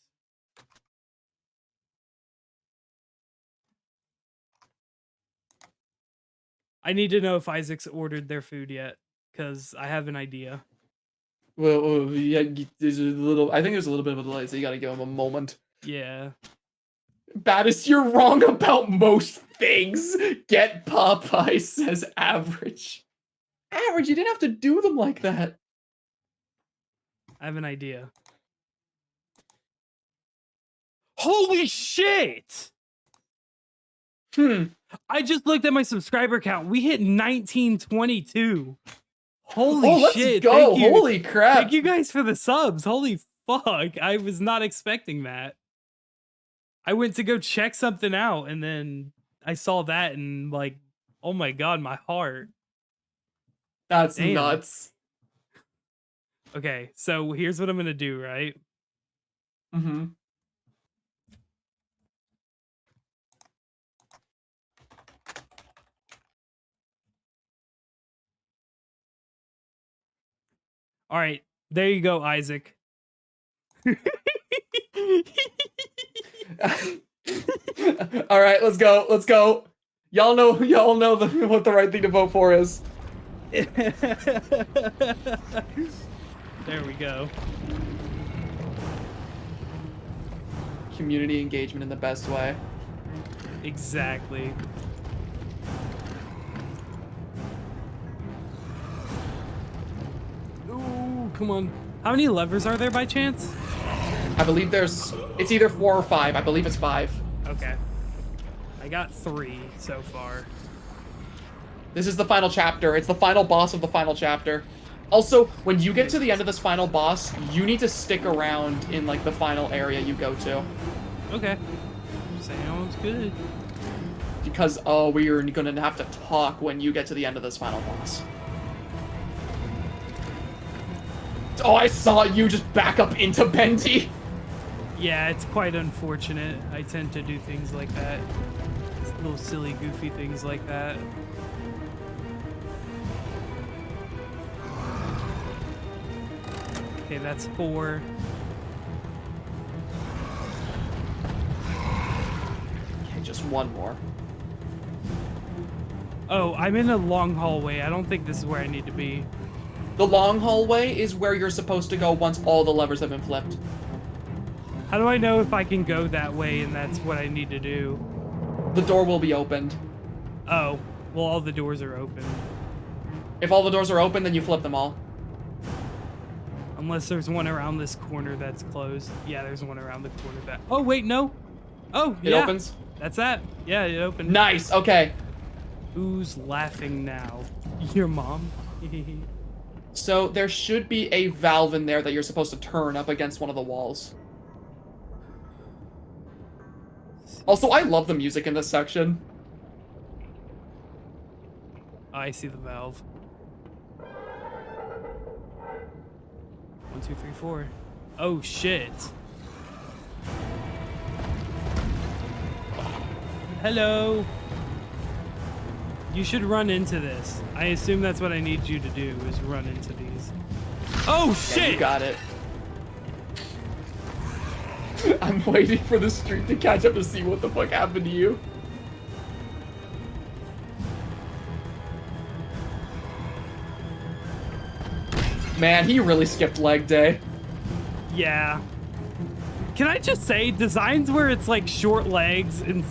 I need to know if Isaac's ordered their food yet, because I have an idea. Well, yeah, there's a little. I think there's a little bit of a delay, so you gotta give him a moment. Yeah. Baddest, you're wrong about most things. Get Popeye says average. Average, you didn't have to do them like that. I have an idea. Holy shit! I just looked at my subscriber count. We hit 1922. Holy shit. Let's go. Holy crap. Thank you guys for the subs. Holy fuck. I was not expecting that. I went to go check something out and then I saw that and like, oh my god, my heart. That's nuts. Okay, so here's what I'm gonna do, right? Mm-hmm. All right, there you go, Isaac. All right, let's go. Let's go. Y'all know what the right thing to vote for is. There we go. Community engagement in the best way. Exactly. Ooh, come on. How many levers are there by chance? I believe it's either 4 or 5. I believe it's 5. Okay. I got 3 so far. This is the final chapter. It's the final boss of the final chapter. Also, when you get to the end of this final boss, you need to stick around in like the final area you go to. Okay. Sounds good. Because we are gonna have to talk when you get to the end of this final boss. Oh, I saw you just back up into Bendy. Yeah, it's quite unfortunate. I tend to do things like that. Little silly, goofy things like that. Okay, that's 4. Okay, just one more. Oh, I'm in a long hallway. I don't think this is where I need to be. The long hallway is where you're supposed to go once all the levers have been flipped. How do I know if I can go that way and that's what I need to do? The door will be opened. Oh, well, all the doors are open. If all the doors are open, then you flip them all. Unless there's one around this corner that's closed. Yeah, there's one around the corner that... Oh, wait, no. Oh, It yeah. opens? That's that. Yeah, it opened. Nice, okay. Who's laughing now? Your mom? So there should be a valve in there that you're supposed to turn up against one of the walls. Also, I love the music in this section. Oh, I see the valve. 1, 2, 3, 4. Oh, shit. Hello. You should run into this. I assume that's what I need you to do, is run into these. Oh, shit! Yeah, you got it. I'm waiting for the street to catch up to see what the fuck happened to you. Man, he really skipped leg day. Yeah. Can I just say, designs where it's like short legs and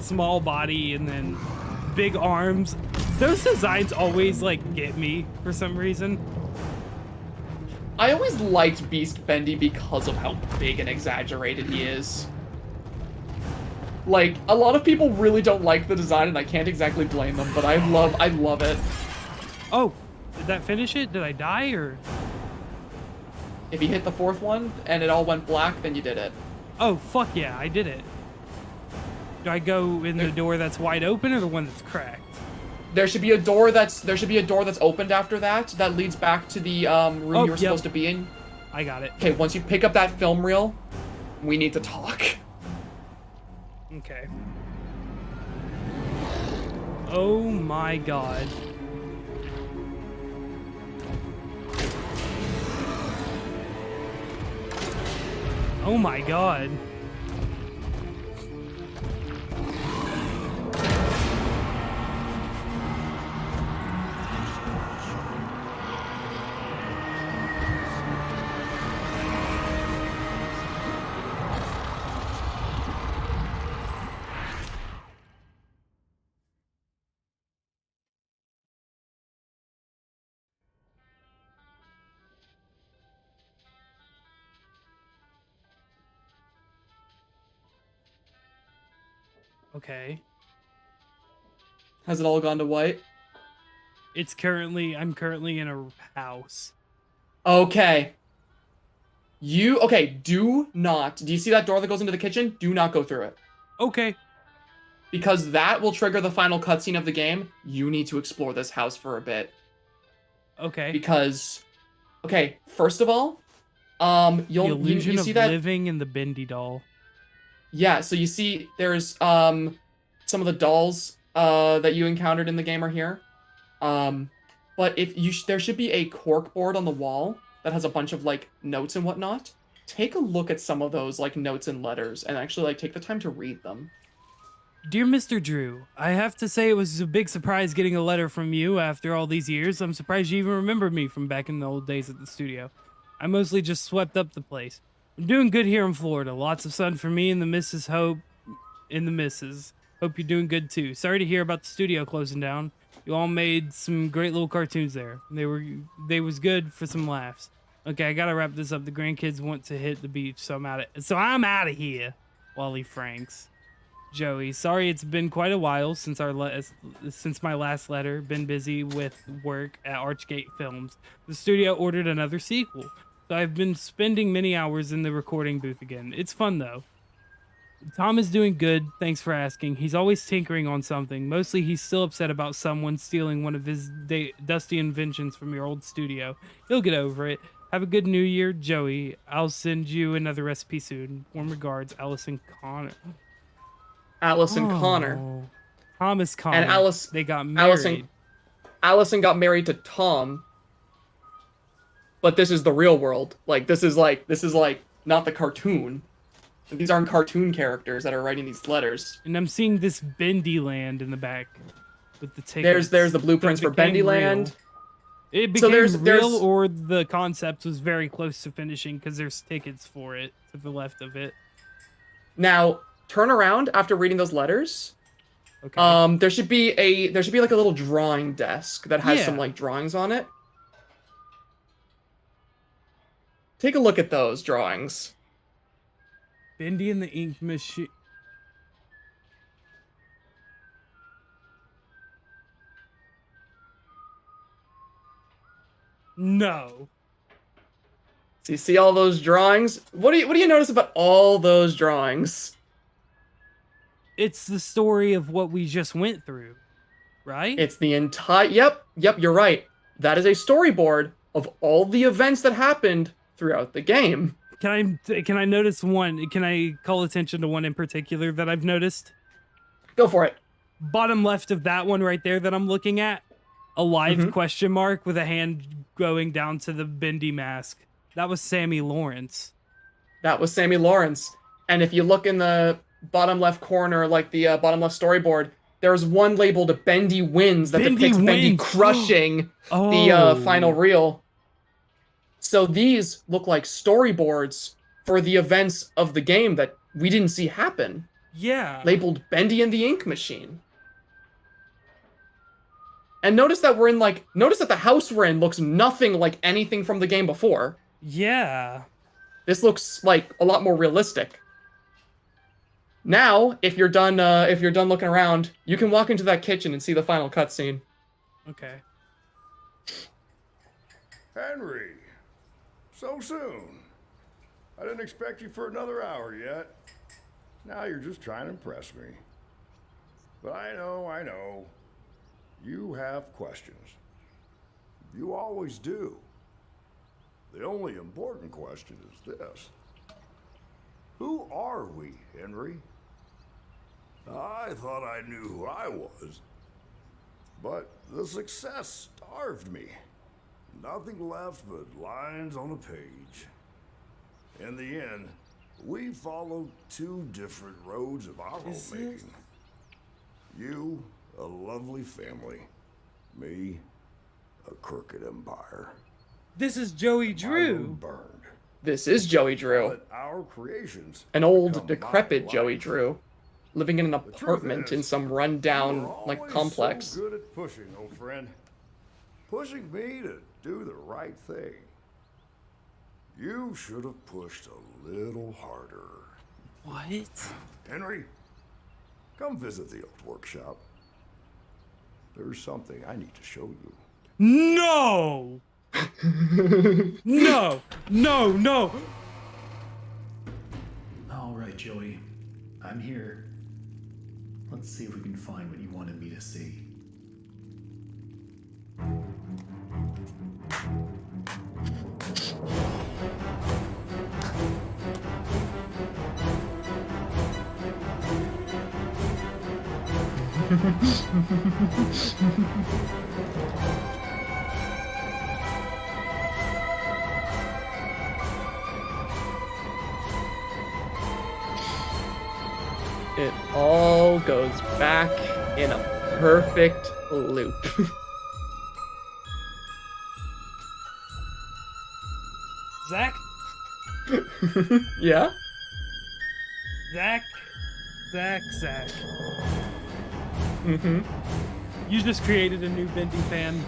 small body and then big arms, those designs always like get me for some reason. I always liked Beast Bendy because of how big and exaggerated he is. Like, a lot of people really don't like the design and I can't exactly blame them, but I love it. Oh, did that finish it? Did I die or? If you hit the 4th one and it all went black, then you did it. Oh, fuck yeah, I did it. Do I go in the door that's wide open or the one that's cracked? There should be a door that's opened after that that leads back to the room you were supposed to be in. I got it. Okay, once you pick up that film reel, we need to talk. Okay. Oh my god. Oh my god. Okay. Has it all gone to white? I'm currently in a house. Okay. Do you see that door that goes into the kitchen? Do not go through it. Okay. Because that will trigger the final cutscene of the game. You need to explore this house for a bit. Okay. Because, okay, first of all, The you illusion see of that living in the Bendy doll. Yeah, so you see there's some of the dolls that you encountered in the game are here. But if there should be a cork board on the wall that has a bunch of like notes and whatnot. Take a look at some of those like notes and letters and actually like take the time to read them. Dear Mr. Drew, I have to say it was a big surprise getting a letter from you after all these years. I'm surprised you even remembered me from back in the old days at the studio. I mostly just swept up the place. I'm doing good here in Florida. Lots of sun for me and the Mrs. Hope in the missus. Hope you're doing good too. Sorry to hear about the studio closing down. You all made some great little cartoons there. They was good for some laughs. Okay, I gotta wrap this up. The grandkids want to hit the beach, so I'm out of here. Wally Franks. Joey, sorry it's been quite a while since since my last letter. Been busy with work at Archgate Films. The studio ordered another sequel, so I've been spending many hours in the recording booth again. It's fun though. Tom is doing good, thanks for asking. He's always tinkering on something. Mostly he's still upset about someone stealing one of his dusty inventions from your old studio. He'll get over it. Have a good new year, Joey. I'll send you another recipe soon. Warm regards, Allison Connor. Allison Connor. Thomas Connor. And they got married. Allison got married to Tom. But this is the real world. This is like not the cartoon. These aren't cartoon characters that are writing these letters. And I'm seeing this Bendy Land in the back with the tickets. There's the blueprints for Bendy Land. It became real, or the concept was very close to finishing because there's tickets for it to the left of it. Now, turn around after reading those letters. Okay. There should be like a little drawing desk that has some like drawings on it. Take a look at those drawings. Bendy and the ink machine. No. So you see all those drawings? What do you notice about all those drawings? It's the story of what we just went through, right? It's the entire Yep, you're right. That is a storyboard of all the events that happened throughout the game. Can I notice one? Can I call attention to one in particular that I've noticed? Go for it. Bottom left of that one right there that I'm looking at, a live question mark with a hand going down to the Bendy mask. That was Sammy Lawrence. That was Sammy Lawrence. And if you look in the bottom left corner, like the bottom left storyboard, there's one labeled Bendy Wins that depicts Bendy crushing the final reel. So these look like storyboards for the events of the game that we didn't see happen. Yeah. Labeled Bendy and the Ink Machine. And notice that the house we're in looks nothing like anything from the game before. Yeah. This looks like a lot more realistic. Now, if you're done looking around, you can walk into that kitchen and see the final cutscene. Okay. Henry, so soon. I didn't expect you for another hour yet. Now you're just trying to impress me. But I know. You have questions. You always do. The only important question is this. Who are we, Henry? I thought I knew who I was. But the success starved me. Nothing left but lines on a page. In the end, we followed two different roads of our own making. You, a lovely family. Me, a crooked empire. This is Joey Drew. Burned. This is Joey Drew. But our creations An old, decrepit Joey Drew. Living in an apartment in some rundown, like, complex. So good at pushing, old friend. Pushing me to do the right thing. You should have pushed a little harder. What? Henry, come visit the old workshop. There's something I need to show you. No! No! No, no! All right, Joey. I'm here. Let's see if we can find what you wanted me to see. It all goes back in a perfect loop. Zach? Yeah? Zach. Mm-hmm. You just created a new Bendy fan.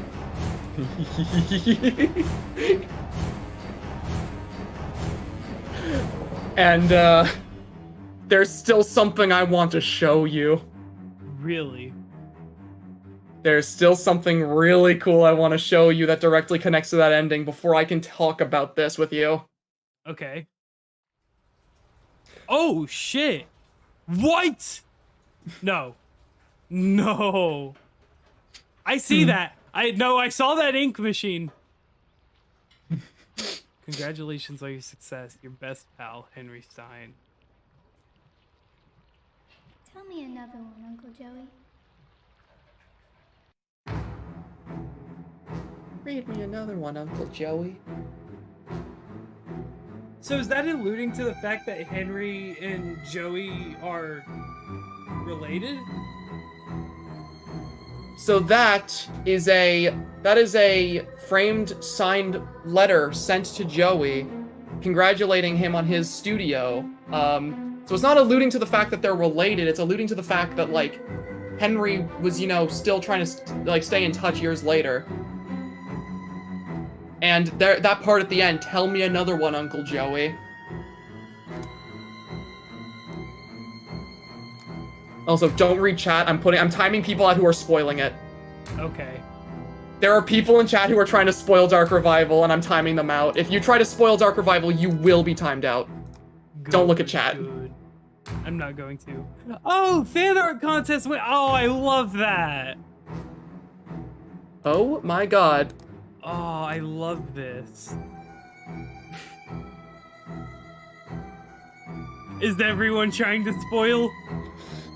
And, there's still something I want to show you. Really? There's still something really cool I want to show you that directly connects to that ending before I can talk about this with you. Okay. Oh, shit. What? No. No. I see that. I saw that ink machine. Congratulations on your success. Your best pal, Henry Stein. Tell me another one, Uncle Joey. Read me another one, Uncle Joey. So is that alluding to the fact that Henry and Joey are related? So that is a framed signed letter sent to Joey congratulating him on his studio. So it's not alluding to the fact that they're related, it's alluding to the fact that, like, Henry was, you know, still trying to, stay in touch years later. And that part at the end, tell me another one, Uncle Joey. Also, don't read chat. I'm timing people out who are spoiling it. Okay. There are people in chat who are trying to spoil Dark Revival, and I'm timing them out. If you try to spoil Dark Revival, you will be timed out. Good, don't look at chat. Good. I'm not going to. Oh, fan art contest! Oh, I love that. Oh my god. Oh, I love this. Is everyone trying to spoil?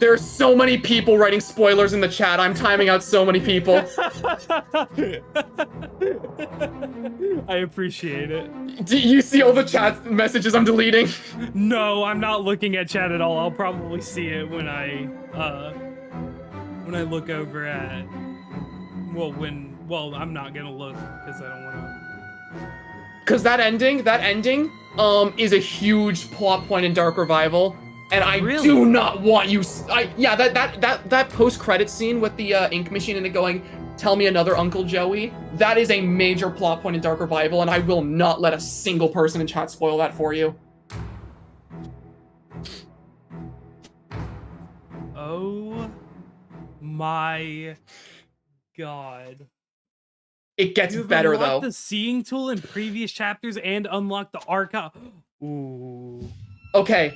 There's so many people writing spoilers in the chat. I'm timing out so many people. I appreciate it. Do you see all the chat messages I'm deleting? No, I'm not looking at chat at all. I'll probably see it when I look over at. Well, I'm not gonna look because I don't want to. Because that ending, is a huge plot point in Dark Revival. And I do not want you. That post-credit scene with the ink machine and it going, "Tell me another Uncle Joey." That is a major plot point in Dark Revival, and I will not let a single person in chat spoil that for you. Oh my god! It gets better though. Unlocked the seeing tool in previous chapters and unlocked the archive. Ooh. Okay.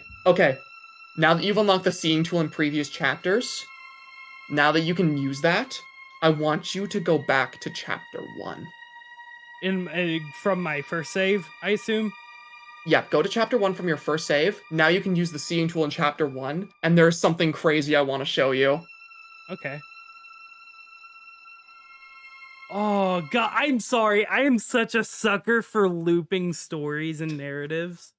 Now that you've unlocked the seeing tool in previous chapters, now that you can use that, I want you to go back to chapter 1. From my first save, I assume? Yeah, go to chapter 1 from your first save. Now you can use the seeing tool in chapter 1, and there's something crazy I want to show you. Okay. Oh, God, I'm sorry. I am such a sucker for looping stories and narratives.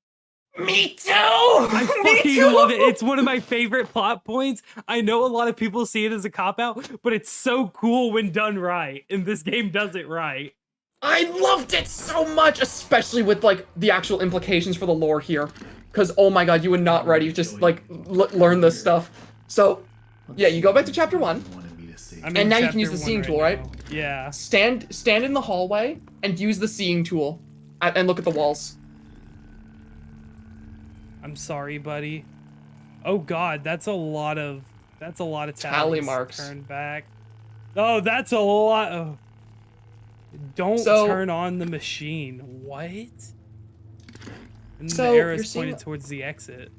Me too! I fucking love it. It's one of my favorite plot points. I know a lot of people see it as a cop-out, but it's so cool when done right, and this game does it right. I loved it so much, especially with, like, the actual implications for the lore here. Because, oh my god, you were not ready to just, like, learn this stuff. So, yeah, you go back to chapter 1. And now you can use the seeing tool, right? Yeah. Stand in the hallway and use the seeing tool and look at the walls. I'm sorry, buddy. Oh god, that's a lot of tally marks. Turn back. Oh, that's a lot of... Don't turn on the machine. What? And the arrow is pointed towards the exit.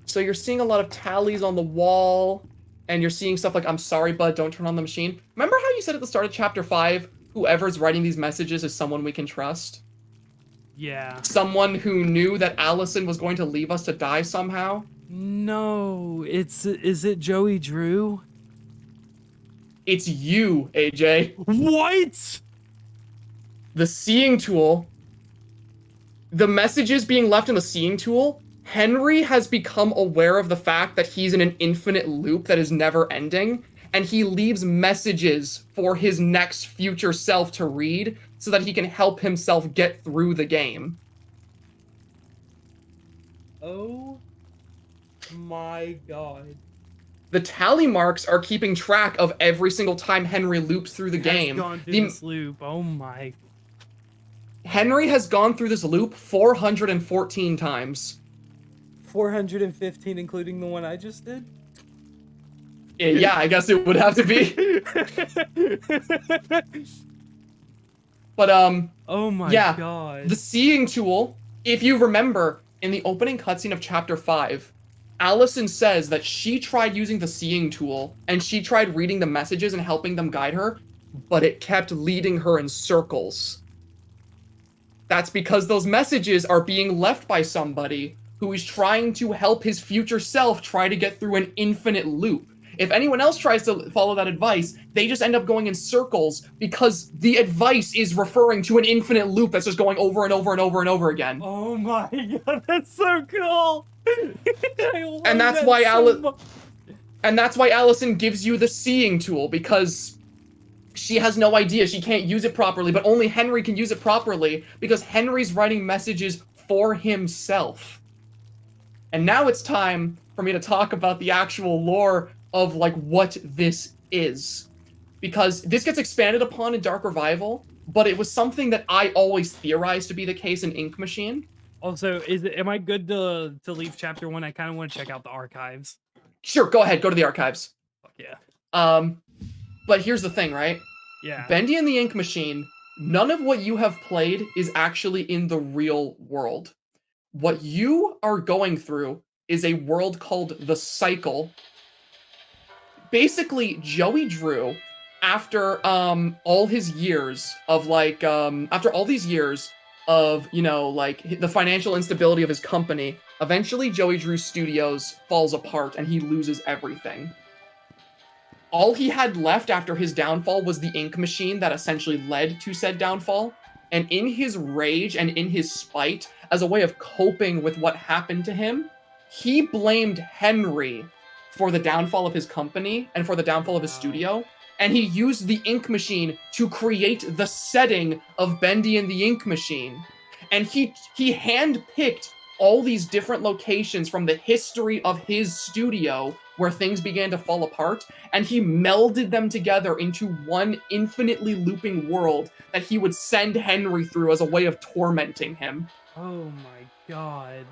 So you're seeing a lot of tallies on the wall, and you're seeing stuff like, I'm sorry, bud, don't turn on the machine. Remember how you said at the start of chapter 5, whoever's writing these messages is someone we can trust? Yeah. Someone who knew that Allison was going to leave us to die somehow? No, is it Joey Drew? It's you, AJ. What? The seeing tool, the messages being left in the seeing tool, Henry has become aware of the fact that he's in an infinite loop that is never ending, and he leaves messages for his next future self to read so that he can help himself get through the game. Oh my god. The tally marks are keeping track of every single time Henry loops through the game. Gone through this loop. Oh my. Henry has gone through this loop 414 times. 415, including the one I just did? Yeah, I guess it would have to be. But, oh my god. The seeing tool, if you remember, in the opening cutscene of chapter 5, Allison says that she tried using the seeing tool, and she tried reading the messages and helping them guide her, but it kept leading her in circles. That's because those messages are being left by somebody who is trying to help his future self try to get through an infinite loop. If anyone else tries to follow that advice, they just end up going in circles because the advice is referring to an infinite loop that's just going over and over and over and over again. Oh my god, that's so cool! And that's why Allison gives you the seeing tool, because she has no idea. She can't use it properly, but only Henry can use it properly because Henry's writing messages for himself. And now it's time for me to talk about the actual lore of, like, what this is. Because this gets expanded upon in Dark Revival, but it was something that I always theorized to be the case in Ink Machine. Also, am I good to leave chapter 1? I kind of want to check out the archives. Sure, go ahead, go to the archives. Fuck yeah. But here's the thing, right? Yeah. Bendy and the Ink Machine, none of what you have played is actually in the real world. What you are going through is a world called The Cycle. Basically, Joey Drew, after all his years of, like, after all these years of, you know, like, the financial instability of his company, eventually Joey Drew Studios falls apart and he loses everything. All he had left after his downfall was the ink machine that essentially led to said downfall. And in his rage and in his spite, as a way of coping with what happened to him, he blamed Henry for the downfall of his company and for the downfall of his studio. And he used the ink machine to create the setting of Bendy and the Ink Machine. And he handpicked all these different locations from the history of his studio where things began to fall apart, and he melded them together into one infinitely looping world that he would send Henry through as a way of tormenting him. Oh my god.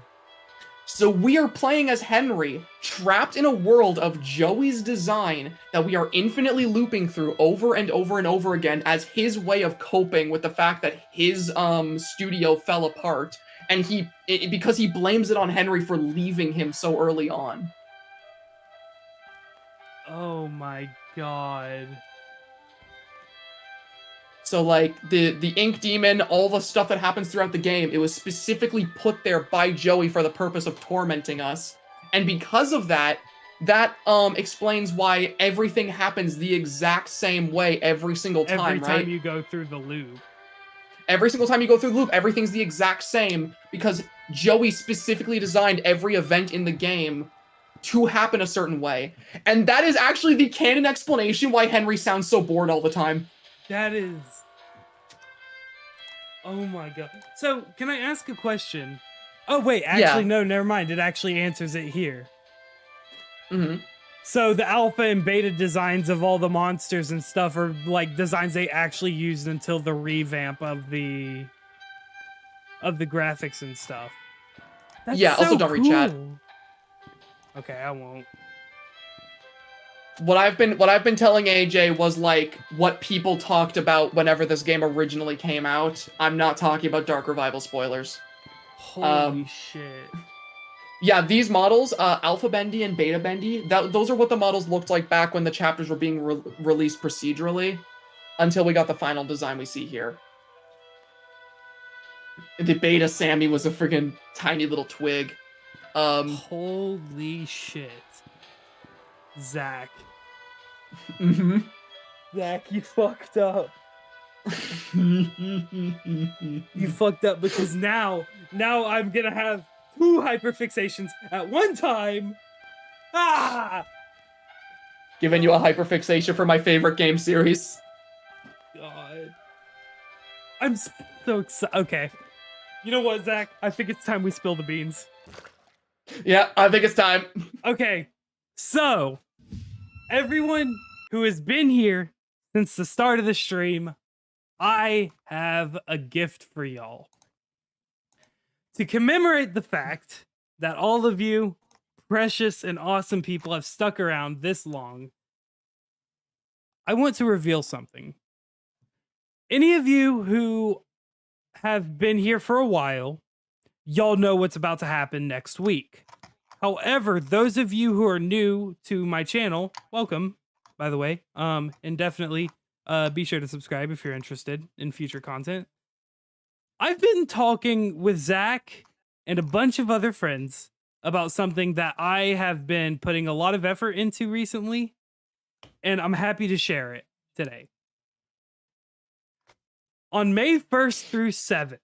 So we are playing as Henry, trapped in a world of Joey's design that we are infinitely looping through over and over and over again as his way of coping with the fact that his studio fell apart, and because he blames it on Henry for leaving him so early on. Oh my god. So like the ink demon, all the stuff that happens throughout the game, it was specifically put there by Joey for the purpose of tormenting us. And because of that, that explains why everything happens the exact same way every single time, Every time right? you go through the loop. Every single time you go through the loop, everything's the exact same because Joey specifically designed every event in the game to happen a certain way. And that is actually the canon explanation why Henry sounds so bored all the time. That is... Oh my god. So, can I ask a question? Oh wait, actually no, never mind. It actually answers it here. Mm-hmm. So the alpha and beta designs of all the monsters and stuff are like designs they actually used until the revamp of the graphics and stuff. That's yeah, so also don't read chat. Okay, I won't. What I've been telling AJ was like what people talked about whenever this game originally came out. I'm not talking about Dark Revival spoilers. Holy shit. Yeah, these models, Alpha Bendy and Beta Bendy, those are what the models looked like back when the chapters were being released procedurally, until we got the final design we see here. The Beta Sammy was a friggin' tiny little twig. Holy shit. Zach. Mm-hmm. Zach, you fucked up. You fucked up because now I'm gonna have 2 hyperfixations at one time. Ah! Giving you a hyperfixation for my favorite game series. God. I'm so excited. Okay. You know what, Zach? I think it's time we spill the beans. Yeah, I think it's time. Okay. So, everyone who has been here since the start of the stream, I have a gift for y'all. To commemorate the fact that all of you precious and awesome people have stuck around this long, I want to reveal something. Any of you who have been here for a while, y'all know what's about to happen next week. However, those of you who are new to my channel, welcome, by the way. And definitely be sure to subscribe if you're interested in future content. I've been talking with Zach and a bunch of other friends about something that I have been putting a lot of effort into recently, and I'm happy to share it today. On May 1st through 7th,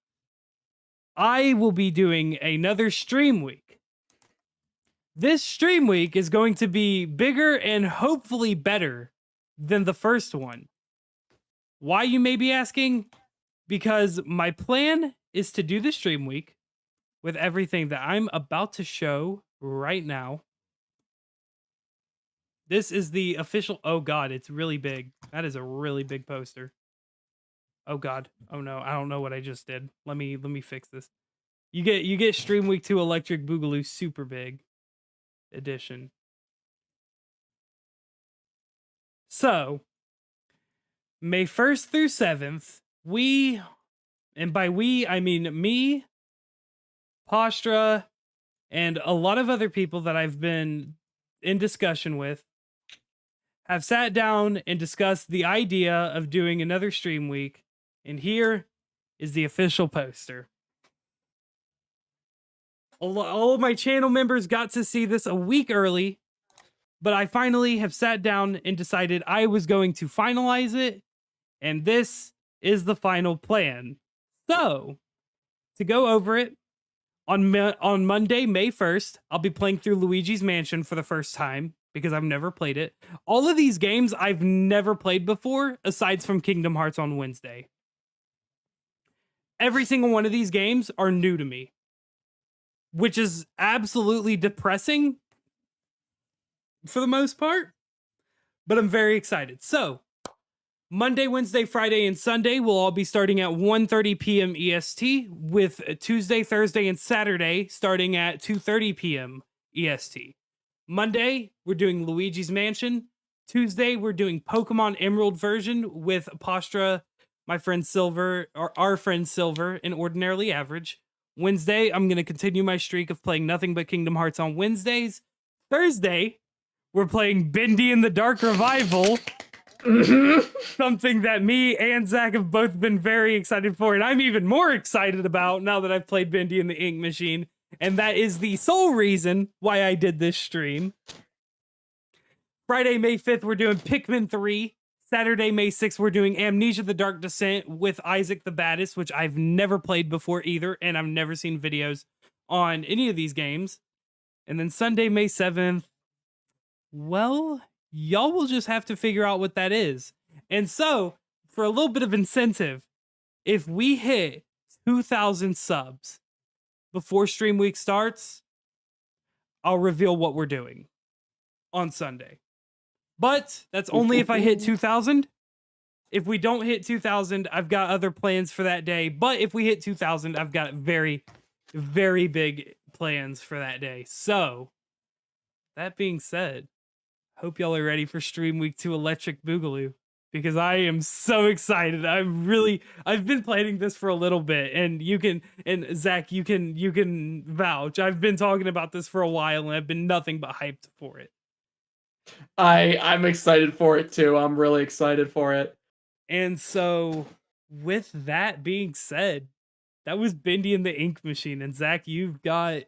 I will be doing another stream week. This stream week is going to be bigger and hopefully better than the first one. Why, you may be asking? Because my plan is to do the stream week with everything that I'm about to show right now. This is the official... Oh god, it's really big. That is a really big poster. Oh god. Oh no, I don't know what I just did. Let me fix this. You get Stream Week 2 Electric Boogaloo Super Big Edition. So, May 1st through 7th, we, and by we, I mean me, Postra, and a lot of other people that I've been in discussion with, have sat down and discussed the idea of doing another stream week, and here is the official poster. All of my channel members got to see this a week early, but I finally have sat down and decided I was going to finalize it, and this is the final plan. So, to go over it, on Monday, May 1st, I'll be playing through Luigi's Mansion for the first time, because I've never played it. All of these games I've never played before, aside from Kingdom Hearts on Wednesday. Every single one of these games are new to me, which is absolutely depressing for the most part, but I'm very excited. So, Monday, Wednesday, Friday, and Sunday will all be starting at 1:30 p.m. EST, with Tuesday, Thursday, and Saturday starting at 2:30 p.m. EST. Monday, we're doing Luigi's Mansion. Tuesday, we're doing Pokemon Emerald version with Postra, my friend Silver, or our friend Silver, and Ordinarily Average. Wednesday, I'm going to continue my streak of playing nothing but Kingdom Hearts on Wednesdays. Thursday, we're playing Bendy in the Dark Revival. Something that me and Zach have both been very excited for, and I'm even more excited about now that I've played Bendy in the Ink Machine, and that is the sole reason why I did this stream. Friday, May 5th, we're doing Pikmin 3. Saturday, May 6th, we're doing Amnesia the Dark Descent with Isaac the Baddest, which I've never played before either, and I've never seen videos on any of these games. And then Sunday, May 7th, well, y'all will just have to figure out what that is. And so, for a little bit of incentive, if we hit 2,000 subs before stream week starts, I'll reveal what we're doing on Sunday. But that's only if I hit 2,000. If we don't hit 2,000, I've got other plans for that day. But if we hit 2,000, I've got very, very big plans for that day. So, that being said, hope y'all are ready for Stream Week 2 Electric Boogaloo, because I am so excited. I've been planning this for a little bit, and Zach, you can vouch. I've been talking about this for a while, and I've been nothing but hyped for it. I'm excited for it too. I'm really excited for it. And so, with that being said, that was Bendy and the Ink Machine, and Zach, you've got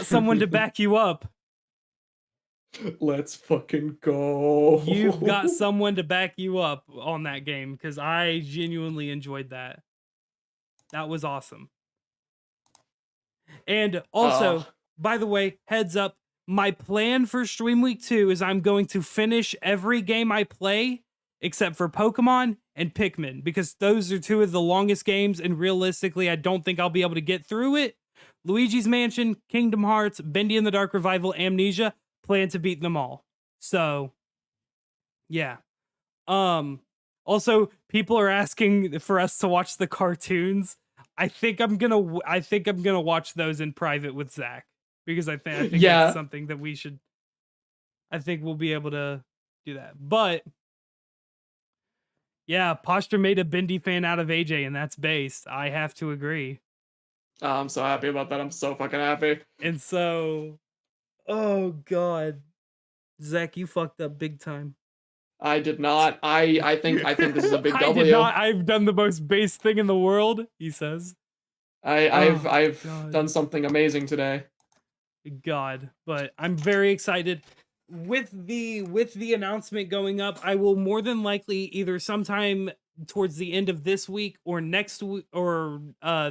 someone to back you up. Let's fucking go. You've got someone to back you up on that game, because I genuinely enjoyed that. That was awesome. And also, by the way, heads up, my plan for Stream Week 2 is I'm going to finish every game I play except for Pokemon and Pikmin, because those are two of the longest games, and realistically, I don't think I'll be able to get through it. Luigi's Mansion, Kingdom Hearts, Bendy in the Dark Revival, Amnesia, plan to beat them all. So, yeah. Also, people are asking for us to watch the cartoons. I think I'm gonna watch those in private with Zach, because I think that's something that we should. I think we'll be able to do that. But yeah, Posture made a Bendy fan out of AJ, and that's based. I have to agree. I'm so happy about that. I'm so fucking happy. And so, oh god, Zach, you fucked up big time. I did not. I think this is a big W. I did not. I've done the most base thing in the world, he says. I've done something amazing today. God, but I'm very excited. With the announcement going up, I will more than likely either sometime towards the end of this week or next week or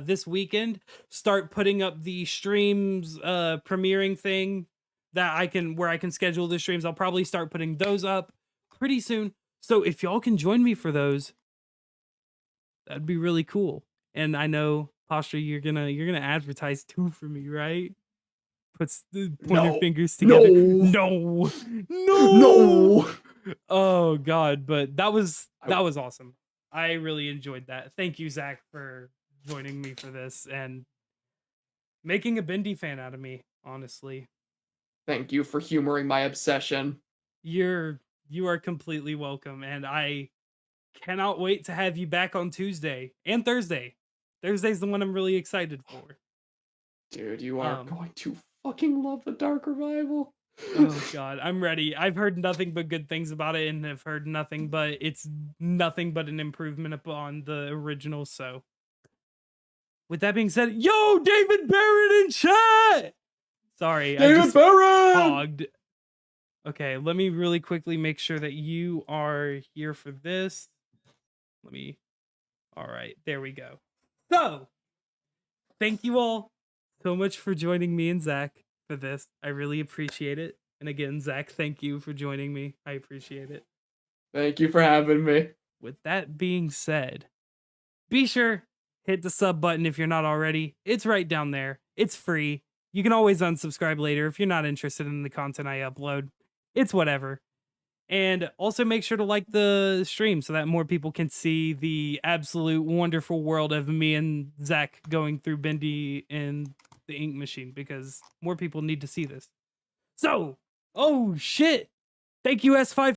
this weekend start putting up the streams premiering thing where I can schedule the streams. I'll probably start putting those up pretty soon. So if y'all can join me for those, that'd be really cool. And I know, Posture, you're gonna advertise too for me, right? Point your fingers together. No. Oh god, but that was awesome. I really enjoyed that. Thank you, Zach, for joining me for this and making a Bendy fan out of me, honestly. Thank you for humoring my obsession. You are completely welcome, and I cannot wait to have you back on Tuesday and Thursday. Thursday's the one I'm really excited for. Dude, you are going to fucking love the Dark Revival. Oh god, I'm ready. I've heard nothing but good things about it, and have heard nothing but it's nothing but an improvement upon the original. So, with that being said, yo, David Barrett in chat. Sorry, David I just Barrett hogged. Okay, let me really quickly make sure that you are here for this. All right, there we go. So, thank you all so much for joining me and Zach for this. I really appreciate it. And again, Zach, thank you for joining me. I appreciate it. Thank you for having me. With that being said, be sure hit the sub button if you're not already. It's right down there. It's free. You can always unsubscribe later if you're not interested in the content I upload. It's whatever. And also make sure to like the stream so that more people can see the absolute wonderful world of me and Zach going through Bendy and the Ink Machine, because more people need to see this. So, oh shit. Thank you, S5.